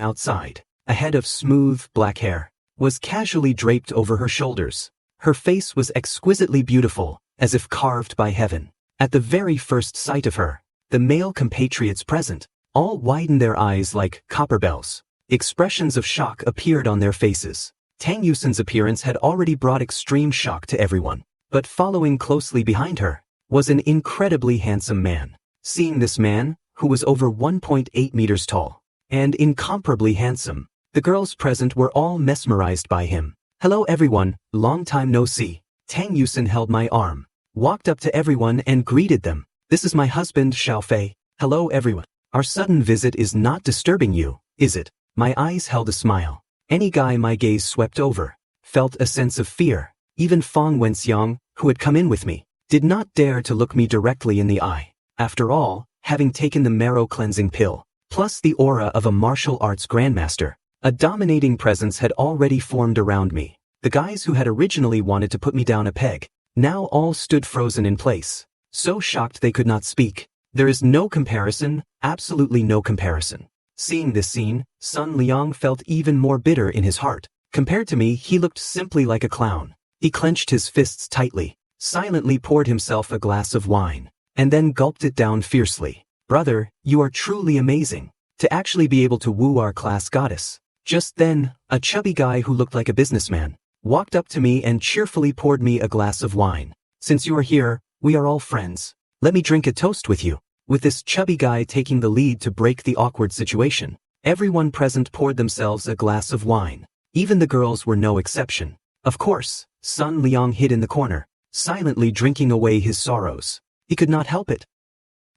outside. A head of smooth, black hair was casually draped over her shoulders. Her face was exquisitely beautiful, as if carved by heaven. At the very first sight of her, the male compatriots present all widened their eyes like copper bells. Expressions of shock appeared on their faces. Tang Yusin's appearance had already brought extreme shock to everyone, but following closely behind her was an incredibly handsome man. Seeing this man, who was over 1.8 meters tall and incomparably handsome, the girls present were all mesmerized by him. "Hello everyone, long time no see." Tang Yusin held my arm, walked up to everyone and greeted them. "This is my husband, Xiaofei." "Hello everyone. Our sudden visit is not disturbing you, is it?" My eyes held a smile. Any guy my gaze swept over felt a sense of fear. Even Fong Wenxiang, who had come in with me, did not dare to look me directly in the eye. After all, having taken the marrow cleansing pill, plus the aura of a martial arts grandmaster, a dominating presence had already formed around me. The guys who had originally wanted to put me down a peg now all stood frozen in place, so shocked they could not speak. There is no comparison, absolutely no comparison. Seeing this scene, Sun Liang felt even more bitter in his heart. Compared to me, he looked simply like a clown. He clenched his fists tightly, silently poured himself a glass of wine, and then gulped it down fiercely. "Brother, you are truly amazing. To actually be able to woo our class goddess." Just then, a chubby guy who looked like a businessman walked up to me and cheerfully poured me a glass of wine. "Since you are here, we are all friends. Let me drink a toast with you." With this chubby guy taking the lead to break the awkward situation, everyone present poured themselves a glass of wine. Even the girls were no exception. Of course, Sun Liang hid in the corner, silently drinking away his sorrows. He could not help it.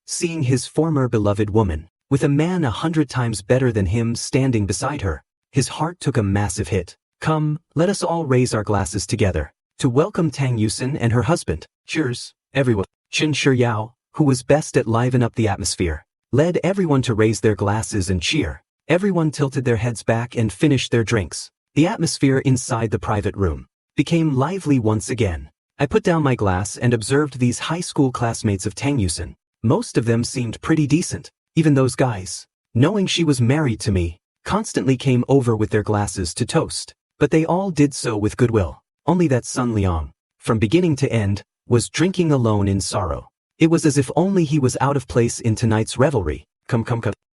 Seeing his former beloved woman, with a man 100 times better than him standing beside her, his heart took a massive hit. "Come, let us all raise our glasses together to welcome Tang Yusin and her husband. Cheers, everyone." Chen Shiyao, who was best at liven up the atmosphere, led everyone to raise their glasses and cheer. Everyone tilted their heads back and finished their drinks. The atmosphere inside the private room became lively once again. I put down my glass and observed these high school classmates of Tang Yusin. Most of them seemed pretty decent. Even those guys, knowing she was married to me, constantly came over with their glasses to toast. But they all did so with goodwill. Only that Sun Liang, from beginning to end, was drinking alone in sorrow. It was as if only he was out of place in tonight's revelry. Come.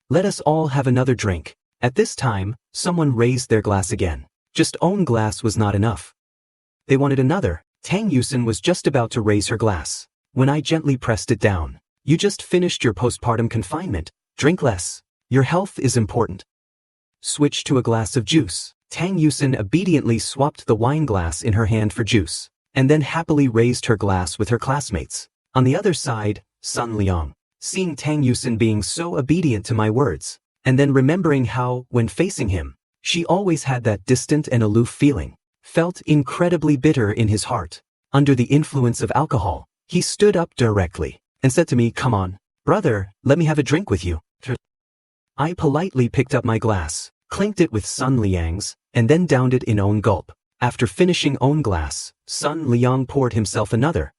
Let us all have another drink." At this time, someone raised their glass again. Just own glass was not enough. They wanted another. Tang Yusin was just about to raise her glass when I gently pressed it down. "You just finished your postpartum confinement. Drink less. Your health is important. Switch to a glass of juice." Tang Yusin obediently swapped the wine glass in her hand for juice, and then happily raised her glass with her classmates. On the other side, Sun Liang, seeing Tang Yusin being so obedient to my words, and then remembering how, when facing him, she always had that distant and aloof feeling, felt incredibly bitter in his heart. Under the influence of alcohol, he stood up directly and said to me, "Come on, brother, let me have a drink with you." I politely picked up my glass, clinked it with Sun Liang's, and then downed it in own gulp. After finishing own glass, Sun Liang poured himself another.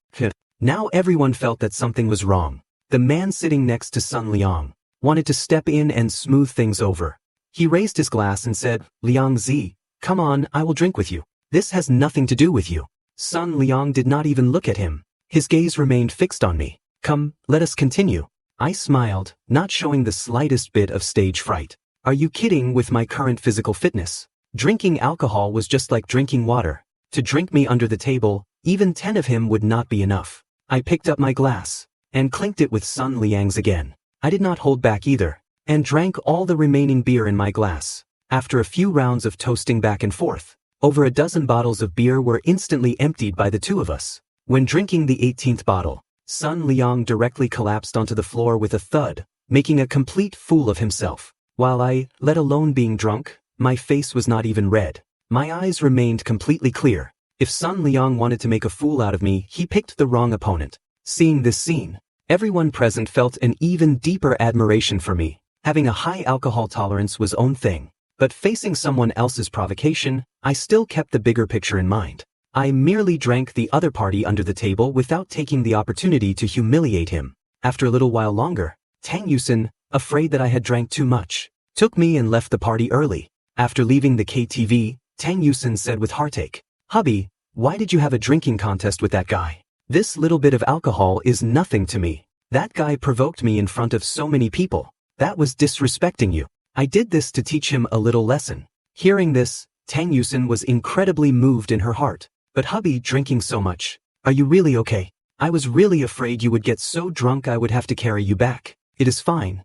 Now everyone felt that something was wrong. The man sitting next to Sun Liang wanted to step in and smooth things over. He raised his glass and said, "Liang Zi, come on, I will drink with you. This has nothing to do with you." Sun Liang did not even look at him. His gaze remained fixed on me. "Come, let us continue." I smiled, not showing the slightest bit of stage fright. Are you kidding with my current physical fitness? Drinking alcohol was just like drinking water. To drink me under the table, even 10 of him would not be enough. I picked up my glass and clinked it with Sun Liang's again. I did not hold back either, and drank all the remaining beer in my glass. After a few rounds of toasting back and forth, over a dozen bottles of beer were instantly emptied by the two of us. When drinking the 18th bottle, Sun Liang directly collapsed onto the floor with a thud, making a complete fool of himself. While I, let alone being drunk, my face was not even red. My eyes remained completely clear. If Sun Liang wanted to make a fool out of me, he picked the wrong opponent. Seeing this scene, everyone present felt an even deeper admiration for me. Having a high alcohol tolerance was own thing, but facing someone else's provocation, I still kept the bigger picture in mind. I merely drank the other party under the table without taking the opportunity to humiliate him. After a little while longer, Tang Yusin, afraid that I had drank too much, took me and left the party early. After leaving the KTV, Tang Yusin said with heartache, "Hubby, why did you have a drinking contest with that guy? This little bit of alcohol is nothing to me. That guy provoked me in front of so many people. That was disrespecting you. I did this to teach him a little lesson." Hearing this, Tang Yusin was incredibly moved in her heart. "But hubby, drinking so much. Are you really okay? I was really afraid you would get so drunk I would have to carry you back. It is fine.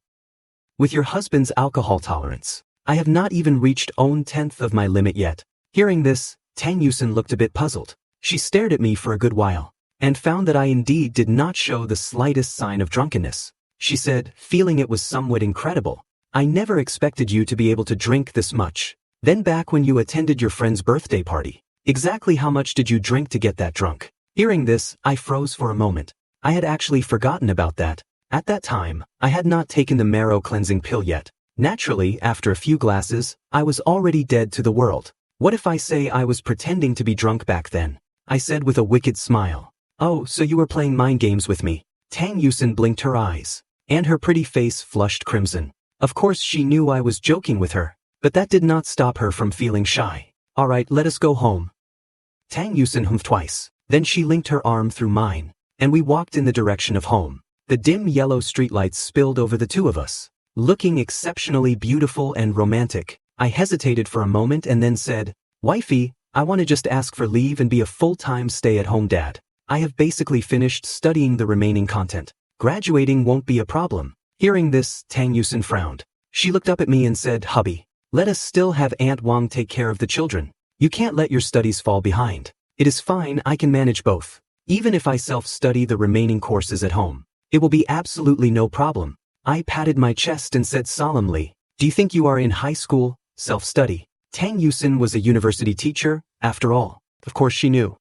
With your husband's alcohol tolerance, I have not even reached 1/10 of my limit yet." Hearing this, Tang Yusin looked a bit puzzled. She stared at me for a good while, and found that I indeed did not show the slightest sign of drunkenness. She said, feeling it was somewhat incredible, "I never expected you to be able to drink this much. Then back when you attended your friend's birthday party, exactly how much did you drink to get that drunk?" Hearing this, I froze for a moment. I had actually forgotten about that. At that time, I had not taken the marrow cleansing pill yet. Naturally, after a few glasses, I was already dead to the world. What if I say I was pretending to be drunk back then? I said with a wicked smile. "Oh, so you were playing mind games with me?" Tang Yusin blinked her eyes, and her pretty face flushed crimson. Of course she knew I was joking with her, but that did not stop her from feeling shy. "All right, let us go home." Tang Yusin hummed twice. Then she linked her arm through mine, and we walked in the direction of home. The dim yellow streetlights spilled over the two of us, looking exceptionally beautiful and romantic. I hesitated for a moment and then said, "Wifey, I want to just ask for leave and be a full-time stay-at-home dad. I have basically finished studying the remaining content. Graduating won't be a problem." Hearing this, Tang Yusin frowned. She looked up at me and said, "Hubby, let us still have Aunt Wang take care of the children. You can't let your studies fall behind. It is fine, I can manage both. Even if I self-study the remaining courses at home, it will be absolutely no problem." I patted my chest and said solemnly, "Do you think you are in high school? Self-study." Tang Yusin was a university teacher, after all. Of course she knew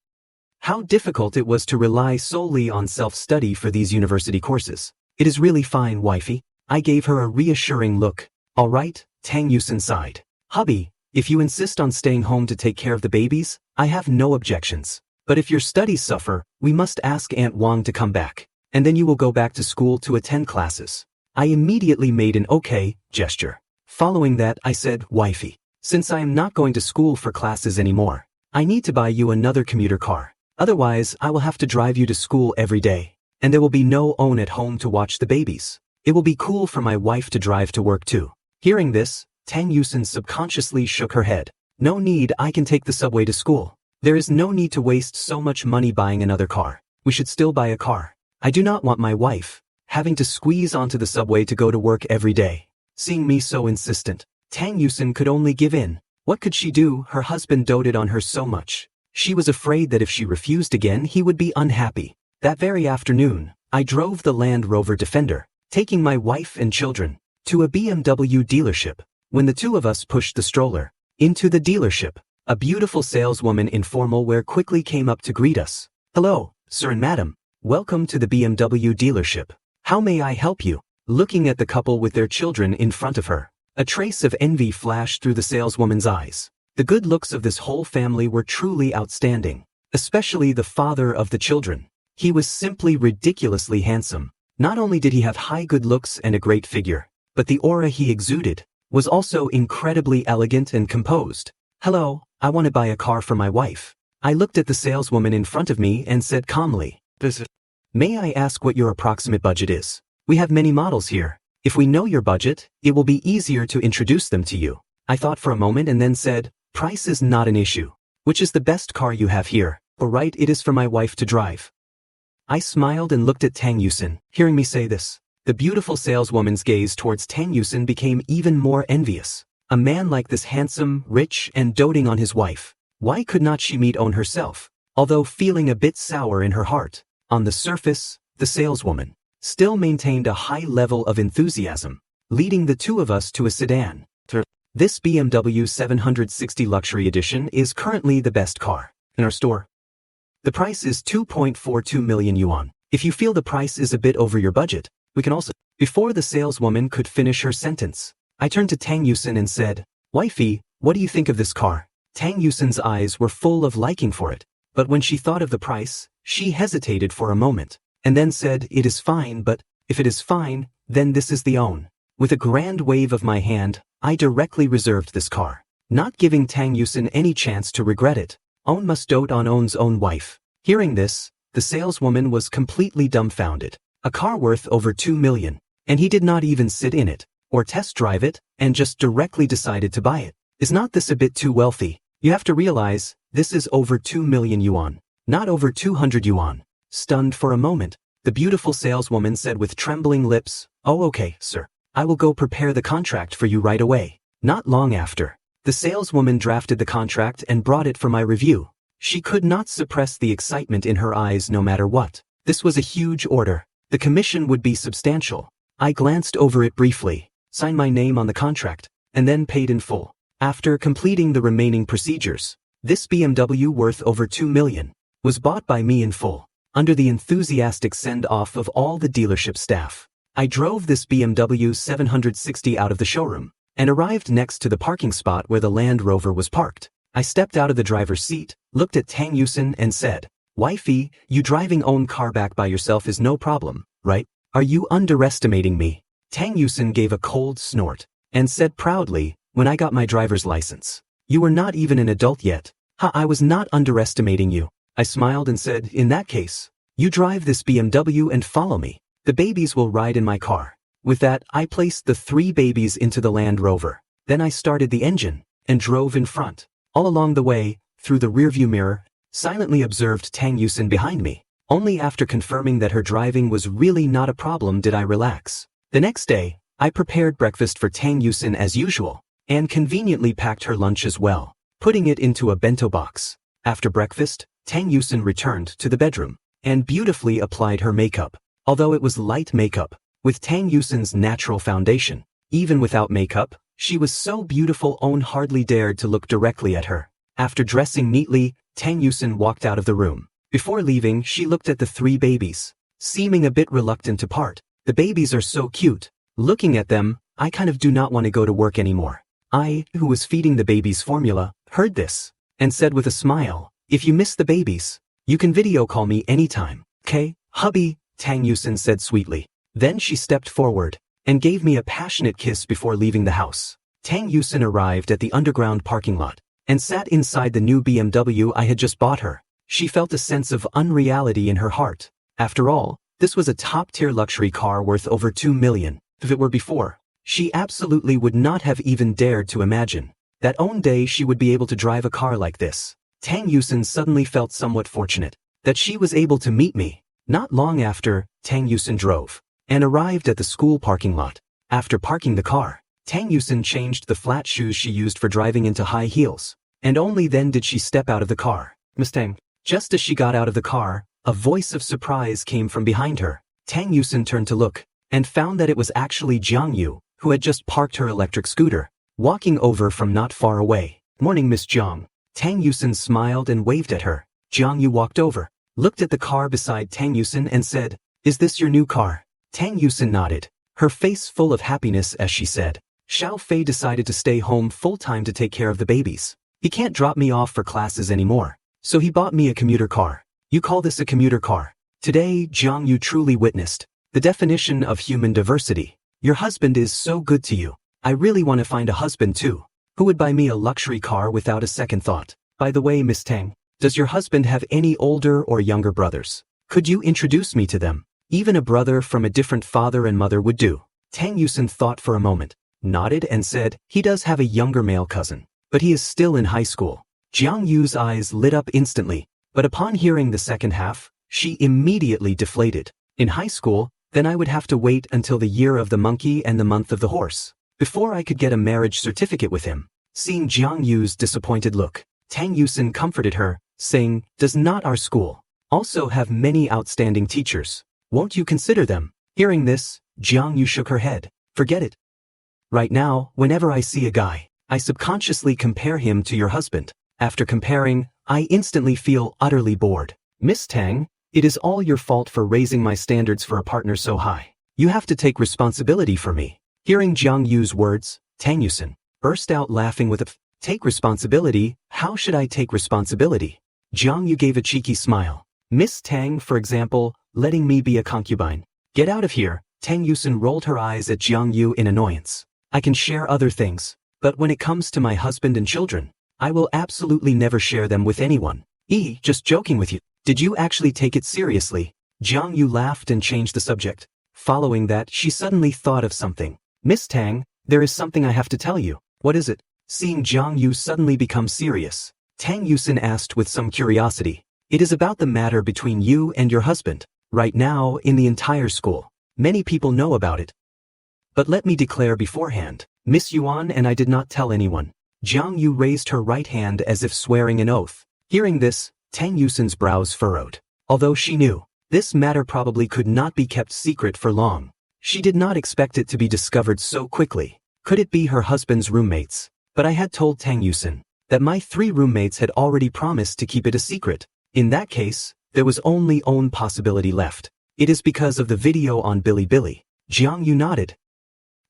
how difficult it was to rely solely on self-study for these university courses. "It is really fine, wifey." I gave her a reassuring look. "All right," Tang Yusin sighed. "Hubby, if you insist on staying home to take care of the babies, I have no objections. But if your studies suffer, we must ask Aunt Wang to come back, and then you will go back to school to attend classes." I immediately made an okay gesture. Following that, I said, "Wifey, since I am not going to school for classes anymore, I need to buy you another commuter car. Otherwise, I will have to drive you to school every day, and there will be no one at home to watch the babies. It will be cool for my wife to drive to work too." Hearing this, Tang Yusin subconsciously shook her head. "No need, I can take the subway to school. There is no need to waste so much money buying another car. We should still buy a car. I do not want my wife having to squeeze onto the subway to go to work every day." Seeing me so insistent, Tang Yusin could only give in. What could she do? Her husband doted on her so much. She was afraid that if she refused again, he would be unhappy. That very afternoon, I drove the Land Rover Defender, taking my wife and children to a BMW dealership. When the two of us pushed the stroller into the dealership, a beautiful saleswoman in formal wear quickly came up to greet us. "Hello, sir and madam. Welcome to the BMW dealership. How may I help you?" Looking at the couple with their children in front of her, a trace of envy flashed through the saleswoman's eyes. The good looks of this whole family were truly outstanding, especially the father of the children. He was simply ridiculously handsome. Not only did he have high good looks and a great figure, but the aura he exuded was also incredibly elegant and composed. "Hello, I want to buy a car for my wife." I looked at the saleswoman in front of me and said calmly, "May I ask what your approximate budget is? We have many models here. If we know your budget, it will be easier to introduce them to you." I thought for a moment and then said, "Price is not an issue. Which is the best car you have here?" "All right, it is for my wife to drive." I smiled and looked at Tang Yusin. Hearing me say this, the beautiful saleswoman's gaze towards Tang Yusin became even more envious. A man like this, handsome, rich, and doting on his wife. Why could not she meet on herself? Although feeling a bit sour in her heart, on the surface, the saleswoman still maintained a high level of enthusiasm, leading the two of us to a sedan. This BMW 760 Luxury Edition is currently the best car in our store. The price is 2.42 million yuan. If you feel the price is a bit over your budget, we can also... Before the saleswoman could finish her sentence, I turned to Tang Yusin and said, "Wifey, what do you think of this car?" Tang Yusin's eyes were full of liking for it, but when she thought of the price, she hesitated for a moment, and then said, "It is fine, but if it is fine, then this is the own." With a grand wave of my hand, I directly reserved this car, not giving Tang Yusin any chance to regret it. On must dote on On's own wife. Hearing this, the saleswoman was completely dumbfounded. A car worth over 2 million, and he did not even sit in it, or test drive it, and just directly decided to buy it. Is not this a bit too wealthy? You have to realize, this is over 2 million yuan, not over 200 yuan. Stunned for a moment, the beautiful saleswoman said with trembling lips, "Oh, okay, sir. I will go prepare the contract for you right away." Not long after, the saleswoman drafted the contract and brought it for my review. She could not suppress the excitement in her eyes no matter what. This was a huge order. The commission would be substantial. I glanced over it briefly, signed my name on the contract, and then paid in full. After completing the remaining procedures, this BMW worth over 2 million was bought by me in full, under the enthusiastic send-off of all the dealership staff. I drove this BMW 760 out of the showroom, and arrived next to the parking spot where the Land Rover was parked. I stepped out of the driver's seat, looked at Tang Yusin and said, "Wifey, you driving own car back by yourself is no problem, right? Are you underestimating me?" Tang Yusin gave a cold snort, and said proudly, "When I got my driver's license, you were not even an adult yet." "Ha, I was not underestimating you." I smiled and said, "In that case, you drive this BMW and follow me. The babies will ride in my car." With that, I placed the 3 babies into the Land Rover. Then I started the engine, and drove in front. All along the way, through the rearview mirror, silently observed Tang Yusin behind me. Only after confirming that her driving was really not a problem did I relax. The next day, I prepared breakfast for Tang Yusin as usual, and conveniently packed her lunch as well, putting it into a bento box. After breakfast, Tang Yusin returned to the bedroom, and beautifully applied her makeup. Although it was light makeup, with Tang Yusin's natural foundation, even without makeup, she was so beautiful On hardly dared to look directly at her. After dressing neatly, Tang Yusin walked out of the room. Before leaving, she looked at the 3 babies, seeming a bit reluctant to part. "The babies are so cute. Looking at them, I kind of do not want to go to work anymore." I, who was feeding the babies formula, heard this, and said with a smile, "If you miss the babies, you can video call me anytime, okay, hubby?" Tang Yusin said sweetly. Then she stepped forward, and gave me a passionate kiss before leaving the house. Tang Yusin arrived at the underground parking lot, and sat inside the new BMW I had just bought her. She felt a sense of unreality in her heart. After all, this was a top-tier luxury car worth over 2 million. If it were before, she absolutely would not have even dared to imagine that one day she would be able to drive a car like this. Tang Yusin suddenly felt somewhat fortunate that she was able to meet me. Not long after, Tang Yusin drove, and arrived at the school parking lot. After parking the car, Tang Yusin changed the flat shoes she used for driving into high heels, and only then did she step out of the car. "Miss Tang." Just as she got out of the car, a voice of surprise came from behind her. Tang Yusin turned to look, and found that it was actually Jiang Yu, who had just parked her electric scooter, walking over from not far away. "Morning, Miss Jiang." Tang Yusin smiled and waved at her. Jiang Yu walked over, looked at the car beside Tang Yusin and said, "Is this your new car?" Tang Yusin nodded, her face full of happiness as she said, "Xiao Fei decided to stay home full-time to take care of the babies. He can't drop me off for classes anymore, so he bought me a commuter car." "You call this a commuter car?" Today, Jiang Yu truly witnessed the definition of human diversity. "Your husband is so good to you. I really want to find a husband too, who would buy me a luxury car without a second thought. By the way, Miss Tang, does your husband have any older or younger brothers? Could you introduce me to them? Even a brother from a different father and mother would do." Tang Yusin thought for a moment, nodded and said, "He does have a younger male cousin, but he is still in high school." Jiang Yu's eyes lit up instantly, but upon hearing the second half, she immediately deflated. "In high school, then I would have to wait until the year of the monkey and the month of the horse, before I could get a marriage certificate with him." Seeing Jiang Yu's disappointed look, Tang Yusin comforted her, saying, "Does not our school also have many outstanding teachers? Won't you consider them?" Hearing this, Jiang Yu shook her head. "Forget it. Right now, whenever I see a guy, I subconsciously compare him to your husband. After comparing, I instantly feel utterly bored. Miss Tang, it is all your fault for raising my standards for a partner so high. You have to take responsibility for me." Hearing Jiang Yu's words, Tang Yusin burst out laughing with a "Take responsibility? How should I take responsibility?" Jiang Yu gave a cheeky smile. "Miss Tang, for example, letting me be a concubine." "Get out of here." Tang Yusin rolled her eyes at Jiang Yu in annoyance. I can share other things, but when it comes to my husband and children, I will absolutely never share them with anyone. Just joking with you. Did you actually take it seriously? Jiang Yu laughed and changed the subject. Following that, she suddenly thought of something. Miss Tang, there is something I have to tell you. What is it? Seeing Jiang Yu suddenly become serious, Tang Yusin asked with some curiosity. It is about the matter between you and your husband. Right now, in the entire school, many people know about it. But let me declare beforehand, Miss Yuan and I did not tell anyone. Jiang Yu raised her right hand as if swearing an oath. Hearing this, Tang Yusin's brows furrowed. Although she knew, this matter probably could not be kept secret for long. She did not expect it to be discovered so quickly. Could it be her husband's roommates? But I had told Tang Yusin that my 3 roommates had already promised to keep it a secret. In that case, there was only one possibility left. It is because of the video on Bilibili. Jiang Yu nodded.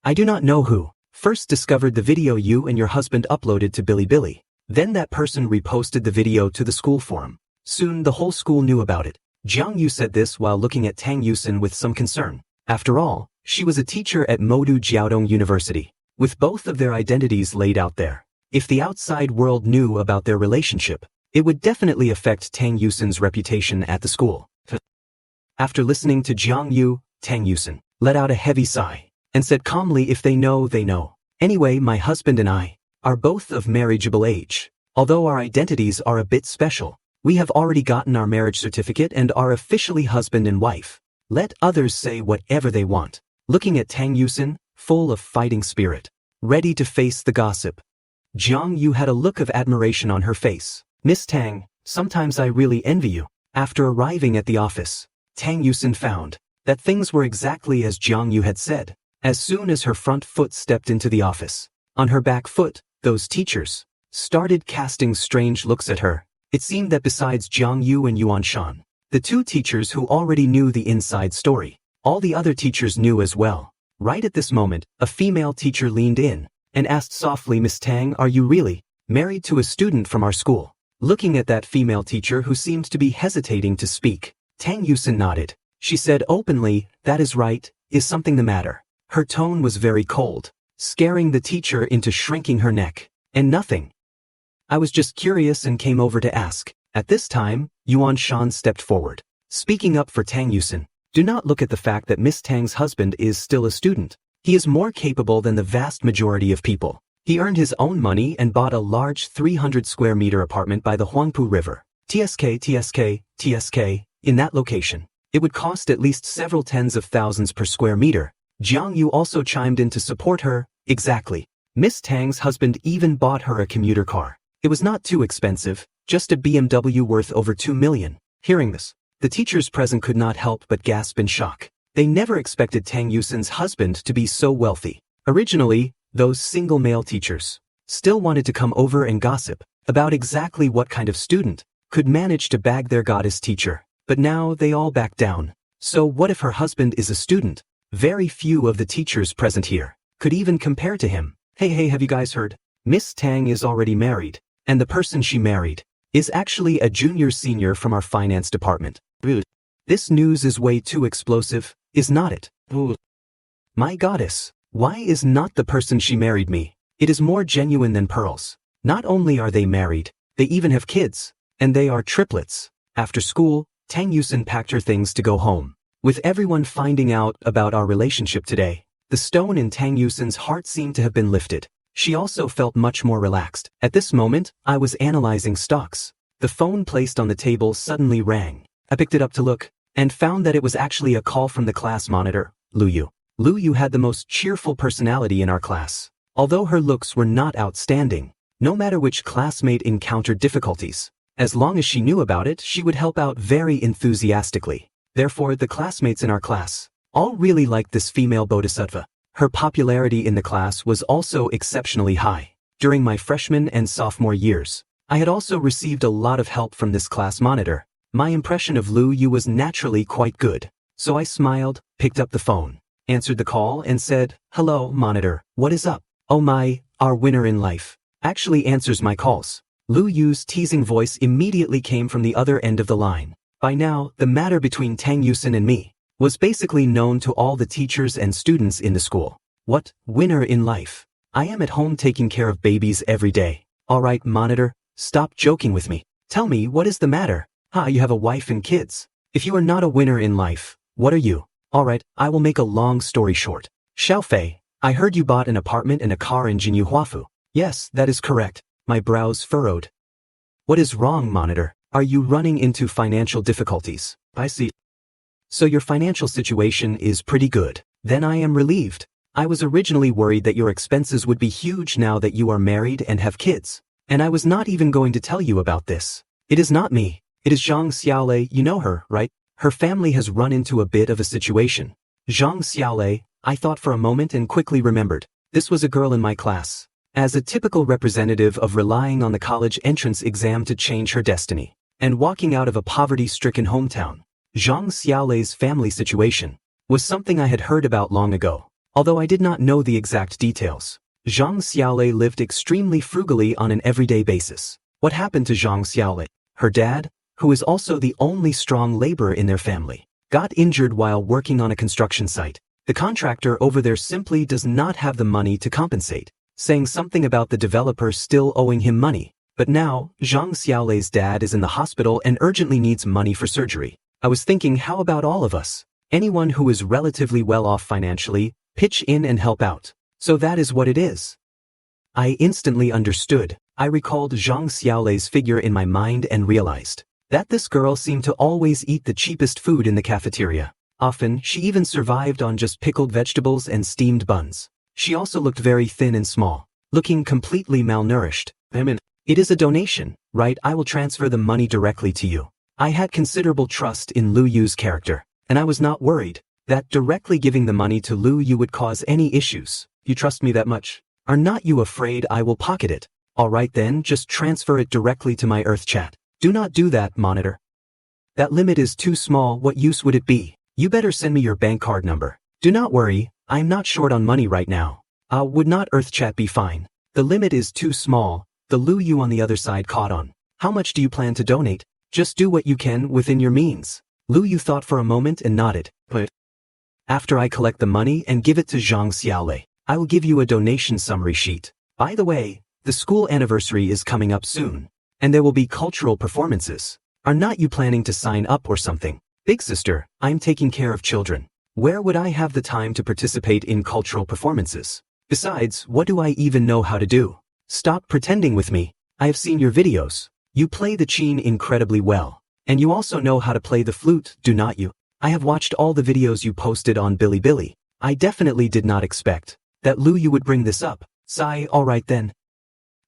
I do not know who first discovered the video you and your husband uploaded to Bilibili. Then that person reposted the video to the school forum. Soon the whole school knew about it. Jiang Yu said this while looking at Tang Yusin with some concern. After all, she was a teacher at Modu Jiaodong University, with both of their identities laid out there. If the outside world knew about their relationship, it would definitely affect Tang Yusin's reputation at the school. After listening to Jiang Yu, Tang Yusin let out a heavy sigh and said calmly, if they know, they know. Anyway, my husband and I are both of marriageable age. Although our identities are a bit special, we have already gotten our marriage certificate and are officially husband and wife. Let others say whatever they want. Looking at Tang Yusin, full of fighting spirit, ready to face the gossip, Jiang Yu had a look of admiration on her face. Miss Tang, sometimes I really envy you. After arriving at the office, Tang Yusin found that things were exactly as Jiang Yu had said. As soon as her front foot stepped into the office, on her back foot, those teachers started casting strange looks at her. It seemed that besides Jiang Yu and Yuan Shan, the 2 teachers who already knew the inside story, all the other teachers knew as well. Right at this moment, a female teacher leaned in and asked softly, Miss Tang, are you really married to a student from our school? Looking at that female teacher who seemed to be hesitating to speak, Tang Yusin nodded. She said openly, that is right. Is something the matter? Her tone was very cold, scaring the teacher into shrinking her neck. And nothing. I was just curious and came over to ask. At this time, Yuan Shan stepped forward, speaking up for Tang Yusin. Do not look at the fact that Miss Tang's husband is still a student. He is more capable than the vast majority of people. He earned his own money and bought a large 300 square meter apartment by the Huangpu River. TSK. In that location. It would cost at least several tens of thousands per square meter. Jiang Yu also chimed in to support her. Exactly. Miss Tang's husband even bought her a commuter car. It was not too expensive, just a BMW worth over 2 million. Hearing this, the teachers present could not help but gasp in shock. They never expected Tang Yusin's husband to be so wealthy. Originally, those single male teachers still wanted to come over and gossip about exactly what kind of student could manage to bag their goddess teacher. But now they all backed down. So what if her husband is a student? Very few of the teachers present here could even compare to him. Hey, have you guys heard? Miss Tang is already married, and the person she married is actually a junior senior from our finance department. This news is way too explosive, is not it? My goddess, why is not the person she married me? It is more genuine than pearls. Not only are they married, they even have kids, and they are triplets. After school, Tang Yusin packed her things to go home. With everyone finding out about our relationship today, the stone in Tang Yusin's heart seemed to have been lifted. She also felt much more relaxed. At this moment, I was analyzing stocks. The phone placed on the table suddenly rang. I picked it up to look, and found that it was actually a call from the class monitor, Lu Yu. Lu Yu had the most cheerful personality in our class. Although her looks were not outstanding, no matter which classmate encountered difficulties, as long as she knew about it, she would help out very enthusiastically. Therefore, the classmates in our class all really liked this female bodhisattva. Her popularity in the class was also exceptionally high. During my freshman and sophomore years, I had also received a lot of help from this class monitor. My impression of Lu Yu was naturally quite good. So I smiled, picked up the phone, answered the call and said, "Hello, monitor, what is up?" "Oh my, our winner in life actually answers my calls." Lu Yu's teasing voice immediately came from the other end of the line. By now, the matter between Tang Yusin and me was basically known to all the teachers and students in the school. What, winner in life? I am at home taking care of babies every day. Alright, monitor, stop joking with me. Tell me, what is the matter? You have a wife and kids. If you are not a winner in life, what are you? Alright, I will make a long story short. Xiaofei, I heard you bought an apartment and a car in Jinyu. Yes, that is correct. My brows furrowed. What is wrong, monitor? Are you running into financial difficulties? I see. So your financial situation is pretty good. Then I am relieved. I was originally worried that your expenses would be huge now that you are married and have kids. And I was not even going to tell you about this. It is not me. It is Zhang Xiaolei. You know her, right? Her family has run into a bit of a situation. Zhang Xiaolei, I thought for a moment and quickly remembered. This was a girl in my class. As a typical representative of relying on the college entrance exam to change her destiny, and walking out of a poverty-stricken hometown, Zhang Xiaolei's family situation was something I had heard about long ago. Although I did not know the exact details, Zhang Xiaolei lived extremely frugally on an everyday basis. What happened to Zhang Xiaolei? Her dad, who is also the only strong laborer in their family, got injured while working on a construction site. The contractor over there simply does not have the money to compensate, saying something about the developer still owing him money. But now, Zhang Xiaolei's dad is in the hospital and urgently needs money for surgery. I was thinking, how about all of us? Anyone who is relatively well off financially, pitch in and help out. So that is what it is. I instantly understood. I recalled Zhang Xiaolei's figure in my mind and realized that this girl seemed to always eat the cheapest food in the cafeteria. Often, she even survived on just pickled vegetables and steamed buns. She also looked very thin and small, looking completely malnourished. It is a donation, right? I will transfer the money directly to you. I had considerable trust in Lu Yu's character, and I was not worried that directly giving the money to Lu Yu would cause any issues. You trust me that much? Are not you afraid I will pocket it? Alright then, just transfer it directly to my Earth chat. Do not do that, monitor. That limit is too small. What use would it be? You better send me your bank card number. Do not worry, I am not short on money right now. Would not Earth chat be fine? The limit is too small. The Lu Yu on the other side caught on. How much do you plan to donate? Just do what you can within your means. Lu Yu thought for a moment and nodded. But after I collect the money and give it to Zhang Xiaolei, I will give you a donation summary sheet. By the way, the school anniversary is coming up soon, and there will be cultural performances. Are not you planning to sign up or something? Big sister, I'm taking care of children. Where would I have the time to participate in cultural performances? Besides, what do I even know how to do? Stop pretending with me. I have seen your videos. You play the qin incredibly well. And you also know how to play the flute, do not you? I have watched all the videos you posted on Bilibili. I definitely did not expect that Lu Yu would bring this up. Sigh, alright then.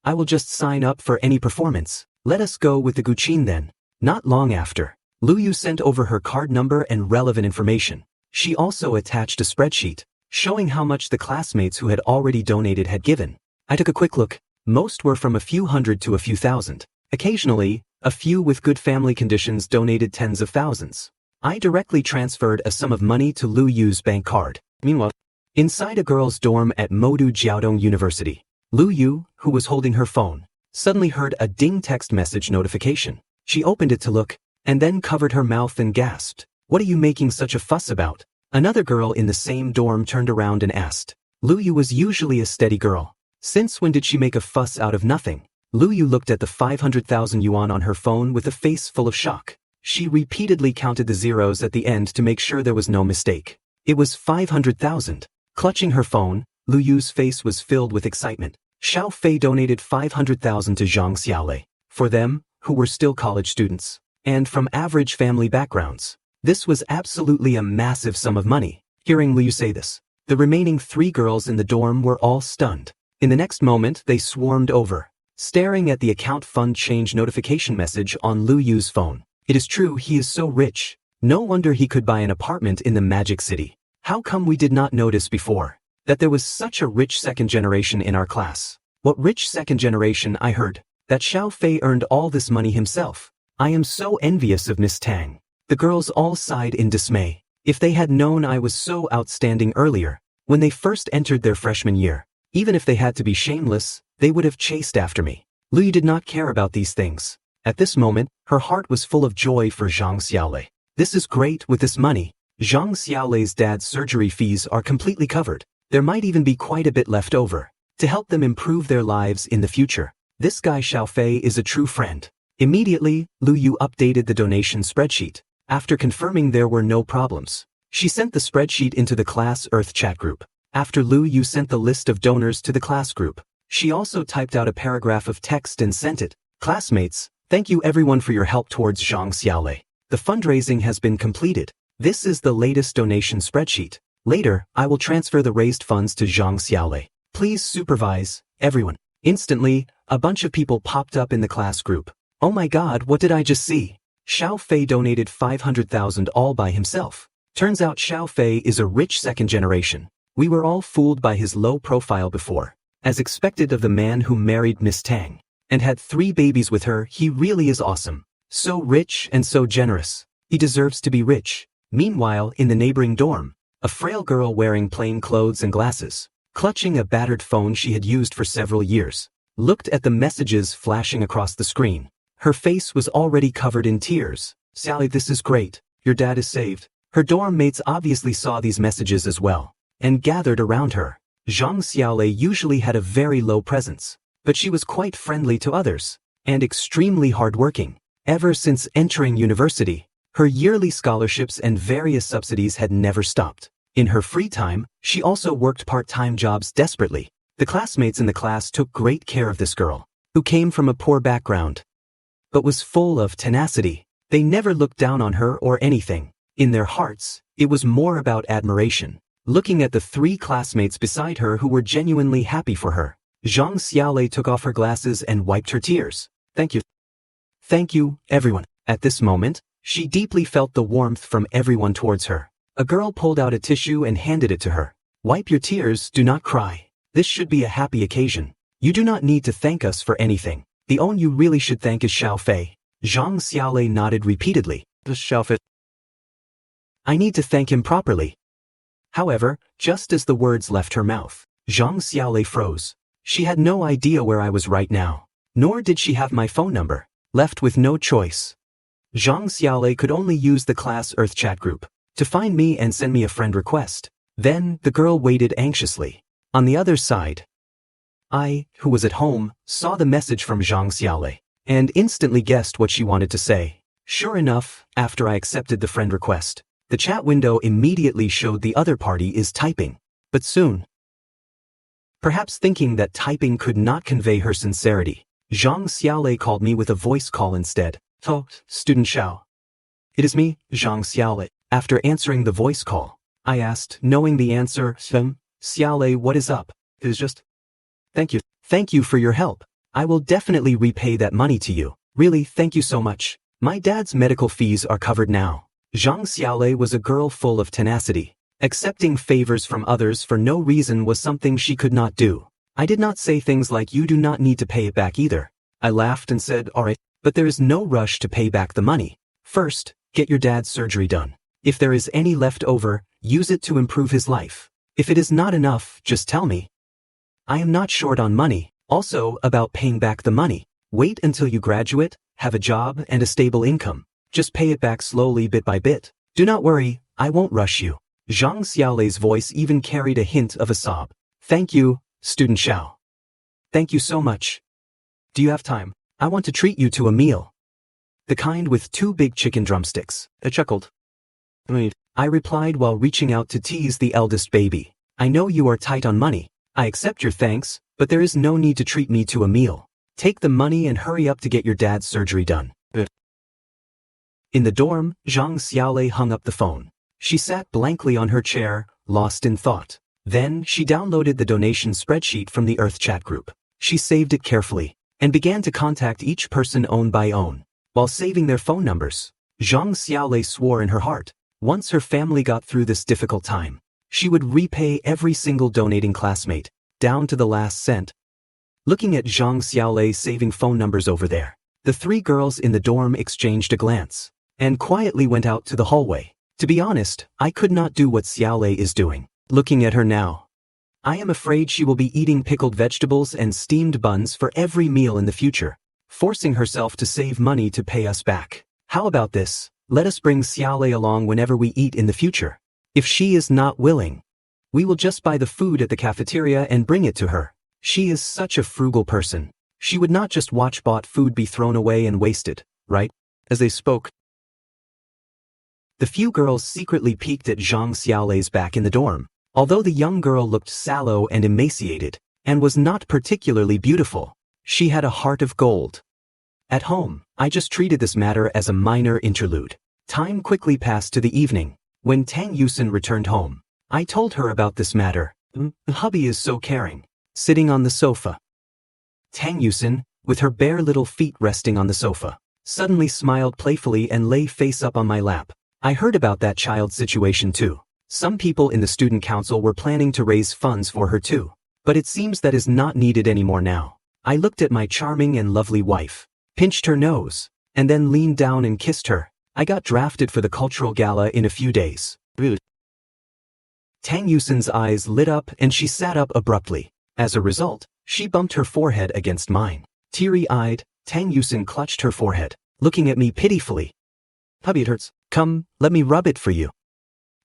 I will just sign up for any performance. Let us go with the guqin then. Not long after, Lu Yu sent over her card number and relevant information. She also attached a spreadsheet, showing how much the classmates who had already donated had given. I took a quick look. Most were from a few hundred to a few thousand. Occasionally, a few with good family conditions donated tens of thousands. I directly transferred a sum of money to Lu Yu's bank card. Meanwhile, inside a girls' dorm at Modu Jiaodong University, Lu Yu, who was holding her phone, suddenly heard a ding text message notification. She opened it to look, and then covered her mouth and gasped. What are you making such a fuss about? Another girl in the same dorm turned around and asked. Lu Yu was usually a steady girl. Since when did she make a fuss out of nothing? Lu Yu looked at the 500,000 yuan on her phone with a face full of shock. She repeatedly counted the zeros at the end to make sure there was no mistake. It was 500,000. Clutching her phone, Lu Yu's face was filled with excitement. Xiao Fei donated 500,000 to Zhang Xiaolei. For them, who were still college students, and from average family backgrounds, this was absolutely a massive sum of money. Hearing Lu Yu say this, the remaining 3 girls in the dorm were all stunned. In the next moment, they swarmed over, staring at the account fund change notification message on Lu Yu's phone. It is true, he is so rich. No wonder he could buy an apartment in the Magic City. How come we did not notice before that there was such a rich second generation in our class? What rich second generation? I heard that Xiao Fei earned all this money himself. I am so envious of Miss Tang. The girls all sighed in dismay. If they had known I was so outstanding earlier, when they first entered their freshman year, even if they had to be shameless, they would have chased after me. Lu Yu did not care about these things. At this moment, her heart was full of joy for Zhang Xiaolei. This is great. With this money, Zhang Xiaolei's dad's surgery fees are completely covered. There might even be quite a bit left over to help them improve their lives in the future. This guy Xiaofei is a true friend. Immediately, Lu Yu updated the donation spreadsheet. After confirming there were no problems, she sent the spreadsheet into the class Earth chat group. After Lu Yu sent the list of donors to the class group, she also typed out a paragraph of text and sent it. Classmates, thank you everyone for your help towards Zhang Xiaolei. The fundraising has been completed. This is the latest donation spreadsheet. Later, I will transfer the raised funds to Zhang Xiaolei. Please supervise, everyone. Instantly, a bunch of people popped up in the class group. Oh my god, what did I just see? Xiao Fei donated 500,000 all by himself. Turns out Xiao Fei is a rich second generation. We were all fooled by his low profile before. As expected of the man who married Miss Tang and had 3 babies with her, he really is awesome. So rich and so generous. He deserves to be rich. Meanwhile, in the neighboring dorm, a frail girl wearing plain clothes and glasses, clutching a battered phone she had used for several years, looked at the messages flashing across the screen. Her face was already covered in tears. Sally, this is great. Your dad is saved. Her dorm mates obviously saw these messages as well and gathered around her. Zhang Xiaolei usually had a very low presence, but she was quite friendly to others and extremely hardworking. Ever since entering university, her yearly scholarships and various subsidies had never stopped. In her free time, she also worked part-time jobs desperately. The classmates in the class took great care of this girl, who came from a poor background, but was full of tenacity. They never looked down on her or anything. In their hearts, it was more about admiration. Looking at the 3 classmates beside her who were genuinely happy for her, Zhang Xiaolei took off her glasses and wiped her tears. Thank you. Thank you, everyone. At this moment, she deeply felt the warmth from everyone towards her. A girl pulled out a tissue and handed it to her. Wipe your tears, do not cry. This should be a happy occasion. You do not need to thank us for anything. The only you really should thank is Xiao Fei. Zhang Xiaolei nodded repeatedly. Xiao Fei. I need to thank him properly. However, just as the words left her mouth, Zhang Xiaolei froze. She had no idea where I was right now, nor did she have my phone number. Left with no choice, Zhang Xiaolei could only use the class Earth chat group to find me and send me a friend request. Then, the girl waited anxiously. On the other side, I, who was at home, saw the message from Zhang Xiaolei and instantly guessed what she wanted to say. Sure enough, after I accepted the friend request, the chat window immediately showed the other party is typing. But soon, perhaps thinking that typing could not convey her sincerity, Zhang Xiaolei called me with a voice call instead. Oh, Student Xiao. It is me, Zhang Xiaolei. After answering the voice call, I asked, knowing the answer, Xiaolei, what is up? It is just, thank you. Thank you for your help. I will definitely repay that money to you. Really, thank you so much. My dad's medical fees are covered now. Zhang Xiaolei was a girl full of tenacity. Accepting favors from others for no reason was something she could not do. I did not say things like you do not need to pay it back either. I laughed and said, alright, but there is no rush to pay back the money. First, get your dad's surgery done. If there is any left over, use it to improve his life. If it is not enough, just tell me. I am not short on money. Also, about paying back the money. Wait until you graduate, have a job and a stable income. Just pay it back slowly bit by bit. Do not worry, I won't rush you. Zhang Xiaolei's voice even carried a hint of a sob. Thank you, Student Xiao. Thank you so much. Do you have time? I want to treat you to a meal. The kind with 2 big chicken drumsticks. I chuckled. I replied while reaching out to tease the eldest baby. I know you are tight on money. I accept your thanks, but there is no need to treat me to a meal. Take the money and hurry up to get your dad's surgery done. In the dorm, Zhang Xiaolei hung up the phone. She sat blankly on her chair, lost in thought. Then, she downloaded the donation spreadsheet from the Earth chat group. She saved it carefully and began to contact each person own by own, while saving their phone numbers. Zhang Xiaolei swore in her heart, once her family got through this difficult time, she would repay every single donating classmate, down to the last cent. Looking at Zhang Xiaolei saving phone numbers over there, the 3 girls in the dorm exchanged a glance and quietly went out to the hallway. To be honest, I could not do what Xiaolei is doing. Looking at her now, I am afraid she will be eating pickled vegetables and steamed buns for every meal in the future, forcing herself to save money to pay us back. How about this? Let us bring Xiaolei along whenever we eat in the future. If she is not willing, we will just buy the food at the cafeteria and bring it to her. She is such a frugal person. She would not just watch bought food be thrown away and wasted, right? As they spoke, the few girls secretly peeked at Zhang Xiaolei's back in the dorm. Although the young girl looked sallow and emaciated, and was not particularly beautiful, she had a heart of gold. At home, I just treated this matter as a minor interlude. Time quickly passed to the evening. When Tang Yusen returned home, I told her about this matter. Hubby is so caring. Sitting on the sofa. Tang Yusen, with her bare little feet resting on the sofa, suddenly smiled playfully and lay face up on my lap. I heard about that child's situation too. Some people in the student council were planning to raise funds for her too. But it seems that is not needed anymore now. I looked at my charming and lovely wife, pinched her nose, and then leaned down and kissed her. I got drafted for the cultural gala in a few days. Tang Yusen's eyes lit up and she sat up abruptly. As a result, she bumped her forehead against mine. Teary-eyed, Tang Yusen clutched her forehead, looking at me pitifully. Hubby, it hurts. Come, let me rub it for you.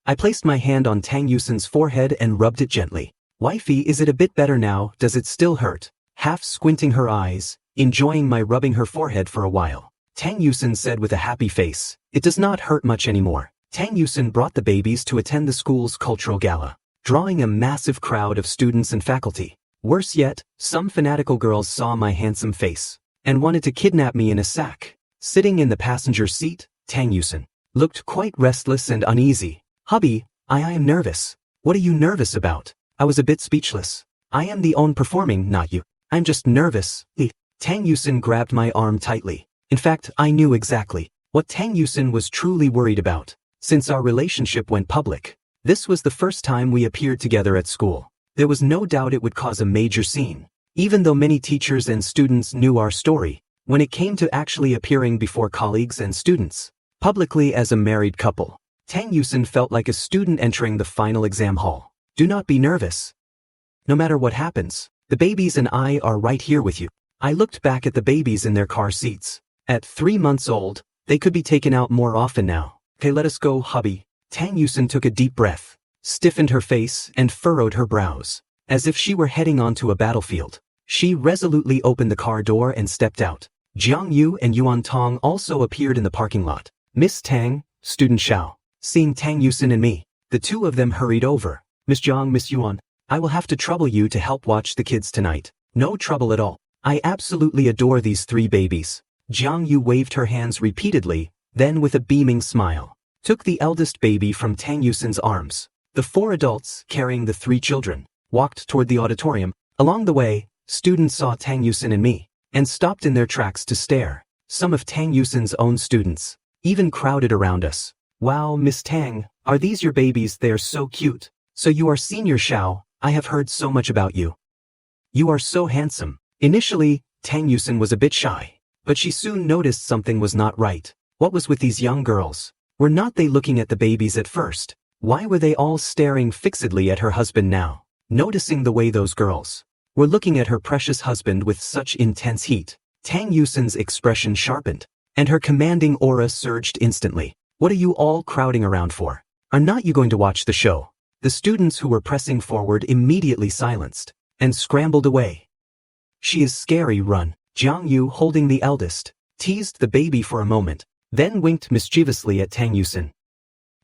I placed my hand on Tang Yusen's forehead and rubbed it gently. Wifey, is it a bit better now? Does it still hurt? Half squinting her eyes, enjoying my rubbing her forehead for a while, Tang Yusen said with a happy face, it does not hurt much anymore. Tang Yusen brought the babies to attend the school's cultural gala, drawing a massive crowd of students and faculty. Worse yet, some fanatical girls saw my handsome face and wanted to kidnap me in a sack. Sitting in the passenger seat, Tang Yusen looked quite restless and uneasy. Hubby, I am nervous. What are you nervous about? I was a bit speechless. I am the one performing, not you. I'm just nervous. Tang Yusen grabbed my arm tightly. In fact, I knew exactly what Tang Yusen was truly worried about. Since our relationship went public, this was the first time we appeared together at school. There was no doubt it would cause a major scene. Even though many teachers and students knew our story, when it came to actually appearing before colleagues and students, publicly as a married couple, Tang Yusen felt like a student entering the final exam hall. Do not be nervous. No matter what happens, the babies and I are right here with you. I looked back at the babies in their car seats. At 3 months old, they could be taken out more often now. Okay, let us go, hubby. Tang Yusen took a deep breath, stiffened her face, and furrowed her brows. As if she were heading onto a battlefield, she resolutely opened the car door and stepped out. Jiang Yu and Yuan Tong also appeared in the parking lot. Miss Tang, Student Xiao. Seeing Tang Yusen and me, the two of them hurried over. Miss Jiang, Miss Yuan, I will have to trouble you to help watch the kids tonight. No trouble at all. I absolutely adore these 3 babies. Jiang Yu waved her hands repeatedly, then with a beaming smile, took the eldest baby from Tang Yusen's arms. The 4 adults, carrying the 3 children, walked toward the auditorium. Along the way, students saw Tang Yusen and me, and stopped in their tracks to stare. Some of Tang Yusen's own students even crowded around us. Wow, Miss Tang, are these your babies? They are so cute. So you are Senior Xiao, I have heard so much about you. You are so handsome. Initially, Tang Yusen was a bit shy, but she soon noticed something was not right. What was with these young girls? Were not they looking at the babies at first? Why were they all staring fixedly at her husband now? Noticing the way those girls were looking at her precious husband with such intense heat, Tang Yusen's expression sharpened, and her commanding aura surged instantly. What are you all crowding around for? Are not you going to watch the show? The students who were pressing forward immediately silenced and scrambled away. She is scary, run. Jiang Yu, holding the eldest, teased the baby for a moment, then winked mischievously at Tang Yusen.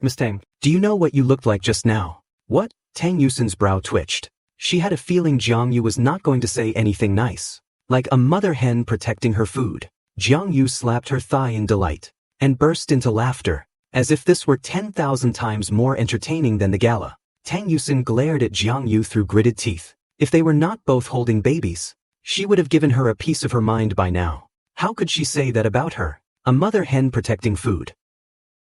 Miss Tang, do you know what you looked like just now? What? Tang Yusen's brow twitched. She had a feeling Jiang Yu was not going to say anything nice. Like a mother hen protecting her food, Jiang Yu slapped her thigh in delight and burst into laughter, as if this were 10,000 times more entertaining than the gala. Tang Yusen glared at Jiang Yu through gritted teeth. If they were not both holding babies, she would have given her a piece of her mind by now. How could she say that about her? A mother hen protecting food.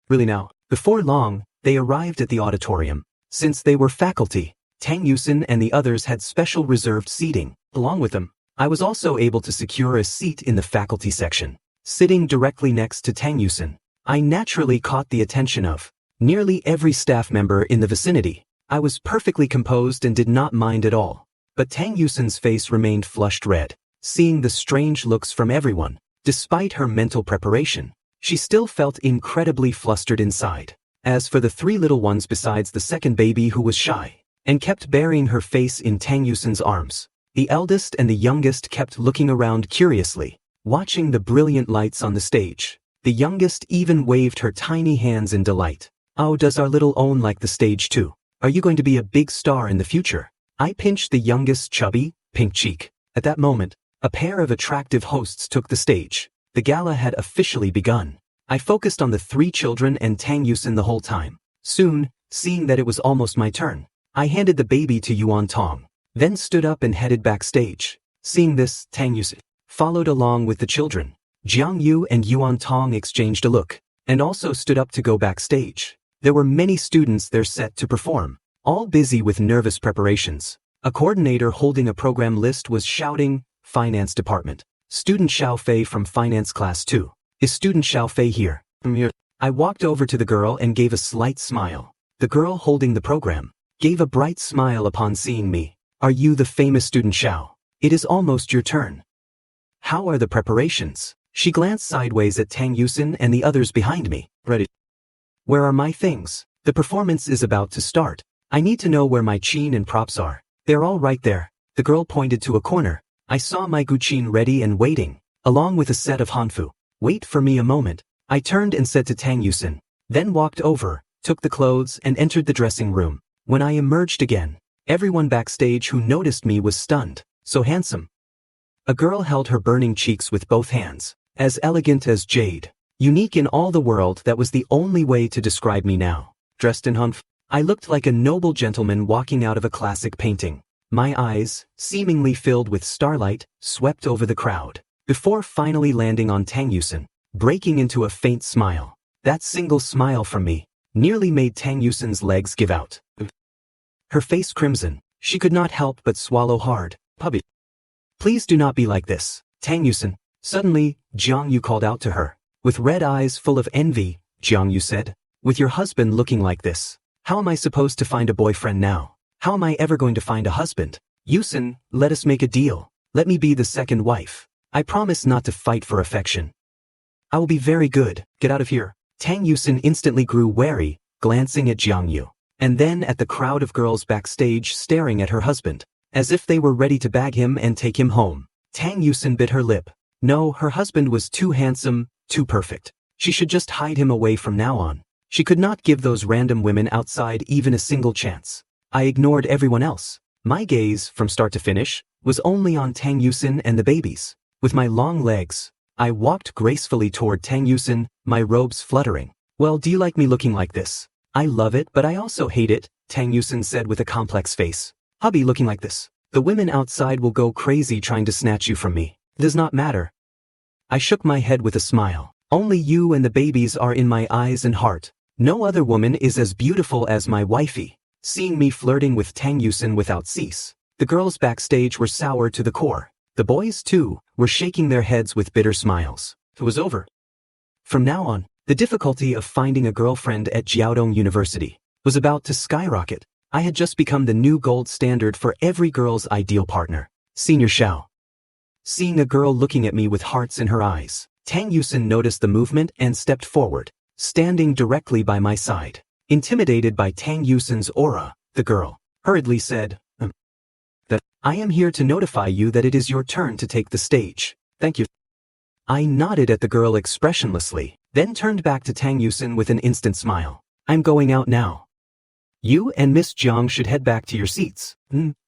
Really now, before long, they arrived at the auditorium. Since they were faculty, Tang Yusen and the others had special reserved seating. Along with them, I was also able to secure a seat in the faculty section. Sitting directly next to Tang Yusen, I naturally caught the attention of nearly every staff member in the vicinity. I was perfectly composed and did not mind at all. But Tang Yusen's face remained flushed red, seeing the strange looks from everyone. Despite her mental preparation, She still felt incredibly flustered inside. As for the 3 little ones besides the second baby who was shy, and kept burying her face in Tang Yusun's arms, the eldest and the youngest kept looking around curiously, watching the brilliant lights on the stage. The youngest even waved her tiny hands in delight. "Oh, does our little own like the stage too? Are you going to be a big star in the future?" I pinched the youngest chubby, pink cheek. At that moment, a pair of attractive hosts took the stage. The gala had officially begun. I focused on the 3 children and Tang Yusun the whole time. Soon, seeing that it was almost my turn, I handed the baby to Yuan Tong, then stood up and headed backstage. Seeing this, Tang Yusun followed along with the children. Jiang Yu and Yuan Tong exchanged a look, and also stood up to go backstage. There were many students there set to perform, all busy with nervous preparations. A coordinator holding a program list was shouting, "Finance Department. Student Xiao Fei from Finance Class 2. Is Student Xiao Fei here?" "I'm here." I walked over to the girl and gave a slight smile. The girl holding the program gave a bright smile upon seeing me. "Are you the famous Student Xiao? It is almost your turn. How are the preparations?" She glanced sideways at Tang Yusun and the others behind me. "Ready." "Where are my things? The performance is about to start. I need to know where my chin and props are." "They're all right there." The girl pointed to a corner. I saw my guqin ready and waiting, along with a set of hanfu. "Wait for me a moment," I turned and said to Tang Yusun, then walked over, took the clothes and entered the dressing room. When I emerged again, everyone backstage who noticed me was stunned. "So handsome." A girl held her burning cheeks with both hands. "As elegant as jade. Unique in all the world." That was the only way to describe me now. Dressed in hanfu, I looked like a noble gentleman walking out of a classic painting. My eyes, seemingly filled with starlight, swept over the crowd, before finally landing on Tang Yusun, breaking into a faint smile. That single smile from me nearly made Tang Yusun's legs give out. Her face crimson, she could not help but swallow hard. "Puppy, please do not be like this, Tang Yusun." Suddenly, Jiang Yu called out to her. With red eyes full of envy, Jiang Yu said, "With your husband looking like this, how am I supposed to find a boyfriend now? How am I ever going to find a husband? Yusun, let us make a deal. Let me be the second wife. I promise not to fight for affection." "I will be very good. Get out of here." Tang Yusun instantly grew wary, glancing at Jiang Yu, and then at the crowd of girls backstage staring at her husband, as if they were ready to bag him and take him home. Tang Yusun bit her lip. No, her husband was too handsome, too perfect. She should just hide him away from now on. She could not give those random women outside even a single chance. I ignored everyone else. My gaze, from start to finish, was only on Tang Yusun and the babies. With my long legs, I walked gracefully toward Tang Yusun, my robes fluttering. "Well, do you like me looking like this?" "I love it, but I also hate it," Tang Yusun said with a complex face. "Hubby looking like this. The women outside will go crazy trying to snatch you from me. It does not matter." I shook my head with a smile. "Only you and the babies are in my eyes and heart. No other woman is as beautiful as my wifey." Seeing me flirting with Tang Yusun without cease, the girls backstage were sour to the core. The boys, too, were shaking their heads with bitter smiles. It was over. From now on, the difficulty of finding a girlfriend at Jiaodong University was about to skyrocket. I had just become the new gold standard for every girl's ideal partner. Senior Xiao. Seeing a girl looking at me with hearts in her eyes, Tang Yusun noticed the movement and stepped forward, standing directly by my side. Intimidated by Tang Yusun's aura, the girl hurriedly said, "That I am here to notify you that it is your turn to take the stage." "Thank you." I nodded at the girl expressionlessly, then turned back to Tang Yusun with an instant smile. "I'm going out now. You and Miss Jiang should head back to your seats."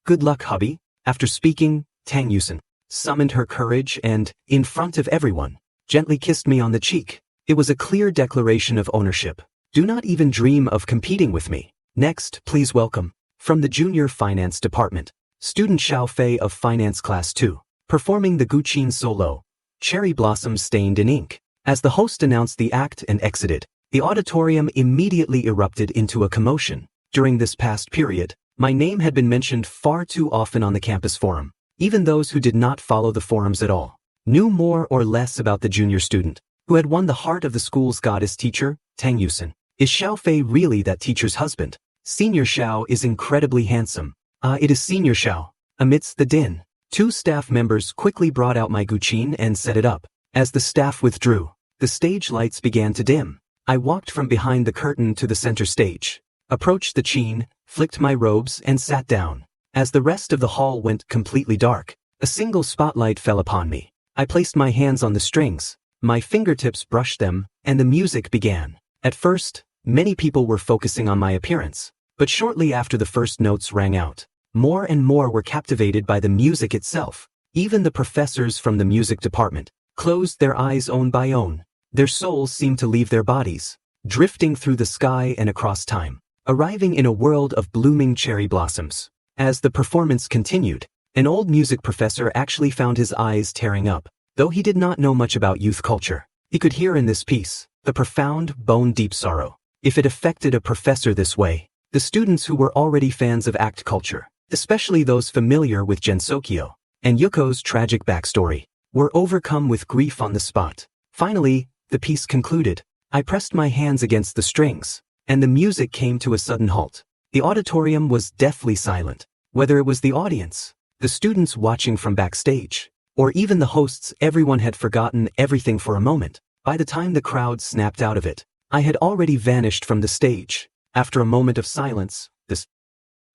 Good luck, hubby." After speaking, Tang Yusun summoned her courage and, in front of everyone, gently kissed me on the cheek. It was a clear declaration of ownership. "Do not even dream of competing with me. Next, please welcome, from the Junior Finance Department, Student Xiao Fei of Finance Class 2, performing the Guqin solo, Cherry Blossoms Stained in Ink." As the host announced the act and exited, the auditorium immediately erupted into a commotion. During this past period, my name had been mentioned far too often on the campus forum. Even those who did not follow the forums at all knew more or less about the junior student who had won the heart of the school's goddess teacher, Tang Yusun. Is Xiao Fei really that teacher's husband? Senior Xiao is incredibly handsome. It is Senior Xiao. Amidst the din, 2 staff members quickly brought out my guqin and set it up. As the staff withdrew, the stage lights began to dim. I walked from behind the curtain to the center stage, approached the chin, flicked my robes and sat down. As the rest of the hall went completely dark, a single spotlight fell upon me. I placed my hands on the strings, my fingertips brushed them, and the music began. At first, many people were focusing on my appearance, but shortly after the first notes rang out, more and more were captivated by the music itself. Even the professors from the music department closed their eyes own by own. Their souls seemed to leave their bodies, drifting through the sky and across time, arriving in a world of blooming cherry blossoms. As the performance continued, an old music professor actually found his eyes tearing up. Though he did not know much about youth culture, he could hear in this piece the profound, bone-deep sorrow. If it affected a professor this way, the students who were already fans of act culture, especially those familiar with Gensokyo and Yuko's tragic backstory, were overcome with grief on the spot. Finally, the piece concluded. I pressed my hands against the strings, and the music came to a sudden halt. The auditorium was deathly silent. Whether it was the audience, the students watching from backstage, or even the hosts, everyone had forgotten everything for a moment. By the time the crowd snapped out of it, I had already vanished from the stage. After a moment of silence,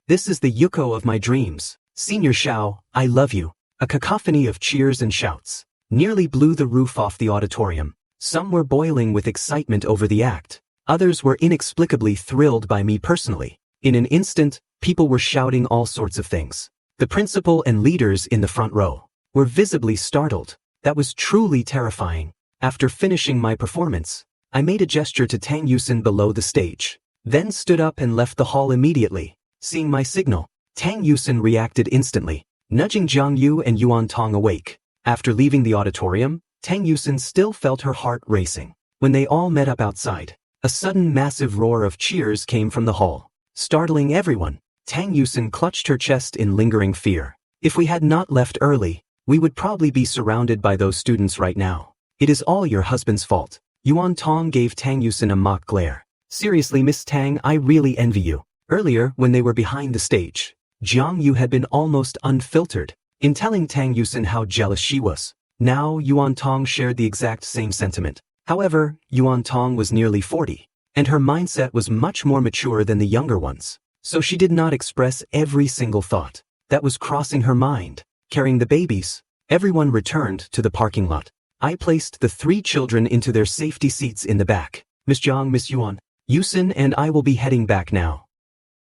this is the Yuko of my dreams. Senior Xiao, I love you. A cacophony of cheers and shouts nearly blew the roof off the auditorium. Some were boiling with excitement over the act. Others were inexplicably thrilled by me personally. In an instant, people were shouting all sorts of things. The principal and leaders in the front row were visibly startled. That was truly terrifying. After finishing my performance, I made a gesture to Tang Yusin below the stage, then stood up and left the hall immediately. Seeing my signal, Tang Yusin reacted instantly, nudging Jiang Yu and Yuan Tong awake. After leaving the auditorium, Tang Yusin still felt her heart racing. When they all met up outside, a sudden massive roar of cheers came from the hall, startling everyone. Tang Yusin clutched her chest in lingering fear. If we had not left early, we would probably be surrounded by those students right now. It is all your husband's fault. Yuan Tong gave Tang Yusin a mock glare. Seriously, Miss Tang, I really envy you. Earlier, when they were behind the stage, Jiang Yu had been almost unfiltered in telling Tang Yusin how jealous she was. Now, Yuan Tong shared the exact same sentiment. However, Yuan Tong was nearly 40, and her mindset was much more mature than the younger ones, so she did not express every single thought that was crossing her mind. Carrying the babies, everyone returned to the parking lot. I placed the 3 children into their safety seats in the back. Miss Jiang, Miss Yuan, Yusin and I will be heading back now.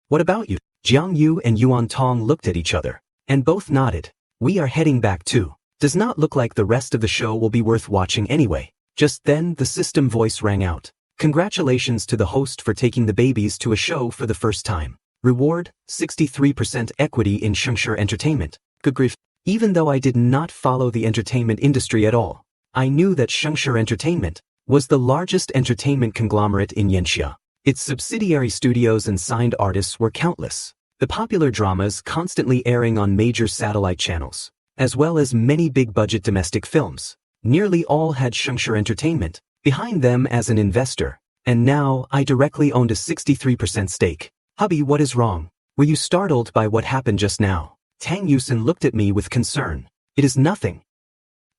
What about you? Jiang Yu and Yuan Tong looked at each other, and both nodded. We are heading back too. Does not look like the rest of the show will be worth watching anyway. Just then, the system voice rang out. Congratulations to the host for taking the babies to a show for the first time. Reward, 63% equity in Shengshi Entertainment. Good grief. Even though I did not follow the entertainment industry at all, I knew that Shengshi Entertainment was the largest entertainment conglomerate in Yanxia. Its subsidiary studios and signed artists were countless. The popular dramas constantly airing on major satellite channels, as well as many big-budget domestic films. Nearly all had Shengshi Entertainment behind them as an investor, and now I directly owned a 63% stake. Hubby, what is wrong? Were you startled by what happened just now? Tang Yusin looked at me with concern. It is nothing.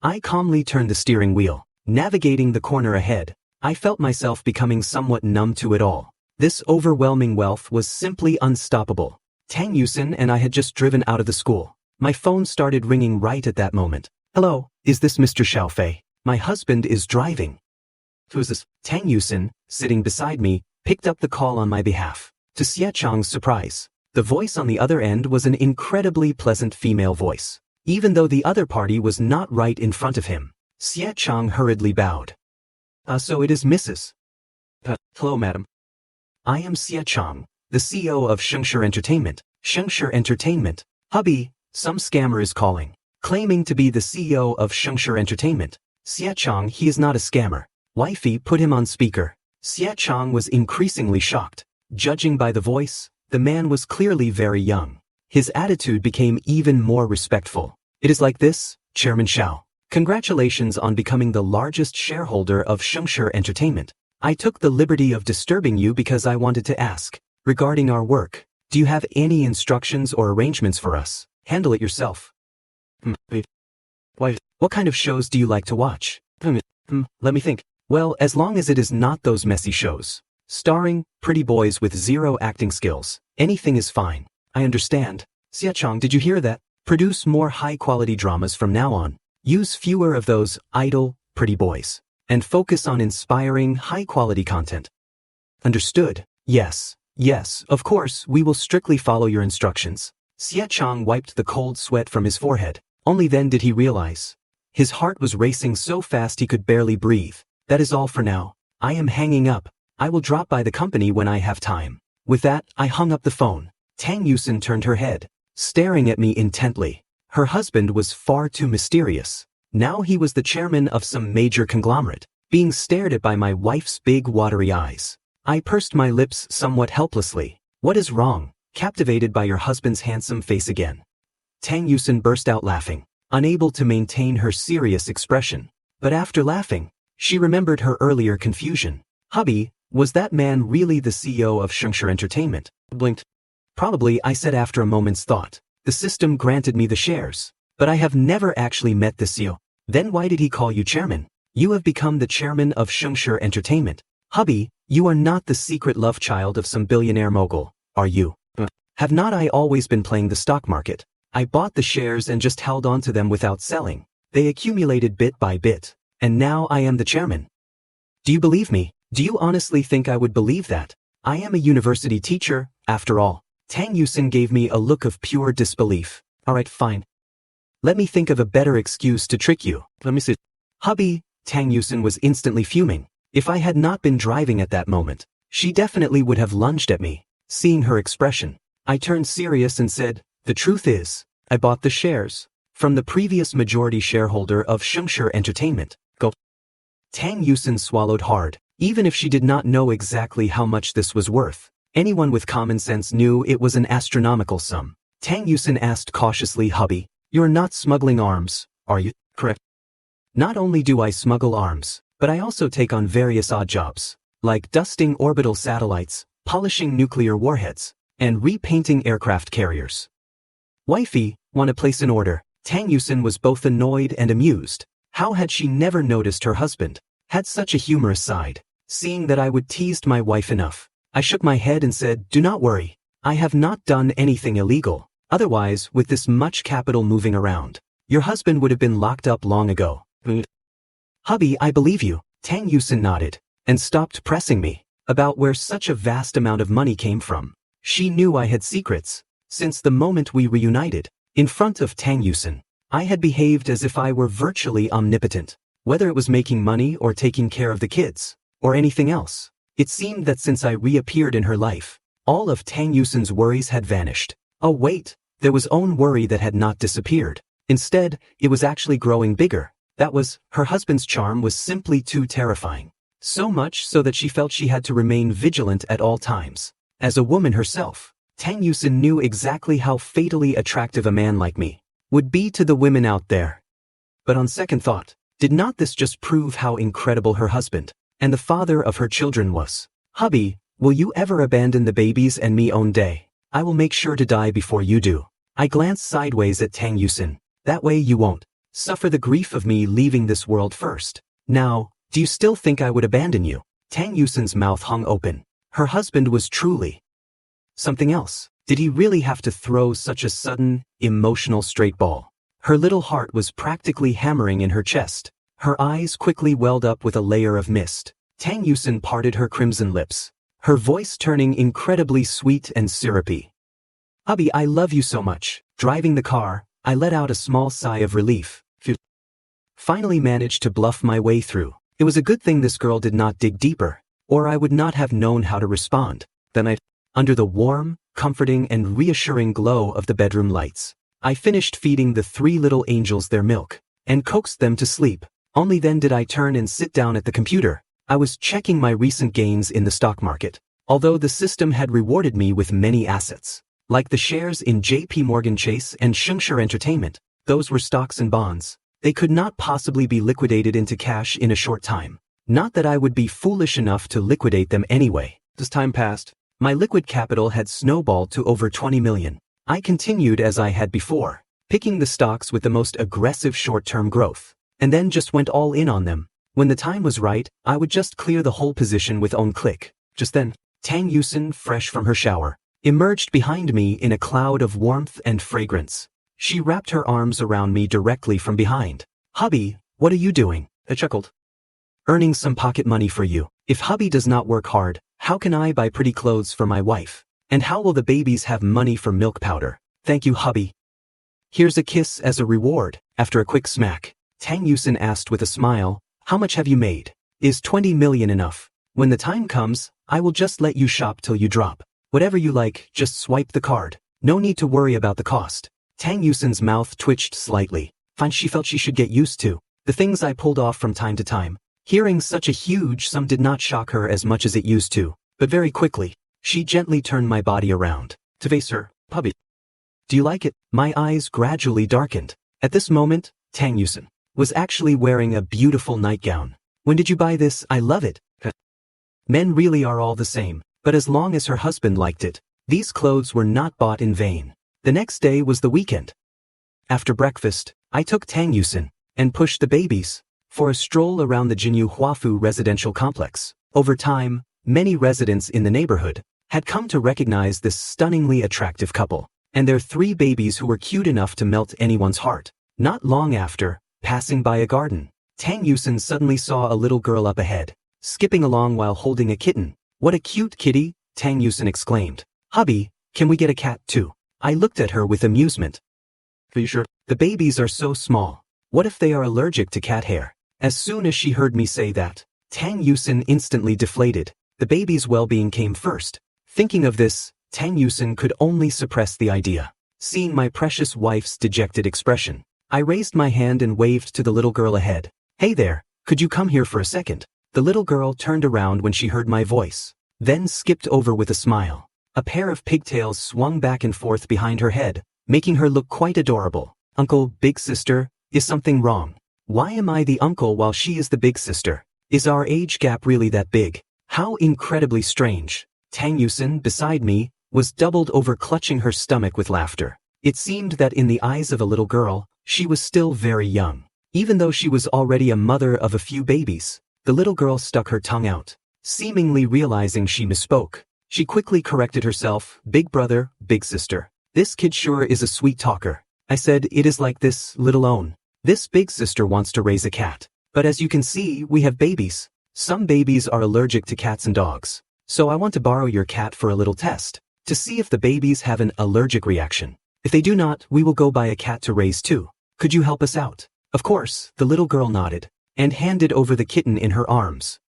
I calmly turned the steering wheel. Navigating the corner ahead, I felt myself becoming somewhat numb to it all. This overwhelming wealth was simply unstoppable. Tang Yusin and I had just driven out of the school. My phone started ringing right at that moment. Hello, is this Mr. Xiaofei? My husband is driving. Who is this? Tang Yusin, sitting beside me, picked up the call on my behalf. To Xie Chang's surprise, the voice on the other end was an incredibly pleasant female voice. Even though the other party was not right in front of him, Xie Chang hurriedly bowed. So it is Mrs. Hello, madam. I am Xie Chang, the CEO of Shengshi Entertainment. Shengshi Entertainment. Hubby, some scammer is calling, claiming to be the CEO of Shengshi Entertainment. Xie Chang, he is not a scammer. Wifey put him on speaker. Xie Chang was increasingly shocked. Judging by the voice, the man was clearly very young. His attitude became even more respectful. It is like this, Chairman Xiao. Congratulations on becoming the largest shareholder of Shengshi Entertainment. I took the liberty of disturbing you because I wanted to ask, regarding our work, do you have any instructions or arrangements for us? Handle it yourself. Wait. What kind of shows do you like to watch? Let me think. Well, as long as it is not those messy shows, starring pretty boys with zero acting skills, anything is fine. I understand. Xia-chang, did you hear that? Produce more high-quality dramas from now on. Use fewer of those idle, pretty boys. And focus on inspiring, high-quality content. Understood. Yes, of course, we will strictly follow your instructions. Xia-chang wiped the cold sweat from his forehead. Only then did he realize. His heart was racing so fast he could barely breathe. That is all for now. I am hanging up. I will drop by the company when I have time. With that, I hung up the phone. Tang Yusin turned her head, staring at me intently. Her husband was far too mysterious. Now he was the chairman of some major conglomerate, being stared at by my wife's big watery eyes. I pursed my lips somewhat helplessly. What is wrong? Captivated by your husband's handsome face again. Tang Yusin burst out laughing, unable to maintain her serious expression. But after laughing, she remembered her earlier confusion. Hubby, was that man really the CEO of Shengshi Entertainment? Blinked. Probably, I said after a moment's thought. The system granted me the shares, but I have never actually met the CEO. Then why did he call you chairman? You have become the chairman of Shengshi Entertainment. Hubby, you are not the secret love child of some billionaire mogul, are you? Have not I always been playing the stock market? I bought the shares and just held on to them without selling. They accumulated bit by bit, and now I am the chairman. Do you believe me? Do you honestly think I would believe that? I am a university teacher, after all. Tang Yusin gave me a look of pure disbelief. Alright, fine. Let me think of a better excuse to trick you. Let me see. Hubby, Tang Yusin was instantly fuming. If I had not been driving at that moment, she definitely would have lunged at me. Seeing her expression, I turned serious and said, the truth is, I bought the shares from the previous majority shareholder of Shengshi Entertainment. Go. Tang Yusin swallowed hard. Even if she did not know exactly how much this was worth, anyone with common sense knew it was an astronomical sum. Tang Yusin asked cautiously, Hubby, you're not smuggling arms, are you? Correct. Not only do I smuggle arms, but I also take on various odd jobs, like dusting orbital satellites, polishing nuclear warheads, and repainting aircraft carriers. Wifey, want to place an order? Tang Yusin was both annoyed and amused. How had she never noticed her husband had such a humorous side? Seeing that I would teased my wife enough, I shook my head and said, do not worry. I have not done anything illegal. Otherwise, with this much capital moving around, your husband would have been locked up long ago. Hubby, I believe you. Tang Yusin nodded and stopped pressing me about where such a vast amount of money came from. She knew I had secrets. Since the moment we reunited, in front of Tang Yusin, I had behaved as if I were virtually omnipotent, whether it was making money or taking care of the kids, or anything else. It seemed that since I reappeared in her life, all of Tang Yusin's worries had vanished. Oh wait, there was own worry that had not disappeared. Instead, it was actually growing bigger. That was, her husband's charm was simply too terrifying. So much so that she felt she had to remain vigilant at all times. As a woman herself, Tang Yusin knew exactly how fatally attractive a man like me would be to the women out there. But on second thought, did not this just prove how incredible her husband and the father of her children was? Hubby, will you ever abandon the babies and me own day? I will make sure to die before you do. I glanced sideways at Tang Yusin. That way you won't suffer the grief of me leaving this world first. Now, do you still think I would abandon you? Tang Yusin's mouth hung open. Her husband was truly something else. Did he really have to throw such a sudden, emotional straight ball? Her little heart was practically hammering in her chest. Her eyes quickly welled up with a layer of mist. Tang Yusin parted her crimson lips, her voice turning incredibly sweet and syrupy. Hubby, I love you so much. Driving the car, I let out a small sigh of relief. Finally managed to bluff my way through. It was a good thing this girl did not dig deeper, or I would not have known how to respond. Then under the warm, comforting and reassuring glow of the bedroom lights, I finished feeding the 3 little angels their milk, and coaxed them to sleep. Only then did I turn and sit down at the computer. I was checking my recent gains in the stock market. Although the system had rewarded me with many assets, like the shares in JP Morgan Chase and Shengshi Entertainment, those were stocks and bonds. They could not possibly be liquidated into cash in a short time. Not that I would be foolish enough to liquidate them anyway. As time passed, my liquid capital had snowballed to over 20 million. I continued as I had before, picking the stocks with the most aggressive short-term growth, and then just went all in on them. When the time was right, I would just clear the whole position with own click. Just then, Tang Yusin, fresh from her shower, emerged behind me in a cloud of warmth and fragrance. She wrapped her arms around me directly from behind. "Hubby, what are you doing?" I chuckled. "Earning some pocket money for you. If hubby does not work hard, how can I buy pretty clothes for my wife? And how will the babies have money for milk powder? Thank you, hubby. Here's a kiss as a reward." After a quick smack, Tang Yusin asked with a smile, "How much have you made? Is 20 million enough? When the time comes, I will just let you shop till you drop. Whatever you like, just swipe the card. No need to worry about the cost." Tang Yusin's mouth twitched slightly. Fine, she felt she should get used to the things I pulled off from time to time. Hearing such a huge sum did not shock her as much as it used to, but very quickly, she gently turned my body around to face her. "Puppy, do you like it?" My eyes gradually darkened. At this moment, Tang Yusin was actually wearing a beautiful nightgown. "When did you buy this? I love it." Men really are all the same, but as long as her husband liked it, these clothes were not bought in vain. The next day was the weekend. After breakfast, I took Tang Yusin and pushed the babies for a stroll around the Jinyu Huafu residential complex. Over time, many residents in the neighborhood had come to recognize this stunningly attractive couple and their 3 babies who were cute enough to melt anyone's heart. Not long after, passing by a garden, Tang Yusin suddenly saw a little girl up ahead, skipping along while holding a kitten. "What a cute kitty," Tang Yusin exclaimed. "Hubby, can we get a cat too?" I looked at her with amusement. "Are you sure? The babies are so small. What if they are allergic to cat hair?" As soon as she heard me say that, Tang Yusin instantly deflated. The baby's well-being came first. Thinking of this, Tang Yusin could only suppress the idea. Seeing my precious wife's dejected expression, I raised my hand and waved to the little girl ahead. "Hey there, could you come here for a second?" The little girl turned around when she heard my voice, then skipped over with a smile. A pair of pigtails swung back and forth behind her head, making her look quite adorable. "Uncle, big sister, is something wrong? Why am I the uncle while she is the big sister? Is our age gap really that big? How incredibly strange." Tang Yusin, beside me, was doubled over, clutching her stomach with laughter. It seemed that in the eyes of a little girl, she was still very young. Even though she was already a mother of a few babies, the little girl stuck her tongue out. Seemingly realizing she misspoke, she quickly corrected herself. "Big brother, big sister. This kid sure is a sweet talker." I said, "It is like this, little own. This big sister wants to raise a cat. But as you can see, we have babies. Some babies are allergic to cats and dogs. So I want to borrow your cat for a little test, to see if the babies have an allergic reaction. If they do not, we will go buy a cat to raise too. Could you help us out?" Of course, the little girl nodded, and handed over the kitten in her arms.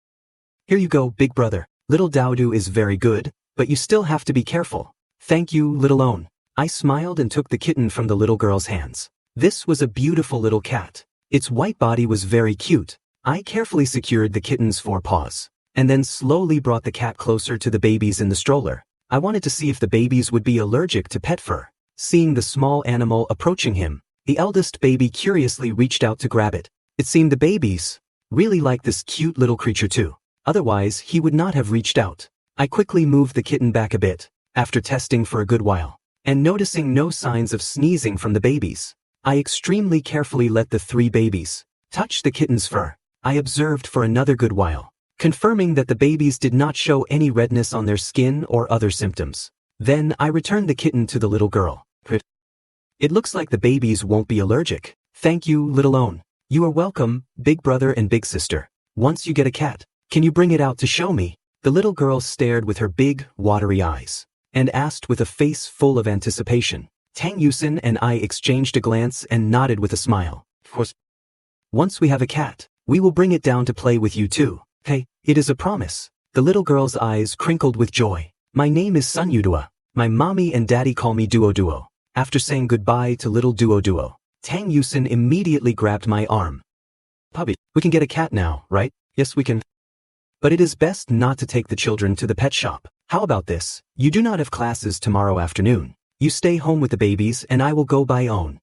"Here you go, big brother. Little Dowdu is very good, but you still have to be careful." "Thank you, little own." I smiled and took the kitten from the little girl's hands. This was a beautiful little cat. Its white body was very cute. I carefully secured the kitten's 4 paws, and then slowly brought the cat closer to the babies in the stroller. I wanted to see if the babies would be allergic to pet fur. Seeing the small animal approaching him, the eldest baby curiously reached out to grab it. It seemed the babies really liked this cute little creature too. Otherwise, he would not have reached out. I quickly moved the kitten back a bit, after testing for a good while, and noticing no signs of sneezing from the babies. I extremely carefully let the 3 babies touch the kitten's fur. I observed for another good while, confirming that the babies did not show any redness on their skin or other symptoms. Then I returned the kitten to the little girl. "It looks like the babies won't be allergic. Thank you, little own. You are welcome, big brother and big sister. Once you get a cat, can you bring it out to show me?" The little girl stared with her big, watery eyes, and asked with a face full of anticipation. Tang Yusin and I exchanged a glance and nodded with a smile. "Of course. Once we have a cat, we will bring it down to play with you too. Hey, it is a promise." The little girl's eyes crinkled with joy. "My name is Sun Yudua. My mommy and daddy call me Duo Duo." After saying goodbye to little Duo Duo, Tang Yusin immediately grabbed my arm. "Puppy, we can get a cat now, right?" "Yes, we can. But it is best not to take the children to the pet shop. How about this? You do not have classes tomorrow afternoon. You stay home with the babies and I will go by own."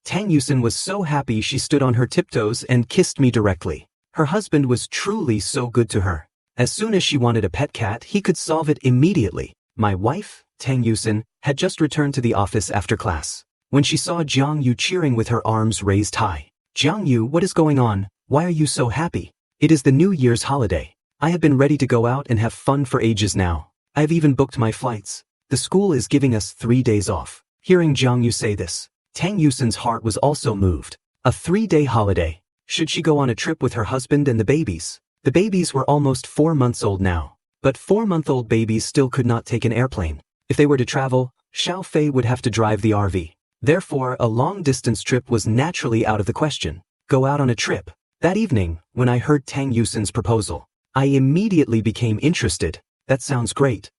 Tang Yusin was so happy she stood on her tiptoes and kissed me directly. Her husband was truly so good to her. As soon as she wanted a pet cat, he could solve it immediately. My wife, Tang Yusin, had just returned to the office after class, when she saw Jiang Yu cheering with her arms raised high. "Jiang Yu, what is going on? Why are you so happy?" It is the New Year's holiday. I have been ready to go out and have fun for ages now. I have even booked my flights. The school is giving us 3 days off. Hearing Jiang Yu say this, Tang Yusin's heart was also moved. A 3-day holiday. Should she go on a trip with her husband and the babies? The babies were almost 4 months old now. But 4-month-old babies still could not take an airplane. If they were to travel, Xiao Fei would have to drive the RV. Therefore, a long-distance trip was naturally out of the question. Go out on a trip. That evening, when I heard Tang Yusin's proposal, I immediately became interested. That sounds great.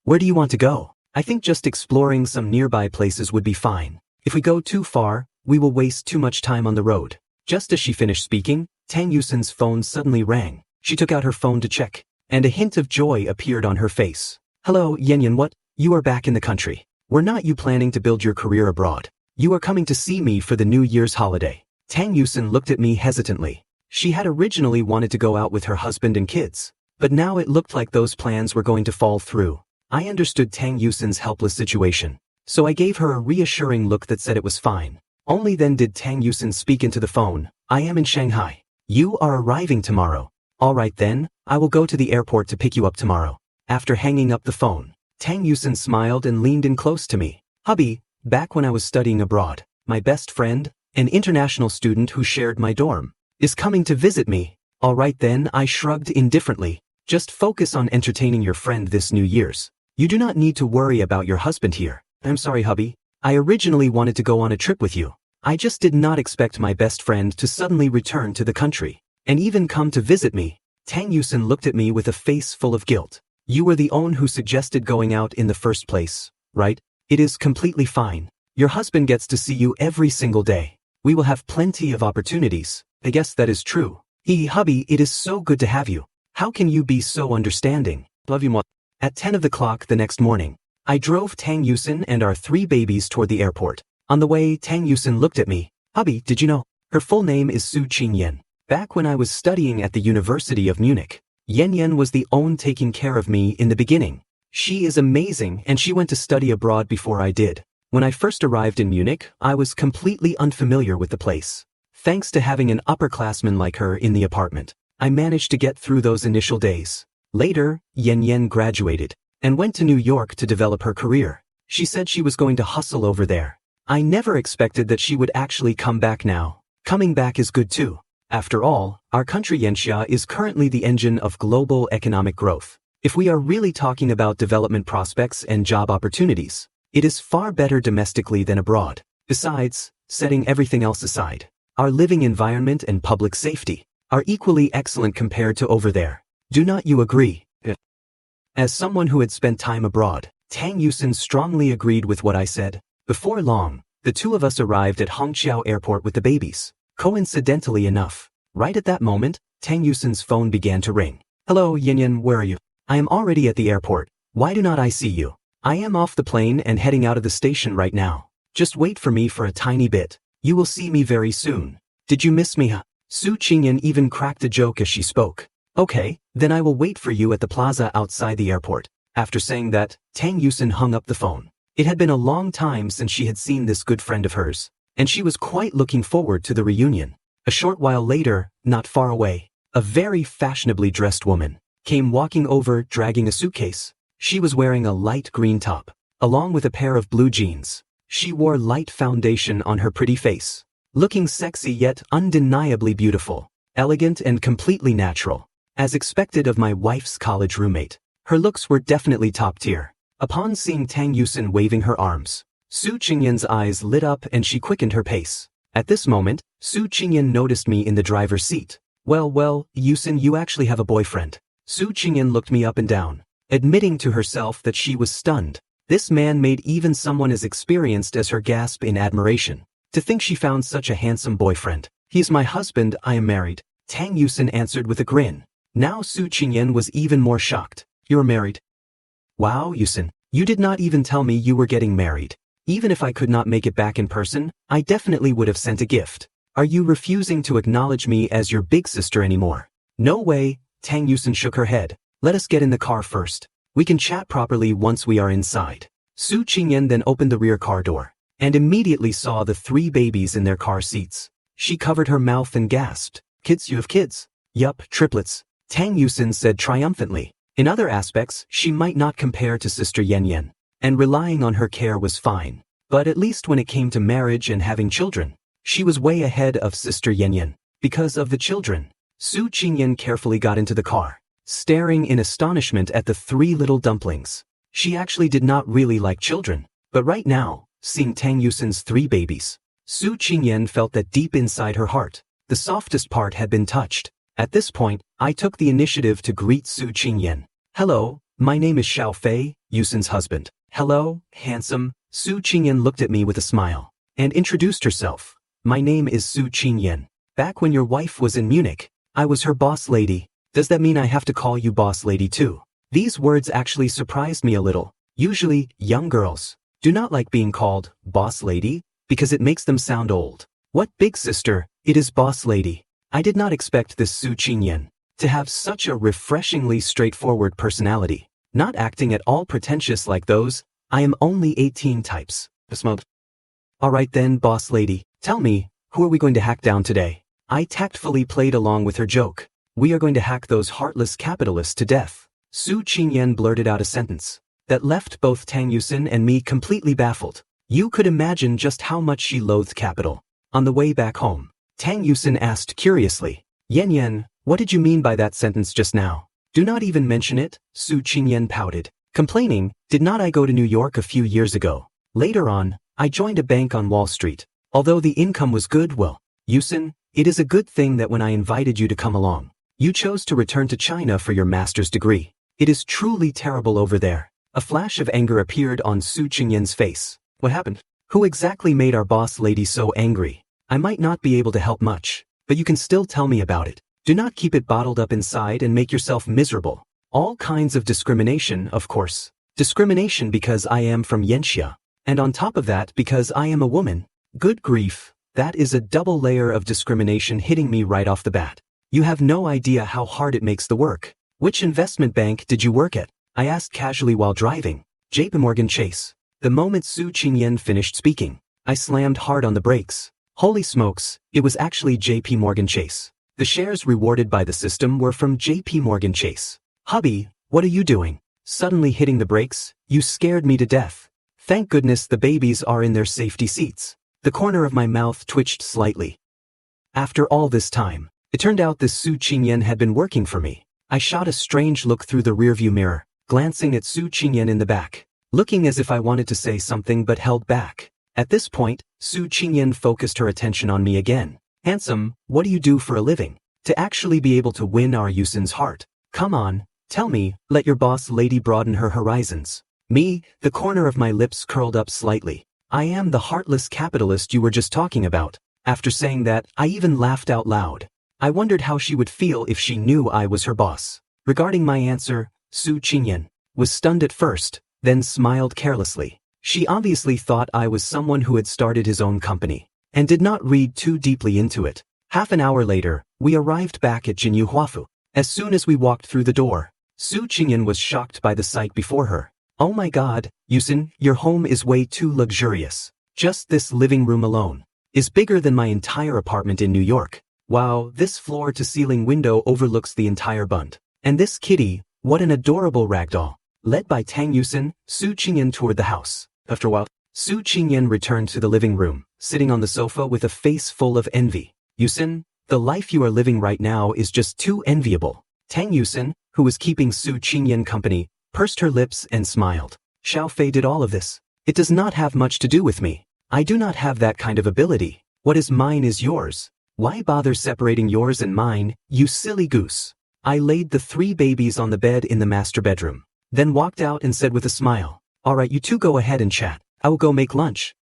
Where do you want to go? I think just exploring some nearby places would be fine. If we go too far, we will waste too much time on the road. Just as she finished speaking, Tang Yusin's phone suddenly rang. She took out her phone to check, and a hint of joy appeared on her face. Hello, Yanyan, what? You are back in the country. Were not you planning to build your career abroad? You are coming to see me for the New Year's holiday. Tang Yusin looked at me hesitantly. She had originally wanted to go out with her husband and kids, but now it looked like those plans were going to fall through. I understood Tang Yusin's helpless situation, so I gave her a reassuring look that said it was fine. Only then did Tang Yusin speak into the phone. I am in Shanghai. You are arriving tomorrow. All right then, I will go to the airport to pick you up tomorrow. After hanging up the phone, Tang Yusin smiled and leaned in close to me. Hubby, back when I was studying abroad, my best friend, an international student who shared my dorm, is coming to visit me. All right then, I shrugged indifferently. Just focus on entertaining your friend this New Year's. You do not need to worry about your husband here. I'm sorry, hubby. I originally wanted to go on a trip with you. I just did not expect my best friend to suddenly return to the country, and even come to visit me. Tang Yusin looked at me with a face full of guilt. You were the one who suggested going out in the first place, right? It is completely fine. Your husband gets to see you every single day. We will have plenty of opportunities. I guess that is true. Hubby, it is so good to have you. How can you be so understanding? Love you more. At 10 of the clock the next morning, I drove Tang Yusin and our 3 babies toward the airport. On the way, Tang Yusin looked at me. Hubby, did you know? Her full name is Su Qingyan. Back when I was studying at the University of Munich, Yan was the one taking care of me in the beginning. She is amazing and she went to study abroad before I did. When I first arrived in Munich, I was completely unfamiliar with the place. Thanks to having an upperclassman like her in the apartment, I managed to get through those initial days. Later, Yan graduated and went to New York to develop her career. She said she was going to hustle over there. I never expected that she would actually come back now. Coming back is good too. After all, our country Yanxia is currently the engine of global economic growth. If we are really talking about development prospects and job opportunities, it is far better domestically than abroad. Besides, setting everything else aside, our living environment and public safety are equally excellent compared to over there. Do not you agree? As someone who had spent time abroad, Tang Yusin strongly agreed with what I said. Before long, the 2 of us arrived at Hongqiao Airport with the babies. Coincidentally enough, right at that moment, Tang Yusin's phone began to ring. Hello, Yanyan, where are you? I am already at the airport. Why do not I see you? I am off the plane and heading out of the station right now. Just wait for me for a tiny bit. You will see me very soon. Did you miss me, huh? Su Qingyan even cracked a joke as she spoke. Okay, then I will wait for you at the plaza outside the airport. After saying that, Tang Yusin hung up the phone. It had been a long time since she had seen this good friend of hers, and she was quite looking forward to the reunion. A short while later, not far away, a very fashionably dressed woman came walking over dragging a suitcase. She was wearing a light green top, along with a pair of blue jeans. She wore light foundation on her pretty face, looking sexy yet undeniably beautiful, elegant and completely natural. As expected of my wife's college roommate, her looks were definitely top tier. Upon seeing Tang Yusin waving her arms, Su Qingyan's eyes lit up and she quickened her pace. At this moment, Su Qingyan noticed me in the driver's seat. Well, Yusin, you actually have a boyfriend. Su Qingyan looked me up and down, admitting to herself that she was stunned. This man made even someone as experienced as her gasp in admiration. To think she found such a handsome boyfriend. He's my husband, I am married. Tang Yusin answered with a grin. Now Su Qingyan was even more shocked. You're married? Wow, Yusin, you did not even tell me you were getting married. Even if I could not make it back in person, I definitely would have sent a gift. Are you refusing to acknowledge me as your big sister anymore? No way, Tang Yusin shook her head. Let us get in the car first. We can chat properly once we are inside. Su Qingyan then opened the rear car door, and immediately saw the 3 babies in their car seats. She covered her mouth and gasped. Kids, you have kids? Yup, triplets, Tang Yusin said triumphantly. In other aspects, she might not compare to Sister Yen Yen, and relying on her care was fine. But at least when it came to marriage and having children, she was way ahead of Sister Yen Yen. Because of the children, Su Qingyan carefully got into the car, staring in astonishment at the 3 little dumplings. She actually did not really like children, but right now, seeing Tang Yusin's 3 babies, Su Qingyan felt that deep inside her heart, the softest part had been touched. At this point, I took the initiative to greet Su Qingyan. Hello, my name is Xiao Fei, Yusin's husband. Hello, handsome. Su Qingyan looked at me with a smile and introduced herself. My name is Su Qingyan. Back when your wife was in Munich, I was her boss lady. Does that mean I have to call you boss lady too? These words actually surprised me a little. Usually, young girls do not like being called boss lady because it makes them sound old. What, big sister? It is boss lady. I did not expect this Su Qingyan to have such a refreshingly straightforward personality, not acting at all pretentious like those I am only 18 types. Alright then, boss lady, tell me, who are we going to hack down today? I tactfully played along with her joke. We are going to hack those heartless capitalists to death. Su Qingyan blurted out a sentence that left both Tang Yusin and me completely baffled. You could imagine just how much she loathed capital. On the way back home, Tang Yusin asked curiously, Yen Yen, what did you mean by that sentence just now? Do not even mention it, Su Qingyan pouted, complaining, did not I go to New York a few years ago? Later on, I joined a bank on Wall Street. Although the income was good, well, Yusin, it is a good thing that when I invited you to come along, you chose to return to China for your master's degree. It is truly terrible over there. A flash of anger appeared on Su Qingyan's face. What happened? Who exactly made our boss lady so angry? I might not be able to help much, but you can still tell me about it. Do not keep it bottled up inside and make yourself miserable. All kinds of discrimination, of course. Discrimination because I am from Yanxia, and on top of that because I am a woman. Good grief, that is a double layer of discrimination hitting me right off the bat. You have no idea how hard it makes the work. Which investment bank did you work at? I asked casually while driving. JPMorgan Chase. The moment Su Qingyan finished speaking, I slammed hard on the brakes. Holy smokes, it was actually JP Morgan Chase. The shares rewarded by the system were from JP Morgan Chase. Hubby, what are you doing? Suddenly hitting the brakes, you scared me to death. Thank goodness the babies are in their safety seats. The corner of my mouth twitched slightly. After all this time, it turned out this Su Qingyan had been working for me. I shot a strange look through the rearview mirror, glancing at Su Qingyan in the back, looking as if I wanted to say something but held back. At this point, Su Qingyan focused her attention on me again. Handsome, what do you do for a living? To actually be able to win our Yusin's heart. Come on, tell me, let your boss lady broaden her horizons. Me, the corner of my lips curled up slightly. I am the heartless capitalist you were just talking about. After saying that, I even laughed out loud. I wondered how she would feel if she knew I was her boss. Regarding my answer, Su Qingyan was stunned at first, then smiled carelessly. She obviously thought I was someone who had started his own company, and did not read too deeply into it. Half an hour later, we arrived back at Jinyu Huafu. As soon as we walked through the door, Su Qingyan was shocked by the sight before her. Oh my god, Yusin, your home is way too luxurious. Just this living room alone is bigger than my entire apartment in New York. Wow, this floor-to-ceiling window overlooks the entire bund. And this kitty, what an adorable ragdoll. Led by Tang Yusin, Su Qingyan toured the house. After a while, Su Qingyan returned to the living room, sitting on the sofa with a face full of envy. Yusin, the life you are living right now is just too enviable. Tang Yusin, who was keeping Su Qingyan company, pursed her lips and smiled. Xiao Fei did all of this. It does not have much to do with me. I do not have that kind of ability. What is mine is yours. Why bother separating yours and mine, you silly goose? I laid the 3 babies on the bed in the master bedroom, then walked out and said with a smile, alright, you two go ahead and chat. I will go make lunch.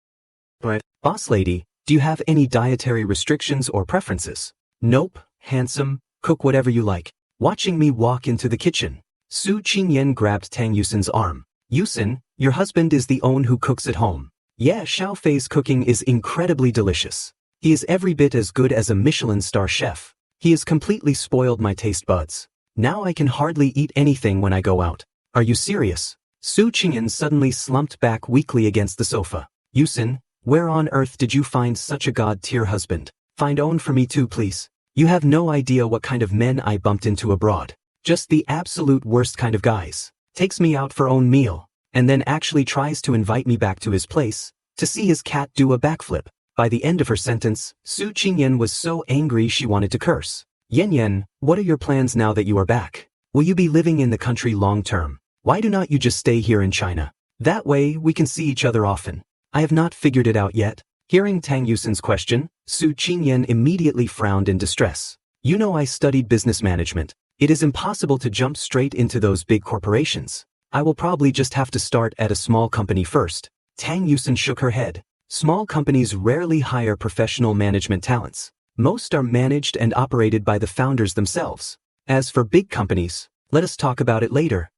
But, boss lady, do you have any dietary restrictions or preferences? Nope, handsome, cook whatever you like. Watching me walk into the kitchen, Su Qingyan grabbed Tang Yusin's arm. Yusin, your husband is the one who cooks at home. Yeah, Xiao Fei's cooking is incredibly delicious. He is every bit as good as a Michelin star chef. He has completely spoiled my taste buds. Now I can hardly eat anything when I go out. Are you serious? Su Qingyan suddenly slumped back weakly against the sofa. Yusin, where on earth did you find such a god-tier husband? Find one for me too, please. You have no idea what kind of men I bumped into abroad. Just the absolute worst kind of guys. Takes me out for own meal, and then actually tries to invite me back to his place, to see his cat do a backflip. By the end of her sentence, Su Qingyan was so angry she wanted to curse. Yan, what are your plans now that you are back? Will you be living in the country long term? Why do not you just stay here in China? That way, we can see each other often. I have not figured it out yet. Hearing Tang Yusin's question, Su Qingyan immediately frowned in distress. You know I studied business management. It is impossible to jump straight into those big corporations. I will probably just have to start at a small company first. Tang Yusin shook her head. Small companies rarely hire professional management talents. Most are managed and operated by the founders themselves. As for big companies, let us talk about it later.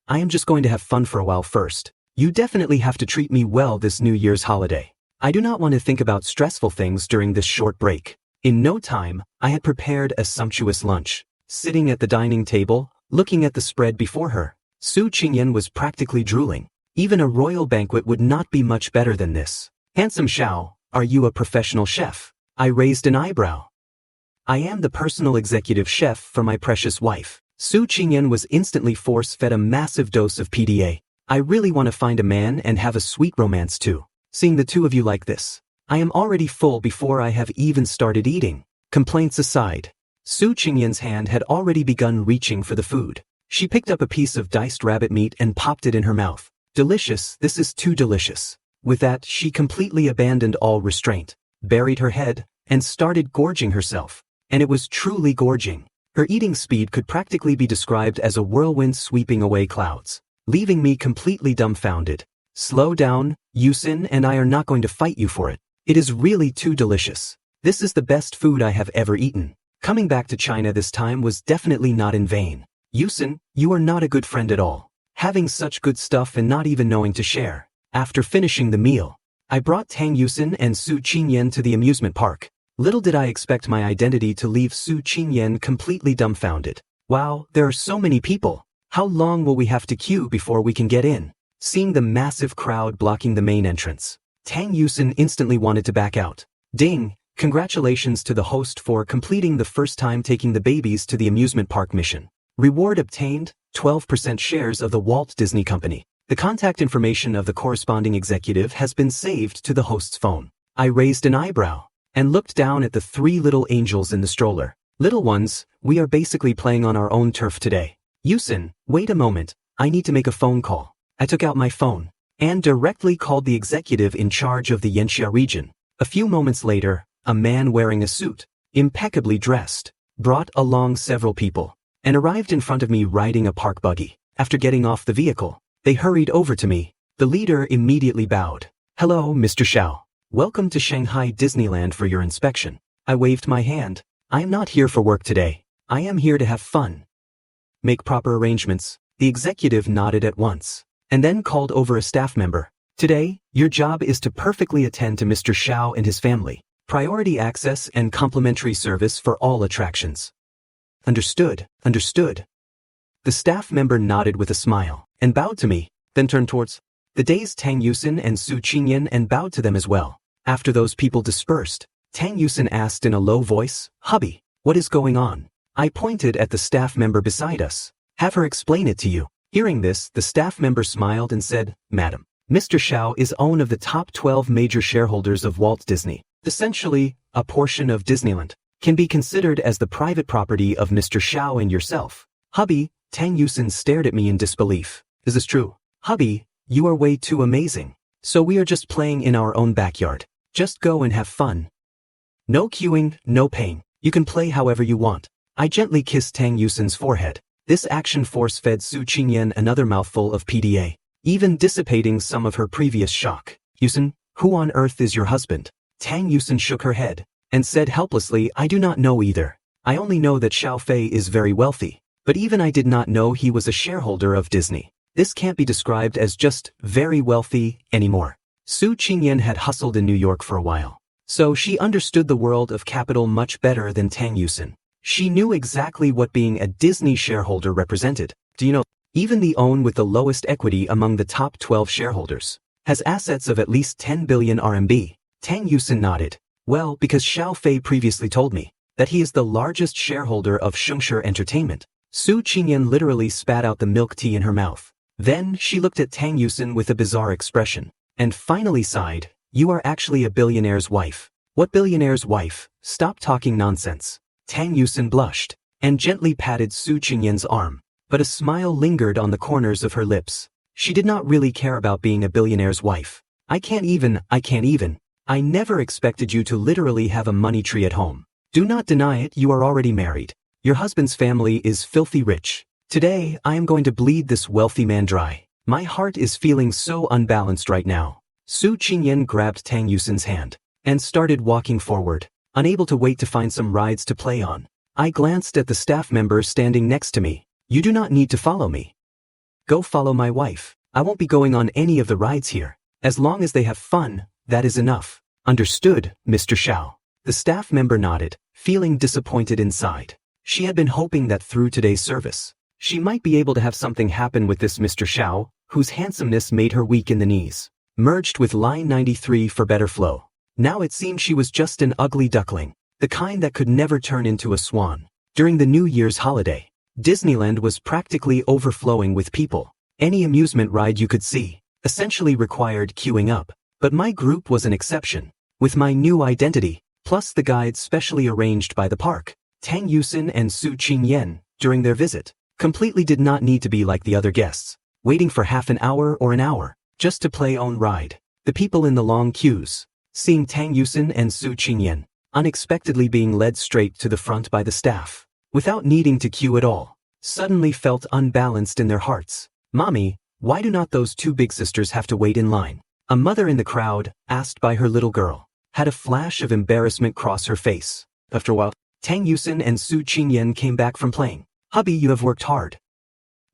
I am just going to have fun for a while first. You definitely have to treat me well this New Year's holiday. I do not want to think about stressful things during this short break. In no time, I had prepared a sumptuous lunch. Sitting at the dining table, looking at the spread before her, Su Qingyan was practically drooling. Even a royal banquet would not be much better than this. Handsome Xiao, are you a professional chef? I raised an eyebrow. I am the personal executive chef for my precious wife. Su Qingyan was instantly force-fed a massive dose of PDA. I really want to find a man and have a sweet romance too. Seeing the two of you like this, I am already full before I have even started eating. Complaints aside, Su Qingyan's hand had already begun reaching for the food. She picked up a piece of diced rabbit meat and popped it in her mouth. Delicious, this is too delicious. With that, she completely abandoned all restraint, buried her head, and started gorging herself. And it was truly gorging. Her eating speed could practically be described as a whirlwind sweeping away clouds, leaving me completely dumbfounded. Slow down, Yusin and I are not going to fight you for it. It is really too delicious. This is the best food I have ever eaten. Coming back to China this time was definitely not in vain. Yusin, you are not a good friend at all. Having such good stuff and not even knowing to share. After finishing the meal, I brought Tang Yusin and Su Qingyan to the amusement park. Little did I expect my identity to leave Su Qingyan completely dumbfounded. Wow, there are so many people. How long will we have to queue before we can get in? Seeing the massive crowd blocking the main entrance, Tang Yusin instantly wanted to back out. Ding! Congratulations to the host for completing the first time taking the babies to the amusement park mission. Reward obtained, 12% shares of the Walt Disney Company. The contact information of the corresponding executive has been saved to the host's phone. I raised an eyebrow and looked down at the three little angels in the stroller. Little ones, we are basically playing on our own turf today. Yusin, wait a moment, I need to make a phone call. I took out my phone and directly called the executive in charge of the Yanxia region. A few moments later, a man wearing a suit, impeccably dressed, brought along several people, and arrived in front of me riding a park buggy. After getting off the vehicle, they hurried over to me. The leader immediately bowed. Hello, Mr. Xiao. Welcome to Shanghai Disneyland for your inspection. I waved my hand. I am not here for work today. I am here to have fun. Make proper arrangements. The executive nodded at once, and then called over a staff member. Today, your job is to perfectly attend to Mr. Xiao and his family. Priority access and complimentary service for all attractions. Understood, understood. The staff member nodded with a smile and bowed to me, then turned towards the dazed Tang Yusin and Su Qingyan and bowed to them as well. After those people dispersed, Tang Yusin asked in a low voice, Hubby, what is going on? I pointed at the staff member beside us. Have her explain it to you. Hearing this, the staff member smiled and said, Madam, Mr. Xiao is one of the top 12 major shareholders of Walt Disney. Essentially, a portion of Disneyland can be considered as the private property of Mr. Xiao and yourself. Hubby, Tang Yusin stared at me in disbelief. Is this true? Hubby, you are way too amazing. So we are just playing in our own backyard. Just go and have fun. No queuing, no paying. You can play however you want. I gently kissed Tang Yusin's forehead. This action force-fed Su Qingyan another mouthful of PDA, even dissipating some of her previous shock. Yusin, who on earth is your husband? Tang Yusin shook her head and said helplessly, I do not know either. I only know that Xiao Fei is very wealthy, but even I did not know he was a shareholder of Disney. This can't be described as just very wealthy anymore. Su Qingyan had hustled in New York for a while, so she understood the world of capital much better than Tang Yusin. She knew exactly what being a Disney shareholder represented. Do you know, even the OWN with the lowest equity among the top 12 shareholders has assets of at least 10 billion RMB. Tang Yusin nodded. Well, because Xiao Fei previously told me. that he is the largest shareholder of Shengshi Entertainment. Su Qingyan literally spat out the milk tea in her mouth. Then she looked at Tang Yusin with a bizarre expression, and finally sighed, "You are actually a billionaire's wife." "What billionaire's wife? Stop talking nonsense." Tang Yusin blushed, and gently patted Su Qingyan's arm, but a smile lingered on the corners of her lips. She did not really care about being a billionaire's wife. I can't even. I never expected you to literally have a money tree at home. Do not deny it, you are already married. Your husband's family is filthy rich. Today, I am going to bleed this wealthy man dry. My heart is feeling so unbalanced right now." Su Qingyan grabbed Tang Yusin's hand and started walking forward, unable to wait to find some rides to play on. I glanced at the staff member standing next to me. "You do not need to follow me. Go follow my wife. I won't be going on any of the rides here. As long as they have fun, that is enough." "Understood, Mr. Xiao." The staff member nodded, feeling disappointed inside. She had been hoping that through today's service, she might be able to have something happen with this Mr. Xiao, whose handsomeness made her weak in the knees. Merged with line 93 for better flow. Now it seemed she was just an ugly duckling, the kind that could never turn into a swan. During the New Year's holiday, Disneyland was practically overflowing with people. Any amusement ride you could see essentially required queuing up, but my group was an exception. With my new identity, plus the guides specially arranged by the park, Tang Yusin and Su Qingyan, during their visit, completely did not need to be like the other guests, waiting for half an hour or an hour, just to play own ride. The people in the long queues, seeing Tang Yusin and Su Qingyan, unexpectedly being led straight to the front by the staff, without needing to queue at all, suddenly felt unbalanced in their hearts. "Mommy, why do not those two big sisters have to wait in line?" A mother in the crowd, asked by her little girl, had a flash of embarrassment cross her face. After a while, Tang Yusin and Su Qingyan came back from playing. "Hubby, you have worked hard.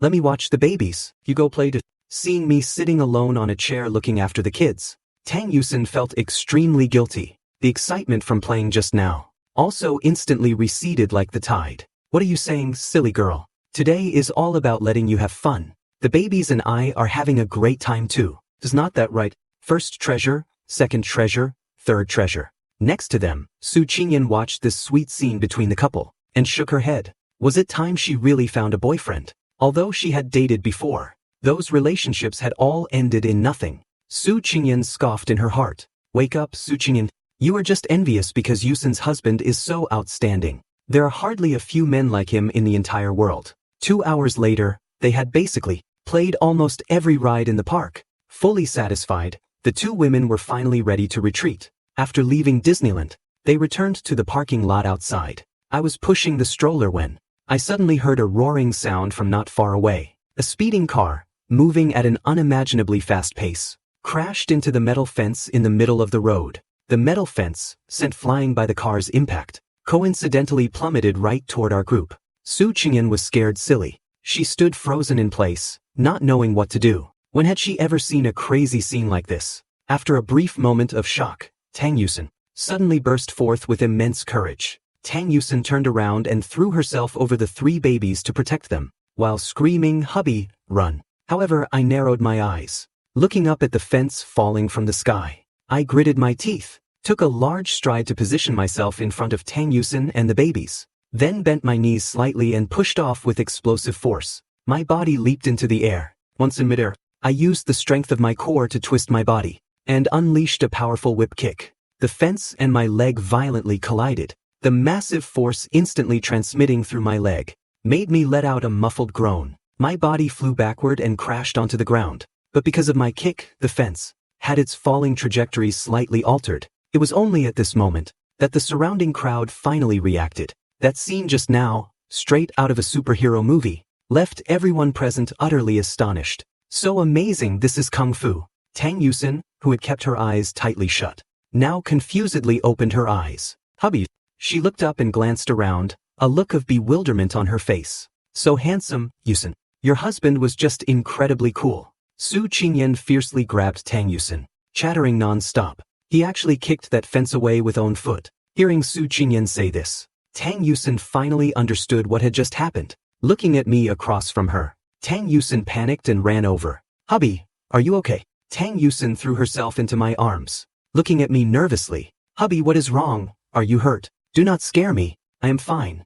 Let me watch the babies. You go play too." Seeing me sitting alone on a chair looking after the kids, Tang Yusin felt extremely guilty. The excitement from playing just now also instantly receded like the tide. "What are you saying, silly girl? Today is all about letting you have fun. The babies and I are having a great time too. Is not that right? First treasure, second treasure, third treasure." Next to them, Su Qingyan watched this sweet scene between the couple, and shook her head. Was it time she really found a boyfriend? Although she had dated before, those relationships had all ended in nothing. Su Qingyan scoffed in her heart. "Wake up, Su Qingyan. You are just envious because Yusin's husband is so outstanding. There are hardly a few men like him in the entire world." 2 hours later, they had basically played almost every ride in the park. Fully satisfied, the two women were finally ready to retreat. After leaving Disneyland, they returned to the parking lot outside. I was pushing the stroller when I suddenly heard a roaring sound from not far away. A speeding car, moving at an unimaginably fast pace, crashed into the metal fence in the middle of the road. The metal fence, sent flying by the car's impact, coincidentally plummeted right toward our group. Su Qingyan was scared silly. She stood frozen in place, not knowing what to do. When had she ever seen a crazy scene like this? After a brief moment of shock, Tang Yusin suddenly burst forth with immense courage. Tang Yusin turned around and threw herself over the 3 babies to protect them, while screaming, "Hubby, run." However, I narrowed my eyes, looking up at the fence falling from the sky. I gritted my teeth, took a large stride to position myself in front of Tang Yusin and the babies, then bent my knees slightly and pushed off with explosive force. My body leaped into the air. Once in midair, I used the strength of my core to twist my body, and unleashed a powerful whip kick. The fence and my leg violently collided. The massive force instantly transmitting through my leg made me let out a muffled groan. My body flew backward and crashed onto the ground, but because of my kick, the fence had its falling trajectory slightly altered. It was only at this moment that the surrounding crowd finally reacted. That scene just now, straight out of a superhero movie, left everyone present utterly astonished. So amazing, this is Kung Fu. Tang Yusin, who had kept her eyes tightly shut, now confusedly opened her eyes. "Hubby." She looked up and glanced around, a look of bewilderment on her face. "So handsome, Yusin. Your husband was just incredibly cool." Su Qingyan fiercely grabbed Tang Yusin, chattering non-stop. "He actually kicked that fence away with own foot." Hearing Su Qingyan say this, Tang Yusin finally understood what had just happened. Looking at me across from her, Tang Yusin panicked and ran over. "Hubby, are you okay?" Tang Yusin threw herself into my arms, looking at me nervously. "Hubby, what is wrong? Are you hurt? Do not scare me." I am fine.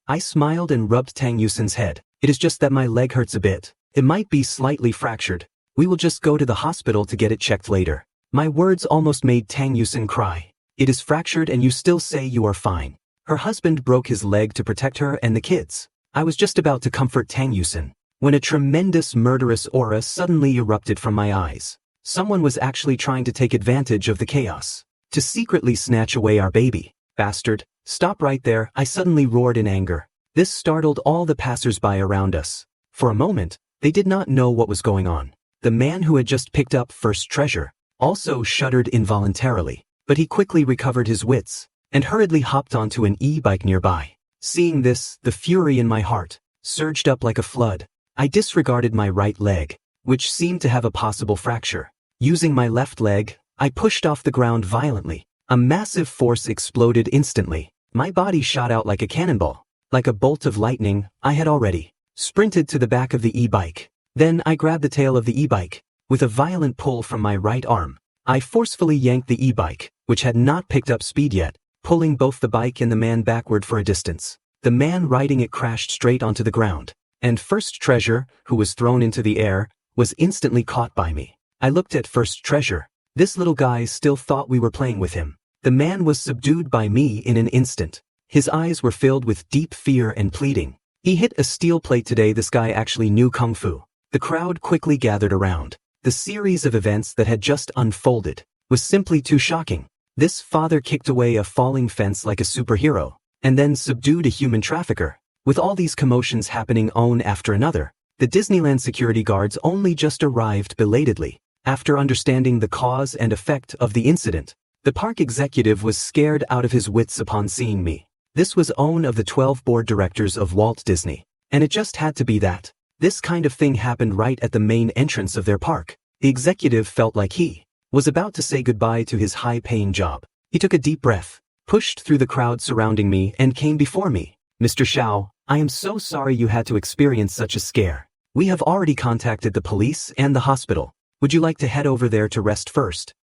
I smiled and rubbed Tang Yusin's head. It is just that my leg hurts a bit. It might be slightly fractured. We will just go to the hospital to get it checked later. My words almost made Tang Yusin cry. It is fractured and you still say you are fine. Her husband broke his leg to protect her and the kids. I was just about to comfort Tang Yusin when a tremendous murderous aura suddenly erupted from my eyes. Someone was actually trying to take advantage of the chaos to secretly snatch away our baby. Bastard, stop right there, I suddenly roared in anger. This startled all the passers-by around us. For a moment, they did not know what was going on. The man who had just picked up First Treasure also shuddered involuntarily, but he quickly recovered his wits and hurriedly hopped onto an e-bike nearby. Seeing this, the fury in my heart surged up like a flood. I disregarded my right leg, which seemed to have a possible fracture. Using my left leg, I pushed off the ground violently. A massive force exploded instantly. My body shot out like a cannonball. Like a bolt of lightning, I had already sprinted to the back of the e-bike. Then I grabbed the tail of the e-bike. With a violent pull from my right arm, I forcefully yanked the e-bike, which had not picked up speed yet, pulling both the bike and the man backward for a distance. The man riding it crashed straight onto the ground, and First Treasure, who was thrown into the air, was instantly caught by me. I looked at First Treasure. This little guy still thought we were playing with him. The man was subdued by me in an instant. His eyes were filled with deep fear and pleading. He hit a steel plate today. This guy actually knew Kung Fu. The crowd quickly gathered around. The series of events that had just unfolded was simply too shocking. This father kicked away a falling fence like a superhero, and then subdued a human trafficker. With all these commotions happening one after another, the Disneyland security guards only just arrived belatedly. After understanding the cause and effect of the incident, the park executive was scared out of his wits upon seeing me. This was one of the 12 board directors of Walt Disney, and it just had to be that. This kind of thing happened right at the main entrance of their park. The executive felt like he was about to say goodbye to his high-paying job. He took a deep breath, pushed through the crowd surrounding me, and came before me. Mr. Xiao, I am so sorry you had to experience such a scare. We have already contacted the police and the hospital. Would you like to head over there to rest first?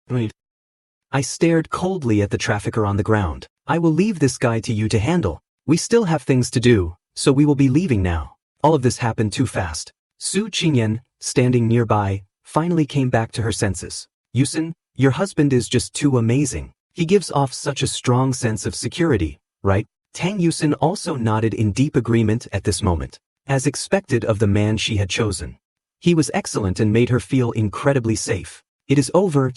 I stared coldly at the trafficker on the ground. I will leave this guy to you to handle. We still have things to do, so we will be leaving now. All of this happened too fast. Su Qingyan, standing nearby, finally came back to her senses. Yusin, your husband is just too amazing. He gives off such a strong sense of security, right? Tang Yusin also nodded in deep agreement at this moment, as expected of the man she had chosen. He was excellent and made her feel incredibly safe. It is over.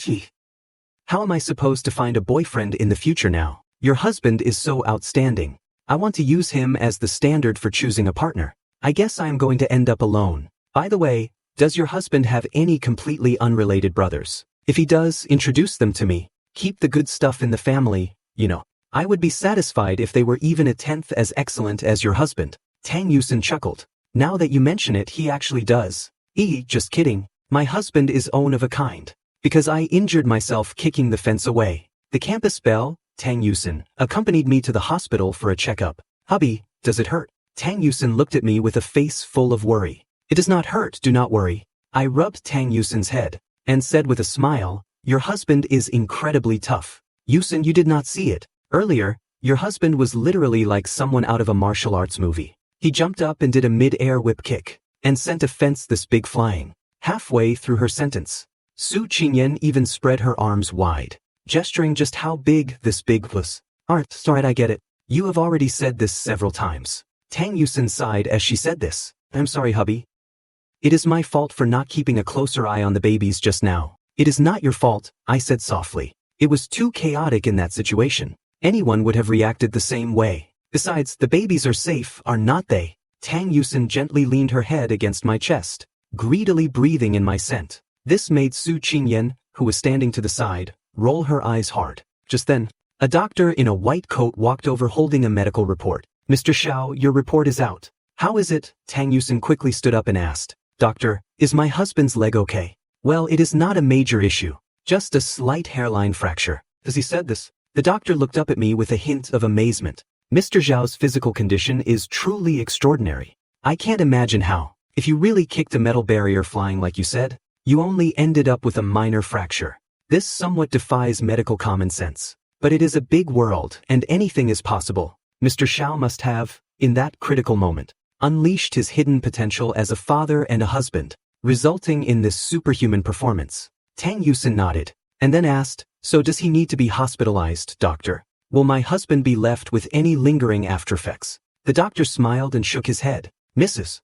How am I supposed to find a boyfriend in the future now? Your husband is so outstanding. I want to use him as the standard for choosing a partner. I guess I am going to end up alone. By the way, does your husband have any completely unrelated brothers? If he does, introduce them to me. Keep the good stuff in the family, you know. I would be satisfied if they were even a tenth as excellent as your husband. Tang Yusin chuckled. Now that you mention it, he actually does. Just kidding. My husband is one of a kind. Because I injured myself kicking the fence away. The campus belle, Tang Yusin, accompanied me to the hospital for a checkup. Hubby, does it hurt? Tang Yusin looked at me with a face full of worry. It does not hurt, do not worry. I rubbed Tang Yusin's head and said with a smile, your husband is incredibly tough. Yusin, you did not see it. Earlier, your husband was literally like someone out of a martial arts movie. He jumped up and did a mid-air whip kick and sent a fence this big flying. Halfway through her sentence, Su Qingyan even spread her arms wide, gesturing just how big this big was. Sorry, I get it. You have already said this several times. Tang Yusin sighed as she said this. I'm sorry, hubby. It is my fault for not keeping a closer eye on the babies just now. It is not your fault, I said softly. It was too chaotic in that situation. Anyone would have reacted the same way. Besides, the babies are safe, are not they? Tang Yusin gently leaned her head against my chest, greedily breathing in my scent. This made Su Qingyan, who was standing to the side, roll her eyes hard. Just then, a doctor in a white coat walked over holding a medical report. Mr. Xiao, your report is out. How is it? Tang Yusin quickly stood up and asked. Doctor, is my husband's leg okay? Well, it is not a major issue. Just a slight hairline fracture. As he said this, the doctor looked up at me with a hint of amazement. Mr. Zhao's physical condition is truly extraordinary. I can't imagine how, if you really kicked a metal barrier flying like you said, you only ended up with a minor fracture. This somewhat defies medical common sense. But it is a big world, and anything is possible. Mr. Xiao must have, in that critical moment, unleashed his hidden potential as a father and a husband, resulting in this superhuman performance. Tang Yusin nodded, and then asked, "So does he need to be hospitalized, doctor? Will my husband be left with any lingering aftereffects?" The doctor smiled and shook his head. "Mrs.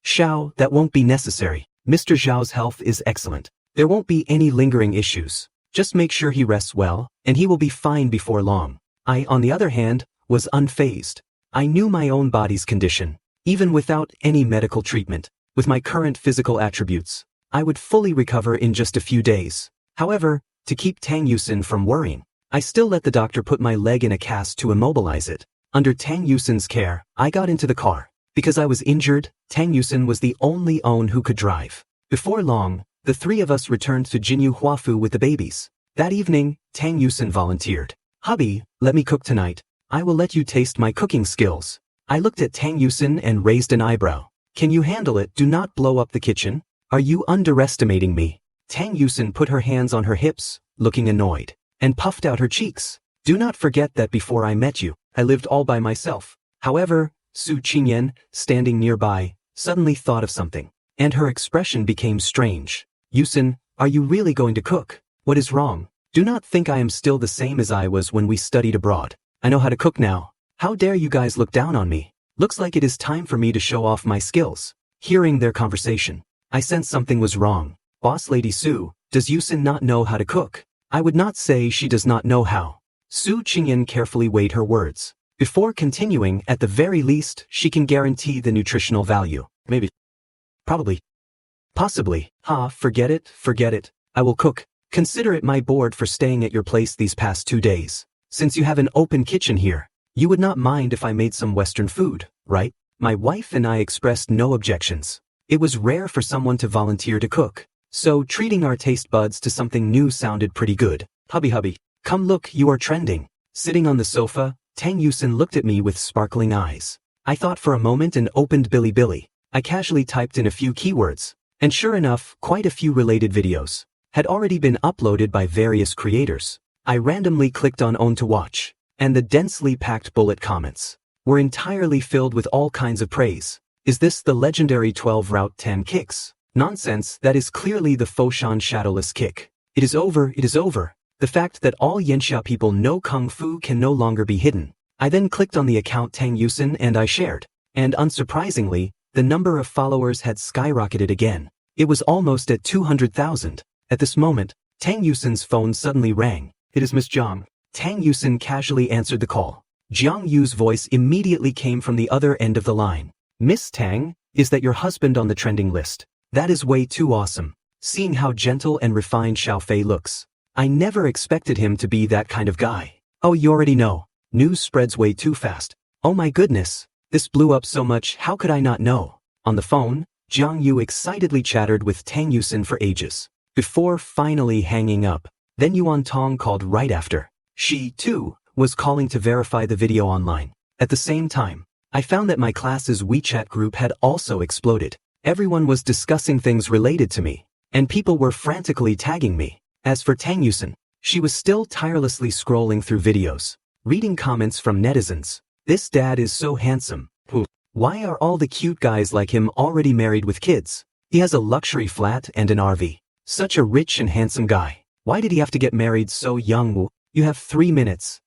Xiao, that won't be necessary. Mr. Zhao's health is excellent. There won't be any lingering issues. Just make sure he rests well, and he will be fine before long." I, on the other hand, was unfazed. I knew my own body's condition. Even without any medical treatment, with my current physical attributes, I would fully recover in just a few days. However, to keep Tang Yusin from worrying, I still let the doctor put my leg in a cast to immobilize it. Under Tang Yusin's care, I got into the car. Because I was injured, Tang Yusin was the only one who could drive. Before long, the three of us returned to Jinyu Huafu with the babies. That evening, Tang Yusin volunteered. "Hubby, let me cook tonight. I will let you taste my cooking skills." I looked at Tang Yusin and raised an eyebrow. "Can you handle it? Do not blow up the kitchen. Are you underestimating me?" Tang Yusin put her hands on her hips, looking annoyed, and puffed out her cheeks. "Do not forget that before I met you, I lived all by myself." However, Su Qingyan, standing nearby, suddenly thought of something, and her expression became strange. "Yusin, are you really going to cook? What is wrong? Do not think I am still the same as I was when we studied abroad. I know how to cook now. How dare you guys look down on me? Looks like it is time for me to show off my skills." Hearing their conversation, I sensed something was wrong. "Boss Lady Su, does Yusin not know how to cook?" "I would not say she does not know how." Su Qingyan carefully weighed her words. Before continuing, at the very least, she can guarantee the nutritional value. Maybe. Probably. Possibly. Forget it. I will cook. Consider it my board for staying at your place these past 2 days. Since you have an open kitchen here, you would not mind if I made some Western food, right? My wife and I expressed no objections. It was rare for someone to volunteer to cook, so treating our taste buds to something new sounded pretty good. Hubby, come look, you are trending." Sitting on the sofa, Tang Yusin looked at me with sparkling eyes. I thought for a moment and opened Bilibili. I casually typed in a few keywords, and sure enough, quite a few related videos had already been uploaded by various creators. I randomly clicked on "Own to Watch," and the densely packed bullet comments were entirely filled with all kinds of praise. "Is this the legendary 12 Route 10 kicks? Nonsense, that is clearly the Foshan Shadowless kick. It is over. The fact that all Yanxia people know Kung Fu can no longer be hidden." I then clicked on the account Tang Yusin and I shared, and unsurprisingly, the number of followers had skyrocketed again. It was almost at 200,000. At this moment, Tang Yusin's phone suddenly rang. "It is Miss Jiang." Tang Yusin casually answered the call. Jiang Yu's voice immediately came from the other end of the line. "Miss Tang, is that your husband on the trending list? That is way too awesome. Seeing how gentle and refined Xiao Fei looks, I never expected him to be that kind of guy." "Oh, you already know. News spreads way too fast. Oh my goodness. This blew up so much, how could I not know?" On the phone, Jiang Yu excitedly chattered with Tang Yusin for ages, before finally hanging up. Then Yuan Tong called right after. She, too, was calling to verify the video online. At the same time, I found that my class's WeChat group had also exploded. Everyone was discussing things related to me, and people were frantically tagging me. As for Tang Yusin, she was still tirelessly scrolling through videos, reading comments from netizens. "This dad is so handsome. Why are all the cute guys like him already married with kids? He has a luxury flat and an RV. Such a rich and handsome guy. Why did he have to get married so young? You have 3 minutes.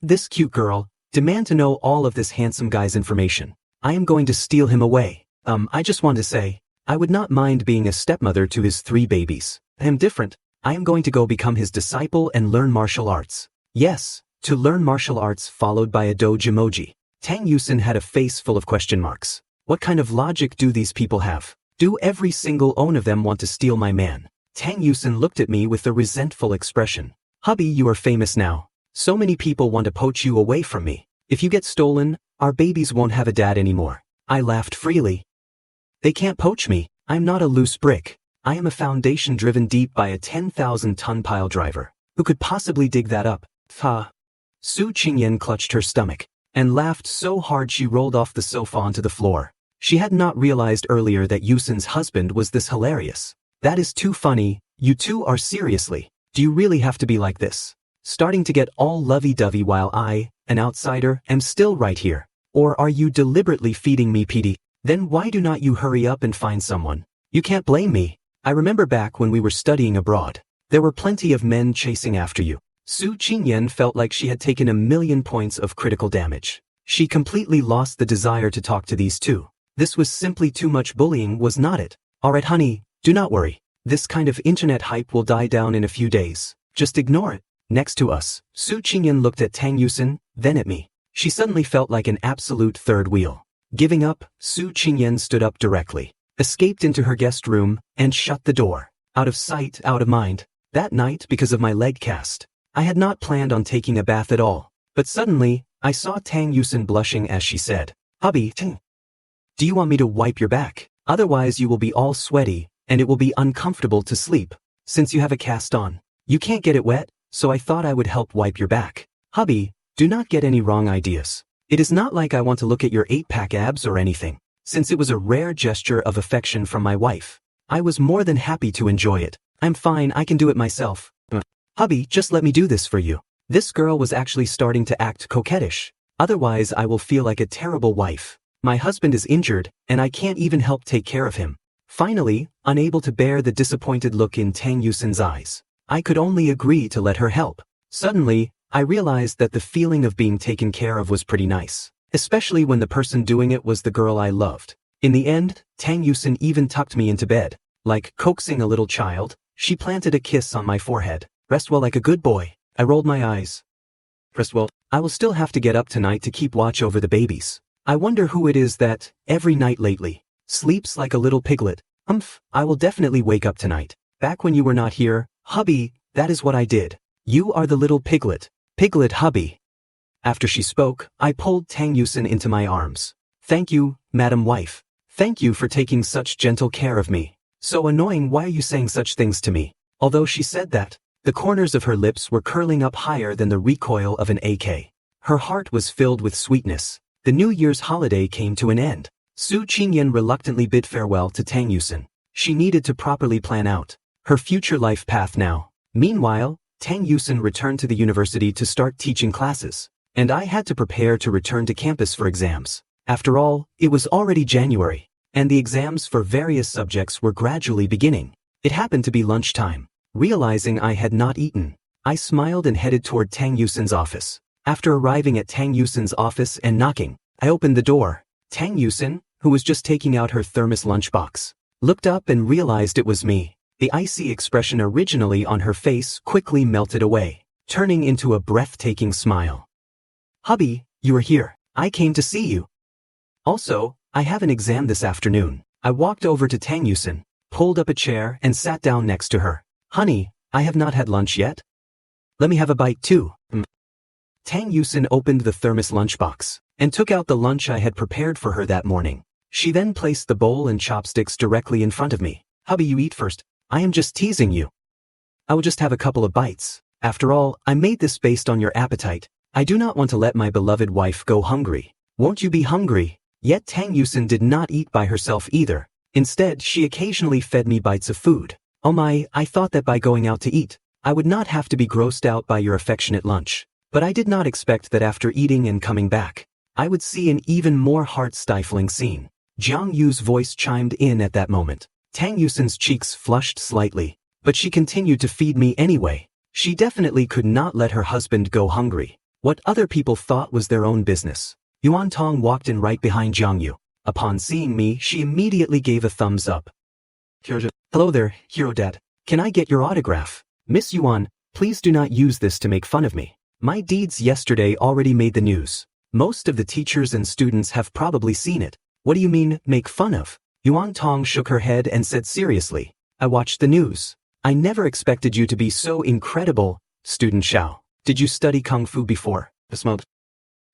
This cute girl, demand to know all of this handsome guy's information. I am going to steal him away. I just want to say, I would not mind being a stepmother to his 3 babies. I am different. I am going to go become his disciple and learn martial arts." Yes, to learn martial arts followed by a doge emoji. Tang Yusin had a face full of question marks. What kind of logic do these people have? Do every single one of them want to steal my man? Tang Yusin looked at me with a resentful expression. "Hubby, you are famous now. So many people want to poach you away from me. If you get stolen, our babies won't have a dad anymore." I laughed freely. "They can't poach me. I'm not a loose brick. I am a foundation driven deep by a 10,000-ton pile driver. Who could possibly dig that up?" Su Qingyan clutched her stomach and laughed so hard she rolled off the sofa onto the floor. She had not realized earlier that Yusin's husband was this hilarious. "That is too funny. You two are seriously. Do you really have to be like this?" starting to get all lovey-dovey while I, an outsider, am still right here. Or are you deliberately feeding me pity? Then why do not you hurry up and find someone? You can't blame me. I remember back when we were studying abroad. There were plenty of men chasing after you. Su Qingyan felt like she had taken 1,000,000 points of critical damage. She completely lost the desire to talk to these two. This was simply too much bullying, was not it? Alright honey, do not worry. This kind of internet hype will die down in a few days. Just ignore it. Next to us, Su Qingyan looked at Tang Yusin, then at me. She suddenly felt like an absolute third wheel. Giving up, Su Qingyan stood up directly, escaped into her guest room, and shut the door. Out of sight, out of mind. That night, because of my leg cast, I had not planned on taking a bath at all. But suddenly, I saw Tang Yusin blushing as she said, "Hubby, do you want me to wipe your back? Otherwise you will be all sweaty, and it will be uncomfortable to sleep, since you have a cast on. You can't get it wet, so I thought I would help wipe your back." Hubby, do not get any wrong ideas. It is not like I want to look at your 8-pack abs or anything. Since it was a rare gesture of affection from my wife, I was more than happy to enjoy it. I'm fine, I can do it myself. Hubby, just let me do this for you. This girl was actually starting to act coquettish. Otherwise I will feel like a terrible wife. My husband is injured, and I can't even help take care of him. Finally, unable to bear the disappointed look in Tang Yusin's eyes, I could only agree to let her help. Suddenly, I realized that the feeling of being taken care of was pretty nice, especially when the person doing it was the girl I loved. In the end, Tang Yusin even tucked me into bed. Like coaxing a little child, she planted a kiss on my forehead. "Rest well like a good boy." I rolled my eyes. "Rest well. I will still have to get up tonight to keep watch over the babies. I wonder who it is that, every night lately, sleeps like a little piglet. I will definitely wake up tonight. Back when you were not here, hubby, that is what I did. You are the little piglet. Piglet hubby." After she spoke, I pulled Tang Yusin into my arms. "Thank you, Madam Wife. Thank you for taking such gentle care of me. So annoying, why are you saying such things to me?" Although she said that, the corners of her lips were curling up higher than the recoil of an AK. Her heart was filled with sweetness. The New Year's holiday came to an end. Su Qingyan reluctantly bid farewell to Tang Yusin. She needed to properly plan out her future life path now. Meanwhile, Tang Yusin returned to the university to start teaching classes, and I had to prepare to return to campus for exams. After all, it was already January, and the exams for various subjects were gradually beginning. It happened to be lunchtime. Realizing I had not eaten, I smiled and headed toward Tang Yusin's office. After arriving at Tang Yusin's office and knocking, I opened the door. Tang Yusin, who was just taking out her thermos lunchbox, looked up and realized it was me. The icy expression originally on her face quickly melted away, turning into a breathtaking smile. "Hubby, you are here. I came to see you. Also, I have an exam this afternoon." I walked over to Tang Yusin, pulled up a chair and sat down next to her. "Honey, I have not had lunch yet. Let me have a bite too." Tang Yusin opened the thermos lunchbox and took out the lunch I had prepared for her that morning. She then placed the bowl and chopsticks directly in front of me. "Hubby, you eat first. I am just teasing you. I will just have a couple of bites. After all, I made this based on your appetite. I do not want to let my beloved wife go hungry. Won't you be hungry?" Yet Tang Yusin did not eat by herself either. Instead, she occasionally fed me bites of food. Oh my, I thought that by going out to eat, I would not have to be grossed out by your affectionate lunch. But I did not expect that after eating and coming back, I would see an even more heart-stifling scene. Jiang Yu's voice chimed in at that moment. Tang Yusin's cheeks flushed slightly, but she continued to feed me anyway. She definitely could not let her husband go hungry. What other people thought was their own business. Yuan Tong walked in right behind Jiang Yu. Upon seeing me, she immediately gave a thumbs up. "Hello there, Hero Dad. Can I get your autograph?" "Miss Yuan, please do not use this to make fun of me. My deeds yesterday already made the news. Most of the teachers and students have probably seen it." "What do you mean, make fun of?" Yuan Tong shook her head and said seriously. "I watched the news. I never expected you to be so incredible." "Student Xiao, did you study Kung Fu before?"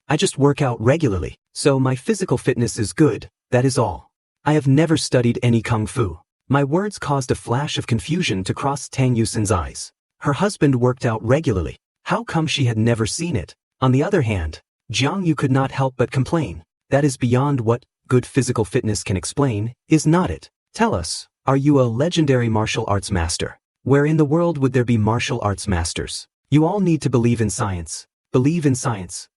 "I just work out regularly, so my physical fitness is good, that is all. I have never studied any Kung Fu." My words caused a flash of confusion to cross Tang Yusin's eyes. Her husband worked out regularly. How come she had never seen it? On the other hand, Jiang Yu could not help but complain. That is beyond what good physical fitness can explain, is not it? "Tell us, are you a legendary martial arts master? Where in the world would there be martial arts masters?" You all need to believe in science. Believe in science.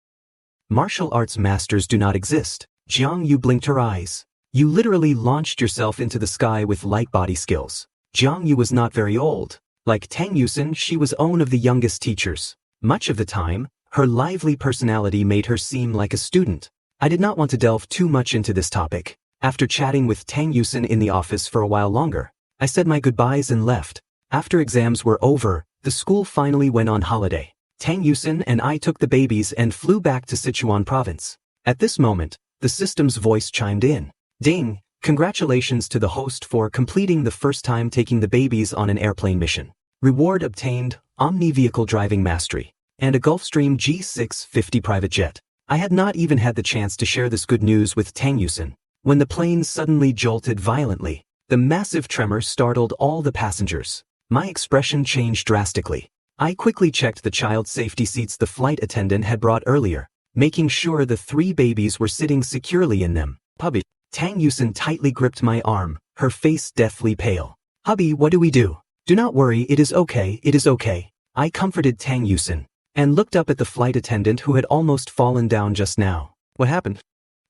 Martial arts masters do not exist. Jiang Yu blinked her eyes. You literally launched yourself into the sky with light body skills. Jiang Yu was not very old. Like Tang Yusen, she was one of the youngest teachers. Much of the time, her lively personality made her seem like a student. I did not want to delve too much into this topic. After chatting with Tang Yusen in the office for a while longer, I said my goodbyes and left. After exams were over, the school finally went on holiday. Tang Yusen and I took the babies and flew back to Sichuan province. At this moment, the system's voice chimed in. Ding! Congratulations to the host for completing the first time taking the babies on an airplane mission. Reward obtained, Omni-Vehicle Driving Mastery, and a Gulfstream G650 private jet. I had not even had the chance to share this good news with Tang Yusen when the plane suddenly jolted violently. The massive tremor startled all the passengers. My expression changed drastically. I quickly checked the child safety seats the flight attendant had brought earlier, making sure the 3 babies were sitting securely in them. Hubby. Tang Yusen tightly gripped my arm, her face deathly pale. Hubby, what do we do? Do not worry, it is okay, it is okay. I comforted Tang Yusen and looked up at the flight attendant who had almost fallen down just now. What happened?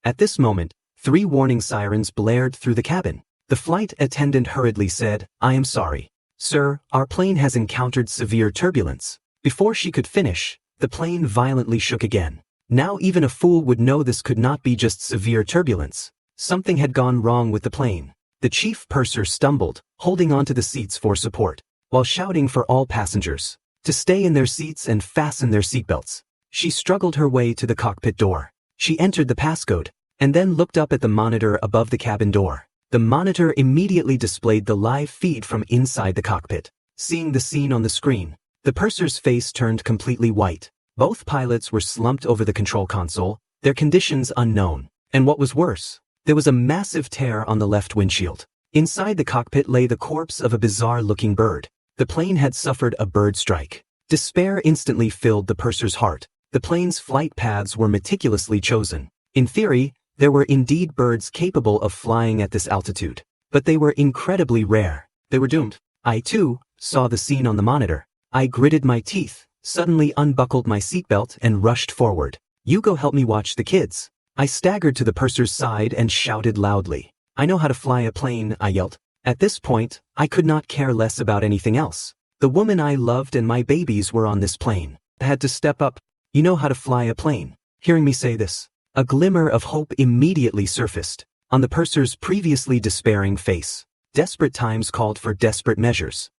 At this moment, 3 warning sirens blared through the cabin. The flight attendant hurriedly said, I am sorry. Sir, our plane has encountered severe turbulence. Before she could finish, the plane violently shook again. Now even a fool would know this could not be just severe turbulence. Something had gone wrong with the plane. The chief purser stumbled, holding onto the seats for support, while shouting for all passengers to stay in their seats and fasten their seatbelts. She struggled her way to the cockpit door. She entered the passcode, and then looked up at the monitor above the cabin door. The monitor immediately displayed the live feed from inside the cockpit. Seeing the scene on the screen, the purser's face turned completely white. Both pilots were slumped over the control console, their conditions unknown. And what was worse, there was a massive tear on the left windshield. Inside the cockpit lay the corpse of a bizarre-looking bird. The plane had suffered a bird strike. Despair instantly filled the purser's heart. The plane's flight paths were meticulously chosen. In theory, there were indeed birds capable of flying at this altitude, but they were incredibly rare. They were doomed. I, too, saw the scene on the monitor. I gritted my teeth, suddenly unbuckled my seatbelt and rushed forward. You go help me watch the kids. I staggered to the purser's side and shouted loudly. I know how to fly a plane, I yelled. At this point, I could not care less about anything else. The woman I loved and my babies were on this plane. I had to step up. You know how to fly a plane. Hearing me say this, a glimmer of hope immediately surfaced on the purser's previously despairing face. Desperate times called for desperate measures.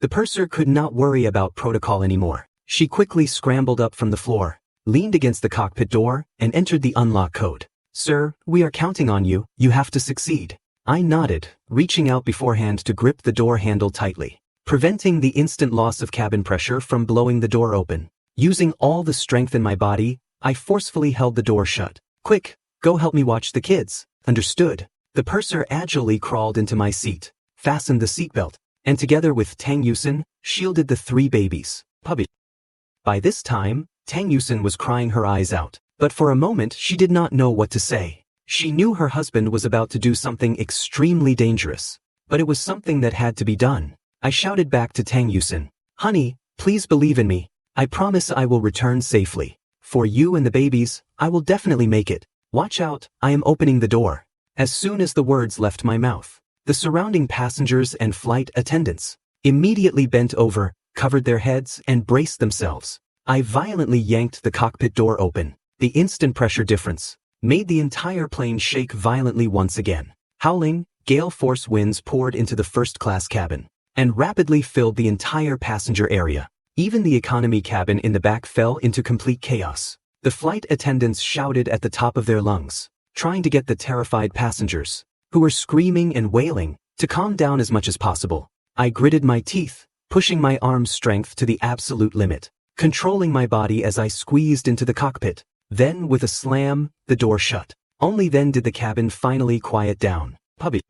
The purser could not worry about protocol anymore. She quickly scrambled up from the floor, leaned against the cockpit door, and entered the unlock code. Sir, we are counting on you. You have to succeed. I nodded, reaching out beforehand to grip the door handle tightly, preventing the instant loss of cabin pressure from blowing the door open. Using all the strength in my body, I forcefully held the door shut. Quick, go help me watch the kids. Understood. The purser agilely crawled into my seat, fastened the seatbelt, and together with Tang Yusen, shielded the 3 babies. Puppy. By this time, Tang Yusen was crying her eyes out, but for a moment she did not know what to say. She knew her husband was about to do something extremely dangerous, but it was something that had to be done. I shouted back to Tang Yusen, Honey, please believe in me. I promise I will return safely. For you and the babies, I will definitely make it. Watch out, I am opening the door. As soon as the words left my mouth, the surrounding passengers and flight attendants immediately bent over, covered their heads, and braced themselves. I violently yanked the cockpit door open. The instant pressure difference made the entire plane shake violently once again. Howling, gale force winds poured into the first-class cabin and rapidly filled the entire passenger area. Even the economy cabin in the back fell into complete chaos. The flight attendants shouted at the top of their lungs, trying to get the terrified passengers, who were screaming and wailing, to calm down as much as possible. I gritted my teeth, pushing my arm's strength to the absolute limit, controlling my body as I squeezed into the cockpit. Then, with a slam, the door shut. Only then did the cabin finally quiet down. Puppy.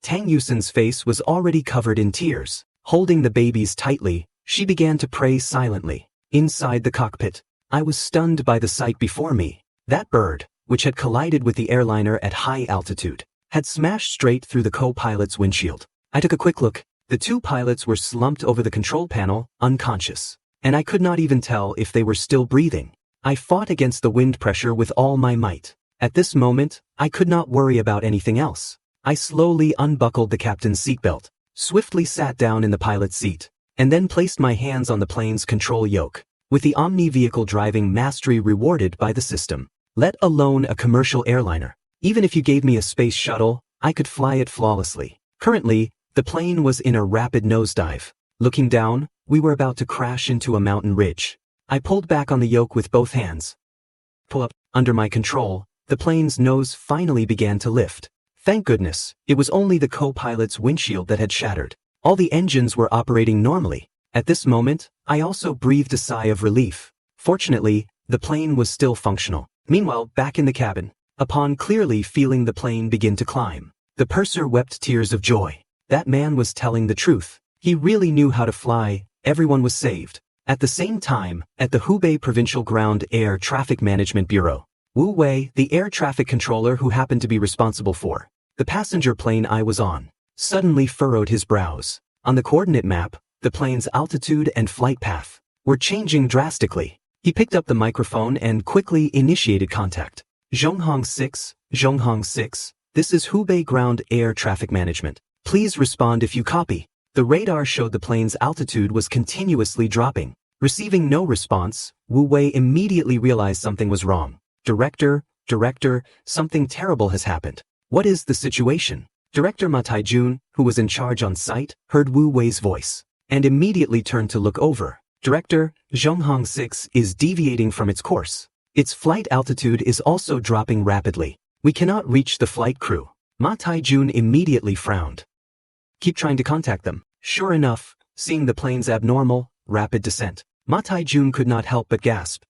Tang Yusen's face was already covered in tears. Holding the babies tightly, she began to pray silently. Inside the cockpit, I was stunned by the sight before me. That bird, which had collided with the airliner at high altitude, had smashed straight through the co-pilot's windshield. I took a quick look. The 2 pilots were slumped over the control panel, unconscious. and I could not even tell if they were still breathing. I fought against the wind pressure with all my might. At this moment, I could not worry about anything else. I slowly unbuckled the captain's seatbelt, swiftly sat down in the pilot's seat, and then placed my hands on the plane's control yoke. With the omni-vehicle driving mastery rewarded by the system, let alone a commercial airliner. Even if you gave me a space shuttle, I could fly it flawlessly. Currently, the plane was in a rapid nosedive. Looking down, we were about to crash into a mountain ridge. I pulled back on the yoke with both hands. Pull up. Under my control, the plane's nose finally began to lift. Thank goodness, it was only the co-pilot's windshield that had shattered. All the engines were operating normally. At this moment, I also breathed a sigh of relief. Fortunately, the plane was still functional. Meanwhile, back in the cabin, upon clearly feeling the plane begin to climb, the purser wept tears of joy. That man was telling the truth. He really knew how to fly. Everyone was saved. At the same time, at the Hubei Provincial Ground Air Traffic Management Bureau, Wu Wei, the air traffic controller who happened to be responsible for the passenger plane I was on, suddenly furrowed his brows. On the coordinate map, the plane's altitude and flight path were changing drastically. He picked up the microphone and quickly initiated contact. Zhonghong 6, Zhonghong 6, this is Hubei Ground Air Traffic Management. Please respond if you copy. The radar showed the plane's altitude was continuously dropping. Receiving no response, Wu Wei immediately realized something was wrong. Director, something terrible has happened. What is the situation? Director Ma Taijun, who was in charge on site, heard Wu Wei's voice, and immediately turned to look over. Director, Zhonghong 6 is deviating from its course. Its flight altitude is also dropping rapidly. We cannot reach the flight crew. Ma Taijun immediately frowned. Keep trying to contact them. Sure enough, seeing the plane's abnormal, rapid descent, Ma Taijun could not help but gasp.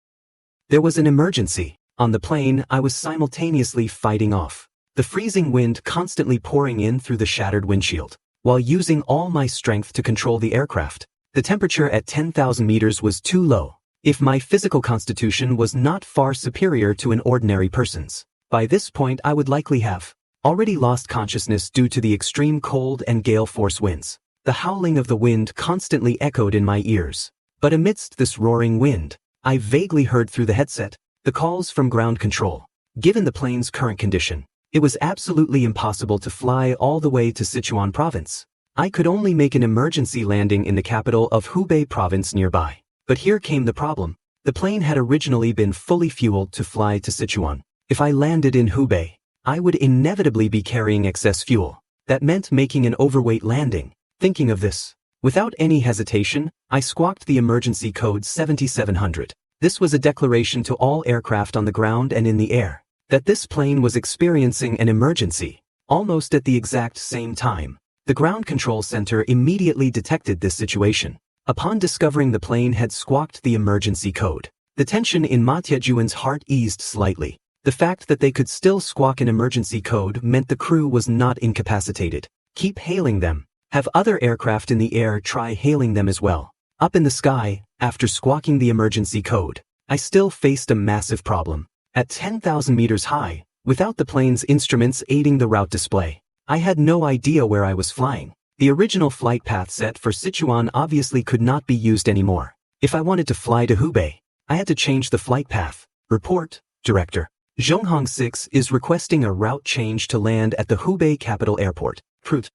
There was an emergency. On the plane, I was simultaneously fighting off the freezing wind constantly pouring in through the shattered windshield, while using all my strength to control the aircraft. The temperature at 10,000 meters was too low, if my physical constitution was not far superior to an ordinary person's. By this point I would likely have already lost consciousness due to the extreme cold and gale force winds. The howling of the wind constantly echoed in my ears. But amidst this roaring wind, I vaguely heard through the headset the calls from ground control. Given the plane's current condition, it was absolutely impossible to fly all the way to Sichuan province. I could only make an emergency landing in the capital of Hubei province nearby. But here came the problem. The plane had originally been fully fueled to fly to Sichuan. If I landed in Hubei, I would inevitably be carrying excess fuel. That meant making an overweight landing. Thinking of this, without any hesitation, I squawked the emergency code 7700. This was a declaration to all aircraft on the ground and in the air that this plane was experiencing an emergency. Almost at the exact same time, the ground control center immediately detected this situation. Upon discovering the plane had squawked the emergency code, the tension in Ma Tianjun's heart eased slightly. The fact that they could still squawk an emergency code meant the crew was not incapacitated. Keep hailing them. Have other aircraft in the air try hailing them as well. Up in the sky, after squawking the emergency code, I still faced a massive problem. At 10,000 meters high, without the plane's instruments aiding the route display, I had no idea where I was flying. The original flight path set for Sichuan obviously could not be used anymore. If I wanted to fly to Hubei, I had to change the flight path. Report, Director. Zhonghong 6 is requesting a route change to land at the Hubei Capital Airport. Prut.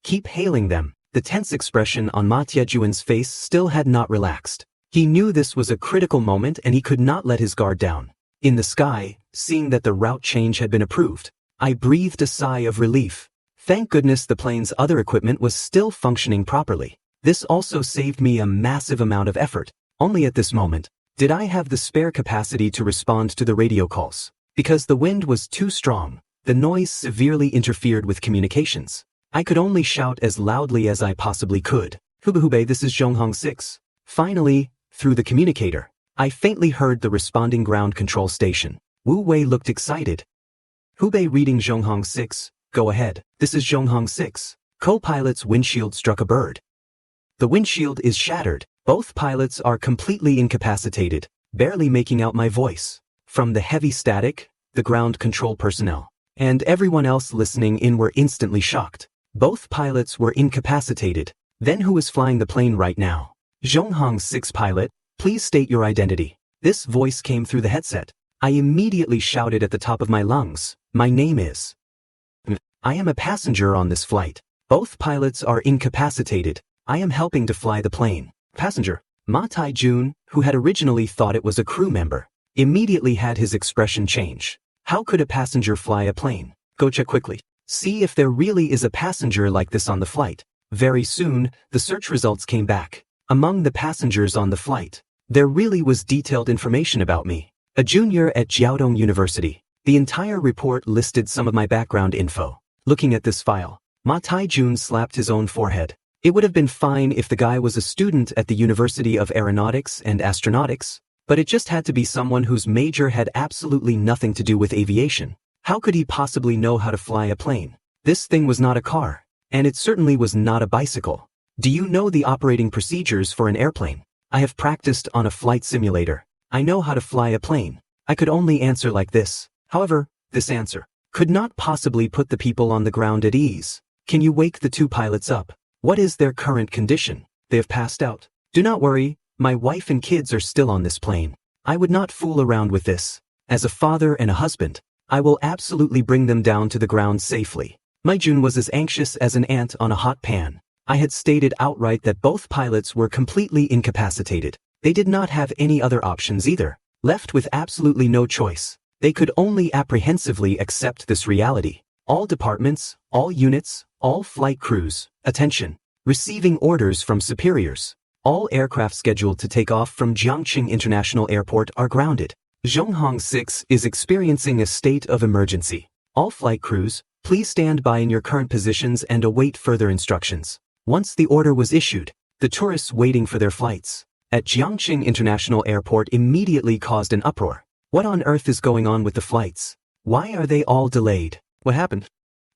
Keep hailing them. The tense expression on Ma Tianjun's face still had not relaxed. He knew this was a critical moment and he could not let his guard down. In the sky, seeing that the route change had been approved, I breathed a sigh of relief. Thank goodness the plane's other equipment was still functioning properly. This also saved me a massive amount of effort. Only at this moment did I have the spare capacity to respond to the radio calls. Because the wind was too strong, the noise severely interfered with communications. I could only shout as loudly as I possibly could. Hubei, this is Zhonghong 6. Finally, through the communicator, I faintly heard the responding ground control station. Wu Wei looked excited. Hubei reading Zhonghong 6, go ahead. This is Zhonghong 6. Co-pilot's windshield struck a bird. The windshield is shattered. Both pilots are completely incapacitated, barely making out my voice. From the heavy static, the ground control personnel and everyone else listening in were instantly shocked. Both pilots were incapacitated. Then who is flying the plane right now? Zhonghong 6 pilot, please state your identity. This voice came through the headset. I immediately shouted at the top of my lungs, my name is. I am a passenger on this flight. Both pilots are incapacitated. I am helping to fly the plane. Passenger. Ma Tai-jun, who had originally thought it was a crew member, immediately had his expression change. How could a passenger fly a plane? Go check quickly. See if there really is a passenger like this on the flight. Very soon, the search results came back. Among the passengers on the flight, there really was detailed information about me. A junior at Jiaodong University. The entire report listed some of my background info. Looking at this file, Ma Tai-jun slapped his own forehead. It would have been fine if the guy was a student at the University of Aeronautics and Astronautics, but it just had to be someone whose major had absolutely nothing to do with aviation. How could he possibly know how to fly a plane? This thing was not a car, and it certainly was not a bicycle. Do you know the operating procedures for an airplane? I have practiced on a flight simulator. I know how to fly a plane. I could only answer like this. However, this answer could not possibly put the people on the ground at ease. Can you wake the two pilots up? What is their current condition? They have passed out. Do not worry, my wife and kids are still on this plane. I would not fool around with this. As a father and a husband, I will absolutely bring them down to the ground safely. Maijun was as anxious as an ant on a hot pan. I had stated outright that both pilots were completely incapacitated. They did not have any other options either. Left with absolutely no choice, they could only apprehensively accept this reality. All departments, all units, all flight crews, attention, receiving orders from superiors. All aircraft scheduled to take off from Jiangqing International Airport are grounded. Zhonghong 6 is experiencing a state of emergency. All flight crews, please stand by in your current positions and await further instructions. Once the order was issued, the tourists waiting for their flights at Jiangqing International Airport immediately caused an uproar. What on earth is going on with the flights? Why are they all delayed? What happened?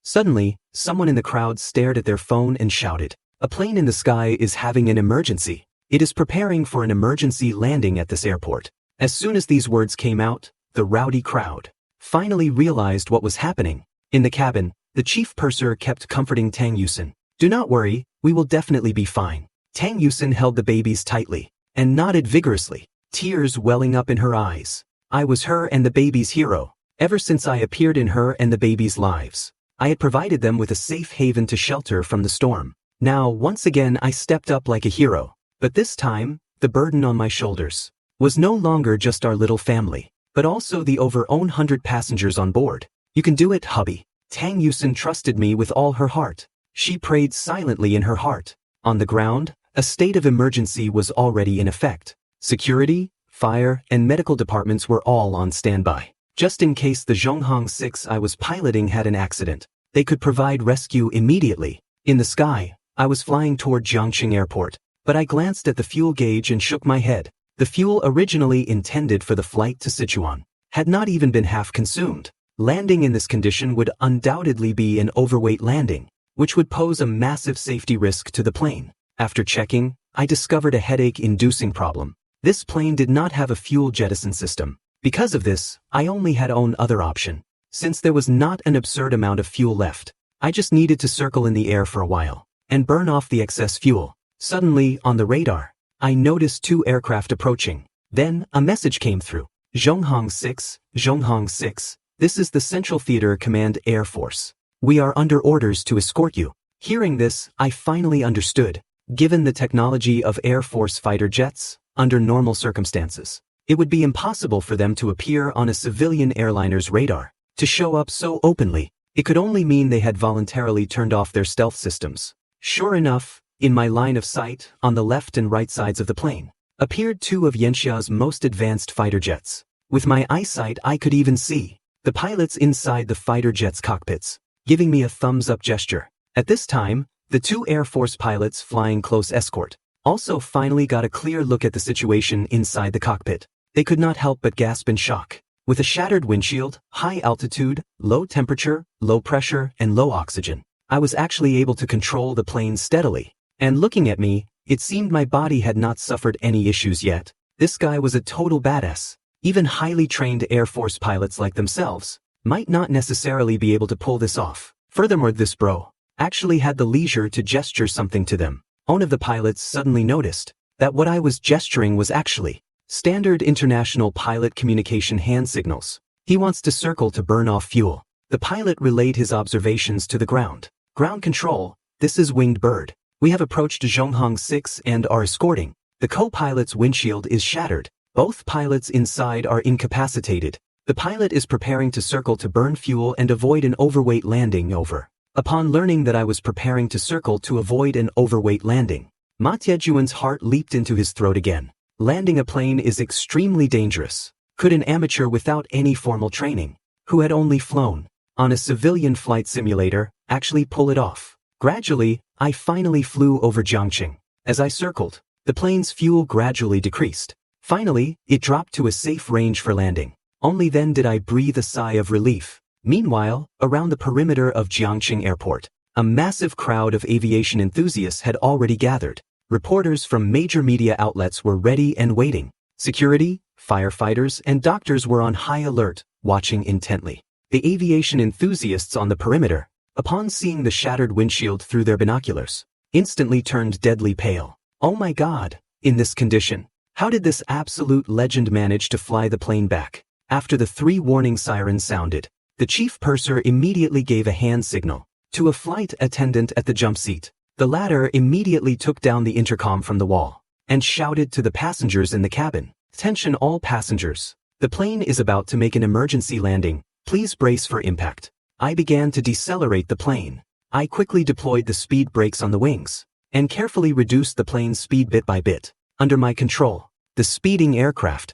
Suddenly, someone in the crowd stared at their phone and shouted, "A plane in the sky is having an emergency. It is preparing for an emergency landing at this airport." As soon as these words came out, the rowdy crowd finally realized what was happening. In the cabin, the chief purser kept comforting Tang Yusin. "Do not worry, we will definitely be fine." Tang Yusin held the babies tightly and nodded vigorously, tears welling up in her eyes. I was her and the baby's hero. Ever since I appeared in her and the baby's lives, I had provided them with a safe haven to shelter from the storm. Now, once again, I stepped up like a hero. But this time, the burden on my shoulders was no longer just our little family, but also the over 100 passengers on board. "You can do it, hubby." Tang Yusin trusted me with all her heart. She prayed silently in her heart. On the ground, a state of emergency was already in effect. Security, fire, and medical departments were all on standby. Just in case the Zhonghong 6 I was piloting had an accident, they could provide rescue immediately. In the sky, I was flying toward Jiangqing Airport, but I glanced at the fuel gauge and shook my head. The fuel originally intended for the flight to Sichuan had not even been half consumed. Landing in this condition would undoubtedly be an overweight landing, which would pose a massive safety risk to the plane. After checking, I discovered a headache-inducing problem. This plane did not have a fuel jettison system. Because of this, I only had one other option. Since there was not an absurd amount of fuel left, I just needed to circle in the air for a while and burn off the excess fuel. Suddenly, on the radar, I noticed two aircraft approaching. Then, a message came through. Zhonghong 6, Zhonghong 6, this is the Central Theater Command Air Force. We are under orders to escort you. Hearing this, I finally understood. Given the technology of Air Force fighter jets, under normal circumstances, it would be impossible for them to appear on a civilian airliner's radar. To show up so openly, it could only mean they had voluntarily turned off their stealth systems. Sure enough, in my line of sight, on the left and right sides of the plane, appeared two of Yanxia's most advanced fighter jets. With my eyesight, I could even see the pilots inside the fighter jets' cockpits, giving me a thumbs-up gesture. At this time, the two Air Force pilots flying close escort also finally got a clear look at the situation inside the cockpit. They could not help but gasp in shock. With a shattered windshield, high altitude, low temperature, low pressure, and low oxygen, I was actually able to control the plane steadily. And looking at me, it seemed my body had not suffered any issues yet. This guy was a total badass. Even highly trained Air Force pilots like themselves might not necessarily be able to pull this off. Furthermore, this bro actually had the leisure to gesture something to them. One of the pilots suddenly noticed that what I was gesturing was actually standard international pilot communication hand signals. He wants to circle to burn off fuel. The pilot relayed his observations to the ground. Ground control, this is Winged Bird. We have approached Zhonghong 6 and are escorting. The co-pilot's windshield is shattered. Both pilots inside are incapacitated. The pilot is preparing to circle to burn fuel and avoid an overweight landing. Over. Upon learning that I was preparing to circle to avoid an overweight landing, Ma Tiejuan's heart leaped into his throat again. Landing a plane is extremely dangerous. Could an amateur without any formal training, who had only flown on a civilian flight simulator, actually pull it off? Gradually, I finally flew over Jiangqing. As I circled, the plane's fuel gradually decreased. Finally, it dropped to a safe range for landing. Only then did I breathe a sigh of relief. Meanwhile, around the perimeter of Jiangqing Airport, a massive crowd of aviation enthusiasts had already gathered. Reporters from major media outlets were ready and waiting. Security, firefighters, and doctors were on high alert, watching intently. The aviation enthusiasts on the perimeter, upon seeing the shattered windshield through their binoculars, instantly turned deadly pale. Oh my God, in this condition, how did this absolute legend manage to fly the plane back? After the 3 warning sirens sounded, the chief purser immediately gave a hand signal to a flight attendant at the jump seat. The latter immediately took down the intercom from the wall and shouted to the passengers in the cabin. Attention all passengers. The plane is about to make an emergency landing. Please brace for impact. I began to decelerate the plane. I quickly deployed the speed brakes on the wings and carefully reduced the plane's speed bit by bit. Under my control, the speeding aircraft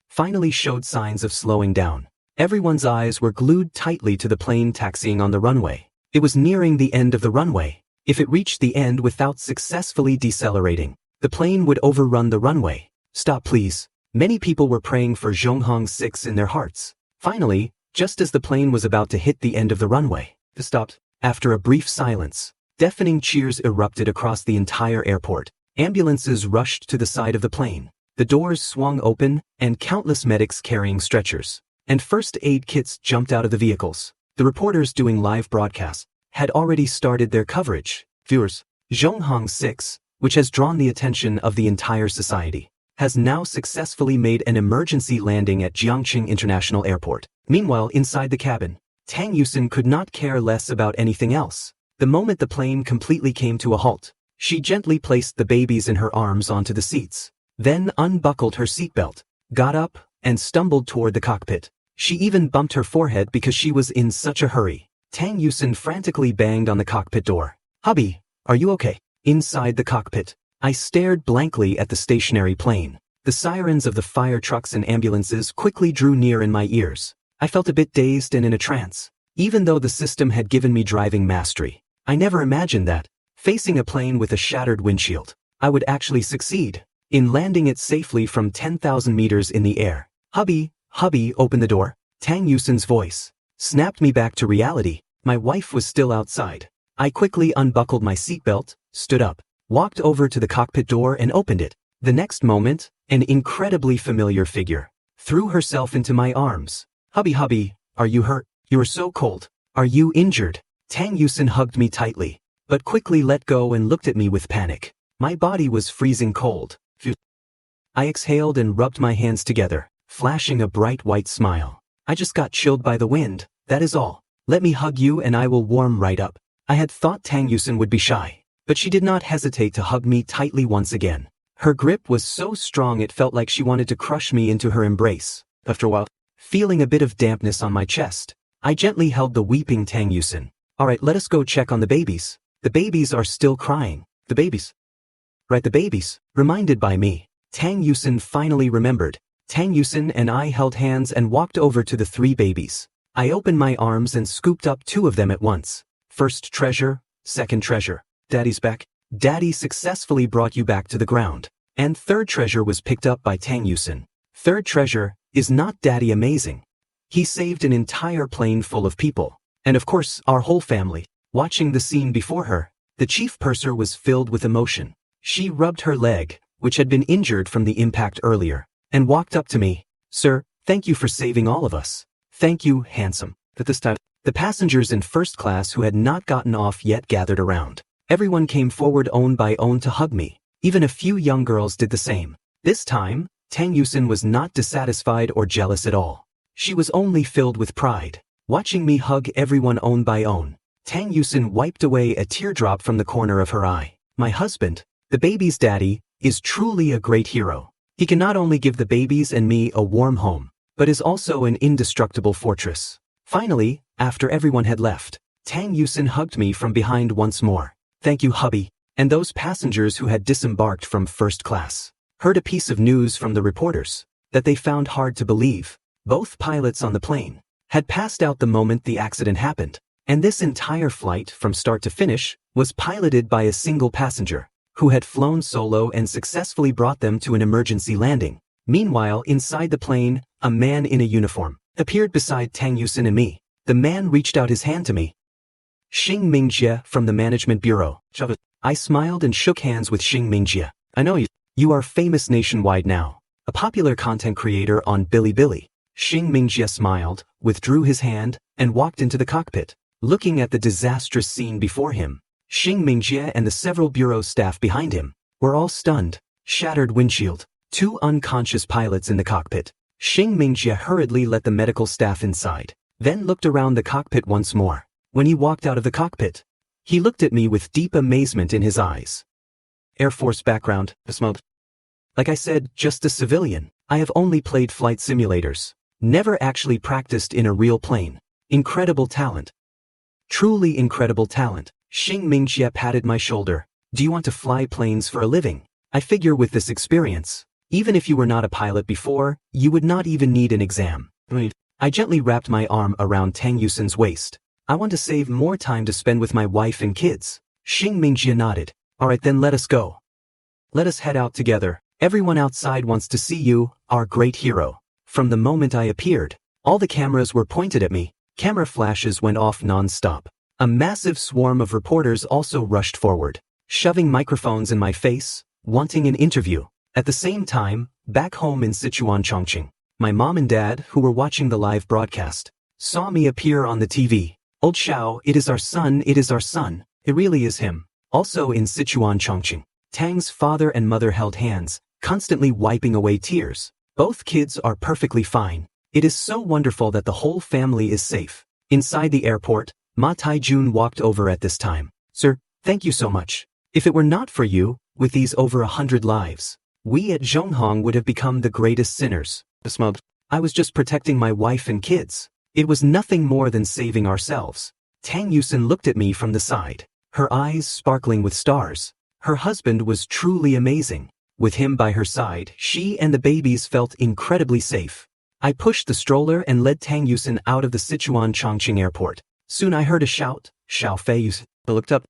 finally showed signs of slowing down. Everyone's eyes were glued tightly to the plane taxiing on the runway. It was nearing the end of the runway. If it reached the end without successfully decelerating, the plane would overrun the runway. Stop please. Many people were praying for Zhonghong 6 in their hearts. Finally, just as the plane was about to hit the end of the runway, it stopped. After a brief silence, deafening cheers erupted across the entire airport. Ambulances rushed to the side of the plane. The doors swung open, and countless medics carrying stretchers and first aid kits jumped out of the vehicles. The reporters doing live broadcasts had already started their coverage. Viewers, Zhonghong 6, which has drawn the attention of the entire society, has now successfully made an emergency landing at Jiangqing International Airport. Meanwhile, inside the cabin, Tang Yusin could not care less about anything else. The moment the plane completely came to a halt, she gently placed the babies in her arms onto the seats, then unbuckled her seatbelt, got up, and stumbled toward the cockpit. She even bumped her forehead because she was in such a hurry. Tang Yusin frantically banged on the cockpit door. "Hubby, are you okay?" Inside the cockpit, I stared blankly at the stationary plane. The sirens of the fire trucks and ambulances quickly drew near in my ears. I felt a bit dazed and in a trance. Even though the system had given me driving mastery, I never imagined that, facing a plane with a shattered windshield, I would actually succeed in landing it safely from 10,000 meters in the air. "Hubby, open the door." Tang Yusin's voice snapped me back to reality. My wife was still outside. I quickly unbuckled my seatbelt, stood up, walked over to the cockpit door and opened it. The next moment, an incredibly familiar figure threw herself into my arms. Hubby, are you hurt? You are so cold. Are you injured?" Tang Yusin hugged me tightly, but quickly let go and looked at me with panic. My body was freezing cold. I exhaled and rubbed my hands together, flashing a bright white smile. "I just got chilled by the wind, that is all. Let me hug you and I will warm right up." I had thought Tang Yusin would be shy, but she did not hesitate to hug me tightly once again. Her grip was so strong it felt like she wanted to crush me into her embrace. After a while, feeling a bit of dampness on my chest, I gently held the weeping Tang Yusin. "Alright, let us go check on the babies. The babies are still crying." "The babies?" "Right, the babies." Reminded by me, Tang Yusin finally remembered. Tang Yusin and I held hands and walked over to the 3 babies. I opened my arms and scooped up 2 of them at once. "First treasure, second treasure. Daddy's back. Daddy successfully brought you back to the ground." And third treasure was picked up by Tang Yusin. "Third treasure, is not Daddy amazing? He saved an entire plane full of people. And of course, our whole family." Watching the scene before her, the chief purser was filled with emotion. She rubbed her leg, which had been injured from the impact earlier, and walked up to me. "Sir, thank you for saving all of us." "Thank you, handsome." At this time, the passengers in first class who had not gotten off yet gathered around. Everyone came forward own by own to hug me. Even a few young girls did the same. This time, Tang Yusin was not dissatisfied or jealous at all. She was only filled with pride. Watching me hug everyone own by own, Tang Yusin wiped away a teardrop from the corner of her eye. My husband, the baby's daddy, is truly a great hero. He can not only give the babies and me a warm home, but is also an indestructible fortress. Finally, after everyone had left, Tang Yusin hugged me from behind once more. Thank you, hubby. And those passengers who had disembarked from first class heard a piece of news from the reporters that they found hard to believe. Both pilots on the plane had passed out the moment the accident happened, and this entire flight from start to finish was piloted by a single passenger who had flown solo and successfully brought them to an emergency landing. Meanwhile, inside the plane, a man in a uniform appeared beside Tang Yusin and me. The man reached out his hand to me. Xing Mingjie from the Management Bureau. I smiled and shook hands with Xing Mingjie. I know you. You are famous nationwide now, a popular content creator on Bilibili. Xing Mingjie smiled, withdrew his hand, and walked into the cockpit. Looking at the disastrous scene before him, Xing Mingjie and the several bureau staff behind him were all stunned. Shattered windshield, 2 unconscious pilots in the cockpit. Xing Mingjie hurriedly let the medical staff inside, then looked around the cockpit once more. When he walked out of the cockpit, he looked at me with deep amazement in his eyes. Air Force background, like I said, just a civilian. I have only played flight simulators. Never actually practiced in a real plane. Incredible talent. Truly incredible talent. Xing Mingjie patted my shoulder. Do you want to fly planes for a living? I figure with this experience, even if you were not a pilot before, you would not even need an exam. I gently wrapped my arm around Tang Yusin's waist. I want to save more time to spend with my wife and kids. Xing Mingjie nodded. Alright then, let us go. Let us head out together. Everyone outside wants to see you, our great hero. From the moment I appeared, all the cameras were pointed at me. Camera flashes went off non-stop. A massive swarm of reporters also rushed forward, shoving microphones in my face, wanting an interview. At the same time, back home in Sichuan, Chongqing, my mom and dad, who were watching the live broadcast, saw me appear on the TV. Old Xiao, it is our son, it is our son. It really is him. Also in Sichuan, Chongqing, Tang's father and mother held hands, constantly wiping away tears. Both kids are perfectly fine. It is so wonderful that the whole family is safe. Inside the airport, Ma Taijun walked over at this time. Sir, thank you so much. If it were not for you, with these over 100 lives, we at Zhonghong would have become the greatest sinners. I was just protecting my wife and kids. It was nothing more than saving ourselves. Tang Yusin looked at me from the side, her eyes sparkling with stars. Her husband was truly amazing. With him by her side, she and the babies felt incredibly safe. I pushed the stroller and led Tang Yusin out of the Sichuan Chongqing airport. Soon I heard a shout. Xiao Fei Yusin. I looked up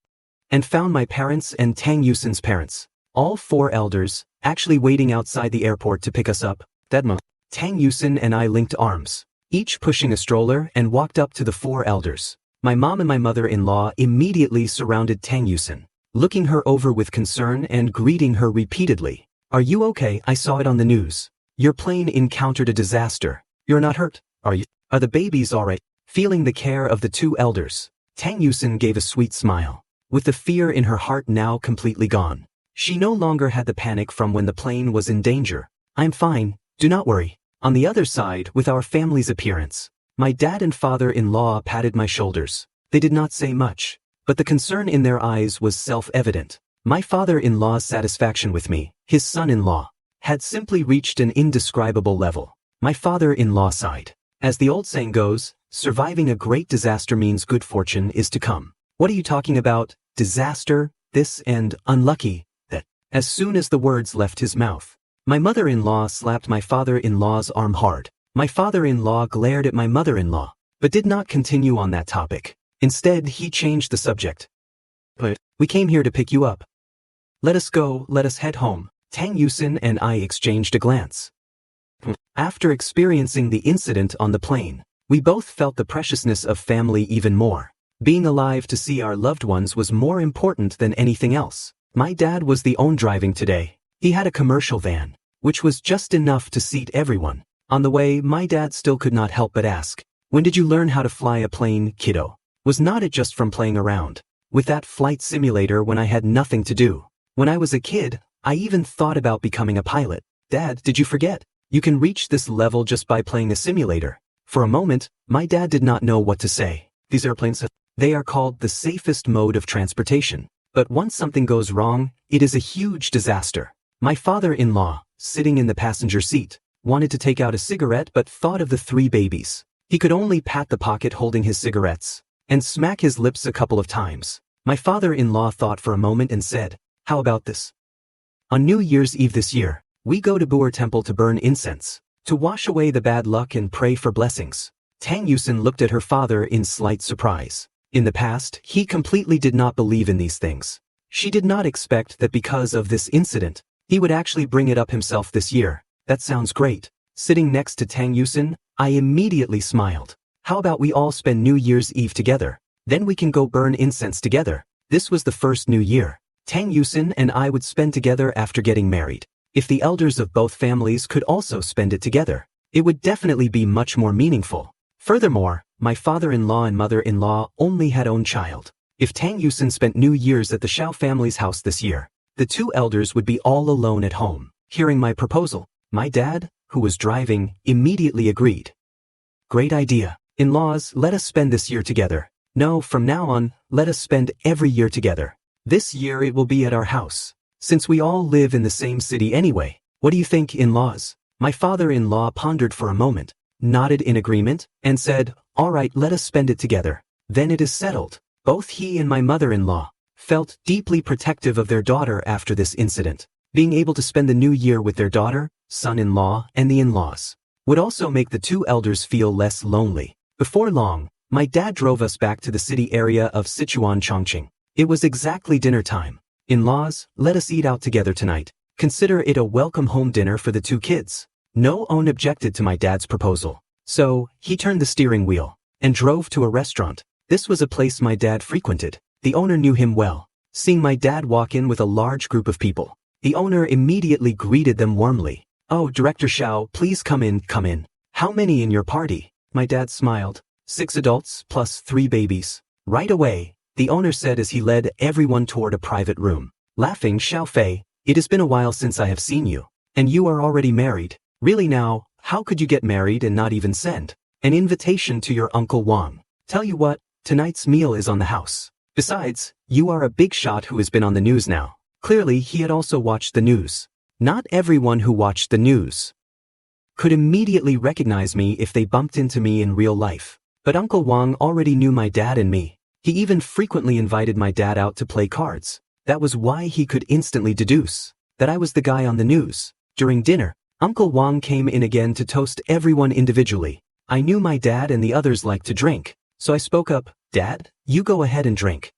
and found my parents and Tang Yusin's parents, all 4 elders, actually waiting outside the airport to pick us up. Tang Yusin and I linked arms, each pushing a stroller, and walked up to the 4 elders. My mom and my mother-in-law immediately surrounded Tang Yusin, looking her over with concern and greeting her repeatedly. Are you okay? I saw it on the news. Your plane encountered a disaster. You're not hurt, are you? Are the babies alright? Feeling the care of the 2 elders, Tang Yusin gave a sweet smile, with the fear in her heart now completely gone. She no longer had the panic from when the plane was in danger. I'm fine, do not worry. On the other side, with our family's appearance, my dad and father-in-law patted my shoulders. They did not say much, but the concern in their eyes was self-evident. My father-in-law's satisfaction with me, his son-in-law, had simply reached an indescribable level. My father-in-law sighed. As the old saying goes, surviving a great disaster means good fortune is to come. What are you talking about? Disaster, this and unlucky, that. As soon as the words left his mouth, my mother-in-law slapped my father-in-law's arm hard. My father-in-law glared at my mother-in-law, but did not continue on that topic. Instead, he changed the subject. But we came here to pick you up. Let us go, let us head home. Tang Yusin and I exchanged a glance. After experiencing the incident on the plane, we both felt the preciousness of family even more. Being alive to see our loved ones was more important than anything else. My dad was the one driving today. He had a commercial van, which was just enough to seat everyone. On the way, my dad still could not help but ask, "When did you learn how to fly a plane, kiddo?" Was not it just from playing around with that flight simulator when I had nothing to do? When I was a kid, I even thought about becoming a pilot. Dad, did you forget? You can reach this level just by playing a simulator. For a moment, my dad did not know what to say. These airplanes, they are called the safest mode of transportation. But once something goes wrong, it is a huge disaster. My father-in-law, sitting in the passenger seat, wanted to take out a cigarette but thought of the 3 babies. He could only pat the pocket holding his cigarettes and smack his lips a couple of times. My father-in-law thought for a moment and said, "How about this? On New Year's Eve this year, we go to Buer Temple to burn incense, to wash away the bad luck and pray for blessings." Tang Yusin looked at her father in slight surprise. In the past, he completely did not believe in these things. She did not expect that because of this incident, he would actually bring it up himself this year. That sounds great. Sitting next to Tang Yusin, I immediately smiled. How about we all spend New Year's Eve together? Then we can go burn incense together. This was the first New Year Tang Yusin and I would spend together after getting married. If the elders of both families could also spend it together, it would definitely be much more meaningful. Furthermore, my father-in-law and mother-in-law only had own child. If Tang Yusin spent New Year's at the Shao family's house this year, the 2 elders would be all alone at home. Hearing my proposal, my dad, who was driving, immediately agreed. Great idea. In-laws, let us spend this year together. No, from now on, let us spend every year together. This year it will be at our house. Since we all live in the same city anyway. What do you think, in-laws? My father-in-law pondered for a moment, nodded in agreement, and said, "All right, let us spend it together. Then it is settled." Both he and my mother-in-law felt deeply protective of their daughter after this incident. Being able to spend the new year with their daughter, son-in-law, and the in-laws would also make the 2 elders feel less lonely. Before long, my dad drove us back to the city area of Sichuan Chongqing. It was exactly dinner time. In-laws, let us eat out together tonight. Consider it a welcome home dinner for the 2 kids. No one objected to my dad's proposal. So, he turned the steering wheel and drove to a restaurant. This was a place my dad frequented. The owner knew him well. Seeing my dad walk in with a large group of people, the owner immediately greeted them warmly. "Oh, Director Shao, please come in, come in. How many in your party?" My dad smiled. 6 adults plus 3 babies. Right away, the owner said as he led everyone toward a private room. Laughing, "Shao Fei, it has been a while since I have seen you. And you are already married. Really now, how could you get married and not even send an invitation to your Uncle Wang? Tell you what, tonight's meal is on the house. Besides, you are a big shot who has been on the news now." Clearly, he had also watched the news. Not everyone who watched the news could immediately recognize me if they bumped into me in real life. But Uncle Wang already knew my dad and me. He even frequently invited my dad out to play cards. That was why he could instantly deduce that I was the guy on the news. During dinner, Uncle Wang came in again to toast everyone individually. I knew my dad and the others liked to drink, so I spoke up, "Dad, you go ahead and drink.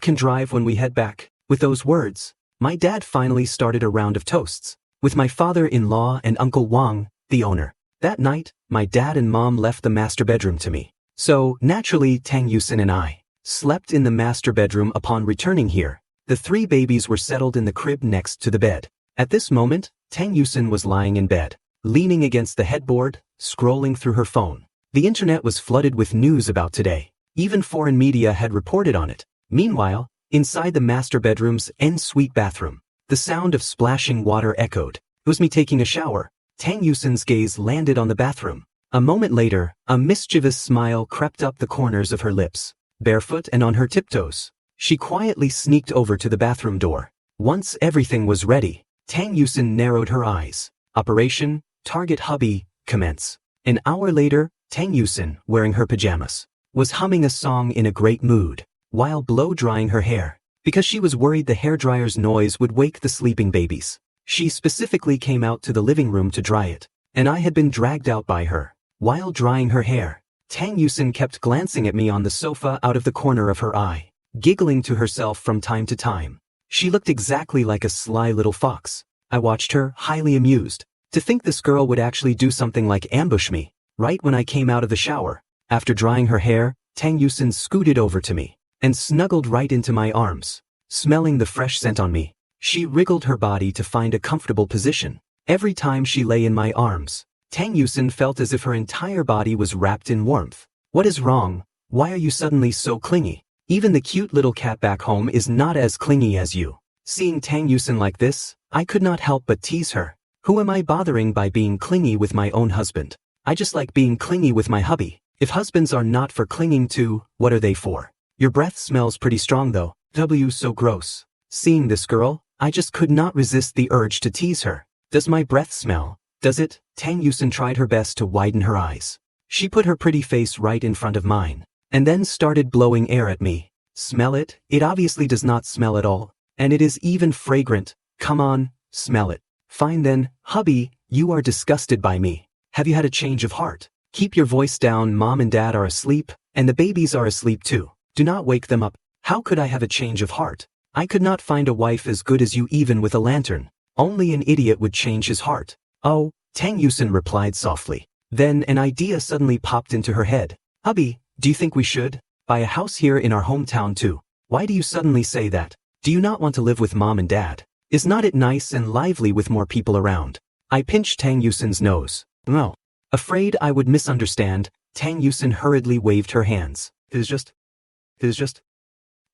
Can drive when we head back." With those words, my dad finally started a round of toasts with my father-in-law and Uncle Wang, the owner. That night, my dad and mom left the master bedroom to me. So, naturally, Tang Yusin and I slept in the master bedroom. Upon returning here, the 3 babies were settled in the crib next to the bed. At this moment, Tang Yusin was lying in bed, leaning against the headboard, scrolling through her phone. The internet was flooded with news about today. Even foreign media had reported on it. Meanwhile, inside the master bedroom's en-suite bathroom, the sound of splashing water echoed. It was me taking a shower. Tang Yusin's gaze landed on the bathroom. A moment later, a mischievous smile crept up the corners of her lips. Barefoot and on her tiptoes, she quietly sneaked over to the bathroom door. Once everything was ready, Tang Yusin narrowed her eyes. Operation Target Hubby commence. An hour later, Tang Yusin, wearing her pajamas, was humming a song in a great mood, while blow-drying her hair, because she was worried the hairdryer's noise would wake the sleeping babies. She specifically came out to the living room to dry it, and I had been dragged out by her. While drying her hair, Tang Yusin kept glancing at me on the sofa out of the corner of her eye, giggling to herself from time to time. She looked exactly like a sly little fox. I watched her, highly amused. To think this girl would actually do something like ambush me, right when I came out of the shower. After drying her hair, Tang Yusin scooted over to me and snuggled right into my arms. Smelling the fresh scent on me, she wriggled her body to find a comfortable position. Every time she lay in my arms, Tang Yusin felt as if her entire body was wrapped in warmth. "What is wrong? Why are you suddenly so clingy? Even the cute little cat back home is not as clingy as you." Seeing Tang Yusin like this, I could not help but tease her. Who am I bothering by being clingy with my own husband? I just like being clingy with my hubby. If husbands are not for clinging to, what are they for? Your breath smells pretty strong though. W so gross. Seeing this girl, I just could not resist the urge to tease her. Does my breath smell? Does it? Tang Yusin tried her best to widen her eyes. She put her pretty face right in front of mine, and then started blowing air at me. Smell it? It obviously does not smell at all, and it is even fragrant. Come on, smell it. Fine then, hubby, you are disgusted by me. Have you had a change of heart? Keep your voice down. Mom and dad are asleep, and the babies are asleep too. Do not wake them up. How could I have a change of heart? I could not find a wife as good as you even with a lantern. Only an idiot would change his heart. Oh, Tang Yusin replied softly. Then an idea suddenly popped into her head. Hubby, do you think we should buy a house here in our hometown too? Why do you suddenly say that? Do you not want to live with mom and dad? Is not it nice and lively with more people around? I pinched Tang Yusin's nose. No. Afraid I would misunderstand, Tang Yusin hurriedly waved her hands. It is just.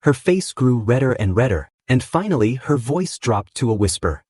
Her face grew redder and redder, and finally her voice dropped to a whisper.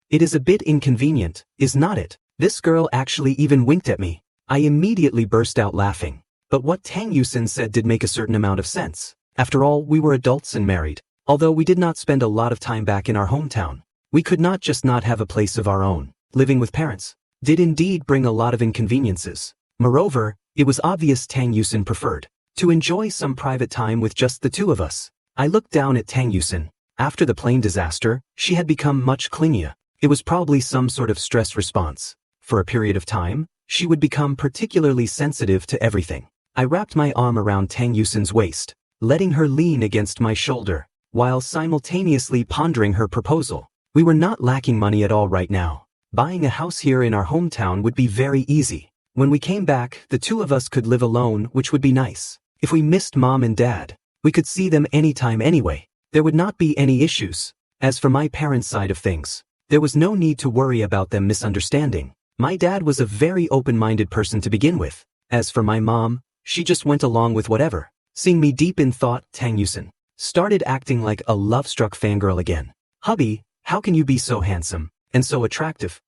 It is a bit inconvenient, is not it? This girl actually even winked at me. I immediately burst out laughing. But what Tang Yusin said did make a certain amount of sense. After all, we were adults and married. Although we did not spend a lot of time back in our hometown, we could not just not have a place of our own. Living with parents did indeed bring a lot of inconveniences. Moreover, it was obvious Tang Yusin preferred to enjoy some private time with just the two of us. I looked down at Tang Yusin. After the plane disaster, she had become much clingier. It was probably some sort of stress response. For a period of time, she would become particularly sensitive to everything. I wrapped my arm around Tang Yusin's waist, letting her lean against my shoulder, while simultaneously pondering her proposal. We were not lacking money at all right now. Buying a house here in our hometown would be very easy. When we came back, the two of us could live alone, which would be nice. If we missed mom and dad, we could see them anytime anyway. There would not be any issues. As for my parents' side of things, there was no need to worry about them misunderstanding. My dad was a very open-minded person to begin with. As for my mom, she just went along with whatever. Seeing me deep in thought, Tang Yusin started acting like a love-struck fangirl again. Hubby, how can you be so handsome and so attractive?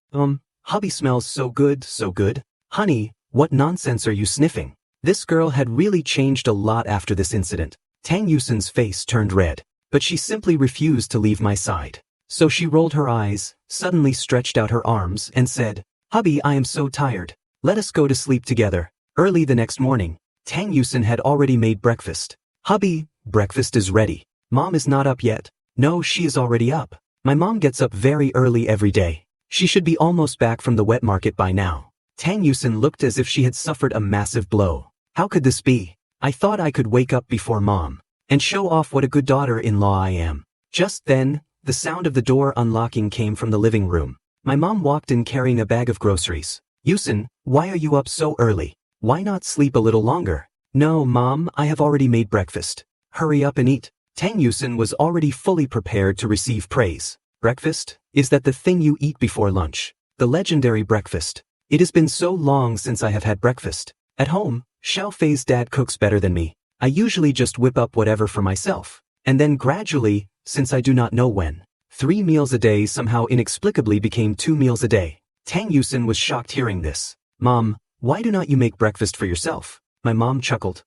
Hubby smells so good, so good. Honey, what nonsense are you sniffing? This girl had really changed a lot after this incident. Tang Yusin's face turned red, but she simply refused to leave my side. So she rolled her eyes, suddenly stretched out her arms, and said, Hubby, I am so tired. Let us go to sleep together. Early the next morning, Tang Yusin had already made breakfast. Hubby, breakfast is ready. Mom is not up yet. No, she is already up. My mom gets up very early every day. She should be almost back from the wet market by now. Tang Yusin looked as if she had suffered a massive blow. How could this be? I thought I could wake up before mom and show off what a good daughter-in-law I am. Just then, the sound of the door unlocking came from the living room. My mom walked in carrying a bag of groceries. Yusin, why are you up so early? Why not sleep a little longer? No, Mom, I have already made breakfast. Hurry up and eat. Tang Yusin was already fully prepared to receive praise. Breakfast? Is that the thing you eat before lunch? The legendary breakfast. It has been so long since I have had breakfast. At home, Xiao Fei's dad cooks better than me. I usually just whip up whatever for myself. And then gradually, since I do not know when, 3 meals a day somehow inexplicably became 2 meals a day. Tang Yusin was shocked hearing this. Mom, why do not you make breakfast for yourself? My mom chuckled.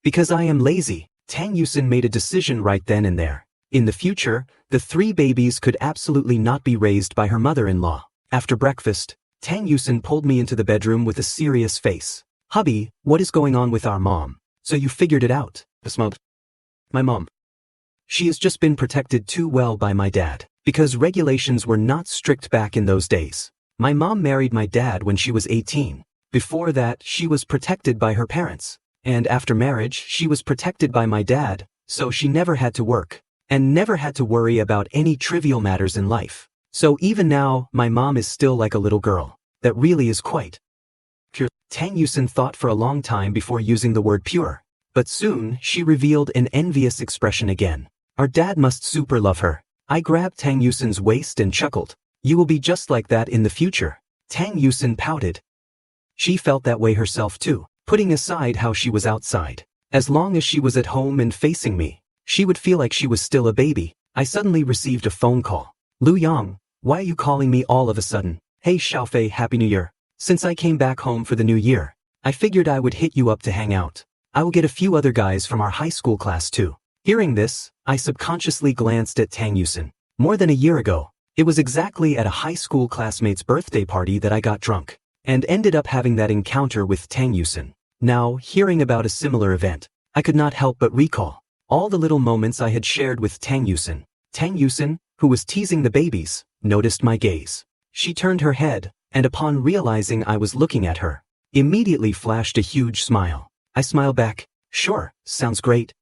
Because I am lazy. Tang Yusin made a decision right then and there. In the future, the 3 babies could absolutely not be raised by her mother-in-law. After breakfast, Tang Yusin pulled me into the bedroom with a serious face. Hubby, what is going on with our mom? So you figured it out? My mom. She has just been protected too well by my dad, because regulations were not strict back in those days. My mom married my dad when she was 18. Before that, she was protected by her parents. And after marriage, she was protected by my dad, so she never had to work, and never had to worry about any trivial matters in life. So even now, my mom is still like a little girl. That really is quite pure. Tang Yusin thought for a long time before using the word pure. But soon, she revealed an envious expression again. Our dad must super love her. I grabbed Tang Yusin's waist and chuckled. You will be just like that in the future. Tang Yusin pouted. She felt that way herself too, putting aside how she was outside. As long as she was at home and facing me, she would feel like she was still a baby. I suddenly received a phone call. Lu Yang, why are you calling me all of a sudden? Hey Xiaofei, Happy New Year. Since I came back home for the new year, I figured I would hit you up to hang out. I will get a few other guys from our high school class too. Hearing this, I subconsciously glanced at Tang Yusen. More than a year ago, it was exactly at a high school classmate's birthday party that I got drunk, and ended up having that encounter with Tang Yusen. Now, hearing about a similar event, I could not help but recall all the little moments I had shared with Tang Yusen. Tang Yusen, who was teasing the babies, noticed my gaze. She turned her head, and upon realizing I was looking at her, immediately flashed a huge smile. I smiled back. Sure, sounds great.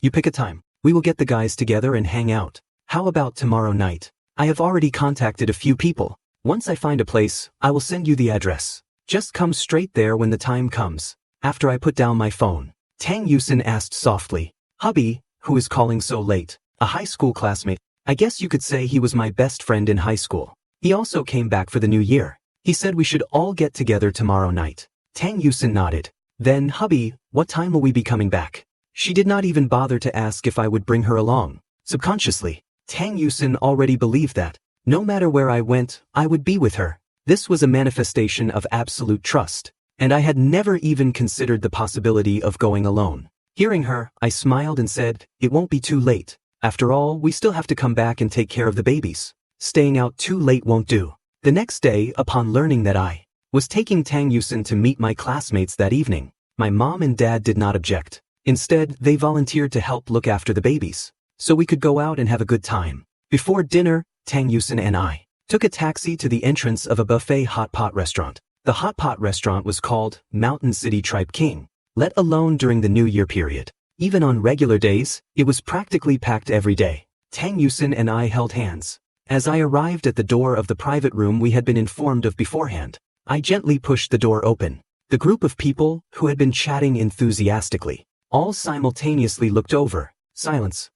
You pick a time. We will get the guys together and hang out. How about tomorrow night? I have already contacted a few people. Once I find a place, I will send you the address. Just come straight there when the time comes. After I put down my phone, Tang Yusen asked softly, Hubby, who is calling so late? A high school classmate. I guess you could say he was my best friend in high school. He also came back for the new year. He said we should all get together tomorrow night. Tang Yusen nodded. Then, Hubby, what time will we be coming back? She did not even bother to ask if I would bring her along. Subconsciously, Tang Yusen already believed that, no matter where I went, I would be with her. This was a manifestation of absolute trust, and I had never even considered the possibility of going alone. Hearing her, I smiled and said, it won't be too late. After all, we still have to come back and take care of the babies. Staying out too late won't do. The next day, upon learning that I was taking Tang Yusen to meet my classmates that evening, my mom and dad did not object. Instead, they volunteered to help look after the babies, so we could go out and have a good time. Before dinner, Tang Yusen and I took a taxi to the entrance of a buffet hot pot restaurant. The hot pot restaurant was called Mountain City Tripe King. Let alone during the New Year period. Even on regular days, it was practically packed every day. Tang Yusen and I held hands. As I arrived at the door of the private room we had been informed of beforehand, I gently pushed the door open. The group of people, who had been chatting enthusiastically, all simultaneously looked over. Silence.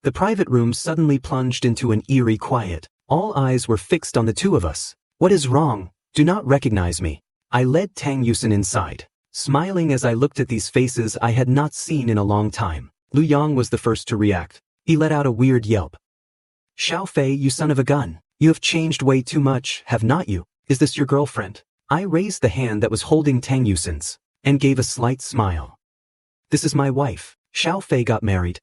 The private room suddenly plunged into an eerie quiet. All eyes were fixed on the two of us. What is wrong? Do not recognize me. I led Tang Yusen inside, smiling as I looked at these faces I had not seen in a long time. Lu Yang was the first to react. He let out a weird yelp. Xiaofei, you son of a gun. You have changed way too much, have not you? Is this your girlfriend? I raised the hand that was holding Tang Yusen's, and gave a slight smile. This is my wife. Xiaofei got married.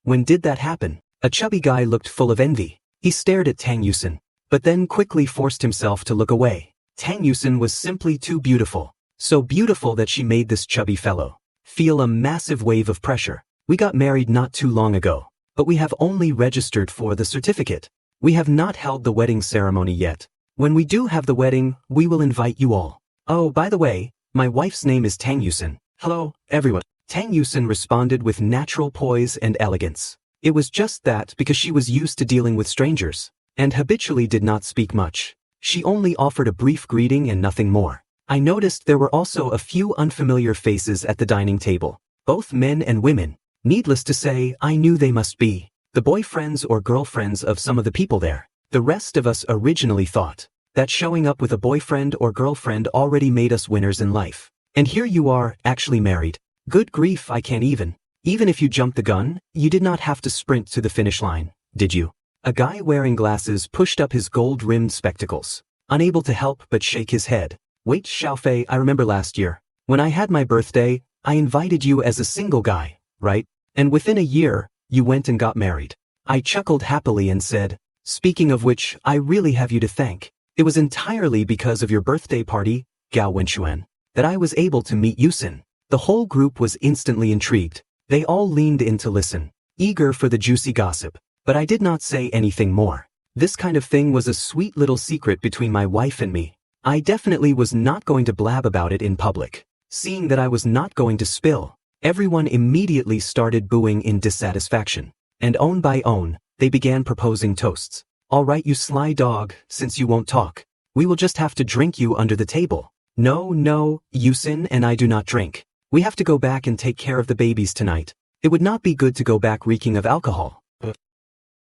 When did that happen? A chubby guy looked full of envy. He stared at Tang Yusen, but then quickly forced himself to look away. Tang Yusen was simply too beautiful. So beautiful that she made this chubby fellow feel a massive wave of pressure. We got married not too long ago, but we have only registered for the certificate. We have not held the wedding ceremony yet. When we do have the wedding, we will invite you all. Oh, by the way, my wife's name is Tang Yusen. Hello, everyone. Tang Yusen responded with natural poise and elegance. It was just that because she was used to dealing with strangers, and habitually did not speak much. She only offered a brief greeting and nothing more. I noticed there were also a few unfamiliar faces at the dining table, both men and women. Needless to say, I knew they must be the boyfriends or girlfriends of some of the people there. The rest of us originally thought that showing up with a boyfriend or girlfriend already made us winners in life. And here you are, actually married. Good grief, I can't even. Even if you jumped the gun, you did not have to sprint to the finish line, did you? A guy wearing glasses pushed up his gold-rimmed spectacles, unable to help but shake his head. Wait, Xiaofei, I remember last year, when I had my birthday, I invited you as a single guy, right? And within a year, you went and got married. I chuckled happily and said, speaking of which, I really have you to thank. It was entirely because of your birthday party, Gao Wenxuan, that I was able to meet Yusen. The whole group was instantly intrigued. They all leaned in to listen, eager for the juicy gossip, but I did not say anything more. This kind of thing was a sweet little secret between my wife and me. I definitely was not going to blab about it in public. Seeing that I was not going to spill, everyone immediately started booing in dissatisfaction. And own by own, they began proposing toasts. All right, you sly dog, since you won't talk, we will just have to drink you under the table. No, Yusen and I do not drink. We have to go back and take care of the babies tonight. It would not be good to go back reeking of alcohol.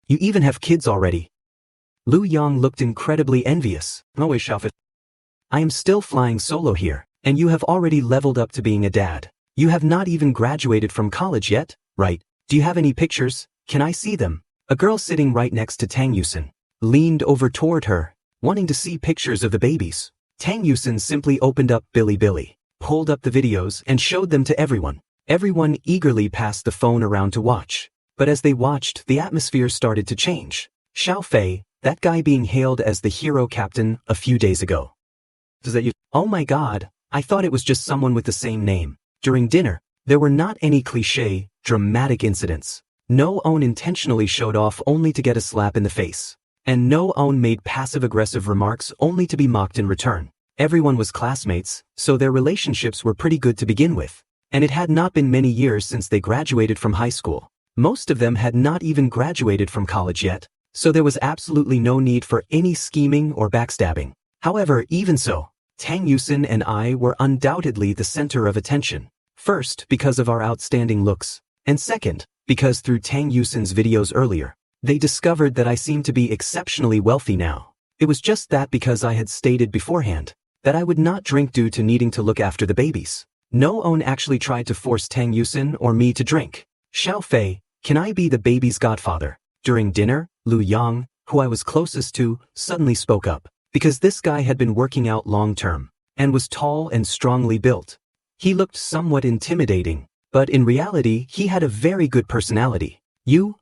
You even have kids already. Lu Yang looked incredibly envious. No, I am still flying solo here, and you have already leveled up to being a dad. You have not even graduated from college yet, right? Do you have any pictures? Can I see them? A girl sitting right next to Tang Yusin leaned over toward her, wanting to see pictures of the babies. Tang Yusin simply opened up Bilibili, pulled up the videos and showed them to everyone. Everyone eagerly passed the phone around to watch. But as they watched, the atmosphere started to change. Xiao Fei, that guy being hailed as the hero captain a few days ago. Is that you? Oh my god, I thought it was just someone with the same name. During dinner, there were not any cliché, dramatic incidents. No one intentionally showed off only to get a slap in the face. And no one made passive-aggressive remarks only to be mocked in return. Everyone was classmates, so their relationships were pretty good to begin with. And it had not been many years since they graduated from high school. Most of them had not even graduated from college yet, so there was absolutely no need for any scheming or backstabbing. However, even so, Tang Yusin and I were undoubtedly the center of attention. First, because of our outstanding looks, and second, because through Tang Yusin's videos earlier, they discovered that I seemed to be exceptionally wealthy now. It was just that because I had stated beforehand that I would not drink due to needing to look after the babies. No one actually tried to force Tang Yusin or me to drink. Xiao Fei, can I be the baby's godfather? During dinner, Lu Yang, who I was closest to, suddenly spoke up, because this guy had been working out long-term, and was tall and strongly built. He looked somewhat intimidating, but in reality he had a very good personality.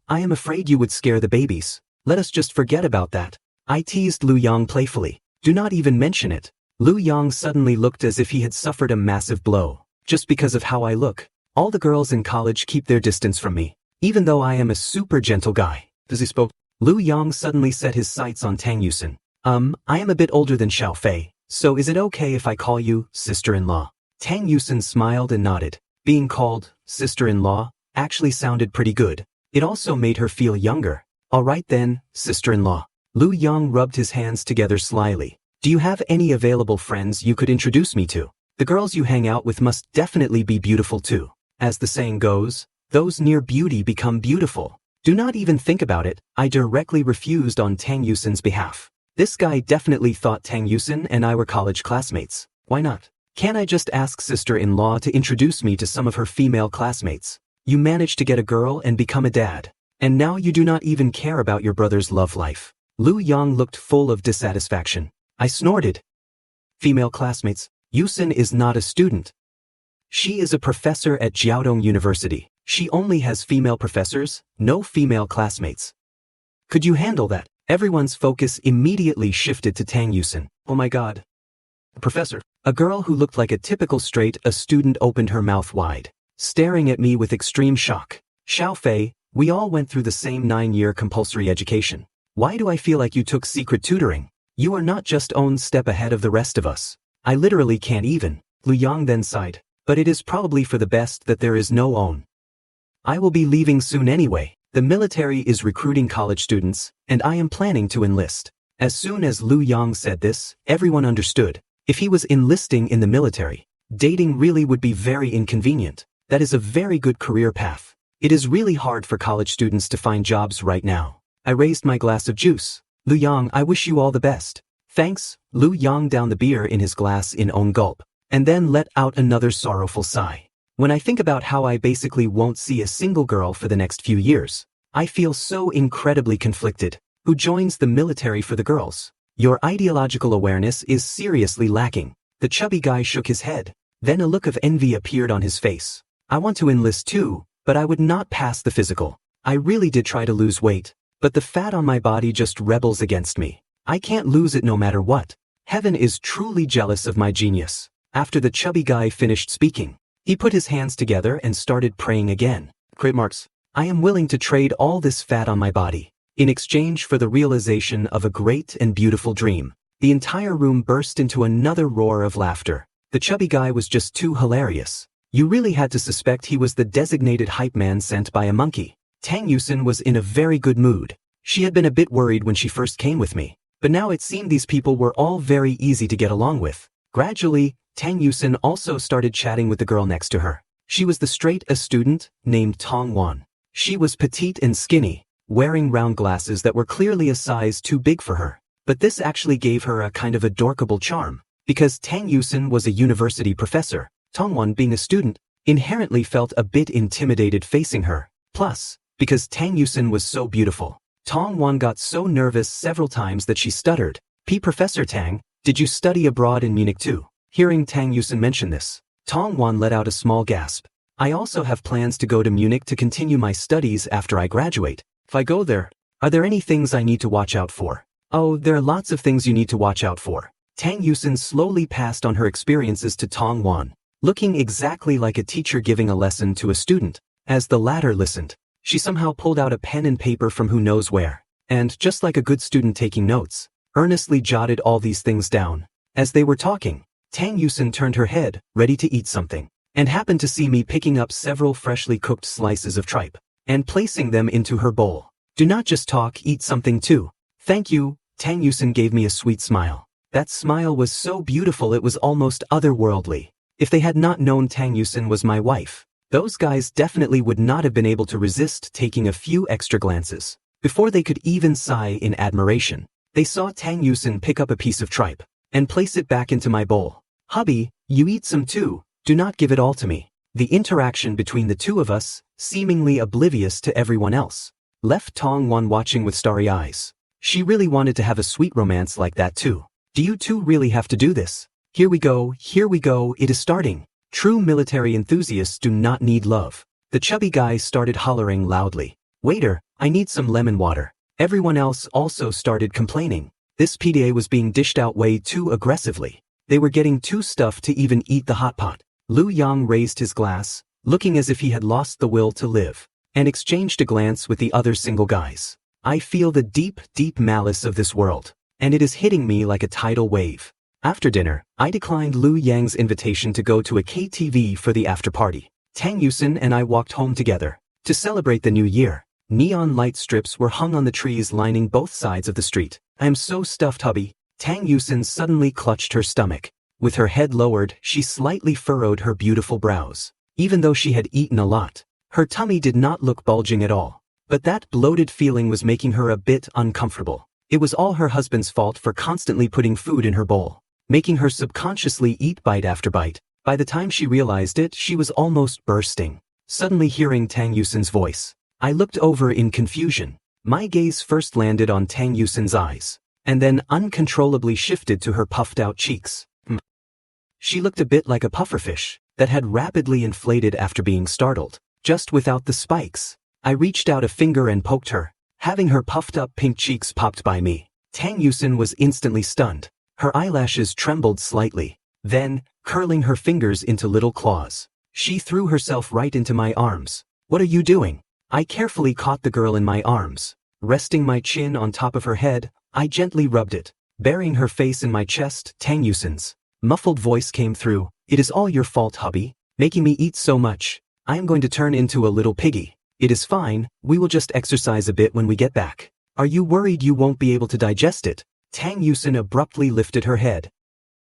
I am afraid you would scare the babies. Let us just forget about that. I teased Lu Yang playfully. Do not even mention it. Lu Yang suddenly looked as if he had suffered a massive blow. Just because of how I look. All the girls in college keep their distance from me, even though I am a super gentle guy. As he spoke, Lu Yang suddenly set his sights on Tang Yusin. I am a bit older than Xiao Fei, so is it okay if I call you sister-in-law? Tang Yusin smiled and nodded. Being called sister-in-law actually sounded pretty good. It also made her feel younger. Alright then, sister-in-law. Lu Yang rubbed his hands together slyly. Do you have any available friends you could introduce me to? The girls you hang out with must definitely be beautiful too. As the saying goes, those near beauty become beautiful. Do not even think about it. I directly refused on Tang Yusin's behalf. This guy definitely thought Tang Yusin and I were college classmates. Why not? Can I just ask sister-in-law to introduce me to some of her female classmates? You managed to get a girl and become a dad. And now you do not even care about your brother's love life. Lu Yang looked full of dissatisfaction. I snorted. Female classmates. Yusin is not a student. She is a professor at Jiaodong University. She only has female professors, no female classmates. Could you handle that? Everyone's focus immediately shifted to Tang Yusin. Oh my god. Professor. A girl who looked like a typical straight-A student opened her mouth wide, staring at me with extreme shock. Xiao Fei, we all went through the same 9-year compulsory education. Why do I feel like you took secret tutoring? You are not just one step ahead of the rest of us. I literally can't even. Lu Yang then sighed. But it is probably for the best that there is no own. I will be leaving soon anyway. The military is recruiting college students, and I am planning to enlist. As soon as Lu Yang said this, everyone understood. If he was enlisting in the military, dating really would be very inconvenient. That is a very good career path. It is really hard for college students to find jobs right now. I raised my glass of juice. Lu Yang, I wish you all the best. Thanks. Lu Yang downed the beer in his glass in one gulp, and then let out another sorrowful sigh. When I think about how I basically won't see a single girl for the next few years, I feel so incredibly conflicted. Who joins the military for the girls? Your ideological awareness is seriously lacking. The chubby guy shook his head. Then a look of envy appeared on his face. I want to enlist too, but I would not pass the physical. I really did try to lose weight, but the fat on my body just rebels against me. I can't lose it no matter what. Heaven is truly jealous of my genius. After the chubby guy finished speaking, he put his hands together and started praying again. Great marks. I am willing to trade all this fat on my body in exchange for the realization of a great and beautiful dream. The entire room burst into another roar of laughter. The chubby guy was just too hilarious. You really had to suspect he was the designated hype man sent by a monkey. Tang Yusin was in a very good mood. She had been a bit worried when she first came with me, but now it seemed these people were all very easy to get along with. Gradually, Tang Yusin also started chatting with the girl next to her. She was the straight-A student named Tong Wan. She was petite and skinny, wearing round glasses that were clearly a size too big for her. But this actually gave her a kind of adorable charm. Because Tang Yusin was a university professor, Tong Wan, being a student, inherently felt a bit intimidated facing her. Plus, because Tang Yusin was so beautiful. Tong Wan got so nervous several times that she stuttered. Professor Tang, did you study abroad in Munich too? Hearing Tang Yusin mention this, Tong Wan let out a small gasp. I also have plans to go to Munich to continue my studies after I graduate. If I go there, are there any things I need to watch out for? Oh, there are lots of things you need to watch out for. Tang Yusin slowly passed on her experiences to Tong Wan, looking exactly like a teacher giving a lesson to a student. As the latter listened, she somehow pulled out a pen and paper from who knows where, and just like a good student taking notes, earnestly jotted all these things down. As they were talking, Tang Yusin turned her head, ready to eat something, and happened to see me picking up several freshly cooked slices of tripe, and placing them into her bowl. Do not just talk, eat something too. Thank you. Tang Yusin gave me a sweet smile. That smile was so beautiful it was almost otherworldly. If they had not known Tang Yusin was my wife, those guys definitely would not have been able to resist taking a few extra glances. Before they could even sigh in admiration, they saw Tang Yusin pick up a piece of tripe and place it back into my bowl. Hubby, you eat some too, do not give it all to me. The interaction between the two of us, seemingly oblivious to everyone else, left Tong Wan watching with starry eyes. She really wanted to have a sweet romance like that too. Do you two really have to do this? Here we go, it is starting. True military enthusiasts do not need love. The chubby guy started hollering loudly. Waiter, I need some lemon water. Everyone else also started complaining. This PDA was being dished out way too aggressively. They were getting too stuffed to even eat the hot pot. Lu Yang raised his glass, looking as if he had lost the will to live, and exchanged a glance with the other single guys. I feel the deep, deep malice of this world, and it is hitting me like a tidal wave. After dinner, I declined Lu Yang's invitation to go to a KTV for the after-party. Tang Yusin and I walked home together. To celebrate the new year, neon light strips were hung on the trees lining both sides of the street. I am so stuffed, hubby. Tang Yusin suddenly clutched her stomach. With her head lowered, she slightly furrowed her beautiful brows. Even though she had eaten a lot, her tummy did not look bulging at all. But that bloated feeling was making her a bit uncomfortable. It was all her husband's fault for constantly putting food in her bowl, making her subconsciously eat bite after bite. By the time she realized it, she was almost bursting. Suddenly hearing Tang Yusin's voice, I looked over in confusion. My gaze first landed on Tang Yusin's eyes, and then uncontrollably shifted to her puffed-out cheeks. She looked a bit like a pufferfish that had rapidly inflated after being startled, just without the spikes. I reached out a finger and poked her, having her puffed-up pink cheeks popped by me. Tang Yusin was instantly stunned. Her eyelashes trembled slightly. Then, curling her fingers into little claws, she threw herself right into my arms. What are you doing? I carefully caught the girl in my arms. Resting my chin on top of her head, I gently rubbed it. Burying her face in my chest, Tang Yusin's muffled voice came through. It is all your fault, hubby, making me eat so much. I am going to turn into a little piggy. It is fine, we will just exercise a bit when we get back. Are you worried you won't be able to digest it? Tang Yusin abruptly lifted her head.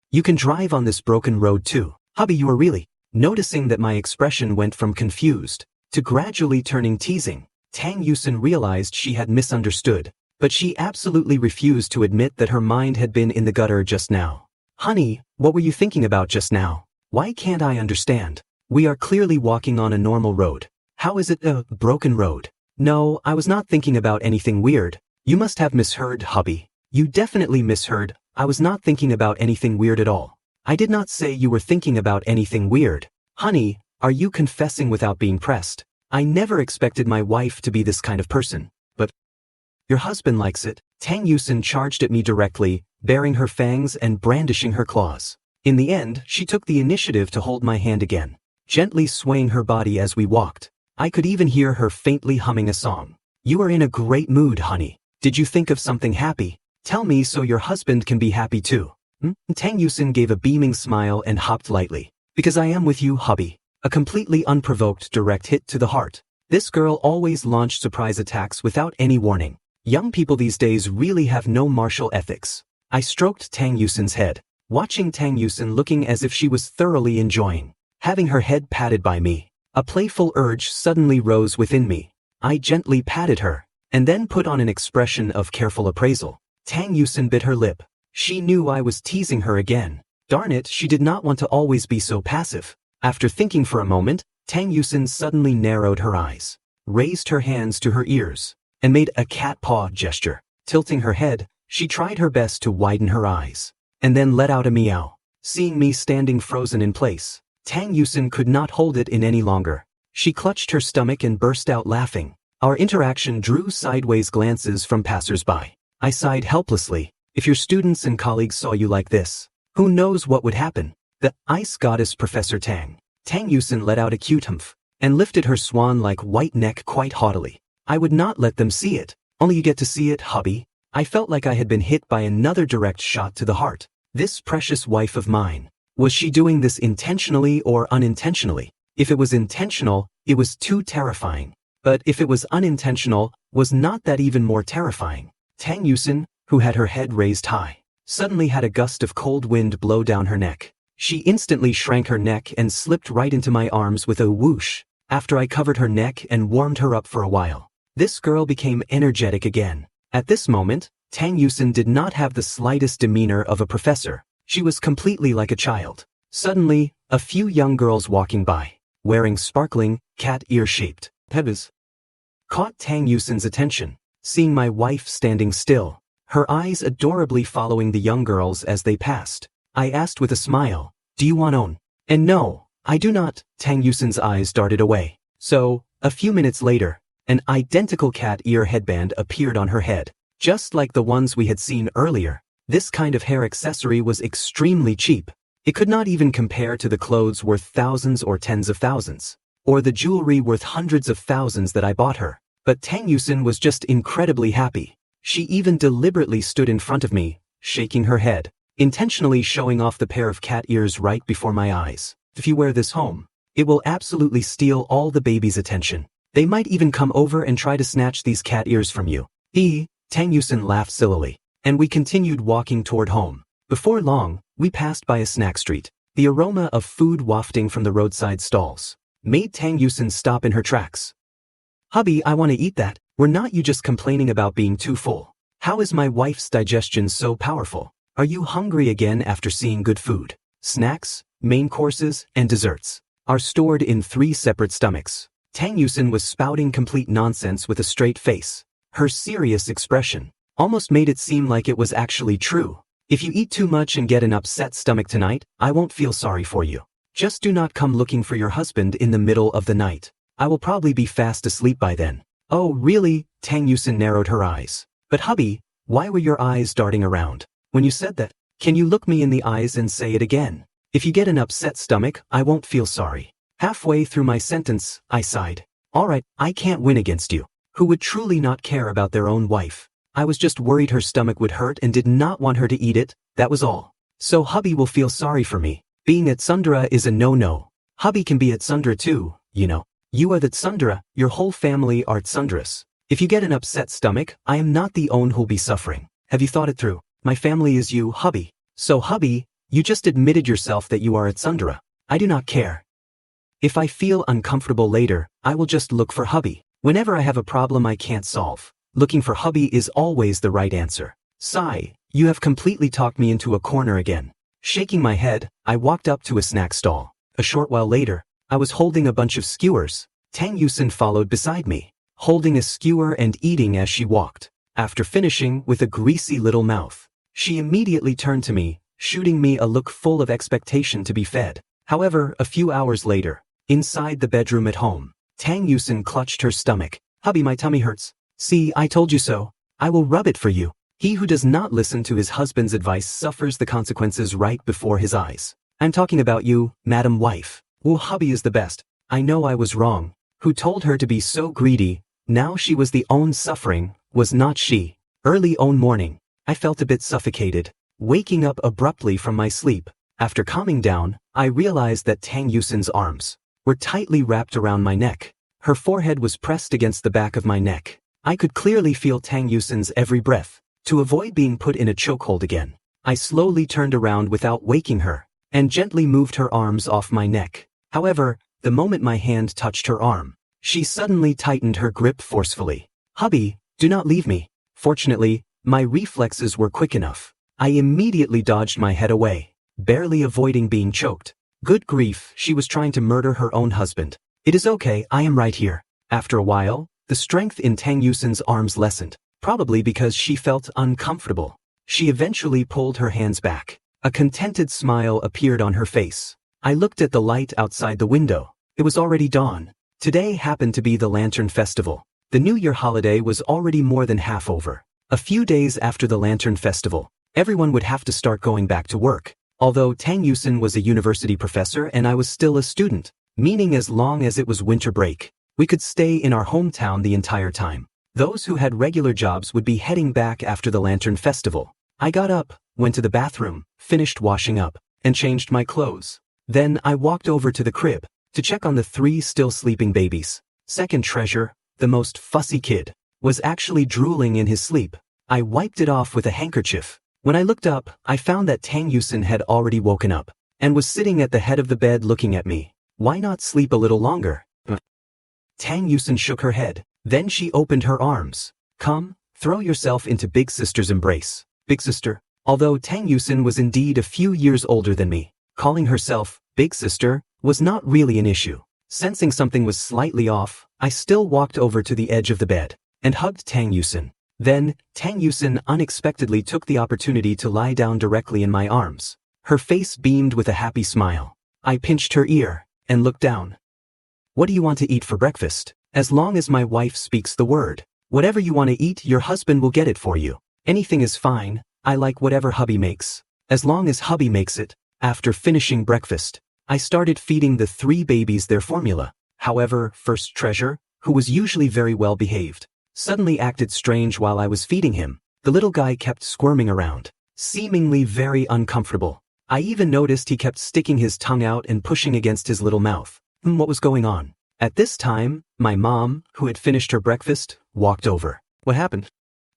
You can drive on this broken road too. Hubby, you are really... Noticing that my expression went from confused to gradually turning teasing, Tang Yusin realized she had misunderstood, but she absolutely refused to admit that her mind had been in the gutter just now. Honey, what were you thinking about just now? Why can't I understand? We are clearly walking on a normal road. How is it a broken road? No, I was not thinking about anything weird. You must have misheard, hubby. You definitely misheard. I was not thinking about anything weird at all. I did not say you were thinking about anything weird. Honey, are you confessing without being pressed? I never expected my wife to be this kind of person. But your husband likes it. Tang Yusin charged at me directly, baring her fangs and brandishing her claws. In the end, she took the initiative to hold my hand again, gently swaying her body as we walked. I could even hear her faintly humming a song. You are in a great mood, honey. Did you think of something happy? Tell me so your husband can be happy too. Tang Yusin gave a beaming smile and hopped lightly. Because I am with you, hubby. A completely unprovoked direct hit to the heart. This girl always launched surprise attacks without any warning. Young people these days really have no martial ethics. I stroked Tang Yusin's head, watching Tang Yusin looking as if she was thoroughly enjoying having her head patted by me. A playful urge suddenly rose within me. I gently patted her, and then put on an expression of careful appraisal. Tang Yusin bit her lip. She knew I was teasing her again. Darn it, she did not want to always be so passive. After thinking for a moment, Tang Yusin suddenly narrowed her eyes. raised her hands to her ears, and made a cat paw gesture. Tilting her head, she tried her best to widen her eyes, and then let out a meow. Seeing me standing frozen in place, Tang Yusin could not hold it in any longer. She clutched her stomach and burst out laughing. Our interaction drew sideways glances from passers-by. I sighed helplessly. If your students and colleagues saw you like this, who knows what would happen? The ice goddess Professor Tang. Tang Yusin let out a cute humph, and lifted her swan-like white neck quite haughtily. I would not let them see it. Only you get to see it, hubby. I felt like I had been hit by another direct shot to the heart. This precious wife of mine. Was she doing this intentionally or unintentionally? If it was intentional, it was too terrifying. But if it was unintentional, was not that even more terrifying? Tang Yusin, who had her head raised high, suddenly had a gust of cold wind blow down her neck. She instantly shrank her neck and slipped right into my arms with a whoosh, after I covered her neck and warmed her up for a while. This girl became energetic again. At this moment, Tang Yusin did not have the slightest demeanor of a professor. She was completely like a child. Suddenly, a few young girls walking by, wearing sparkling, cat ear-shaped pebbles, caught Tang Yusin's attention. Seeing my wife standing still, her eyes adorably following the young girls as they passed, I asked with a smile, "Do you want on?" "And no, I do not." Tang Yusin's eyes darted away. So, a few minutes later, an identical cat ear headband appeared on her head, just like the ones we had seen earlier. This kind of hair accessory was extremely cheap. It could not even compare to the clothes worth thousands or tens of thousands, or the jewelry worth hundreds of thousands that I bought her. But Tang Yusin was just incredibly happy. She even deliberately stood in front of me, shaking her head, intentionally showing off the pair of cat ears right before my eyes. "If you wear this home, it will absolutely steal all the baby's attention. They might even come over and try to snatch these cat ears from you." Tang Yusin laughed sillily, and we continued walking toward home. Before long, we passed by a snack street. The aroma of food wafting from the roadside stalls made Tang Yusin stop in her tracks. "Hubby, I want to eat that." "Were not you just complaining about being too full? How is my wife's digestion so powerful? Are you hungry again after seeing good food?" Snacks, main courses, and desserts are stored in 3 separate stomachs. Tang Yusin was spouting complete nonsense with a straight face. Her serious expression almost made it seem like it was actually true. "If you eat too much and get an upset stomach tonight, I won't feel sorry for you. Just do not come looking for your husband in the middle of the night. I will probably be fast asleep by then." "Oh, really?" Tang Yusin narrowed her eyes. "But hubby, why were your eyes darting around when you said that? Can you look me in the eyes and say it again? If you get an upset stomach, I won't feel sorry." Halfway through my sentence, I sighed. "All right, I can't win against you. Who would truly not care about their own wife? I was just worried her stomach would hurt and did not want her to eat it, that was all. So hubby will feel sorry for me. Being at Sundara is a no-no. Hubby can be at Sundara too, you know. You are that Sundara, your whole family are Sundaras. If you get an upset stomach, I am not the one who'll be suffering. Have you thought it through? My family is you, hubby. So hubby, you just admitted yourself that you are at Sundara. I do not care. If I feel uncomfortable later, I will just look for hubby. Whenever I have a problem I can't solve, looking for hubby is always the right answer." Sigh, you have completely talked me into a corner again. Shaking my head, I walked up to a snack stall. A short while later, I was holding a bunch of skewers. Tang Yusin followed beside me, holding a skewer and eating as she walked. After finishing with a greasy little mouth, she immediately turned to me, shooting me a look full of expectation to be fed. However, a few hours later, inside the bedroom at home, Tang Yusin clutched her stomach. "Hubby, my tummy hurts." "See, I told you so. I will rub it for you." He who does not listen to his husband's advice suffers the consequences right before his eyes. "I'm talking about you, madam wife. Oh, hubby is the best. I know I was wrong. Who told her to be so greedy? Now she was the own suffering, was not she?" Early own morning, I felt a bit suffocated, waking up abruptly from my sleep. After calming down, I realized that Tang Yusin's arms were tightly wrapped around my neck. Her forehead was pressed against the back of my neck. I could clearly feel Tang Yusin's every breath. To avoid being put in a chokehold again, I slowly turned around without waking her, and gently moved her arms off my neck. However, the moment my hand touched her arm, she suddenly tightened her grip forcefully. "Hubby, do not leave me." Fortunately, my reflexes were quick enough. I immediately dodged my head away, barely avoiding being choked. Good grief, she was trying to murder her own husband. "It is okay, I am right here." After a while, the strength in Tang Yusin's arms lessened, probably because she felt uncomfortable. She eventually pulled her hands back. A contented smile appeared on her face. I looked at the light outside the window. It was already dawn. Today happened to be the Lantern Festival. The New Year holiday was already more than half over. A few days after the Lantern Festival, everyone would have to start going back to work. Although Tang Yusin was a university professor and I was still a student, meaning as long as it was winter break, we could stay in our hometown the entire time. Those who had regular jobs would be heading back after the Lantern Festival. I got up, went to the bathroom, finished washing up, and changed my clothes. Then I walked over to the crib to check on the 3 still sleeping babies. Second treasure, the most fussy kid, was actually drooling in his sleep. I wiped it off with a handkerchief. When I looked up, I found that Tang Yusin had already woken up and was sitting at the head of the bed looking at me. Why not sleep a little longer? Tang Yusin shook her head. Then she opened her arms. Come, throw yourself into Big Sister's embrace. Big Sister. Although Tang Yusin was indeed a few years older than me, calling herself Big Sister was not really an issue. Sensing something was slightly off, I still walked over to the edge of the bed and hugged Tang Yusin. Then, Tang Yusin unexpectedly took the opportunity to lie down directly in my arms. Her face beamed with a happy smile. I pinched her ear and looked down. What do you want to eat for breakfast? As long as my wife speaks the word. Whatever you want to eat, your husband will get it for you. Anything is fine. I like whatever hubby makes. As long as hubby makes it. After finishing breakfast, I started feeding the 3 babies their formula. However, First Treasure, who was usually very well behaved, suddenly acted strange while I was feeding him. The little guy kept squirming around, seemingly very uncomfortable. I even noticed he kept sticking his tongue out and pushing against his little mouth. What was going on? At this time, my mom, who had finished her breakfast, walked over. What happened?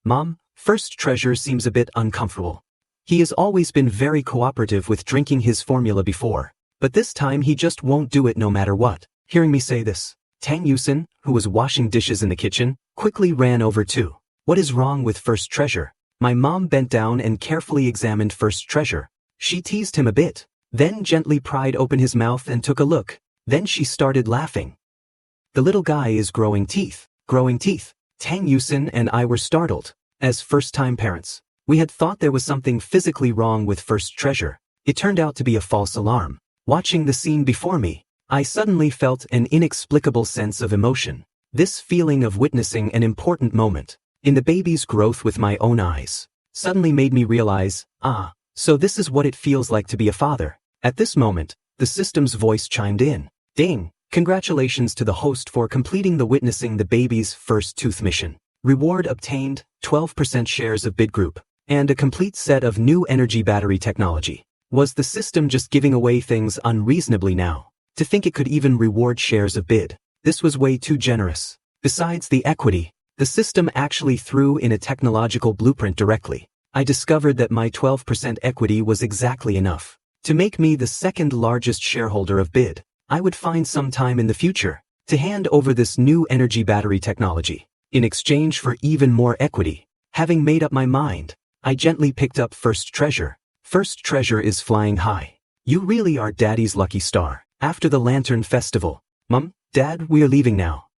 Mom, First Treasure seems a bit uncomfortable. He has always been very cooperative with drinking his formula before, but this time he just won't do it no matter what. Hearing me say this, Tang Yusin, who was washing dishes in the kitchen, quickly ran over too. What is wrong with First Treasure? My mom bent down and carefully examined First Treasure. She teased him a bit, then gently pried open his mouth and took a look. Then she started laughing. The little guy is growing teeth. Growing teeth. Tang Yusin and I were startled. As first-time parents, we had thought there was something physically wrong with First Treasure. It turned out to be a false alarm. Watching the scene before me, I suddenly felt an inexplicable sense of emotion. This feeling of witnessing an important moment in the baby's growth with my own eyes suddenly made me realize, so this is what it feels like to be a father. At this moment, the system's voice chimed in. Ding! Congratulations to the host for completing the witnessing the baby's first tooth mission. Reward obtained, 12% shares of Bid Group, and a complete set of new energy battery technology. Was the system just giving away things unreasonably now? To think it could even reward shares of Bid. This was way too generous. Besides the equity, the system actually threw in a technological blueprint directly. I discovered that my 12% equity was exactly enough to make me the second largest shareholder of Bid. I would find some time in the future to hand over this new energy battery technology in exchange for even more equity. Having made up my mind, I gently picked up First Treasure. First Treasure is flying high. You really are Daddy's lucky star. After the Lantern Festival, Mom, Dad, we're leaving now.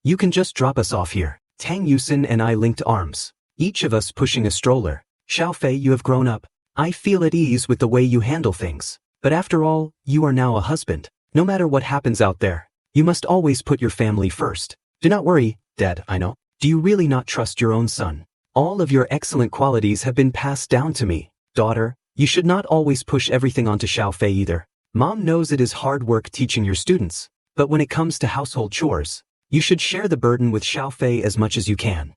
You can just drop us off here. Tang Yusin and I linked arms, each of us pushing a stroller. Xiaofei, you have grown up. I feel at ease with the way you handle things. But after all, you are now a husband. No matter what happens out there, you must always put your family first. Do not worry, Dad, I know. Do you really not trust your own son? All of your excellent qualities have been passed down to me. Daughter, you should not always push everything onto Xiaofei either. Mom knows it is hard work teaching your students, but when it comes to household chores, you should share the burden with Xiaofei as much as you can.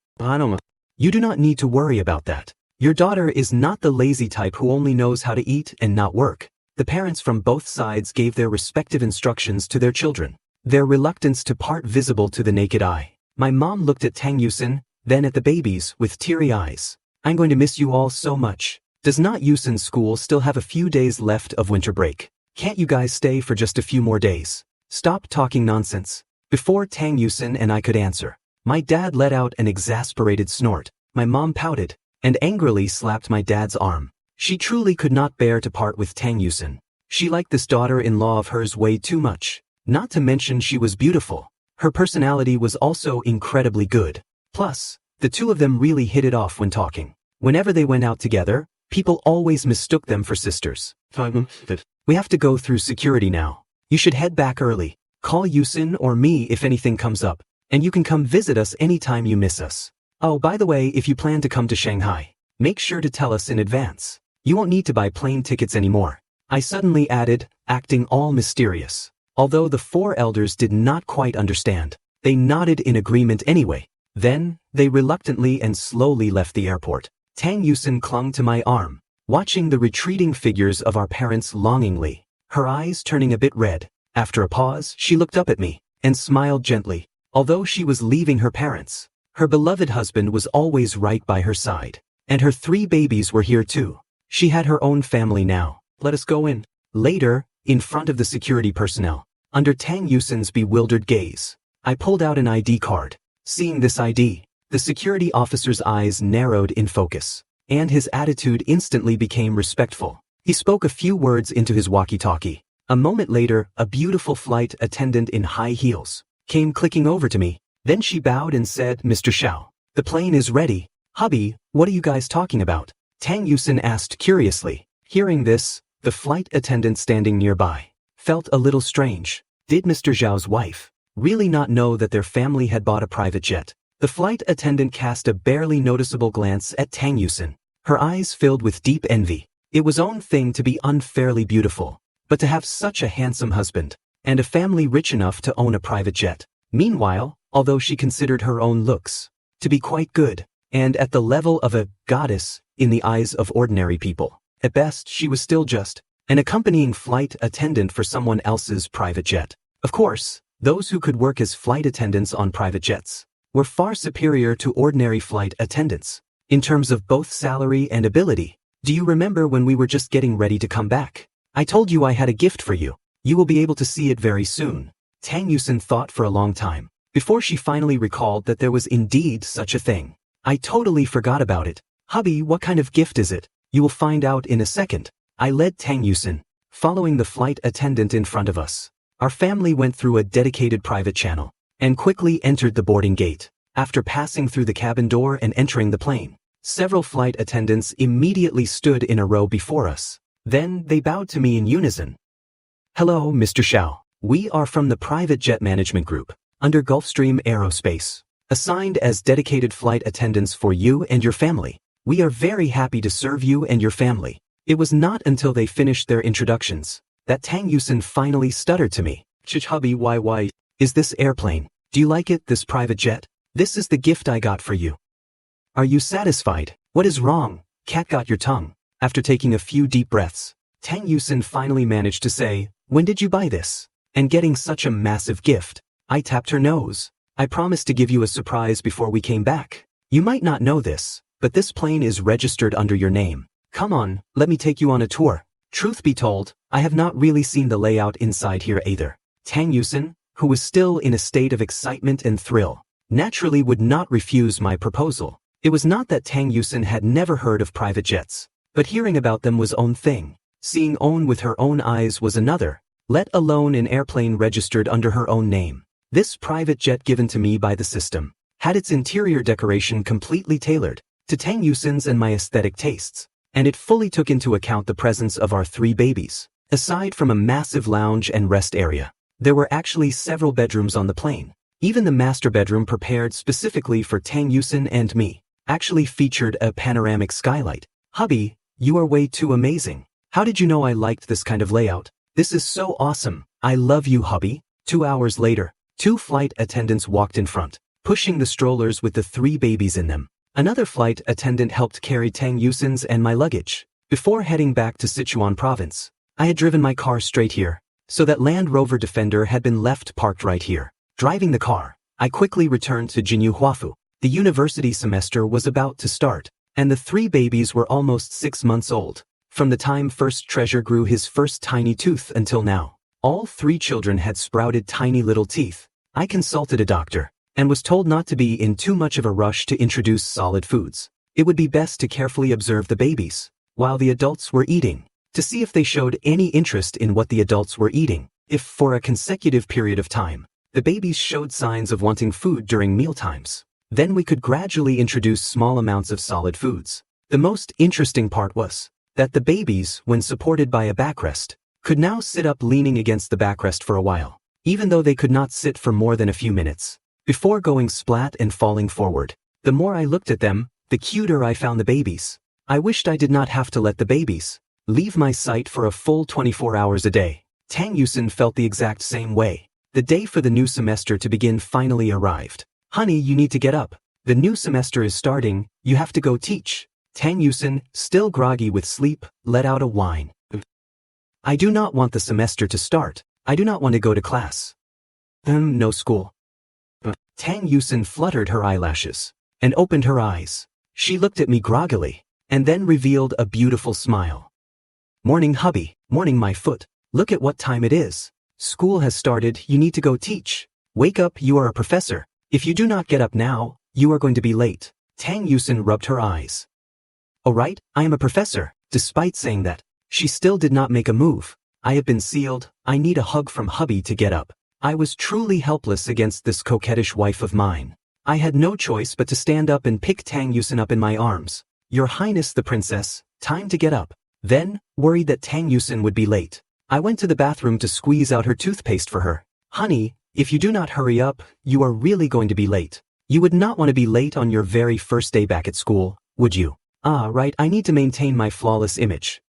You do not need to worry about that. Your daughter is not the lazy type who only knows how to eat and not work. The parents from both sides gave their respective instructions to their children, their reluctance to part visible to the naked eye. My mom looked at Tang Yusin, then at the babies with teary eyes. I'm going to miss you all so much. Does not Yusin's school still have a few days left of winter break? Can't you guys stay for just a few more days? Stop talking nonsense. Before Tang Yusin and I could answer, my dad let out an exasperated snort. My mom pouted and angrily slapped my dad's arm. She truly could not bear to part with Tang Yusin. She liked this daughter-in-law of hers way too much. Not to mention she was beautiful. Her personality was also incredibly good. Plus, the two of them really hit it off when talking. Whenever they went out together, people always mistook them for sisters. We have to go through security now. You should head back early. Call Yusin or me if anything comes up, and you can come visit us anytime you miss us. Oh, by the way, if you plan to come to Shanghai, make sure to tell us in advance. You won't need to buy plane tickets anymore. I suddenly added, acting all mysterious. Although the four elders did not quite understand, they nodded in agreement anyway. Then, they reluctantly and slowly left the airport. Tang Yusin clung to my arm, watching the retreating figures of our parents longingly, her eyes turning a bit red. After a pause, she looked up at me and smiled gently. Although she was leaving her parents, her beloved husband was always right by her side. And her 3 babies were here too. She had her own family now. Let us go in. Later, in front of the security personnel, under Tang Yusin's bewildered gaze, I pulled out an ID card. Seeing this ID, the security officer's eyes narrowed in focus, and his attitude instantly became respectful. He spoke a few words into his walkie-talkie. A moment later, a beautiful flight attendant in high heels came clicking over to me. Then she bowed and said, "Mr. Xiao, the plane is ready." "Hubby, what are you guys talking about?" Tang Yusin asked curiously. Hearing this, the flight attendant standing nearby felt a little strange. Did Mr. Zhao's wife really not know that their family had bought a private jet? The flight attendant cast a barely noticeable glance at Tang Yusin. Her eyes filled with deep envy. It was one thing to be unfairly beautiful, but to have such a handsome husband, and a family rich enough to own a private jet. Meanwhile, although she considered her own looks to be quite good, and at the level of a goddess in the eyes of ordinary people, at best she was still just an accompanying flight attendant for someone else's private jet. Of course, those who could work as flight attendants on private jets were far superior to ordinary flight attendants in terms of both salary and ability. Do you remember when we were just getting ready to come back? I told you I had a gift for you. You will be able to see it very soon. Tang Yusin thought for a long time before she finally recalled that there was indeed such a thing. I totally forgot about it. Hubby, what kind of gift is it? You will find out in a second. I led Tang Yusin, following the flight attendant in front of us. Our family went through a dedicated private channel and quickly entered the boarding gate. After passing through the cabin door and entering the plane, several flight attendants immediately stood in a row before us. Then they bowed to me in unison. "Hello, Mr. Xiao. We are from the private jet management group, under Gulfstream Aerospace, assigned as dedicated flight attendants for you and your family. We are very happy to serve you and your family." It was not until they finished their introductions that Tang Yusin finally stuttered to me. "Hubby, why? Is this airplane? Do you like it, this private jet? This is the gift I got for you. Are you satisfied? What is wrong? Cat got your tongue." After taking a few deep breaths, Tang Yusin finally managed to say, "When did you buy this? And getting such a massive gift?" I tapped her nose. "I promised to give you a surprise before we came back. You might not know this, but this plane is registered under your name. Come on, let me take you on a tour." Truth be told, I have not really seen the layout inside here either. Tang Yusin, who was still in a state of excitement and thrill, naturally would not refuse my proposal. It was not that Tang Yusin had never heard of private jets, but hearing about them was one thing. Seeing one with her own eyes was another, let alone an airplane registered under her own name. This private jet given to me by the system had its interior decoration completely tailored to Tang Yusin's and my aesthetic tastes, and it fully took into account the presence of our 3 babies. Aside from a massive lounge and rest area, there were actually several bedrooms on the plane. Even the master bedroom prepared specifically for Tang Yusin and me actually featured a panoramic skylight. "Hubby, you are way too amazing. How did you know I liked this kind of layout? This is so awesome. I love you, hubby." 2 hours later, 2 flight attendants walked in front, pushing the strollers with the 3 babies in them. Another flight attendant helped carry Tang Yusin's and my luggage. Before heading back to Sichuan province, I had driven my car straight here, so that Land Rover Defender had been left parked right here. Driving the car, I quickly returned to Jinyu Huafu. The university semester was about to start, and the 3 babies were almost 6 months old. From the time First Treasure grew his first tiny tooth until now, all 3 children had sprouted tiny little teeth. I consulted a doctor and was told not to be in too much of a rush to introduce solid foods. It would be best to carefully observe the babies while the adults were eating, to see if they showed any interest in what the adults were eating. If for a consecutive period of time, The babies showed signs of wanting food during mealtimes. Then we could gradually introduce small amounts of solid foods. The most interesting part was that the babies, when supported by a backrest, could now sit up leaning against the backrest for a while, even though they could not sit for more than a few minutes, before going splat and falling forward. The more I looked at them, the cuter I found the babies. I wished I did not have to let the babies leave my sight for a full 24 hours a day. Tang Yusin felt the exact same way. The day for the new semester to begin finally arrived. Honey, you need to get up. The new semester is starting, you have to go teach. Tang Yusin, still groggy with sleep, let out a whine. I do not want the semester to start. I do not want to go to class. No school. Tang Yusin fluttered her eyelashes and opened her eyes. She looked at me groggily and then revealed a beautiful smile. Morning, hubby. Morning, my foot. Look at what time it is. School has started, you need to go teach. Wake up, you are a professor. If you do not get up now, you are going to be late. Tang Yusin rubbed her eyes. Oh right, I am a professor. Despite saying that, she still did not make a move. I have been sealed, I need a hug from hubby to get up. I was truly helpless against this coquettish wife of mine. I had no choice but to stand up and pick Tang Yusin up in my arms. Your Highness the Princess, time to get up. Then, worried that Tang Yusin would be late, I went to the bathroom to squeeze out her toothpaste for her. Honey, if you do not hurry up, you are really going to be late. You would not want to be late on your very first day back at school, would you? Ah, right, I need to maintain my flawless image.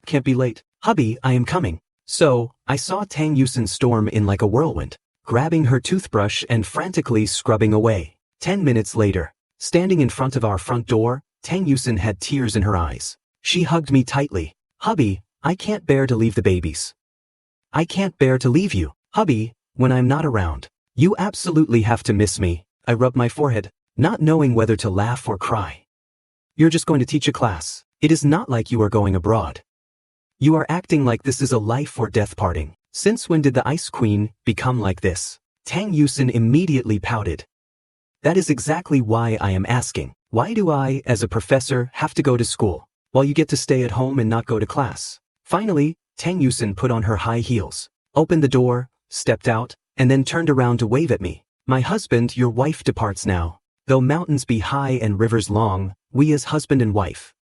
Can't be late. Hubby, I am coming. So, I saw Tang Yusin storm in like a whirlwind, grabbing her toothbrush and frantically scrubbing away. 10 minutes later, standing in front of our front door, Tang Yusin had tears in her eyes. She hugged me tightly. Hubby, I can't bear to leave the babies. I can't bear to leave you. Hubby, when I'm not around, you absolutely have to miss me. I rubbed my forehead, not knowing whether to laugh or cry. You're just going to teach a class. It is not like you are going abroad. You are acting like this is a life or death parting. Since when did the Ice Queen become like this? Tang Yusin immediately pouted. That is exactly why I am asking. Why do I, as a professor, have to go to school, while you get to stay at home and not go to class? Finally, Tang Yusin put on her high heels, opened the door, stepped out, and then turned around to wave at me. My husband, your wife departs now. Though mountains be high and rivers long, we as husband and wife.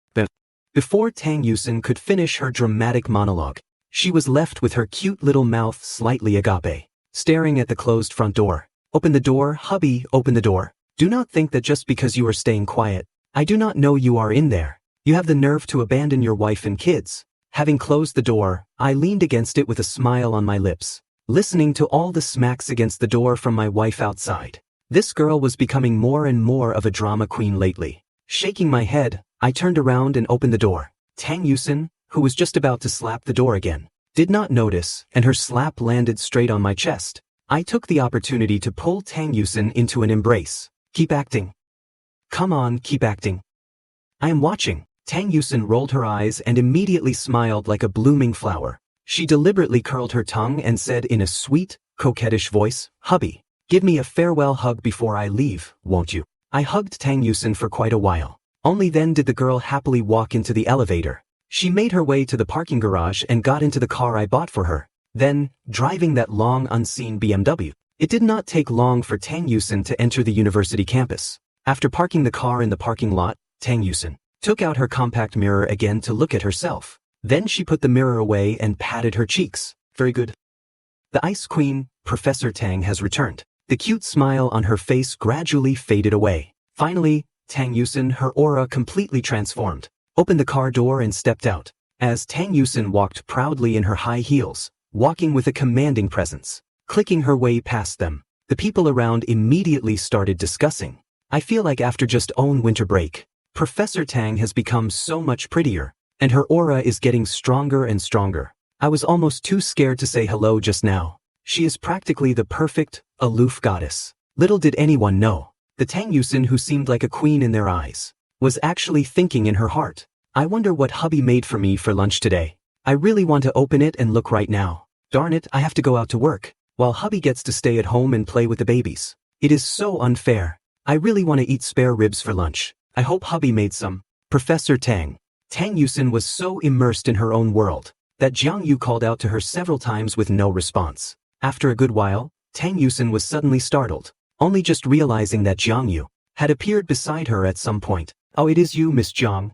Before Tang Yusin could finish her dramatic monologue, she was left with her cute little mouth slightly agape, staring at the closed front door. Open the door, hubby, open the door. Do not think that just because you are staying quiet, I do not know you are in there. You have the nerve to abandon your wife and kids. Having closed the door, I leaned against it with a smile on my lips, listening to all the smacks against the door from my wife outside. This girl was becoming more and more of a drama queen lately. Shaking my head, I turned around and opened the door. Tang Yusin, who was just about to slap the door again, did not notice, and her slap landed straight on my chest. I took the opportunity to pull Tang Yusin into an embrace. Keep acting. Come on, keep acting. I am watching. Tang Yusin rolled her eyes and immediately smiled like a blooming flower. She deliberately curled her tongue and said in a sweet, coquettish voice, Hubby, give me a farewell hug before I leave, won't you? I hugged Tang Yusin for quite a while. Only then did the girl happily walk into the elevator. She made her way to the parking garage and got into the car I bought for her. Then, driving that long unseen BMW. It did not take long for Tang Yusin to enter the university campus. After parking the car in the parking lot, Tang Yusin took out her compact mirror again to look at herself. Then she put the mirror away and patted her cheeks. Very good. The Ice Queen, Professor Tang, has returned. The cute smile on her face gradually faded away. Finally, Tang Yusin, her aura completely transformed, opened the car door and stepped out. As Tang Yusin walked proudly in her high heels, walking with a commanding presence, clicking her way past them, the people around immediately started discussing. I feel like after just own winter break, Professor Tang has become so much prettier, and her aura is getting stronger and stronger. I was almost too scared to say hello just now. She is practically the perfect, aloof goddess. Little did anyone know, the Tang Yusin, who seemed like a queen in their eyes, was actually thinking in her heart, I wonder what hubby made for me for lunch today. I really want to open it and look right now. Darn it, I have to go out to work, while hubby gets to stay at home and play with the babies. It is so unfair. I really want to eat spare ribs for lunch. I hope hubby made some. Professor Tang. Tang Yusin was so immersed in her own world that Jiang Yu called out to her several times with no response. After a good while, Tang Yusin was suddenly startled, only just realizing that Jiang Yu had appeared beside her at some point. "Oh, it is you, Miss Jiang.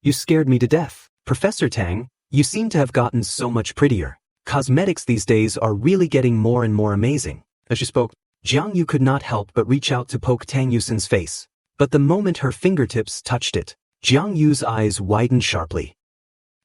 You scared me to death. Professor Tang, you seem to have gotten so much prettier. Cosmetics these days are really getting more and more amazing." As she spoke, Jiang Yu could not help but reach out to poke Tang Yusin's face. But the moment her fingertips touched it, Jiang Yu's eyes widened sharply.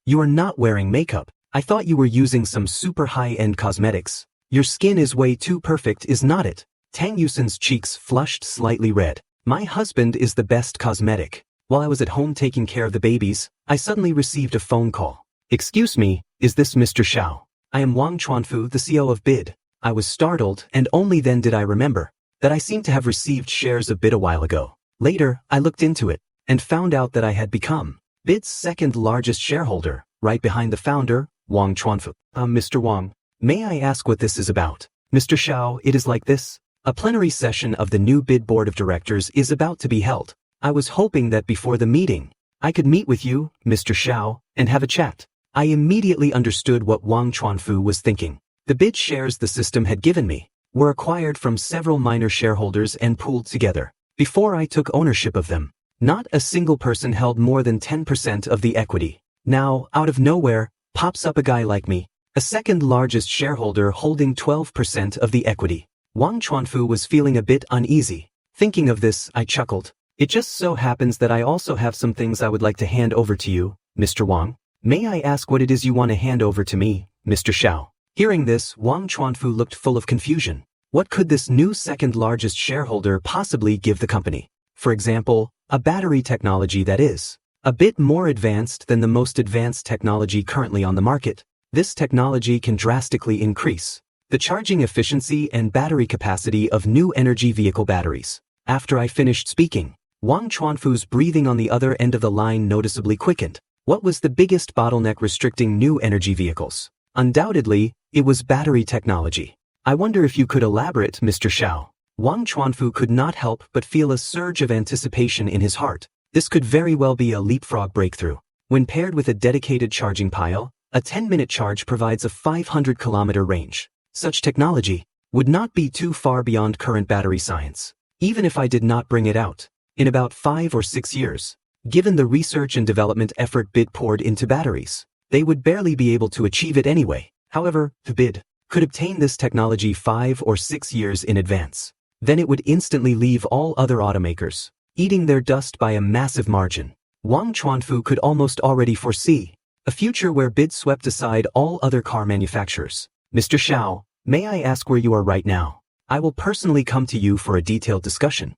"You are not wearing makeup. I thought you were using some super high-end cosmetics. Your skin is way too perfect, is not it?" Tang Yusin's cheeks flushed slightly red. "My husband is the best cosmetic. While I was at home taking care of the babies, I suddenly received a phone call. Excuse me, is this Mr. Xiao? I am Wang Chuanfu, the CEO of BID." I was startled, and only then did I remember that I seemed to have received shares of BID a while ago. Later, I looked into it and found out that I had become BID's second largest shareholder, right behind the founder, Wang Chuanfu. Mr. Wang, may I ask what this is about?" "Mr. Xiao, it is like this. A plenary session of the new BID board of directors is about to be held. I was hoping that before the meeting, I could meet with you, Mr. Xiao, and have a chat." I immediately understood what Wang Chuanfu was thinking. The BID shares the system had given me were acquired from several minor shareholders and pooled together. Before I took ownership of them, not a single person held more than 10% of the equity. Now, out of nowhere, pops up a guy like me, a second largest shareholder holding 12% of the equity. Wang Chuanfu was feeling a bit uneasy. Thinking of this, I chuckled. "It just so happens that I also have some things I would like to hand over to you, Mr. Wang. May I ask what it is you want to hand over to me, Mr. Xiao?" Hearing this, Wang Chuanfu looked full of confusion. What could this new second largest shareholder possibly give the company? For example, a battery technology that is a bit more advanced than the most advanced technology currently on the market. This technology can drastically increase the charging efficiency and battery capacity of new energy vehicle batteries. After I finished speaking, Wang Chuanfu's breathing on the other end of the line noticeably quickened. What was the biggest bottleneck restricting new energy vehicles? Undoubtedly, it was battery technology. "I wonder if you could elaborate, Mr. Xiao." Wang Chuanfu could not help but feel a surge of anticipation in his heart. This could very well be a leapfrog breakthrough. When paired with a dedicated charging pile, a 10-minute charge provides a 500-kilometer range. Such technology would not be too far beyond current battery science, even if I did not bring it out. In about 5 or 6 years, given the research and development effort BID poured into batteries, they would barely be able to achieve it anyway. However, the BID could obtain this technology 5 or 6 years in advance. Then it would instantly leave all other automakers eating their dust by a massive margin. Wang Chuanfu could almost already foresee a future where BID swept aside all other car manufacturers. "Mr. Xiao, may I ask where you are right now? I will personally come to you for a detailed discussion."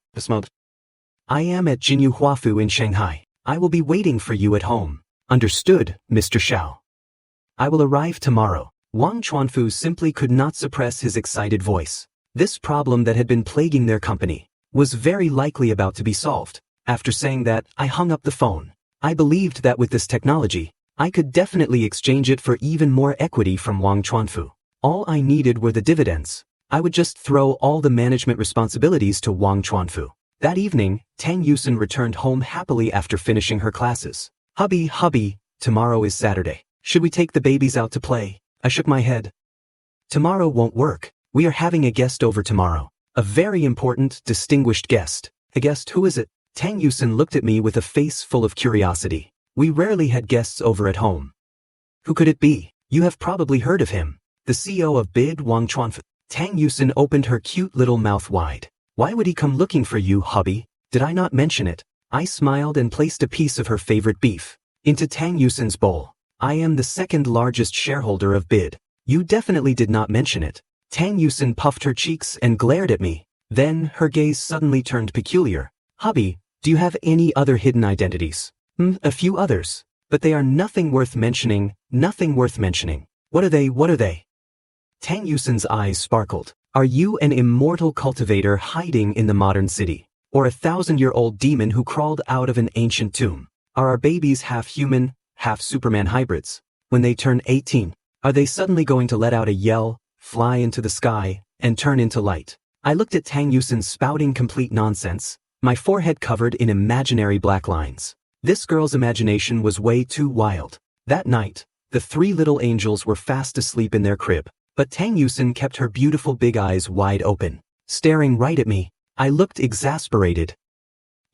"I am at Jinyu Huafu in Shanghai. I will be waiting for you at home." "Understood, Mr. Xiao. I will arrive tomorrow." Wang Chuanfu simply could not suppress his excited voice. This problem that had been plaguing their company was very likely about to be solved. After saying that, I hung up the phone. I believed that with this technology, I could definitely exchange it for even more equity from Wang Chuanfu. All I needed were the dividends. I would just throw all the management responsibilities to Wang Chuanfu. That evening, Tang Yusin returned home happily after finishing her classes. Hubby, tomorrow is Saturday. Should we take the babies out to play?" I shook my head. "Tomorrow won't work. We are having a guest over tomorrow. A very important, distinguished guest." "A guest? Who is it?" Tang Yusin looked at me with a face full of curiosity. We rarely had guests over at home. "Who could it be? You have probably heard of him. The CEO of BID, Wang Chuanfu." Tang Yusin opened her cute little mouth wide. "Why would he come looking for you, hubby? Did I not mention it?" I smiled and placed a piece of her favorite beef into Tang Yusin's bowl. "I am the second largest shareholder of BID. You definitely did not mention it." Tang Yusin puffed her cheeks and glared at me. Then, her gaze suddenly turned peculiar. "Hubby, do you have any other hidden identities?" A few others. But they are nothing worth mentioning, nothing worth mentioning." What are they? Tang Yusin's eyes sparkled. "Are you an immortal cultivator hiding in the modern city? Or a 1,000-year-old demon who crawled out of an ancient tomb? Are our babies half human, half Superman hybrids? When they turn 18, are they suddenly going to let out a yell, fly into the sky, and turn into light?" I looked at Tang Yusin spouting complete nonsense, my forehead covered in imaginary black lines. This girl's imagination was way too wild. That night, the 3 little angels were fast asleep in their crib, But Tang Yusin kept her beautiful big eyes wide open, staring right at me. I looked exasperated.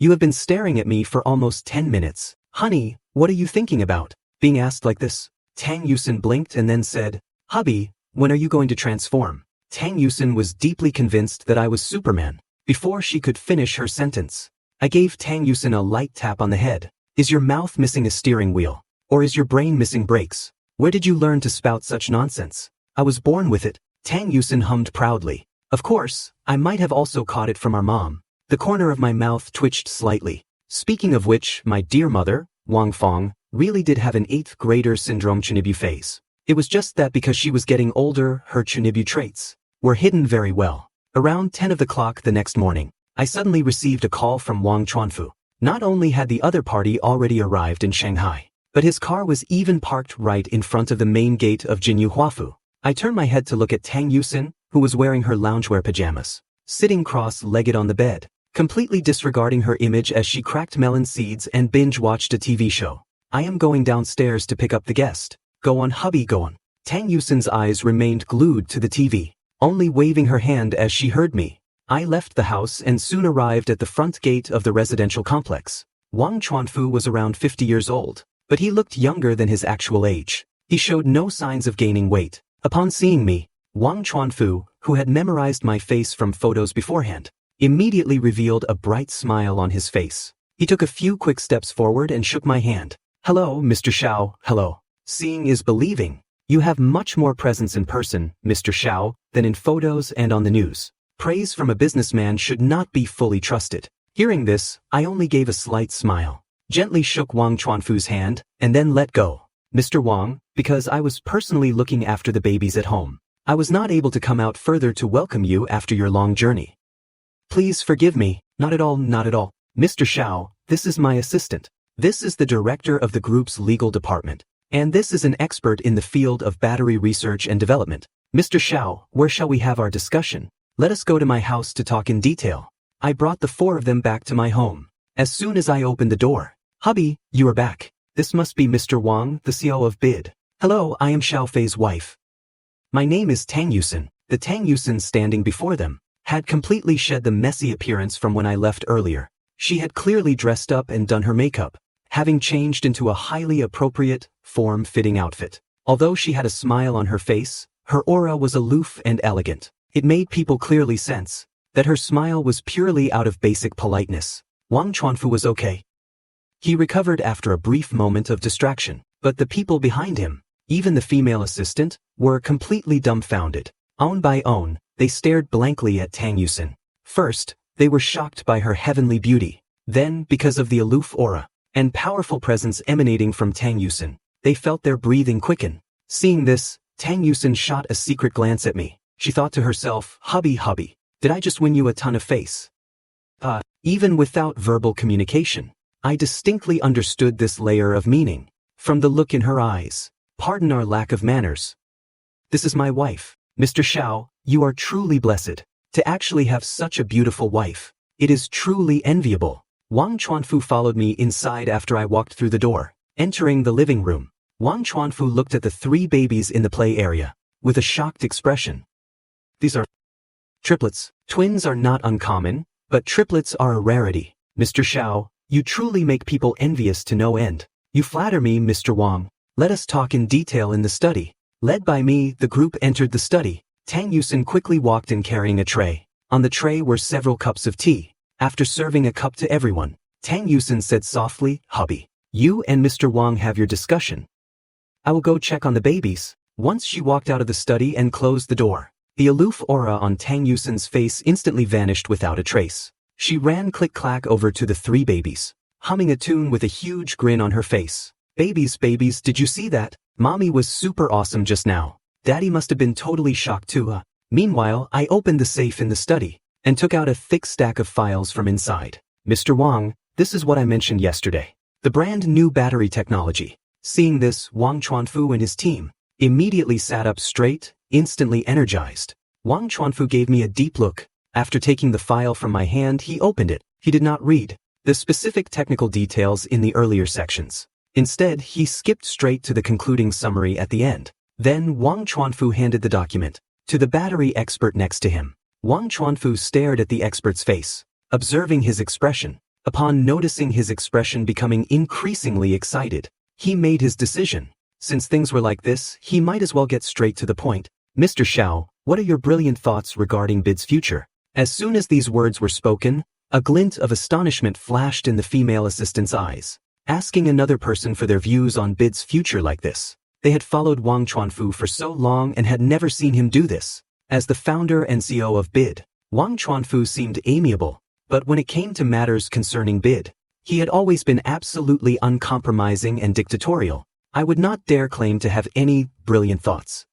You have been staring at me for almost 10 minutes. Honey, what are you thinking about? Being asked like this, Tang Yusin blinked and then said, hubby, when are you going to transform? Tang Yusin was deeply convinced that I was Superman. Before she could finish her sentence, I gave Tang Yusin a light tap on the head. Is your mouth missing a steering wheel? Or is your brain missing brakes? Where did you learn to spout such nonsense? I was born with it. Tang Yusin hummed proudly. Of course, I might have also caught it from our mom. The corner of my mouth twitched slightly. Speaking of which, my dear mother, Wang Fong, really did have an 8th grader syndrome Chunibu phase. It was just that because she was getting older, her Chunibu traits were hidden very well. Around 10 of the clock the next morning, I suddenly received a call from Wang Chuanfu. Not only had the other party already arrived in Shanghai, but his car was even parked right in front of the main gate of Jinyu Huafu. I turned my head to look at Tang Yusin, who was wearing her loungewear pajamas, sitting cross-legged on the bed, completely disregarding her image as she cracked melon seeds and binge-watched a TV show. I am going downstairs to pick up the guest. Go on, hubby, go on. Tang Yusin's eyes remained glued to the TV, only waving her hand as she heard me. I left the house and soon arrived at the front gate of the residential complex. Wang Chuanfu was around 50 years old, but he looked younger than his actual age. He showed no signs of gaining weight. Upon seeing me, Wang Chuanfu, who had memorized my face from photos beforehand, immediately revealed a bright smile on his face. He took a few quick steps forward and shook my hand. Hello, Mr. Xiao, hello. Seeing is believing. You have much more presence in person, Mr. Xiao, than in photos and on the news. Praise from a businessman should not be fully trusted. Hearing this, I only gave a slight smile, gently shook Wang Chuanfu's hand, and then let go. Mr. Wang, because I was personally looking after the babies at home, I was not able to come out further to welcome you after your long journey. Please forgive me. Not at all, not at all. Mr. Xiao, this is my assistant. This is the director of the group's legal department. And this is an expert in the field of battery research and development. Mr. Xiao, where shall we have our discussion? Let us go to my house to talk in detail. I brought the 4 of them back to my home. As soon as I opened the door, hubby, you are back. This must be Mr. Wang, the CEO of BID. Hello, I am Xiao Fei's wife. My name is Tang Yusin. The Tang Yusin standing before them had completely shed the messy appearance from when I left earlier. She had clearly dressed up and done her makeup, having changed into a highly appropriate, form-fitting outfit. Although she had a smile on her face, her aura was aloof and elegant. It made people clearly sense that her smile was purely out of basic politeness. Wang Chuanfu was okay. He recovered after a brief moment of distraction, but the people behind him, even the female assistant, were completely dumbfounded. On by on, they stared blankly at Tang Yusin. First, they were shocked by her heavenly beauty. Then, because of the aloof aura and powerful presence emanating from Tang Yusin, they felt their breathing quicken. Seeing this, Tang Yusin shot a secret glance at me. She thought to herself, hubby, did I just win you a ton of face? Even without verbal communication, I distinctly understood this layer of meaning from the look in her eyes. Pardon our lack of manners. This is my wife. Mr. Xiao, you are truly blessed to actually have such a beautiful wife. It is truly enviable. Wang Chuanfu followed me inside after I walked through the door. Entering the living room, Wang Chuanfu looked at the 3 babies in the play area with a shocked expression. These are triplets. Twins are not uncommon, but triplets are a rarity. Mr. Xiao, you truly make people envious to no end. You flatter me, Mr. Wang. Let us talk in detail in the study. Led by me, the group entered the study. Tang Yusin quickly walked in carrying a tray. On the tray were several cups of tea. After serving a cup to everyone, Tang Yusin said softly, hubby, you and Mr. Wang have your discussion. I will go check on the babies. Once she walked out of the study and closed the door, the aloof aura on Tang Yusin's face instantly vanished without a trace. She ran click-clack over to the 3 babies, humming a tune with a huge grin on her face. Babies, did you see that? Mommy was super awesome just now. Daddy must have been totally shocked too, Meanwhile, I opened the safe in the study and took out a thick stack of files from inside. Mr. Wang, this is what I mentioned yesterday. The brand new battery technology. Seeing this, Wang Chuanfu and his team immediately sat up straight, instantly energized. Wang Chuanfu gave me a deep look. After taking the file from my hand, he opened it. He did not read the specific technical details in the earlier sections. Instead, he skipped straight to the concluding summary at the end. Then Wang Chuanfu handed the document to the battery expert next to him. Wang Chuanfu stared at the expert's face, observing his expression. Upon noticing his expression becoming increasingly excited, he made his decision. Since things were like this, he might as well get straight to the point. Mr. Xiao, what are your brilliant thoughts regarding BID's future? As soon as these words were spoken, a glint of astonishment flashed in the female assistant's eyes. Asking another person for their views on BID's future like this. They had followed Wang Chuanfu for so long and had never seen him do this. As the founder and CEO of BID, Wang Chuanfu seemed amiable, but when it came to matters concerning BID, he had always been absolutely uncompromising and dictatorial. I would not dare claim to have any brilliant thoughts.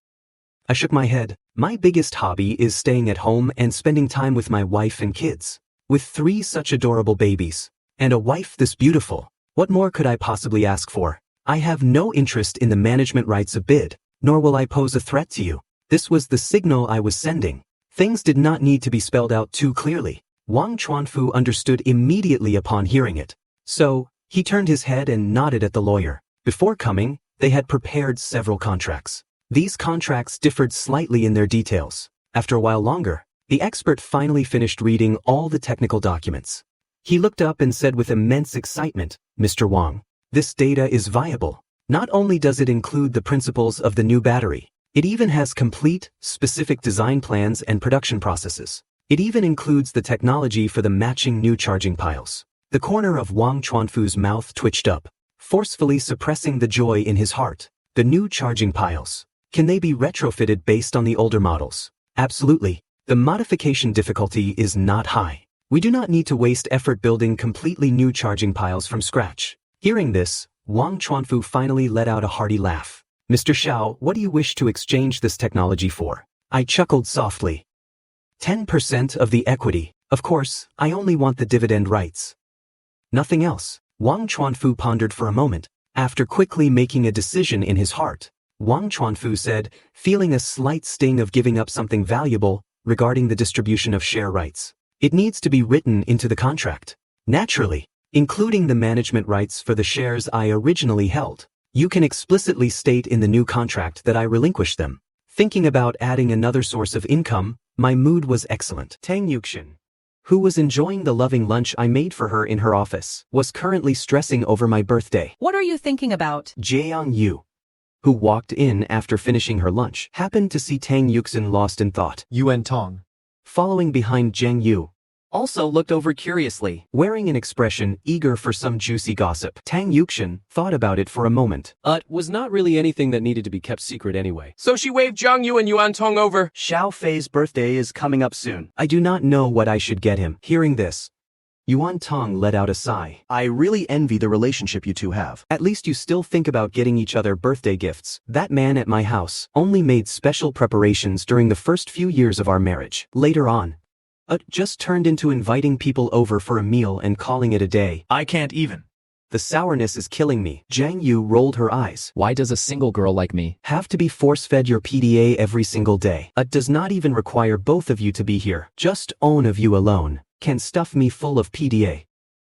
I shook my head. My biggest hobby is staying at home and spending time with my wife and kids. With 3 such adorable babies, and a wife this beautiful, what more could I possibly ask for? I have no interest in the management rights of BID, nor will I pose a threat to you. This was the signal I was sending. Things did not need to be spelled out too clearly. Wang Chuanfu understood immediately upon hearing it. So, he turned his head and nodded at the lawyer. Before coming, they had prepared several contracts. These contracts differed slightly in their details. After a while longer, the expert finally finished reading all the technical documents. He looked up and said with immense excitement, Mr. Wang, this data is viable. Not only does it include the principles of the new battery, it even has complete, specific design plans and production processes. It even includes the technology for the matching new charging piles. The corner of Wang Chuanfu's mouth twitched up, forcefully suppressing the joy in his heart. The new charging piles. Can they be retrofitted based on the older models? Absolutely. The modification difficulty is not high. We do not need to waste effort building completely new charging piles from scratch. Hearing this, Wang Chuanfu finally let out a hearty laugh. Mr. Xiao, what do you wish to exchange this technology for? I chuckled softly. 10% of the equity. Of course, I only want the dividend rights. Nothing else. Wang Chuanfu pondered for a moment. After quickly making a decision in his heart, Wang Chuanfu said, feeling a slight sting of giving up something valuable regarding the distribution of share rights. It needs to be written into the contract. Naturally, including the management rights for the shares I originally held. You can explicitly state in the new contract that I relinquish them. Thinking about adding another source of income, my mood was excellent. Tang Yuxin, who was enjoying the loving lunch I made for her in her office, was currently stressing over my birthday. What are you thinking about? Jiang Yu, who walked in after finishing her lunch, happened to see Tang Yuxin lost in thought. Yuan Tong, Following behind Zheng Yu, also looked over curiously, wearing an expression eager for some juicy gossip. Tang Yuxin thought about it for a moment. It was not really anything that needed to be kept secret anyway. So she waved Zhang Yu and Yuan Tong over. Xiao Fei's birthday is coming up soon. I do not know what I should get him. Hearing this, Yuan Tong let out a sigh. I really envy the relationship you two have. At least you still think about getting each other birthday gifts. That man at my house only made special preparations during the first few years of our marriage. Later on, it just turned into inviting people over for a meal and calling it a day. I can't even. The sourness is killing me. Zhang Yu rolled her eyes. Why does a single girl like me Have to be force-fed your PDA every single day. It does not even require both of you to be here. Just one of you alone can stuff me full of PDA.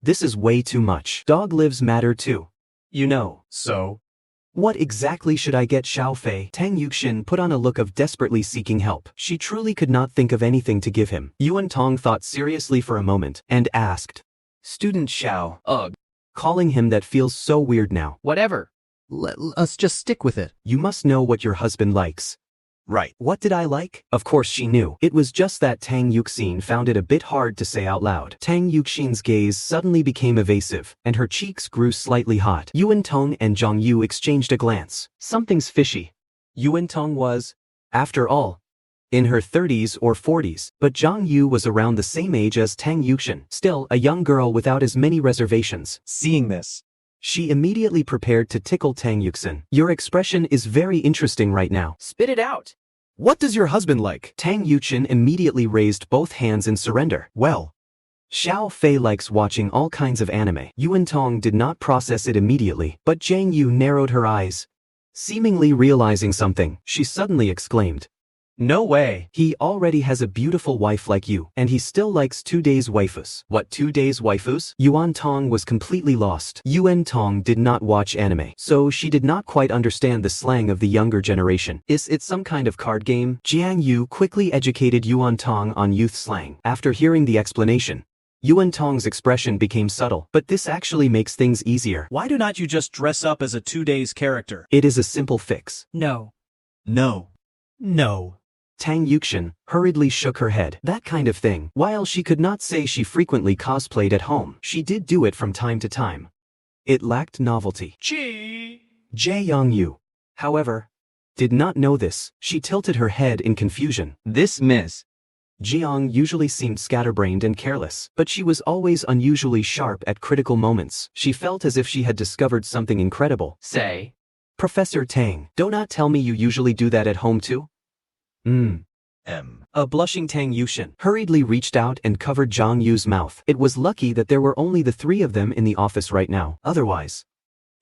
This is way too much. Dog lives matter too. You know. So? What exactly should I get Xiao Fei? Tang Yuxin put on a look of desperately seeking help. She truly could not think of anything to give him. Yuan Tong thought seriously for a moment and asked, Student Xiao. Ugh. Calling him that feels so weird now. Whatever. Let us just stick with it. You must know what your husband likes. Right. What did I like? Of course she knew. It was just that Tang Yuxin found it a bit hard to say out loud. Tang Yuxin's gaze suddenly became evasive, and her cheeks grew slightly hot. Yuan Tong and Zhang Yu exchanged a glance. Something's fishy. Yuan Tong was, after all, in her 30s or 40s, but Zhang Yu was around the same age as Tang Yuxin, still a young girl without as many reservations. Seeing this, She immediately prepared to tickle Tang Yuxin. Your expression is very interesting right now. Spit it out. what does your husband like? Tang Yuxin immediately raised both hands in surrender. Well, Xiao Fei likes watching all kinds of anime. Yuan Tong did not process it immediately, but Zhang Yu narrowed her eyes. Seemingly realizing something, she suddenly exclaimed, No way. He already has a beautiful wife like you, and he still likes 2 days waifus. What 2 days waifus? Yuan Tong was completely lost. Yuan Tong did not watch anime, so she did not quite understand the slang of the younger generation. Is it some kind of card game? Jiang Yu quickly educated Yuan Tong on youth slang. After hearing the explanation, Yuan Tong's expression became subtle, but this actually makes things easier. Why do not you just dress up as a 2 days character? It is a simple fix. No. No. No. Tang Yuxin hurriedly shook her head. That kind of thing. While she could not say she frequently cosplayed at home, she did do it from time to time. It lacked novelty. Chee. Jae Yu, however, did not know this. She tilted her head in confusion. This Ms. Jiang usually seemed scatterbrained and careless, but she was always unusually sharp at critical moments. She felt as if she had discovered something incredible. Say, Professor Tang, do not tell me you usually do that at home too? A blushing Tang Yuxin hurriedly reached out and covered Zhang Yu's mouth. It was lucky that there were only the 3 of them in the office right now. Otherwise,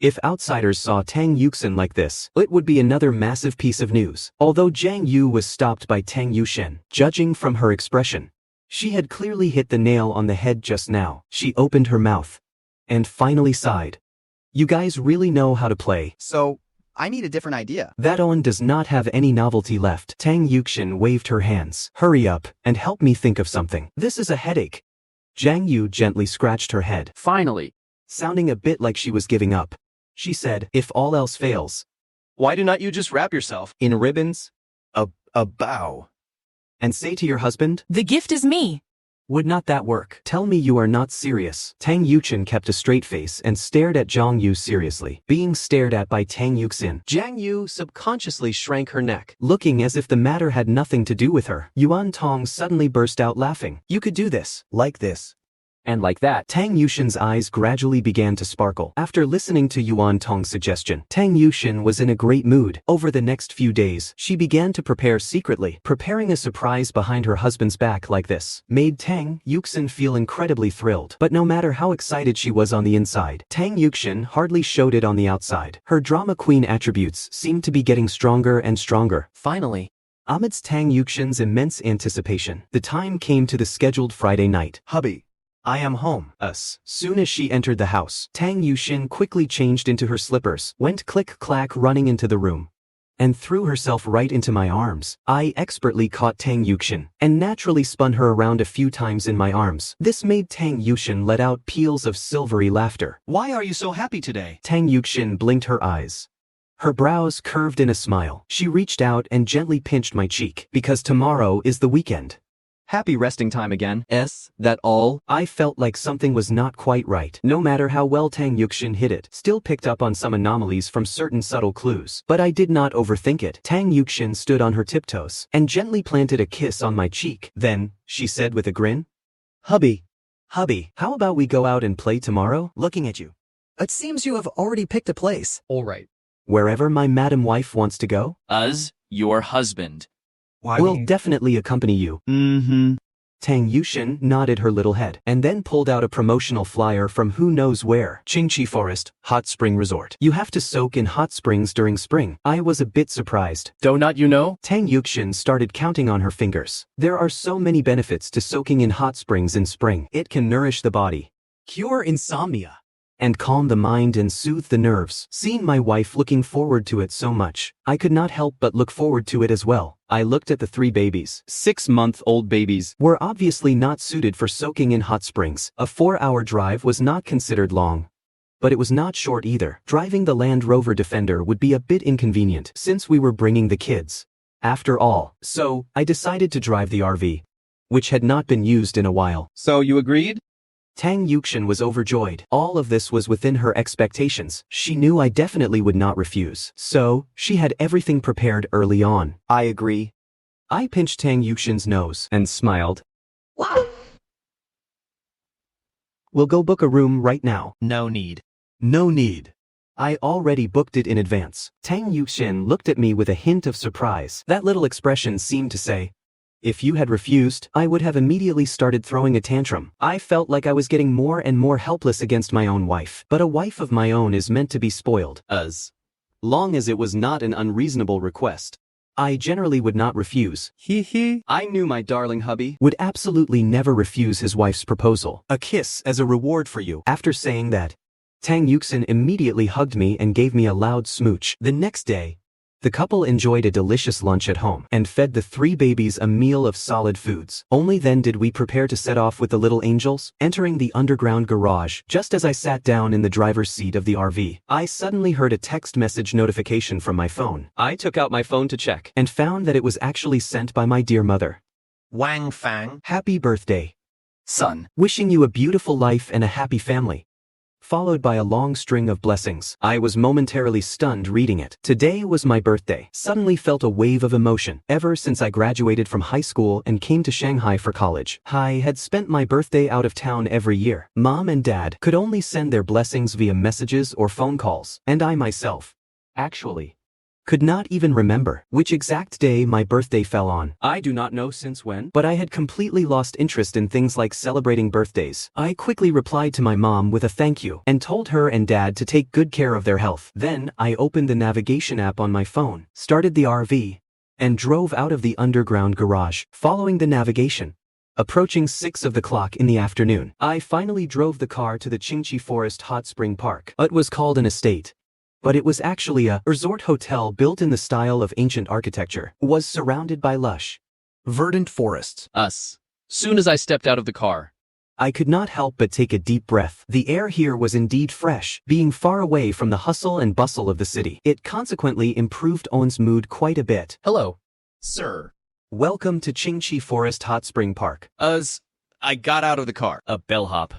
if outsiders saw Tang Yuxin like this, it would be another massive piece of news. Although Zhang Yu was stopped by Tang Yuxin, judging from her expression, she had clearly hit the nail on the head just now. She opened her mouth and finally sighed. You guys really know how to play. So, I need a different idea. That one does not have any novelty left. Tang Yuxin waved her hands. Hurry up and help me think of something. This is a headache. Zhang Yu gently scratched her head. Finally. Sounding a bit like she was giving up, she said, if all else fails, Why do not you just wrap yourself? in ribbons, A bow. and say to your husband, The gift is me. would not that work? Tell me you are not serious. Tang Yuxin kept a straight face and stared at Zhang Yu seriously. Being stared at by Tang Yuxin, Jiang Yu subconsciously shrank her neck. looking as if the matter had nothing to do with her. Yuan Tong suddenly burst out laughing. You could do this. Like this. And like that, Tang Yuxin's eyes gradually began to sparkle. After listening to Yuan Tong's suggestion, Tang Yuxin was in a great mood. Over the next few days, she began to prepare secretly. Preparing a surprise behind her husband's back like this made Tang Yuxin feel incredibly thrilled. But no matter how excited she was on the inside, Tang Yuxin hardly showed it on the outside. Her drama queen attributes seemed to be getting stronger and stronger. finally, Amidst Tang Yuxin's immense anticipation, the time came to the scheduled Friday night. Hubby. I am home. Soon as she entered the house, Tang Yuxin quickly changed into her slippers, went click-clack running into the room, and threw herself right into my arms. I expertly caught Tang Yuxin, and naturally spun her around a few times in my arms. This made Tang Yuxin let out peals of silvery laughter. Why are you so happy today? Tang Yuxin blinked her eyes. Her brows curved in a smile. She reached out and gently pinched my cheek. Because tomorrow is the weekend. Happy resting time again. That all? I felt like something was not quite right. No matter how well Tang Yuxin hid it, still picked up on some anomalies from certain subtle clues. But I did not overthink it. Tang Yuxin stood on her tiptoes and gently planted a kiss on my cheek. Then, she said with a grin, Hubby. how about we go out and play tomorrow? Looking at you. It seems you have already picked a place. All right. Wherever my madam wife wants to go? Us, your husband. We'll definitely accompany you. Tang Yuxin nodded her little head and then pulled out a promotional flyer from who knows where. Qingqi Forest, Hot Spring Resort. You have to soak in hot springs during spring. I was a bit surprised. do not you know? Tang Yuxin started counting on her fingers. There are so many benefits to soaking in hot springs in spring. It can nourish the body, Cure insomnia. and calm the mind and soothe the nerves. Seeing my wife looking forward to it so much, I could not help but look forward to it as well. I looked at the 3 babies. 6-month-old babies. Were obviously not suited for soaking in hot springs. A 4-hour drive was not considered long, but it was not short either. Driving the Land Rover Defender would be a bit inconvenient since we were bringing the kids. After all, so I decided to drive the RV, which had not been used in a while. So you agreed? Tang Yuxin was overjoyed. All of this was within her expectations. She knew I definitely would not refuse. So, she had everything prepared early on. I agree. I pinched Tang Yuxin's nose And smiled. We'll go book a room right now. No need. No need. I already booked it in advance. Tang Yuxin looked at me with a hint of surprise. That little expression seemed to say, if you had refused, I would have immediately started throwing a tantrum. I felt like I was getting more and more helpless against my own wife. But a wife of my own is meant to be spoiled, as long as it was not an unreasonable request. I generally would not refuse. I knew my darling hubby. Would absolutely never refuse his wife's proposal. A kiss as a reward for you. After saying that, Tang Yuxin immediately hugged me and gave me a loud smooch. The next day, the couple enjoyed a delicious lunch at home and fed the 3 babies a meal of solid foods. Only then did we prepare to set off with the little angels. Entering the underground garage, just as I sat down in the driver's seat of the RV, I suddenly heard a text message notification from my phone. I took out my phone to check. And found that it was actually sent by my dear mother. Wang Fang. Happy birthday. Son. Wishing you a beautiful life and a happy family. Followed by a long string of blessings. I was momentarily stunned reading it. Today was my birthday. Suddenly felt a wave of emotion. Ever since I graduated from high school and came to Shanghai for college, I had spent my birthday out of town every year. Mom and Dad could only send their blessings via messages or phone calls, and I myself, actually, could not even remember which exact day my birthday fell on. I do not know since when. But I had completely lost interest in things like celebrating birthdays. I quickly replied to my mom with a thank you and told her and Dad to take good care of their health. Then I opened the navigation app on my phone, started the RV, and drove out of the underground garage, following the navigation. Approaching 6 of the clock in the afternoon, I finally drove the car to the Qingqi Forest Hot Spring Park. It was called an estate, but it was actually a resort hotel built in the style of ancient architecture. Was surrounded by lush, Verdant forests. Us. Soon as I stepped out of the car. I could not help but take a deep breath. The air here was indeed fresh, being far away from the hustle and bustle of the city. It consequently improved Owen's mood quite a bit. Hello. Sir. Welcome to Qingqi Forest Hot Spring Park. I got out of the car. A bellhop.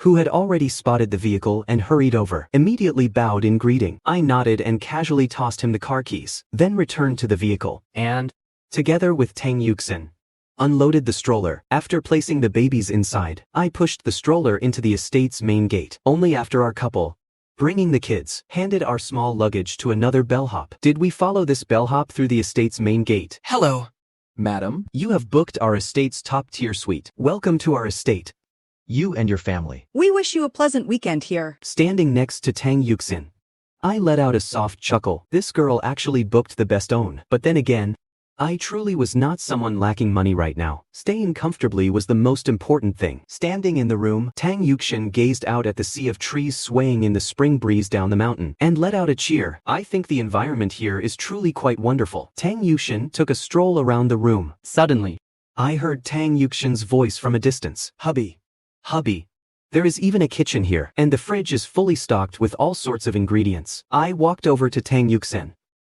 Who had already spotted the vehicle and hurried over, immediately bowed in greeting. I nodded and casually tossed him the car keys, then returned to the vehicle, and, together with Tang Yuxin, unloaded the stroller. After placing the babies inside, I pushed the stroller into the estate's main gate. Only after our couple, bringing the kids, handed our small luggage to another bellhop. Did we follow this bellhop through the estate's main gate? Hello. Madam. You have booked our estate's top-tier suite. Welcome to our estate. You and your family. We wish you a pleasant weekend here. Standing next to Tang Yuxin, I let out a soft chuckle. This girl actually booked the best own. But then again, I truly was not someone lacking money right now. Staying comfortably was the most important thing. Standing in the room, Tang Yuxin gazed out at the sea of trees swaying in the spring breeze down the mountain, and let out a cheer. I think the environment here is truly quite wonderful. Tang Yuxin took a stroll around the room. Suddenly, I heard Tang Yuxin's voice from a distance. Hubby, there is even a kitchen here, and the fridge is fully stocked with all sorts of ingredients. I walked over to Tang Yuxin,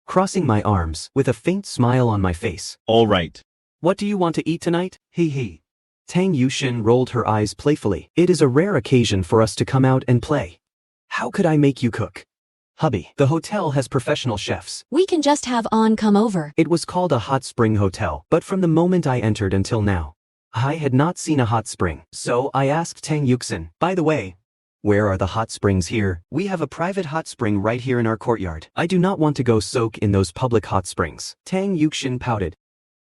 crossing my arms, with a faint smile on my face. All right. What do you want to eat tonight? Hee. Tang Yuxin rolled her eyes playfully. It is a rare occasion for us to come out and play. How could I make you cook? Hubby, the hotel has professional chefs. We can just have On come over. It was called a hot spring hotel, but from the moment I entered until now, I had not seen a hot spring. So I asked Tang Yuxin, by the way, where are the hot springs here? We have a private hot spring right here in our courtyard. I do not want to go soak in those public hot springs. Tang Yuxin pouted.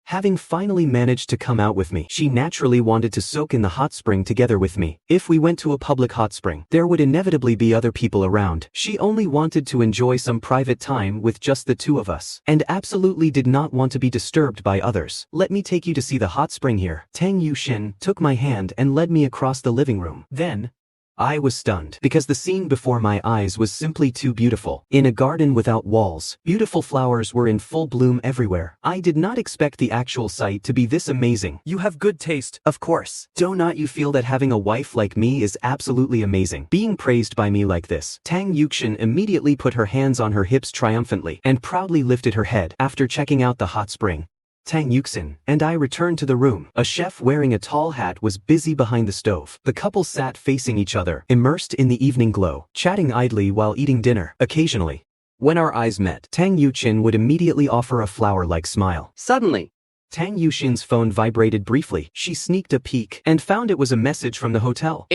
Having finally managed to come out with me, she naturally wanted to soak in the hot spring together with me. If we went to a public hot spring, there would inevitably be other people around. She only wanted to enjoy some private time with just the 2 of us, and absolutely did not want to be disturbed by others. Let me take you to see the hot spring here. Tang Yuxin took my hand and led me across the living room. Then, I was stunned, because the scene before my eyes was simply too beautiful. In a garden without walls, beautiful flowers were in full bloom everywhere. I did not expect the actual sight to be this amazing. You have good taste. Of course. Do not you feel that having a wife like me is absolutely amazing? Being praised by me like this. Tang Yuxin immediately put her hands on her hips triumphantly and proudly lifted her head. After checking out the hot spring, Tang Yuxin and I returned to the room. A chef wearing a tall hat was busy behind the stove. The couple sat facing each other, immersed in the evening glow, chatting idly while eating dinner. Occasionally, when our eyes met, Tang Yuxin would immediately offer a flower-like smile. Suddenly, Tang Yuxin's phone vibrated briefly. She sneaked a peek and found it was a message from the hotel.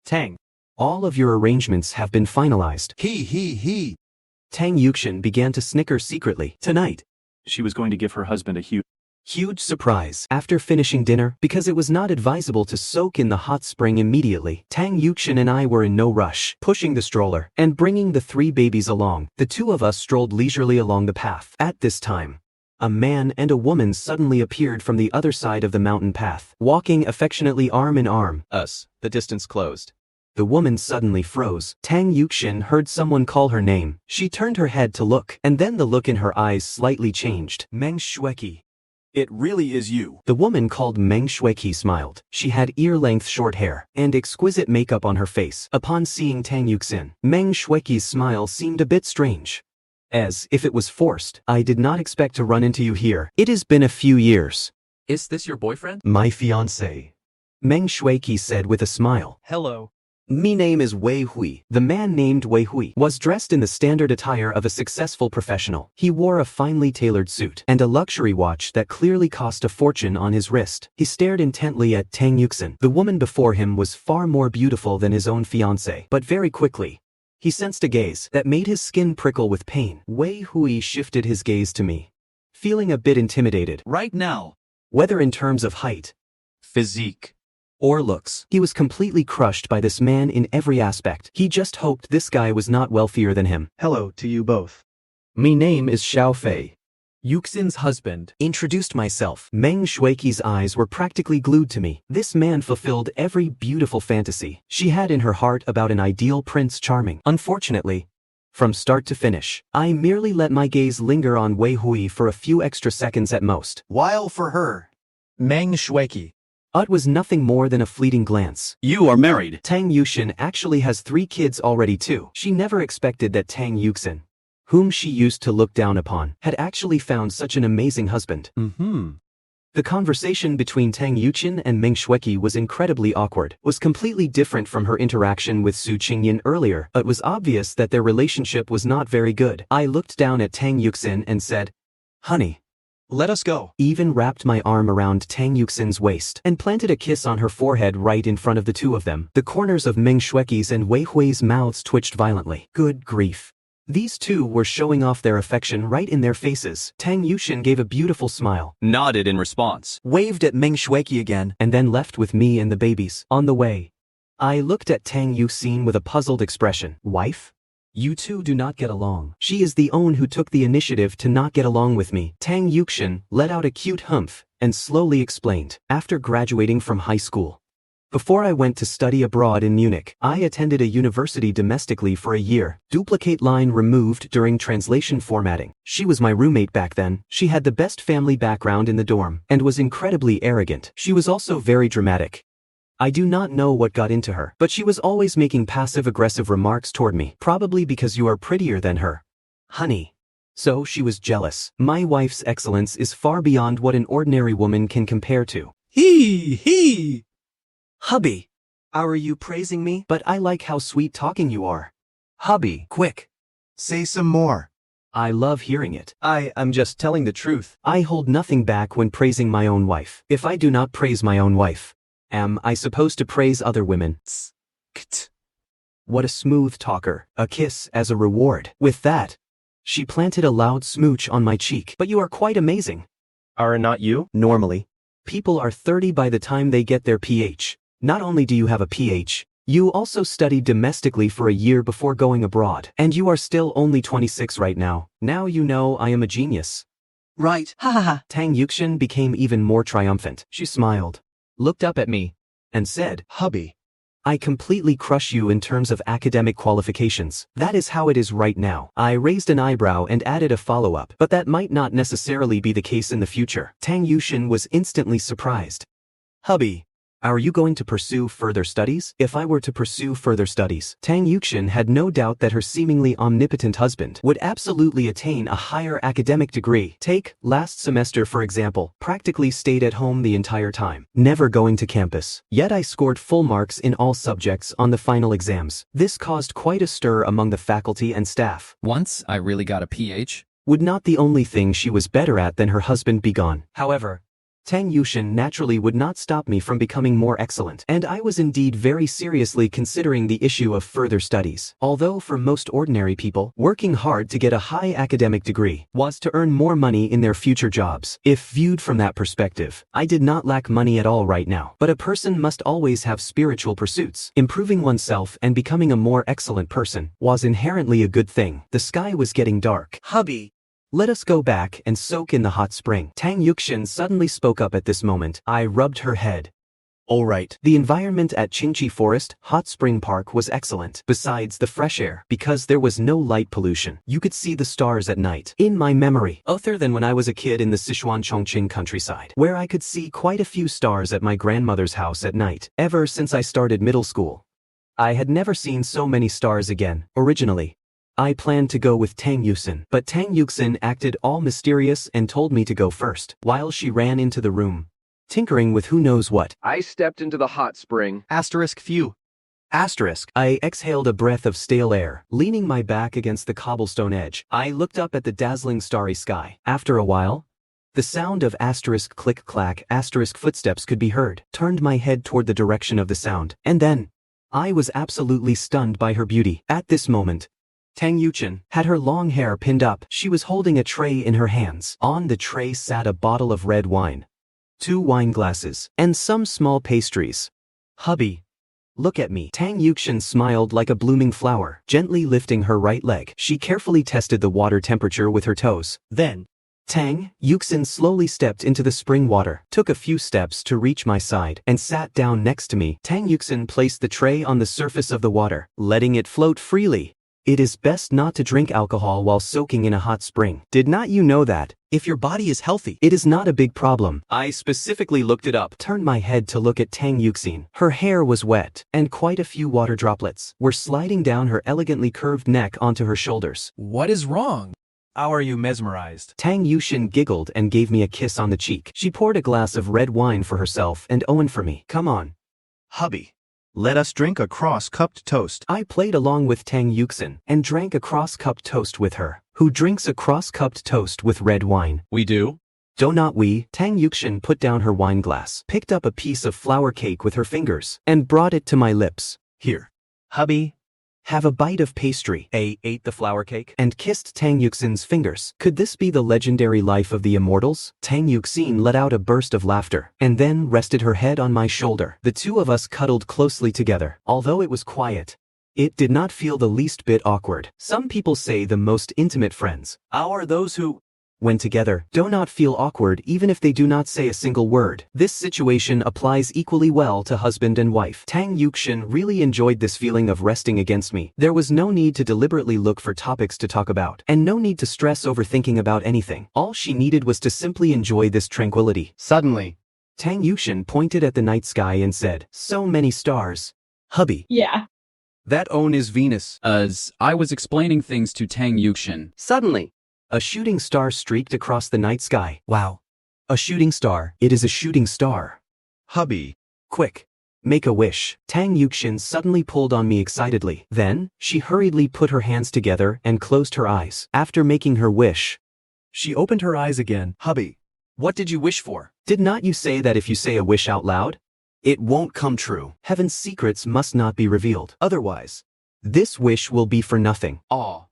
Tang, all of your arrangements have been finalized. He. Tang Yuxin began to snicker secretly. Tonight, she was going to give her husband a huge surprise. After finishing dinner, because it was not advisable to soak in the hot spring immediately, Tang Yuxin and I were in no rush, pushing the stroller and bringing the 3 babies along. The 2 of us strolled leisurely along the path. At this time, a man and a woman suddenly appeared from the other side of the mountain path, walking affectionately arm in arm. Us. The distance closed. The woman suddenly froze. Tang Yuxin heard someone call her name. She turned her head to look, and then the look in her eyes slightly changed. Meng Shueki. It really is you. The woman called Meng Shueki smiled. She had ear-length short hair and exquisite makeup on her face. Upon seeing Tang Yuxin, Meng Shueki's smile seemed a bit strange. As if it was forced. I did not expect to run into you here. It has been a few years. Is this your boyfriend? My fiancé. Meng Shueki said with a smile. Hello. Me name is Wei Hui. The man named Wei Hui was dressed in the standard attire of a successful professional. He wore a finely tailored suit and a luxury watch that clearly cost a fortune on his wrist. He stared intently at Tang Yuxin. The woman before him was far more beautiful than his own fiancée, but very quickly, he sensed a gaze that made his skin prickle with pain. Wei Hui shifted his gaze to me, feeling a bit intimidated. Right now. Whether in terms of height, Physique. or looks, he was completely crushed by this man in every aspect. He just hoped this guy was not wealthier than him. Hello to you both. Me name is Xiao Fei. Yuxin's husband. Introduced myself. Meng Shuiki's eyes were practically glued to me. This man fulfilled every beautiful fantasy she had in her heart about an ideal Prince Charming. Unfortunately, from start to finish, I merely let my gaze linger on Wei Hui for a few extra seconds at most. While for her. Meng Shueki. It was nothing more than a fleeting glance. You are married. Tang Yuxin actually has 3 kids already too. She never expected that Tang Yuxin, whom she used to look down upon, had actually found such an amazing husband. The conversation between Tang Yuxin and Meng Shueki was incredibly awkward, was completely different from her interaction with Su Qingyan earlier. It was obvious that their relationship was not very good. I looked down at Tang Yuxin and said, "Honey, Let us go. even wrapped my arm around Tang Yuxin's waist and planted a kiss on her forehead right in front of the two of them. The corners of Meng Shueki's and Wei Hui's mouths twitched violently. Good grief. These two were showing off their affection right in their faces. Tang Yuxin gave a beautiful smile, Nodded in response. waved at Meng Shueki again, and then left with me and the babies. On the way, I looked at Tang Yuxin with a puzzled expression. Wife? You two do not get along. She is the one who took the initiative to not get along with me. Tang Yuxin let out a cute humph and slowly explained. After graduating from high school, before I went to study abroad in Munich, I attended a university domestically for a year. Duplicate line removed during translation formatting. She was my roommate back then. She had the best family background in the dorm and was incredibly arrogant. She was also very dramatic. I do not know what got into her, but she was always making passive-aggressive remarks toward me, probably because you are prettier than her. Honey. So she was jealous. My wife's excellence is far beyond what an ordinary woman can compare to. He. Hubby. Are you praising me? But I like how sweet-talking you are. Hubby, quick. Say some more. I love hearing it. I'm just telling the truth. I hold nothing back when praising my own wife. If I do not praise my own wife, am I supposed to praise other women? What a smooth talker. A kiss as a reward. With that, she planted a loud smooch on my cheek. But you are quite amazing. Are not you? Normally, people are 30 by the time they get their PH. Not only do you have a PH, you also studied domestically for a year before going abroad. And you are still only 26 right now. Now you know I am a genius. Right. Ha ha ha. Tang Yuxin became even more triumphant. She smiled, looked up at me, and said, Hubby. I completely crush you in terms of academic qualifications. That is how it is right now. I raised an eyebrow and added a follow-up, but that might not necessarily be the case in the future. Tang Yuxin was instantly surprised. Hubby, are you going to pursue further studies? If I were to pursue further studies, Tang Yuxin had no doubt that her seemingly omnipotent husband would absolutely attain a higher academic degree. Take last semester for example, practically stayed at home the entire time, never going to campus. Yet I scored full marks in all subjects on the final exams. This caused quite a stir among the faculty and staff. Once I really got a PH. Would not the only thing she was better at than her husband be gone. However, Tang Yuxin naturally would not stop me from becoming more excellent, and I was indeed very seriously considering the issue of further studies. Although for most ordinary people, working hard to get a high academic degree was to earn more money in their future jobs. If viewed from that perspective, I did not lack money at all right now. But a person must always have spiritual pursuits. Improving oneself and becoming a more excellent person was inherently a good thing. The sky was getting dark. Hubby, Let us go back and soak in the hot spring. Tang Yuxin suddenly spoke up at this moment. I rubbed her head. All right. The environment at Qingqi Forest Hot Spring Park was excellent. Besides the fresh air, because there was no light pollution, you could see the stars at night. In my memory, other than when I was a kid in the Sichuan Chongqing countryside, where I could see quite a few stars at my grandmother's house at night. Ever since I started middle school, I had never seen so many stars again. Originally, I planned to go with Tang Yuxin, but Tang Yuxin acted all mysterious and told me to go first, while she ran into the room, tinkering with who knows what. I stepped into the hot spring. Phew. I exhaled a breath of stale air, leaning my back against the cobblestone edge. I looked up at the dazzling starry sky. After a while, the sound of click-clack footsteps could be heard. Turned my head toward the direction of the sound, and then I was absolutely stunned by her beauty. At this moment, Tang Yuxin had her long hair pinned up. She was holding a tray in her hands. On the tray sat a bottle of red wine, 2 wine glasses, and some small pastries. Hubby, look at me. Tang Yuxin smiled like a blooming flower, gently lifting her right leg. She carefully tested the water temperature with her toes. Then, Tang Yuxin slowly stepped into the spring water, took a few steps to reach my side, and sat down next to me. Tang Yuxin placed the tray on the surface of the water, letting it float freely. It is best not to drink alcohol while soaking in a hot spring. Did not you know that? If your body is healthy, It is not a big problem. I specifically looked it up. Turned my head to look at Tang Yuxin. Her hair was wet, and quite a few water droplets were sliding down her elegantly curved neck onto her shoulders. What is wrong? how are you mesmerized? Tang Yuxin giggled and gave me a kiss on the cheek. She poured a glass of red wine for herself and Owen for me. Come on, Hubby, let us drink a cross-cupped toast. I played along with Tang Yuxin and drank a cross-cupped toast with her. Who drinks a cross-cupped toast with red wine? We do? Do not we? Tang Yuxin put down her wine glass, picked up a piece of flour cake with her fingers, and brought it to my lips. Here. Hubby, have a bite of pastry. A ate the flour cake and kissed Tang Yuxin's fingers. Could this be the legendary life of the immortals? Tang Yuxin let out a burst of laughter and then rested her head on my shoulder. The two of us cuddled closely together. Although it was quiet, it did not feel the least bit awkward. Some people say the most intimate friends are those who, when together, do not feel awkward even if they do not say a single word. This situation applies equally well to husband and wife. Tang Yuxin really enjoyed this feeling of resting against me. There was no need to deliberately look for topics to talk about, and no need to stress over thinking about anything. All she needed was to simply enjoy this tranquility. Suddenly, Tang Yuxin pointed at the night sky and said, "So many stars. Hubby, Yeah. That own is Venus. As I was explaining things to Tang Yuxin. Suddenly, a shooting star streaked across the night sky. Wow. A shooting star. It is a shooting star. Hubby. Quick, make a wish." Tang Yuxin suddenly pulled on me excitedly. Then, she hurriedly put her hands together and closed her eyes. After making her wish, She opened her eyes again. Hubby, what did you wish for? did not you say that if you say a wish out loud, it won't come true? Heaven's secrets must not be revealed. Otherwise, this wish will be for nothing. Aw.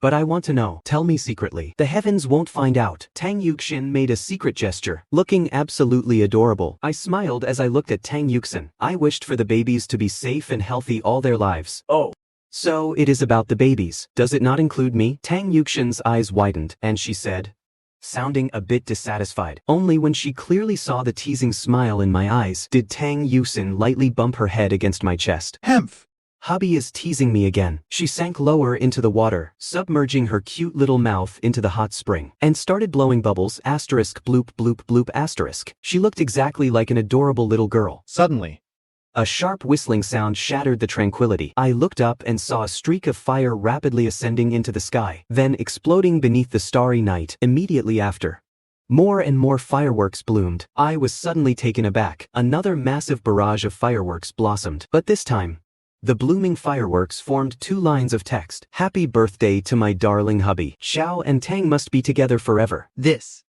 But I want to know. Tell me secretly. The heavens won't find out. Tang Yuxin made a secret gesture, looking absolutely adorable. I smiled as I looked at Tang Yuxin. I wished for the babies to be safe and healthy all their lives. Oh. So it is about the babies. Does it not include me? Tang Yuxin's eyes widened, and she said, sounding a bit dissatisfied. Only when she clearly saw the teasing smile in my eyes did Tang Yuxin lightly bump her head against my chest. Hemph. Hubby is teasing me again. She sank lower into the water, submerging her cute little mouth into the hot spring, and started blowing bubbles. Asterisk bloop bloop bloop asterisk. She looked exactly like an adorable little girl. Suddenly, A sharp whistling sound shattered the tranquility. I looked up and saw a streak of fire rapidly ascending into the sky, then exploding beneath the starry night. Immediately after, more and more fireworks bloomed. I was suddenly taken aback. Another massive barrage of fireworks blossomed, but this time, the blooming fireworks formed 2 lines of text. Happy birthday to my darling hubby. Xiao and Tang must be together forever. This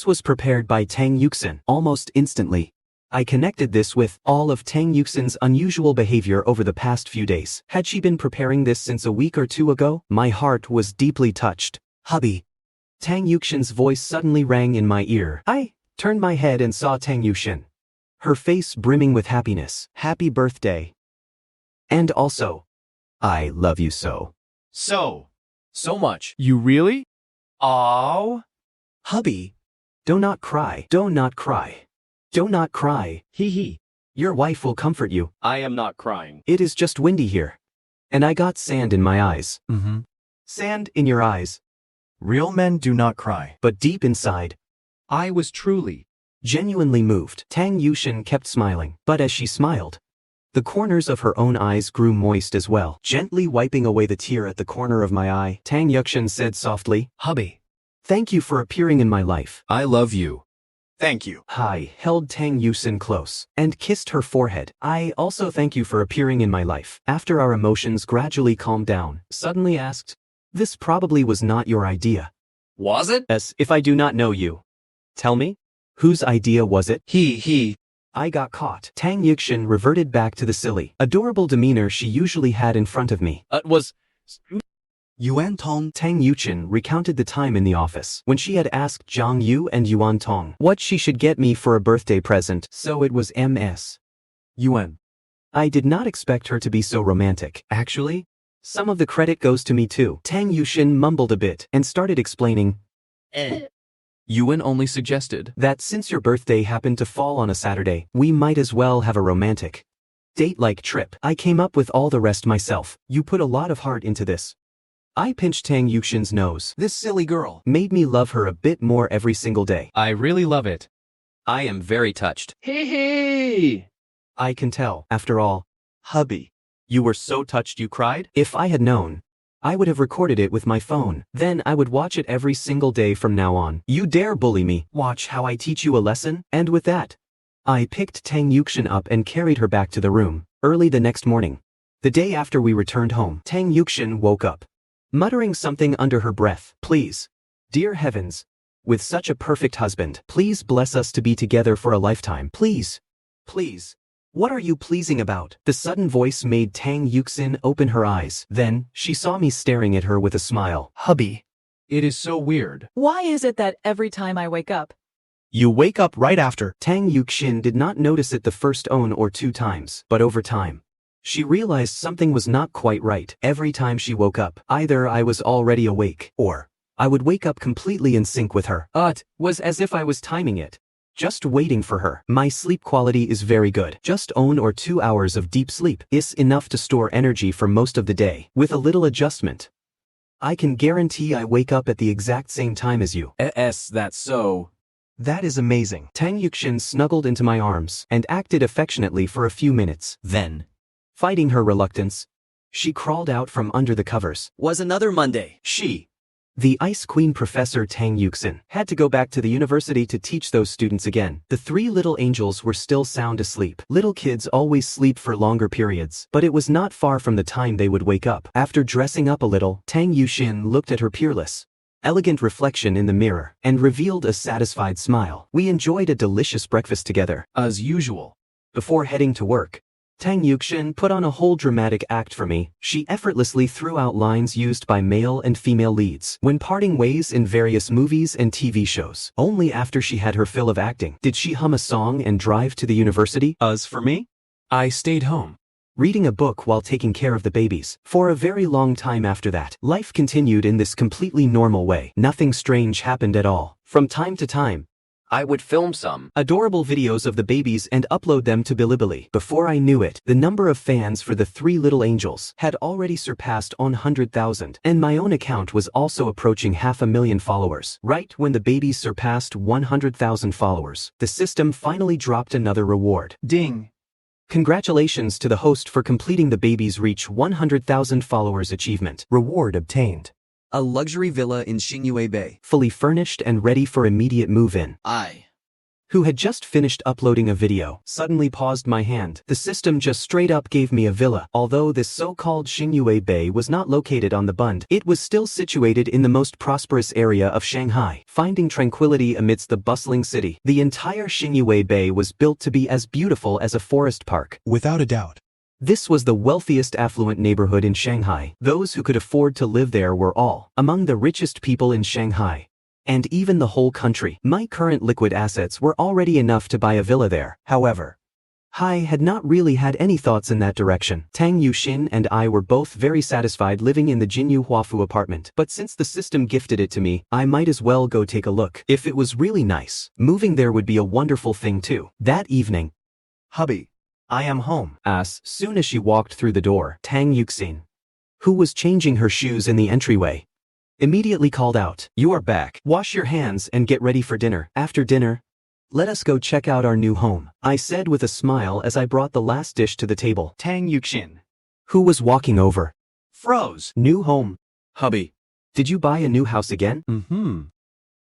was prepared by Tang Yuxin. Almost instantly, I connected this with all of Tang Yuxin's unusual behavior over the past few days. Had she been preparing this since a week or 2 ago? My heart was deeply touched. Hubby. Tang Yuxin's voice suddenly rang in my ear. I turned my head and saw Tang Yuxin, her face brimming with happiness. Happy birthday. And also, I love you so. so So much. you really? Oh. Hubby. Do not cry. Do not cry. Do not cry. Hee hee. Your wife will comfort you. I am not crying. It is just windy here. And I got sand in my eyes. Mm-hmm. Sand in your eyes. Real men do not cry. But deep inside, I was truly. genuinely moved. Tang Yuxian kept smiling, but as she smiled, the corners of her own eyes grew moist as well. Gently wiping away the tear at the corner of my eye, Tang Yuxian said softly, Hubby. "Thank you for appearing in my life." I love you. Thank you. I held Tang Yuxian close and kissed her forehead. "I also thank you for appearing in my life." After our emotions gradually calmed down, suddenly asked, "This probably was not your idea." Was it? As if I do not know you. Tell me, whose idea was it? He. I got caught. Tang Yuxian reverted back to the silly, adorable demeanor she usually had in front of me. Was. Yuan Tong. Tang Yuxian recounted the time in the office when she had asked Zhang Yu and Yuan Tong what she should get me for a birthday present, so it was Ms. Yuan. I did not expect her to be so romantic. Actually, some of the credit goes to me too. Tang Yuxian mumbled a bit and started explaining Yuan only suggested. that since your birthday happened to fall on a Saturday, we might as well have a romantic date-like trip. I came up with all the rest myself. You put a lot of heart into this. I pinched Tang Yuxian's nose. This silly girl. Made me love her a bit more every single day. I really love it. I am very touched. Hee. I can tell. After all, Hubby. you were so touched you cried? If I had known, I would have recorded it with my phone. Then I would watch it every single day from now on. You dare bully me? Watch how I teach you a lesson? And with that, I picked Tang Yuxian up and carried her back to the room. Early the next morning, the day after we returned home, Tang Yuxian woke up, muttering something under her breath. Please, dear heavens, with such a perfect husband, please bless us to be together for a lifetime. Please. Please. What are you pleasing about? The sudden voice made Tang Yuxian open her eyes. Then, she saw me staring at her with a smile. Hubby. It is so weird. Why is it that every time I wake up, You wake up right after. Tang Yuxian did not notice it the first one or two times, but over time, she realized something was not quite right. Every time she woke up, either I was already awake, or I would wake up completely in sync with her. It was as if I was timing it. Just waiting for her. My sleep quality is very good. Just 1 or 2 hours of deep sleep is enough to store energy for most of the day. With a little adjustment, I can guarantee I wake up at the exact same time as you. That's so. That is amazing. Tang Yuxian snuggled into my arms and acted affectionately for a few minutes. Then, fighting her reluctance, she crawled out from under the covers. Was another Monday. The Ice Queen Professor Tang Yuxian had to go back to the university to teach those students again. The 3 little angels were still sound asleep. Little kids always sleep for longer periods, but it was not far from the time they would wake up. After dressing up a little, Tang Yuxian looked at her peerless, elegant reflection in the mirror and revealed a satisfied smile. We enjoyed a delicious breakfast together. As usual. Before heading to work, Tang Yuxian put on a whole dramatic act for me. She effortlessly threw out lines used by male and female leads when parting ways in various movies and TV shows. Only after she had her fill of acting did she hum a song and drive to the university. As for me, I stayed home. reading a book while taking care of the babies. For a very long time after that, life continued in this completely normal way. Nothing strange happened at all. From time to time, I would film some adorable videos of the babies and upload them to Bilibili. Before I knew it, the number of fans for the 3 little angels had already surpassed 100,000, and my own account was also approaching 500,000 followers. Right when the babies surpassed 100,000 followers, the system finally dropped another reward. Ding. Congratulations to the host for completing the babies reach 100,000 followers achievement. Reward obtained. A luxury villa in Xingyue Bay. Fully furnished and ready for immediate move-in. I, Who had just finished uploading a video, suddenly paused my hand. The system just straight up gave me a villa. Although this so-called Xingyue Bay was not located on the Bund, it was still situated in the most prosperous area of Shanghai. Finding tranquility amidst the bustling city, the entire Xingyue Bay was built to be as beautiful as a forest park. Without a doubt. This was the wealthiest affluent neighborhood in Shanghai. Those who could afford to live there were all among the richest people in Shanghai, and even the whole country. My current liquid assets were already enough to buy a villa there. However, I had not really had any thoughts in that direction. Tang Yuxin and I were both very satisfied living in the Jinyu Huafu apartment, but since the system gifted it to me, I might as well go take a look. If it was really nice, moving there would be a wonderful thing too. That evening, Hubby. I am home, as soon as she walked through the door. Tang Yuxin, who was changing her shoes in the entryway, immediately called out, "You are back. Wash your hands and get ready for dinner. After dinner, let us go check out our new home," I said with a smile as I brought the last dish to the table. Tang Yuxin, Who was walking over, froze. "New home. Hubby. Did you buy a new house again?" Mm-hmm.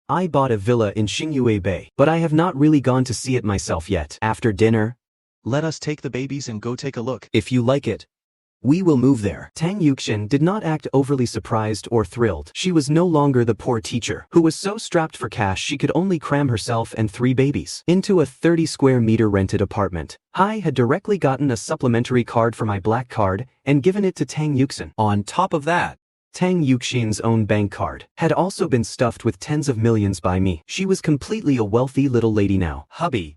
"I bought a villa in Xingyue Bay, but I have not really gone to see it myself yet. After dinner, Let us take the babies and go take a look. if you like it, we will move there." Tang Yuxin did not act overly surprised or thrilled. She was no longer the poor teacher who was so strapped for cash she could only cram herself and 3 babies into a 30 square meter rented apartment. I had directly gotten a supplementary card for my black card and given it to Tang Yuxin. On top of that, Tang Yuxin's own bank card had also been stuffed with tens of millions by me. She was completely a wealthy little lady now. "Hubby,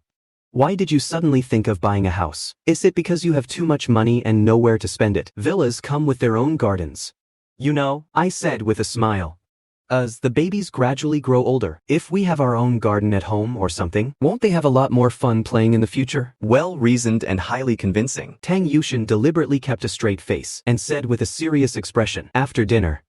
why did you suddenly think of buying a house? Is it because you have too much money and nowhere to spend it? Villas come with their own gardens, you know," I said with a smile. "As the babies gradually grow older, if we have our own garden at home or something, won't they have a lot more fun playing in the future?" Well-reasoned and highly convincing, Tang Yuxin deliberately kept a straight face and said with a serious expression, "After dinner,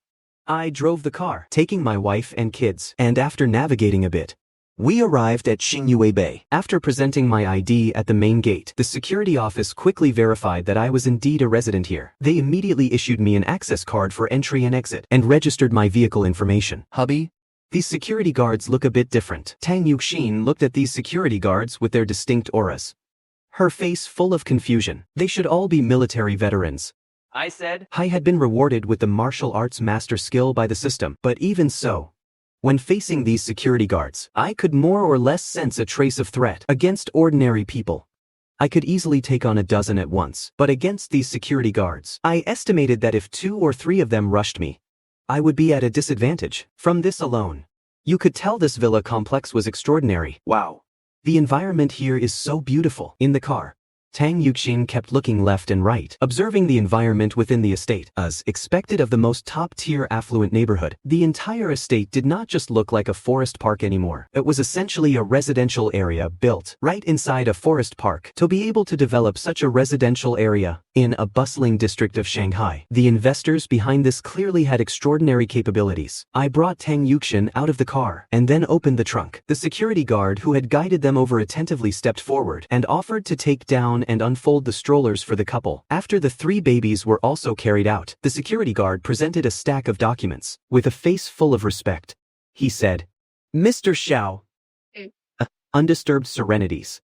I drove the car, taking my wife and kids, and after navigating a bit, we arrived at Xingyue Bay. After presenting my ID at the main gate, the security office quickly verified that I was indeed a resident here. They immediately issued me an access card for entry and exit, and registered my vehicle information." Hubby. "These security guards look a bit different." Tang Yuxin looked at these security guards with their distinct auras, her face full of confusion. "They should all be military veterans," I said. I had been rewarded with the martial arts master skill by the system, but even so, when facing these security guards, I could more or less sense a trace of threat. Against ordinary people, I could easily take on a dozen at once, but against these security guards, I estimated that if 2 or 3 of them rushed me, I would be at a disadvantage. From this alone, you could tell this villa complex was extraordinary. Wow. The environment here is so beautiful. In the car, Tang Yuxin kept looking left and right, observing the environment within the estate. As expected of the most top-tier affluent neighborhood, the entire estate did not just look like a forest park anymore. It was essentially a residential area built right inside a forest park. To be able to develop such a residential area in a bustling district of Shanghai, the investors behind this clearly had extraordinary capabilities. I brought Tang Yuxin out of the car and then opened the trunk. The security guard who had guided them over attentively stepped forward and offered to take down and unfold the strollers for the couple. After the 3 babies were also carried out, the security guard presented a stack of documents. With a face full of respect, he said, "Mr. Xiao, undisturbed serenities.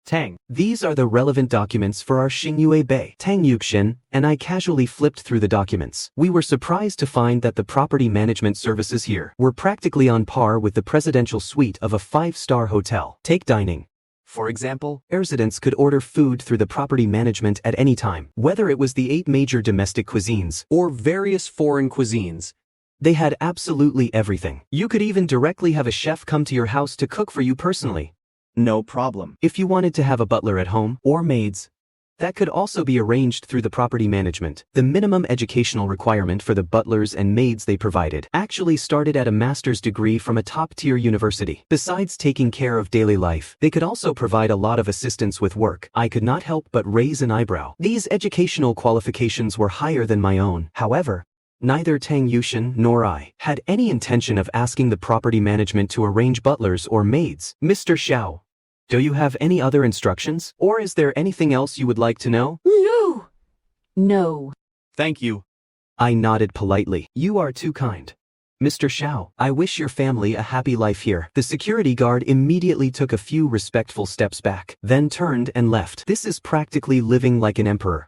Tang, these are the relevant documents for our Xingyue Bay." Tang Yuxin and I casually flipped through the documents. We were surprised to find that the property management services here were practically on par with the presidential suite of a 5-star hotel. Take dining, for example. Residents could order food through the property management at any time, whether it was the 8 major domestic cuisines or various foreign cuisines. They had absolutely everything. You could even directly have a chef come to your house to cook for you personally. No problem. If you wanted to have a butler at home, or maids, that could also be arranged through the property management. The minimum educational requirement for the butlers and maids they provided actually started at a master's degree from a top-tier university. Besides taking care of daily life, they could also provide a lot of assistance with work. I could not help but raise an eyebrow. These educational qualifications were higher than my own. However, neither Tang Yuxin nor I had any intention of asking the property management to arrange butlers or maids. "Mr. Xiao, do you have any other instructions? Or is there anything else you would like to know?" No. No. Thank you. I nodded politely. "You are too kind, Mr. Xiao. I wish your family a happy life here." The security guard immediately took a few respectful steps back, then turned and left. "This is practically living like an emperor."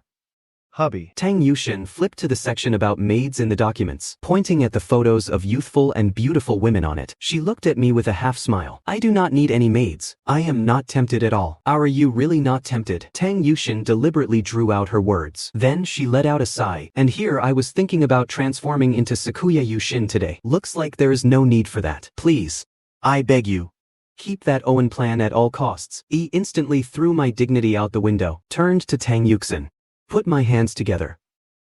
Hubby. Tang Yuxin flipped to the section about maids in the documents, pointing at the photos of youthful and beautiful women on it. She looked at me with a half smile. "I do not need any maids. I am not tempted at all." "Are you really not tempted?" Tang Yuxin deliberately drew out her words. Then she let out a sigh. "And here I was thinking about transforming into Sakuya Yuxin today. Looks like there is no need for that. Please, I beg you, Keep that Owen plan at all costs. He instantly threw my dignity out the window, turned to Tang Yuxin. Put my hands together.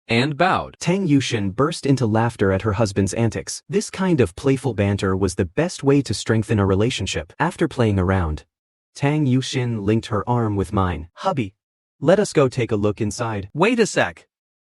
And bowed. Tang Yuxin burst into laughter at her husband's antics. This kind of playful banter was the best way to strengthen a relationship. After playing around, Tang Yuxin linked her arm with mine. Hubby, let us go take a look inside. Wait a sec.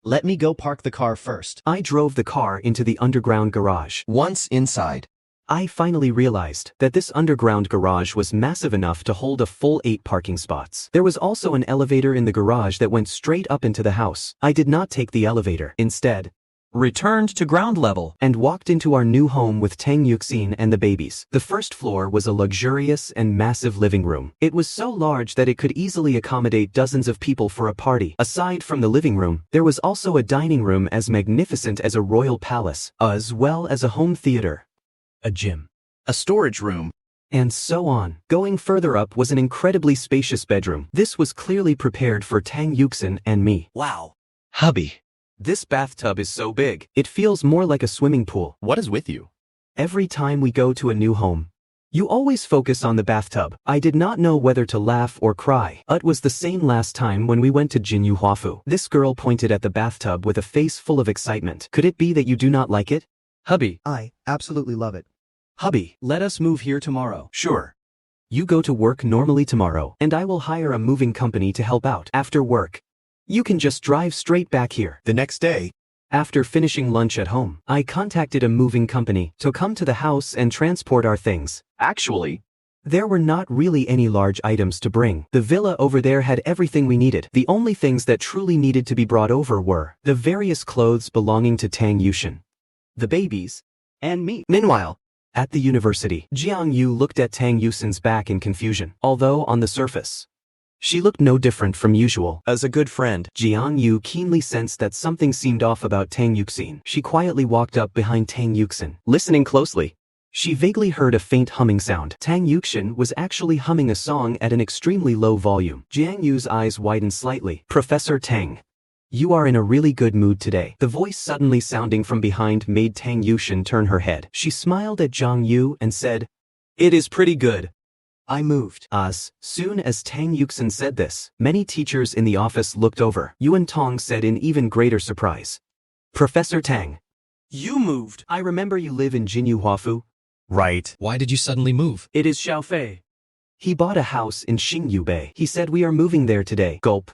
Let me go park the car first. I drove the car into the underground garage. Once inside, I finally realized that this underground garage was massive enough to hold a full 8 parking spots. There was also an elevator in the garage that went straight up into the house. I did not take the elevator. Instead, Returned to ground level. and walked into our new home with Tang Yuxin and the babies. The first floor was a luxurious and massive living room. It was so large that it could easily accommodate dozens of people for a party. Aside from the living room, there was also a dining room as magnificent as a royal palace, as well as a home theater, a gym, a storage room, and so on. Going further up was an incredibly spacious bedroom. This was clearly prepared for Tang Yuxin and me. wow. Hubby, This bathtub is so big, it feels more like a swimming pool. What is with you? Every time we go to a new home, you always focus on the bathtub. I did not know whether to laugh or cry. It was the same last time when we went to Jinyu Huafu. This girl pointed at the bathtub with a face full of excitement. Could it be that you do not like it? Hubby, I absolutely love it. Hubby, let us move here tomorrow. sure. You go to work normally tomorrow, and I will hire a moving company to help out. After work, you can just drive straight back here. The next day, After finishing lunch at home, I contacted a moving company to come to the house and transport our things. Actually, There were not really any large items to bring. The villa over there had everything we needed. The only things that truly needed to be brought over were the various clothes belonging to Tang Yuxin, the babies, and me. Meanwhile, at the university, Jiang Yu looked at Tang Yuxin's back in confusion. Although on the surface, she looked no different from usual. as a good friend, Jiang Yu keenly sensed that something seemed off about Tang Yuxin. She quietly walked up behind Tang Yuxin. Listening closely, she vaguely heard a faint humming sound. Tang Yuxin was actually humming a song at an extremely low volume. Jiang Yu's eyes widened slightly. Professor Tang, you are in a really good mood today. The voice suddenly sounding from behind made Tang Yuxin turn her head. She smiled at Jiang Yu and said, "It is pretty good." I moved. As soon as Tang Yuxin said this, many teachers in the office looked over. Yuan Tong said in even greater surprise, "Professor Tang, you moved. I remember you live in Jinyu Huafu." right. why did you suddenly move? It is Xiao Fei. He bought a house in Xingyu Bay. He said we are moving there today. Gulp.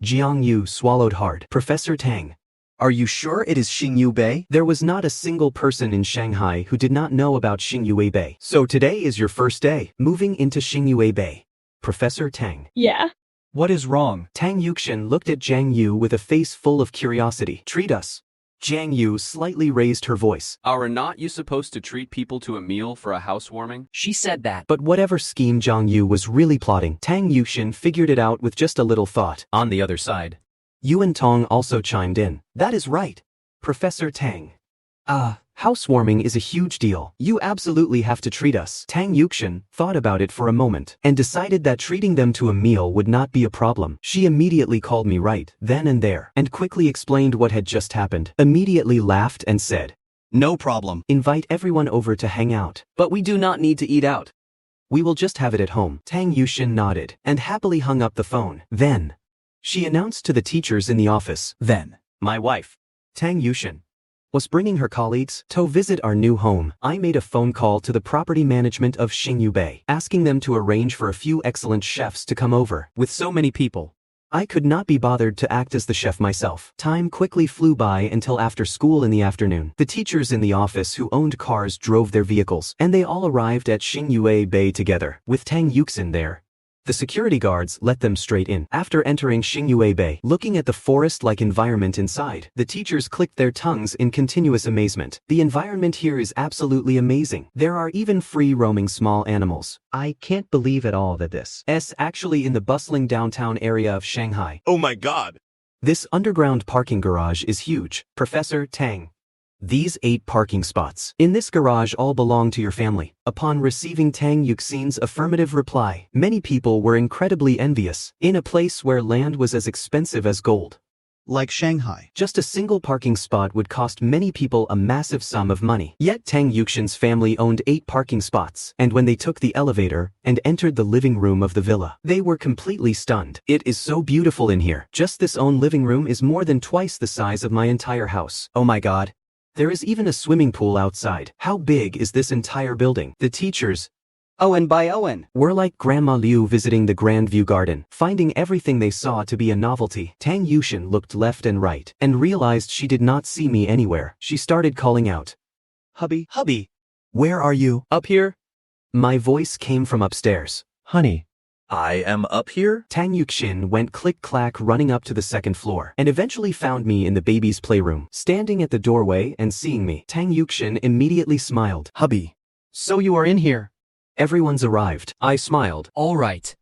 Jiang Yu swallowed hard. Professor Tang, Are you sure it is Xingyu Bay? there was not a single person in Shanghai who did not know about Xingyu Bay. So today is your first day, moving into Xingyu Bay. Professor Tang. Yeah. What is wrong? Tang Yuxin looked at Jiang Yu with a face full of curiosity. Treat us. Jiang Yu slightly raised her voice. Are not you supposed to treat people to a meal for a housewarming? She said that. But whatever scheme Jiang Yu was really plotting, Tang Yuxin figured it out with just a little thought. On the other side, Yuan Tong also chimed in. That is right, Professor Tang. Housewarming is a huge deal. You absolutely have to treat us. Tang Yuxin thought about it for a moment and decided that treating them to a meal would not be a problem. She immediately called me right then and there and quickly explained what had just happened. Immediately laughed and said, No problem. "Invite everyone over to hang out. But we do not need to eat out. We will just have it at home." Tang Yuxin nodded and happily hung up the phone. Then, she announced to the teachers in the office, my wife, Tang Yuxin, was bringing her colleagues to visit our new home. I made a phone call to the property management of Xingyu Bay, asking them to arrange for a few excellent chefs to come over. With so many people, I could not be bothered to act as the chef myself. Time quickly flew by until after school in the afternoon. The teachers in the office who owned cars drove their vehicles, and they all arrived at Xingyu Bay together. With Tang Yuxin there, the security guards let them straight in. After entering Xingyu Bay, looking at the forest-like environment inside, the teachers clicked their tongues in continuous amazement. The environment here is absolutely amazing. There are even free-roaming small animals. I can't believe at all that this is actually in the bustling downtown area of Shanghai. Oh my god. This underground parking garage is huge, Professor Tang. These 8 parking spots in this garage all belong to your family. Upon receiving Tang Yuxin's affirmative reply, many people were incredibly envious. In a place where land was as expensive as gold, Like Shanghai. Just a single parking spot would cost many people a massive sum of money. Yet Tang Yuxian's family owned 8 parking spots, and when they took the elevator and entered the living room of the villa, they were completely stunned. It is so beautiful in here. Just this own living room is more than twice the size of my entire house. Oh my god. There is even a swimming pool outside. How big is this entire building? The teachers, Owen by Owen. were like Grandma Liu visiting the Grand View Garden, finding everything they saw to be a novelty. Tang Yuxian looked left and right, and realized she did not see me anywhere. She started calling out, Hubby, "Hubby, where are you? Up here? my voice came from upstairs. Honey. I am up here? Tang Yuxian went click-clack running up to the second floor, and eventually found me in the baby's playroom, standing at the doorway and seeing me. Tang Yuxian immediately smiled. Hubby. So you are in here. Everyone's arrived. I smiled. All right.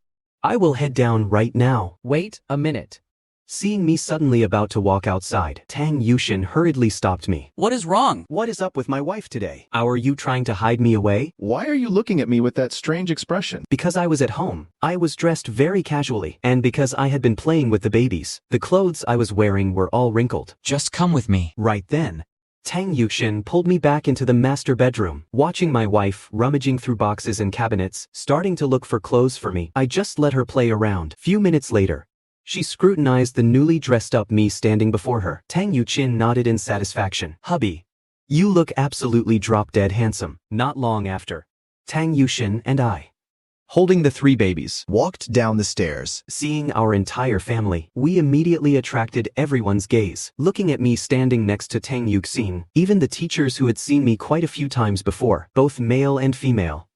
I will head down right now. Wait a minute. Seeing me suddenly about to walk outside, Tang Yuxian hurriedly stopped me. What is wrong? What is up with my wife today? Are you trying to hide me away? Why are you looking at me with that strange expression? Because I was at home, I was dressed very casually, and because I had been playing with the babies, the clothes I was wearing were all wrinkled. Just come with me. Right then, Tang Yuxian pulled me back into the master bedroom, watching my wife rummaging through boxes and cabinets, starting to look for clothes for me. I just let her play around. Few minutes later, she scrutinized the newly dressed up me standing before her. Tang Yuxian nodded in satisfaction. Hubby, you look absolutely drop-dead handsome. Not long after, Tang Yuxian and I, Holding the 3 babies, walked down the stairs. seeing our entire family, we immediately attracted everyone's gaze. Looking at me standing next to Tang Yuxian, even the teachers who had seen me quite a few times before, both male and female,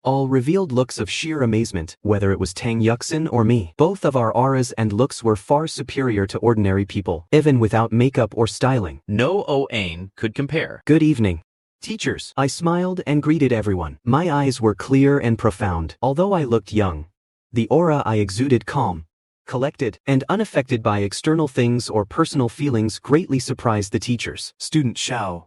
all revealed looks of sheer amazement. Whether it was Tang Yuxian or me, both of our auras and looks were far superior to ordinary people, even without makeup or styling. No Owen could compare. Good evening, teachers. I smiled and greeted everyone. My eyes were clear and profound. Although I looked young, the aura I exuded calm, collected, and unaffected by external things or personal feelings greatly surprised the teachers. Student Xiao.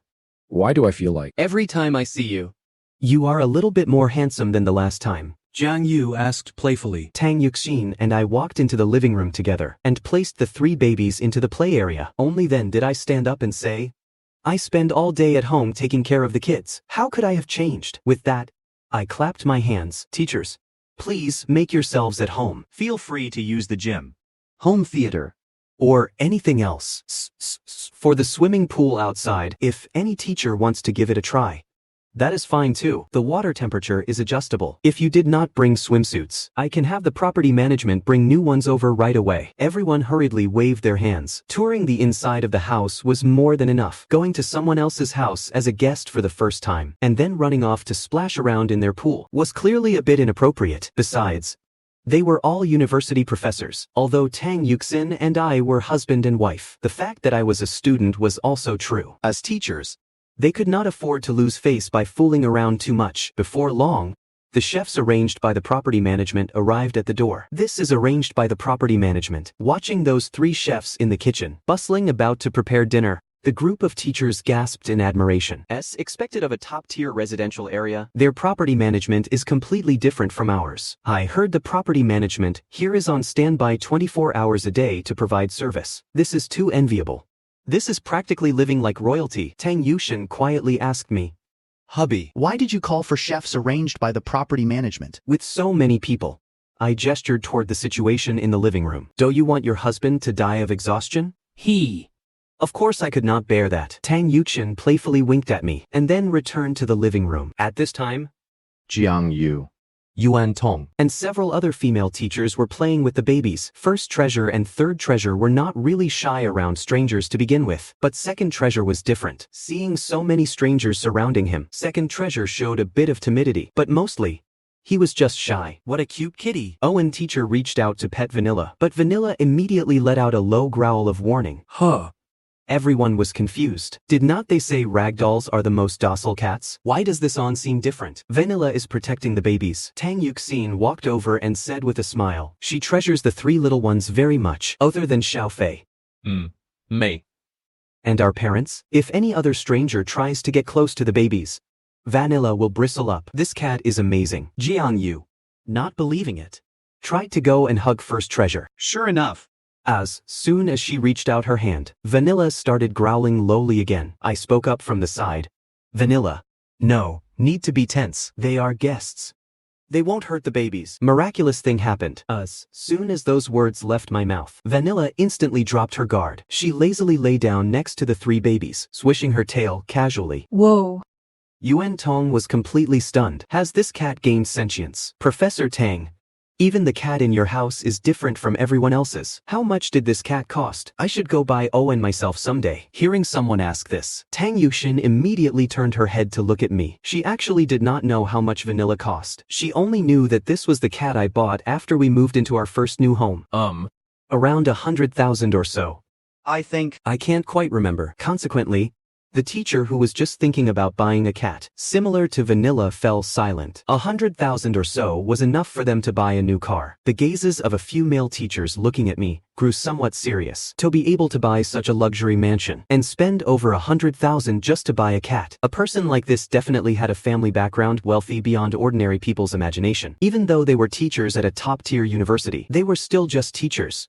Why do I feel like every time I see you? You are a little bit more handsome than the last time. Jiang Yu asked playfully. Tang Yuxian and I walked into the living room together and placed the 3 babies into the play area. Only then did I stand up and say, I spend all day at home taking care of the kids. How could I have changed? With that, I clapped my hands. Teachers, please make yourselves at home. Feel free to use the gym, Home theater, or anything else. For the swimming pool outside, if any teacher wants to give it a try, that is fine too. The water temperature is adjustable. If you did not bring swimsuits, I can have the property management bring new ones over right away. Everyone hurriedly waved their hands. Touring the inside of the house was more than enough. Going to someone else's house as a guest for the first time, and then running off to splash around in their pool, was clearly a bit inappropriate. Besides, they were all university professors, although Tang Yuxian and I were husband and wife. The fact that I was a student was also true. as teachers. They could not afford to lose face by fooling around too much. Before long, the chefs arranged by the property management arrived at the door. This is arranged by the property management. Watching those 3 chefs in the kitchen, bustling about to prepare dinner, the group of teachers gasped in admiration. As expected of a top-tier residential area, their property management is completely different from ours. I heard the property management here is on standby 24 hours a day to provide service. This is too enviable. This is practically living like royalty. Tang Yuxian quietly asked me, Hubby. Why did you call for chefs arranged by the property management? with so many people. I gestured toward the situation in the living room. Do you want your husband to die of exhaustion? He. Of course I could not bear that. Tang Yuxian playfully winked at me, and then returned to the living room. At this time, Jiang Yu. Yuan Tong. and several other female teachers were playing with the babies. First treasure and third treasure were not really shy around strangers to begin with, but second treasure was different. Seeing so many strangers surrounding him, second treasure showed a bit of timidity, but mostly, he was just shy. What a cute kitty. Owen teacher reached out to pet Vanilla, but Vanilla immediately let out a low growl of warning. Huh. Everyone was confused. Did not they say ragdolls are the most docile cats? Why does this on seem different? Vanilla is protecting the babies. Tang Yuxian walked over and said with a smile, she treasures the 3 little ones very much, other than Xiao Fei. May. And our parents? If any other stranger tries to get close to the babies, Vanilla will bristle up. This cat is amazing. Jiang Yu, not believing it, tried to go and hug first treasure. Sure enough, As soon as she reached out her hand, Vanilla started growling lowly again. I spoke up from the side. Vanilla. No, need to be tense. They are guests. They won't hurt the babies. Miraculous thing happened. As soon as those words left my mouth, Vanilla instantly dropped her guard. She lazily lay down next to the 3 babies, swishing her tail casually. Whoa. Yuan Tong was completely stunned. Has this cat gained sentience? Professor Tang. Even the cat in your house is different from everyone else's. How much did this cat cost? I should go buy Owen myself someday. Hearing someone ask this, Tang Yuxin immediately turned her head to look at me. She actually did not know how much Vanilla cost. She only knew that this was the cat I bought after we moved into our first new home. Around 100,000 or so. I think. I can't quite remember. Consequently, the teacher who was just thinking about buying a cat, similar to Vanilla, fell silent. 100,000 or so was enough for them to buy a new car. The gazes of a few male teachers looking at me grew somewhat serious. To be able to buy such a luxury mansion and spend over 100,000 just to buy a cat. A person like this definitely had a family background wealthy beyond ordinary people's imagination. Even though they were teachers at a top-tier university, they were still just teachers.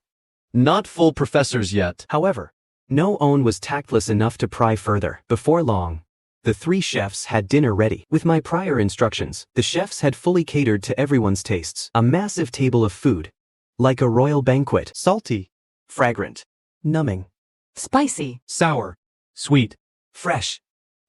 Not full professors yet. However, no one was tactless enough to pry further. Before long, the 3 chefs had dinner ready. With my prior instructions, the chefs had fully catered to everyone's tastes. A massive table of food. Like a royal banquet. Salty. Fragrant. Numbing. Spicy. Sour. Sweet. Fresh.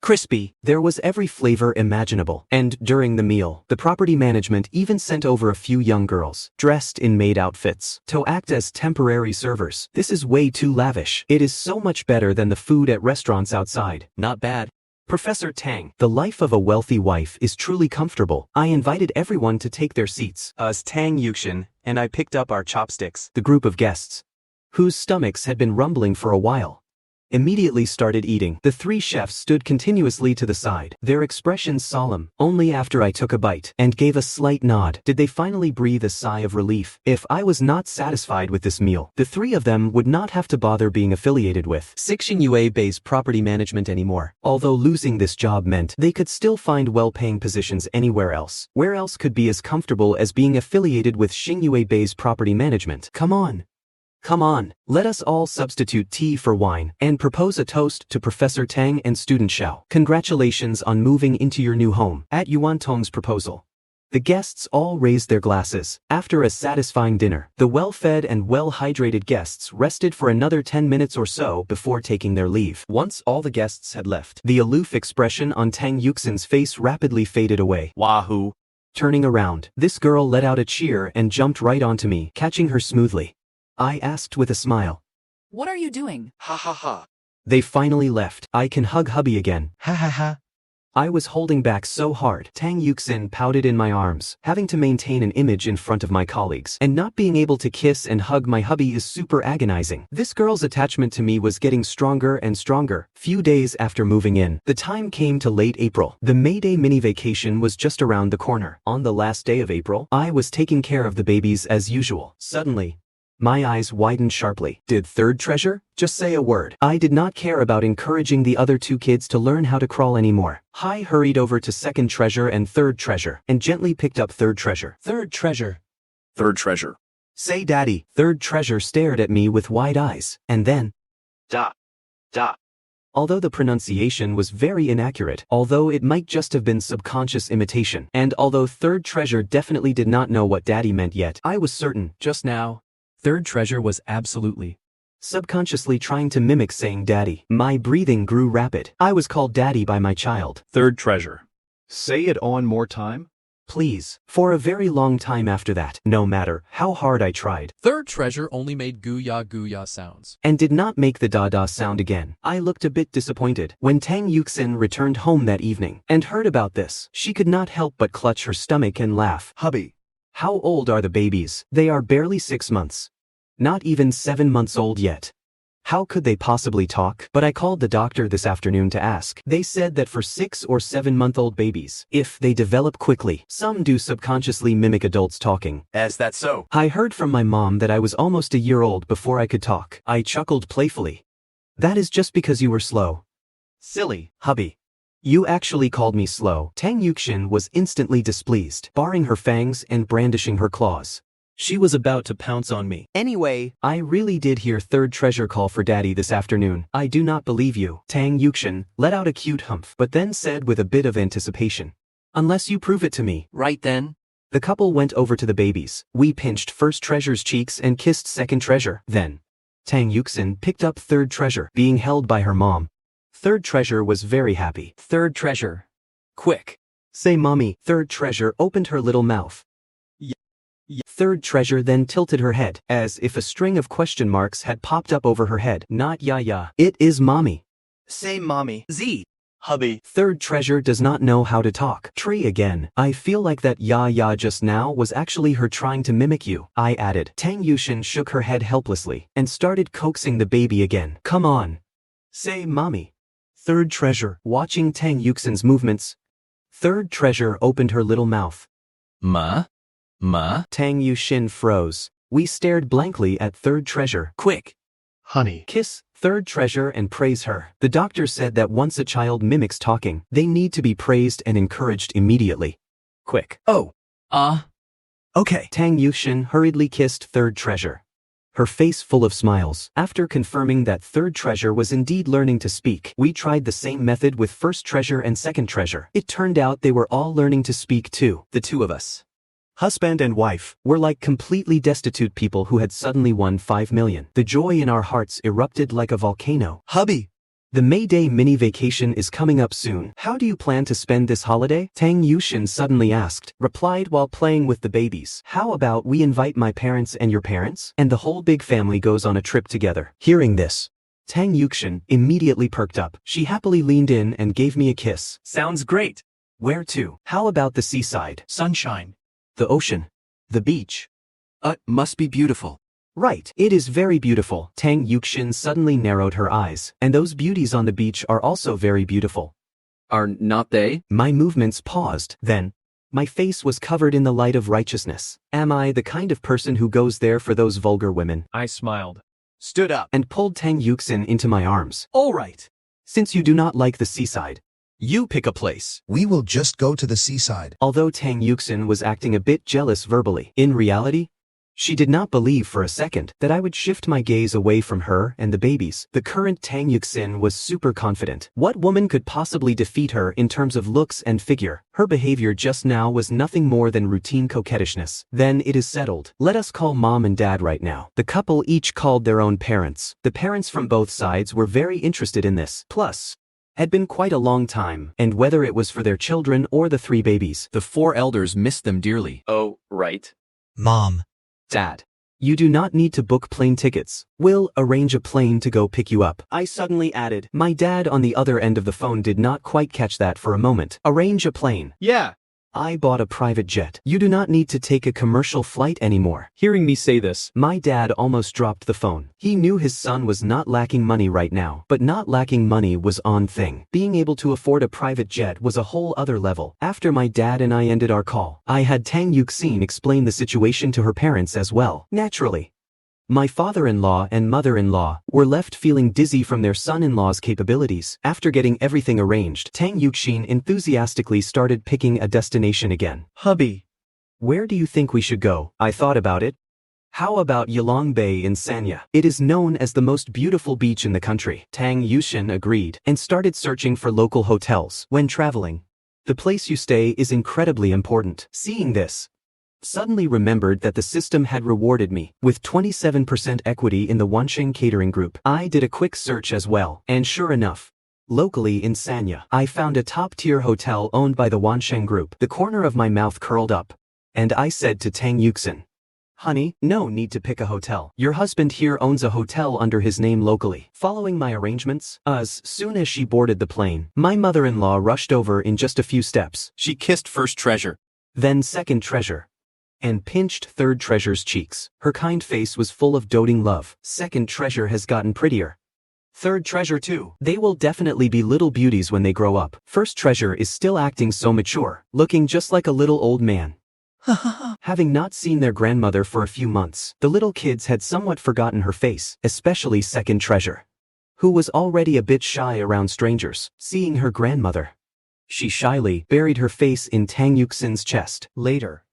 Crispy. There was every flavor imaginable. And during the meal, the property management even sent over a few young girls, dressed in maid outfits, to act as temporary servers. This is way too lavish. It is so much better than the food at restaurants outside. Not bad. Professor Tang, the life of a wealthy wife is truly comfortable. I invited everyone to take their seats. Us Tang Yuxin, and I picked up our chopsticks. The group of guests, whose stomachs had been rumbling for a while, immediately started eating. The 3 chefs stood continuously to the side, their expressions solemn. Only after I took a bite and gave a slight nod did they finally breathe a sigh of relief. If I was not satisfied with this meal, the 3 of them would not have to bother being affiliated with Sixing Yue Bay's property management anymore. Although losing this job meant they could still find well-paying positions anywhere else. Where else could be as comfortable as being affiliated with Xingyue Bay's property management? Come on. Come on, let us all substitute tea for wine and propose a toast to Professor Tang and Student Xiao. Congratulations on moving into your new home. At Yuan Tong's proposal, the guests all raised their glasses. After a satisfying dinner, the well-fed and well-hydrated guests rested for another 10 minutes or so before taking their leave. Once all the guests had left, the aloof expression on Tang Yuxin's face rapidly faded away. Wahoo. Turning around, this girl let out a cheer and jumped right onto me, catching her smoothly. I asked with a smile. What are you doing? Ha ha ha. They finally left. I can hug hubby again. Ha ha ha. I was holding back so hard. Tang Yuxin pouted in my arms, having to maintain an image in front of my colleagues. And not being able to kiss and hug my hubby is super agonizing. This girl's attachment to me was getting stronger and stronger. Few days after moving in, the time came to late April. The May Day mini vacation was just around the corner. On the last day of April, I was taking care of the babies as usual. Suddenly, my eyes widened sharply. Did third treasure? Just say a word. I did not care about encouraging the other 2 kids to learn how to crawl anymore. I hurried over to second treasure and third treasure, and gently picked up third treasure. Third treasure. Third treasure. Say daddy. Third treasure stared at me with wide eyes, and then, Da. Da. although the pronunciation was very inaccurate, although it might just have been subconscious imitation, and although third treasure definitely did not know what daddy meant yet, I was certain, just now, third treasure was absolutely subconsciously trying to mimic saying daddy. My breathing grew rapid. I was called daddy by my child. Third treasure. Say it on more time. Please. For a very long time after that, no matter how hard I tried, Third treasure only made gooya sounds. and did not make the da-da sound again. I looked a bit disappointed. When Tang Yuxin returned home that evening and heard about this, she could not help but clutch her stomach and laugh. Hubby. How old are the babies? They are barely 6 months. Not even 7 months old yet. How could they possibly talk? But I called the doctor this afternoon to ask. They said that for 6 or 7-month-old babies, if they develop quickly, some do subconsciously mimic adults talking. Is that so? I heard from my mom that I was almost a year old before I could talk. I chuckled playfully. That is just because you were slow. Silly, hubby. You actually called me slow. Tang Yuxin was instantly displeased, baring her fangs and brandishing her claws. She was about to pounce on me. Anyway, I really did hear third treasure call for daddy this afternoon. I do not believe you. Tang Yuxian let out a cute humph, but then said with a bit of anticipation, unless you prove it to me. Right then. The couple went over to the babies. We pinched first treasure's cheeks and kissed second treasure. Then, Tang Yuxian picked up third treasure, being held by her mom. Third treasure was very happy. Third treasure. Quick. Say mommy. Third treasure opened her little mouth. Third treasure then tilted her head, as if a string of question marks had popped up over her head. Not ya. It is mommy. Say mommy. Z. Hubby. Third treasure does not know how to talk. Tree again. I feel like that ya just now was actually her trying to mimic you, I added. Tang Yuxian shook her head helplessly, and started coaxing the baby again. Come on. Say mommy. Third treasure, watching Tang Yuxian's movements. Third treasure opened her little mouth. Ma? Tang Yuxian froze. We stared blankly at third treasure. Quick. Honey. Kiss third treasure and praise her. The doctor said that once a child mimics talking, they need to be praised and encouraged immediately. Quick. Oh. Okay. Tang Yuxian hurriedly kissed third treasure, her face full of smiles. After confirming that third treasure was indeed learning to speak, we tried the same method with first treasure and second treasure. It turned out they were all learning to speak too. The two of us, husband and wife, were like completely destitute people who had suddenly won 5 million. The joy in our hearts erupted like a volcano. Hubby! The May Day mini vacation is coming up soon. How do you plan to spend this holiday? Tang Yuxian suddenly asked, replied while playing with the babies. How about we invite my parents and your parents, and the whole big family goes on a trip together. Hearing this, Tang Yuxian immediately perked up. She happily leaned in and gave me a kiss. Sounds great. Where to? How about the seaside? Sunshine. The ocean. The beach. Must be beautiful. Right, it is very beautiful. Tang Yuxian suddenly narrowed her eyes, and those beauties on the beach are also very beautiful. Are not they? My movements paused, then, my face was covered in the light of righteousness. Am I the kind of person who goes there for those vulgar women? I smiled, stood up, And pulled Tang Yuxian into my arms. all right. Since you do not like the seaside, You pick a place. We will just go to the seaside. although Tang Yuxian was acting a bit jealous verbally, in reality, she did not believe for a second that I would shift my gaze away from her and the babies. The current Tang Yuxian was super confident. What woman could possibly defeat her in terms of looks and figure? Her behavior just now was nothing more than routine coquettishness. Then it is settled. Let us call mom and dad right now. The couple each called their own parents. The parents from both sides were very interested in this. Plus, had been quite a long time, and whether it was for their children or the 3 babies, The 4 elders missed them dearly. Oh, right. Mom. Dad, you do not need to book plane tickets. We'll arrange a plane to go pick you up. I suddenly added. My dad on the other end of the phone did not quite catch that for a moment. Arrange a plane. Yeah. I bought a private jet. You do not need to take a commercial flight anymore. Hearing me say this, My dad almost dropped the phone. He knew his son was not lacking money right now, but not lacking money was on thing. Being able to afford a private jet was a whole other level. After my dad and I ended our call, I had Tang Yuxian explain the situation to her parents as well. Naturally, my father-in-law and mother-in-law were left feeling dizzy from their son-in-law's capabilities. After getting everything arranged, Tang Yuxian enthusiastically started picking a destination again. Hubby, where do you think we should go? I thought about it. How about Yalong Bay in Sanya? It is known as the most beautiful beach in the country. Tang Yuxian agreed and started searching for local hotels. When traveling, the place you stay is incredibly important. Seeing this, suddenly remembered that the system had rewarded me with 27% equity in the Wansheng Catering Group. I did a quick search as well, and sure enough, locally in Sanya, I found a top-tier hotel owned by the Wansheng Group. The corner of my mouth curled up, and I said to Tang Yuxian, honey, no need to pick a hotel. Your husband here owns a hotel under his name locally. Following my arrangements, as soon as she boarded the plane, my mother-in-law rushed over in just a few steps. She kissed first treasure, Then second treasure, and pinched third treasure's cheeks. Her kind face was full of doting love. Second treasure has gotten prettier. Third treasure too. They will definitely be little beauties when they grow up. First treasure is still acting so mature, looking just like a little old man. Having not seen their grandmother for a few months, the little kids had somewhat forgotten her face, especially second treasure, who was already a bit shy around strangers. Seeing her grandmother, she shyly buried her face in Tang Yuxian's chest. Later,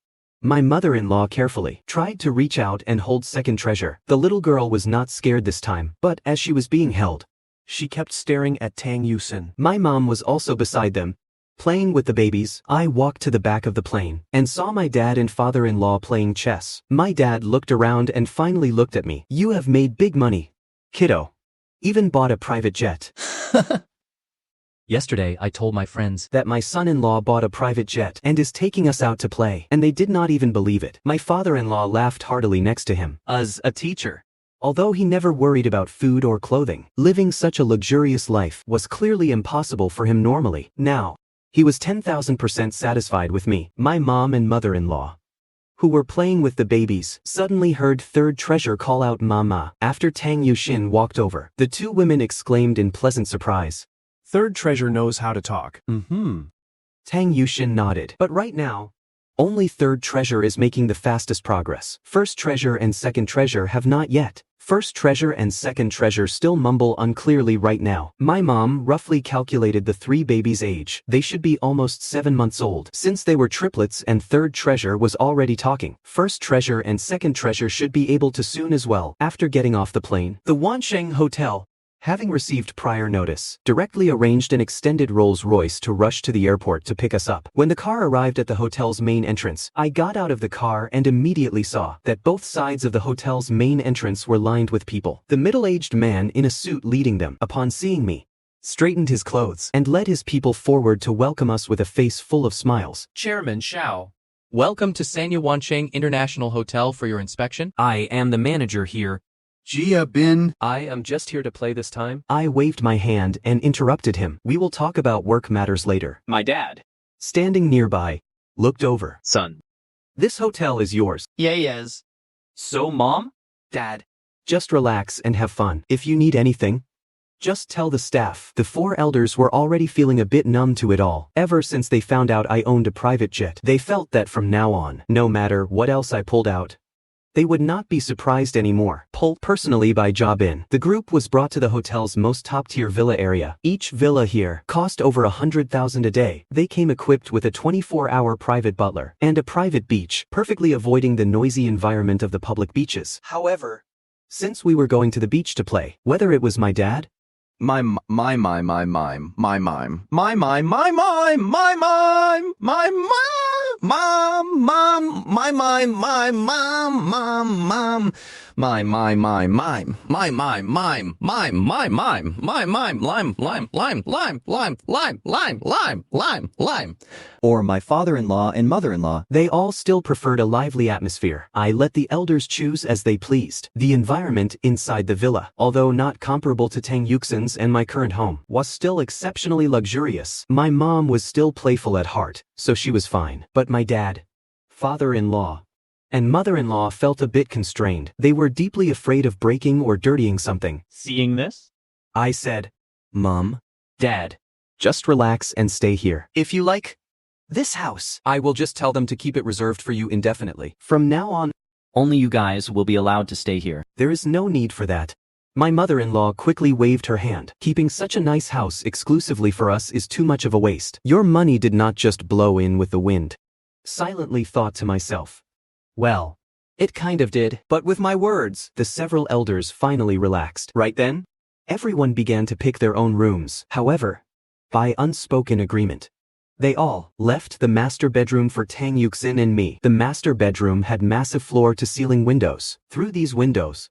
My mother-in-law carefully tried to reach out and hold second treasure. The little girl was not scared this time, but as she was being held, She kept staring at Tang Yusin. my mom was also beside them, playing with the babies. I walked to the back of the plane and saw my dad and father-in-law playing chess. My dad looked around and finally looked at me. You have made big money, kiddo. Even bought a private jet. Yesterday, I told my friends That my son-in-law bought a private jet and is taking us out to play, and they did not even believe it. My father-in-law laughed heartily next to him. As a teacher. Although he never worried about food or clothing, living such a luxurious life was clearly impossible for him normally. Now, he was 10,000% satisfied with me. My mom and mother-in-law, who were playing with the babies, suddenly heard third treasure call out Mama. After Tang Yuxin walked over, the two women exclaimed in pleasant surprise. Third treasure knows how to talk. Tang Yuxin nodded. But right now, only third treasure is making the fastest progress. First treasure and second treasure have not yet. First treasure and second treasure still mumble unclearly right now. My mom roughly calculated the three babies' age. They should be almost 7 months old. Since they were triplets and third treasure was already talking, first treasure and second treasure should be able to soon as well. After getting off the plane, the Wansheng Hotel, having received prior notice, directly arranged an extended Rolls-Royce to rush to the airport to pick us up. When the car arrived at the hotel's main entrance, I got out of the car and immediately saw that both sides of the hotel's main entrance were lined with people. The middle-aged man in a suit leading them, upon seeing me, straightened his clothes and led his people forward to welcome us with a face full of smiles. Chairman Xiao. Welcome to Sanya Wancheng International Hotel for your inspection. I am the manager here. Jia Bin. I am just here to play this time. I waved my hand and interrupted him. We will talk about work matters later. my dad. Standing nearby, looked over. Son. This hotel is yours. Yes. So, Mom? Dad. Just relax and have fun. If you need anything, just tell the staff. The four elders were already feeling a bit numb to it all. Ever since they found out I owned a private jet, they felt that from now on, no matter what else I pulled out, they would not be surprised anymore. Pulled personally by Jabin, the group was brought to the hotel's most top-tier villa area. Each villa here cost over 100,000 a day. They came equipped with a 24-hour private butler and a private beach, perfectly avoiding the noisy environment of the public beaches. However, since we were going to the beach to play, whether it was my dad, Mime. Or my father-in-law and mother-in-law. they all still preferred a lively atmosphere. I let the elders choose as they pleased. The environment inside the villa, although not comparable to Tang Yuxin's and my current home, was still exceptionally luxurious. My mom was still playful at heart, so she was fine. But my dad, father-in-law, and mother-in-law felt a bit constrained. They were deeply afraid of breaking or dirtying something. Seeing this? I said, Mom, Dad, just relax and stay here. If you like this house, I will just tell them to keep it reserved for you indefinitely. From now on, Only you guys will be allowed to stay here. there is no need for that. My mother-in-law quickly waved her hand. Keeping such a nice house exclusively for us is too much of a waste. Your money did not just blow in with the wind. Silently thought to myself. Well, it kind of did. But with my words, the several elders finally relaxed. Right then, everyone began to pick their own rooms. However, by unspoken agreement, they all left the master bedroom for Tang Yuxin and me. The master bedroom had massive floor-to-ceiling windows. Through these windows,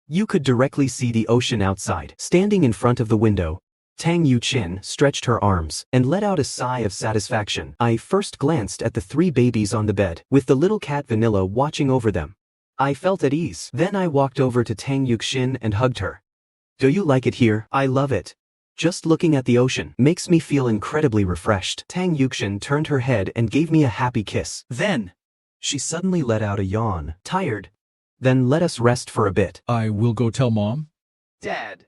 you could directly see the ocean outside. Standing in front of the window, Tang Yuqin stretched her arms and let out a sigh of satisfaction. I first glanced at the three babies on the bed, with the little cat Vanilla watching over them. I felt at ease. Then I walked over to Tang Yuxin and hugged her. Do you like it here? I love it. Just looking at the ocean makes me feel incredibly refreshed. Tang Yuxin turned her head and gave me a happy kiss. Then, she suddenly let out a yawn. Tired? Then let us rest for a bit. I will go tell Mom. Dad.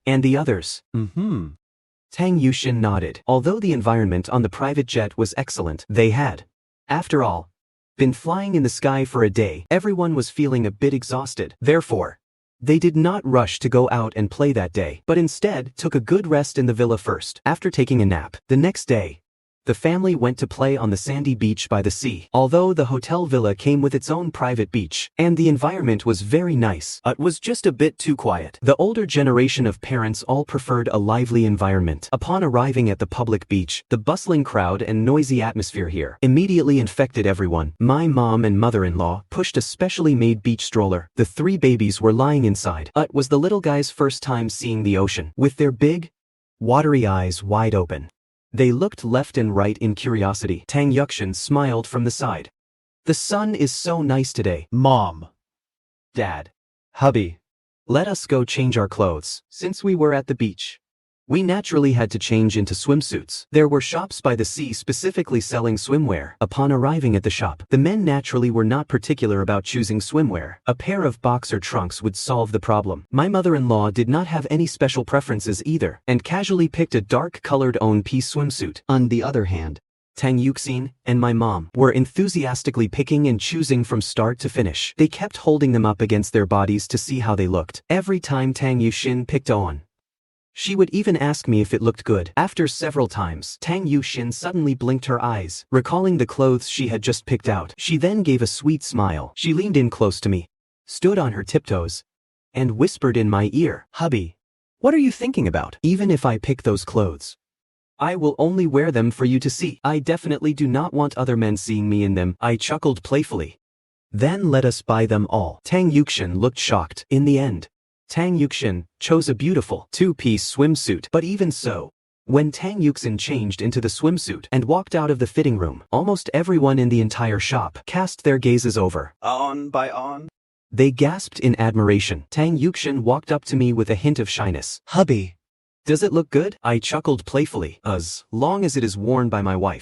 And the others. Tang Yuxin nodded. Although the environment on the private jet was excellent, they had, after all, been flying in the sky for a day. Everyone was feeling a bit exhausted. Therefore, they did not rush to go out and play that day, but instead took a good rest in the villa first. After taking a nap, the next day, The family went to play on the sandy beach by the sea, although the hotel villa came with its own private beach, and the environment was very nice. It was just a bit too quiet. The older generation of parents all preferred a lively environment. Upon arriving at the public beach, the bustling crowd and noisy atmosphere here immediately infected everyone. My mom and mother-in-law pushed a specially made beach stroller. The 3 babies were lying inside. It was the little guy's first time seeing the ocean. With their big, watery eyes wide open, they looked left and right in curiosity. Tang Yukshin smiled from the side. The sun is so nice today. Mom. Dad. Hubby. Let us go change our clothes. Since we were at the beach, we naturally had to change into swimsuits. There were shops by the sea specifically selling swimwear. Upon arriving at the shop, the men naturally were not particular about choosing swimwear. A pair of boxer trunks would solve the problem. My mother-in-law did not have any special preferences either, and casually picked a dark-colored one-piece swimsuit. On the other hand, Tang Yuxin and my mom were enthusiastically picking and choosing from start to finish. They kept holding them up against their bodies to see how they looked. Every time Tang Yuxin picked on, she would even ask me if it looked good. After several times, Tang Yuxin suddenly blinked her eyes, recalling the clothes she had just picked out. She then gave a sweet smile. She leaned in close to me, stood on her tiptoes, and whispered in my ear, "Hubby, what are you thinking about? Even if I pick those clothes, I will only wear them for you to see. I definitely do not want other men seeing me in them." I chuckled playfully. "Then let us buy them all." Tang Yuxin looked shocked. In the end, Tang Yuxin chose a beautiful 2-piece swimsuit. But even so, when Tang Yuxin changed into the swimsuit and walked out of the fitting room, almost everyone in the entire shop cast their gazes over. They gasped in admiration. Tang Yuxin walked up to me with a hint of shyness. Hubby. "Does it look good?" I chuckled playfully. "As long as it is worn by my wife."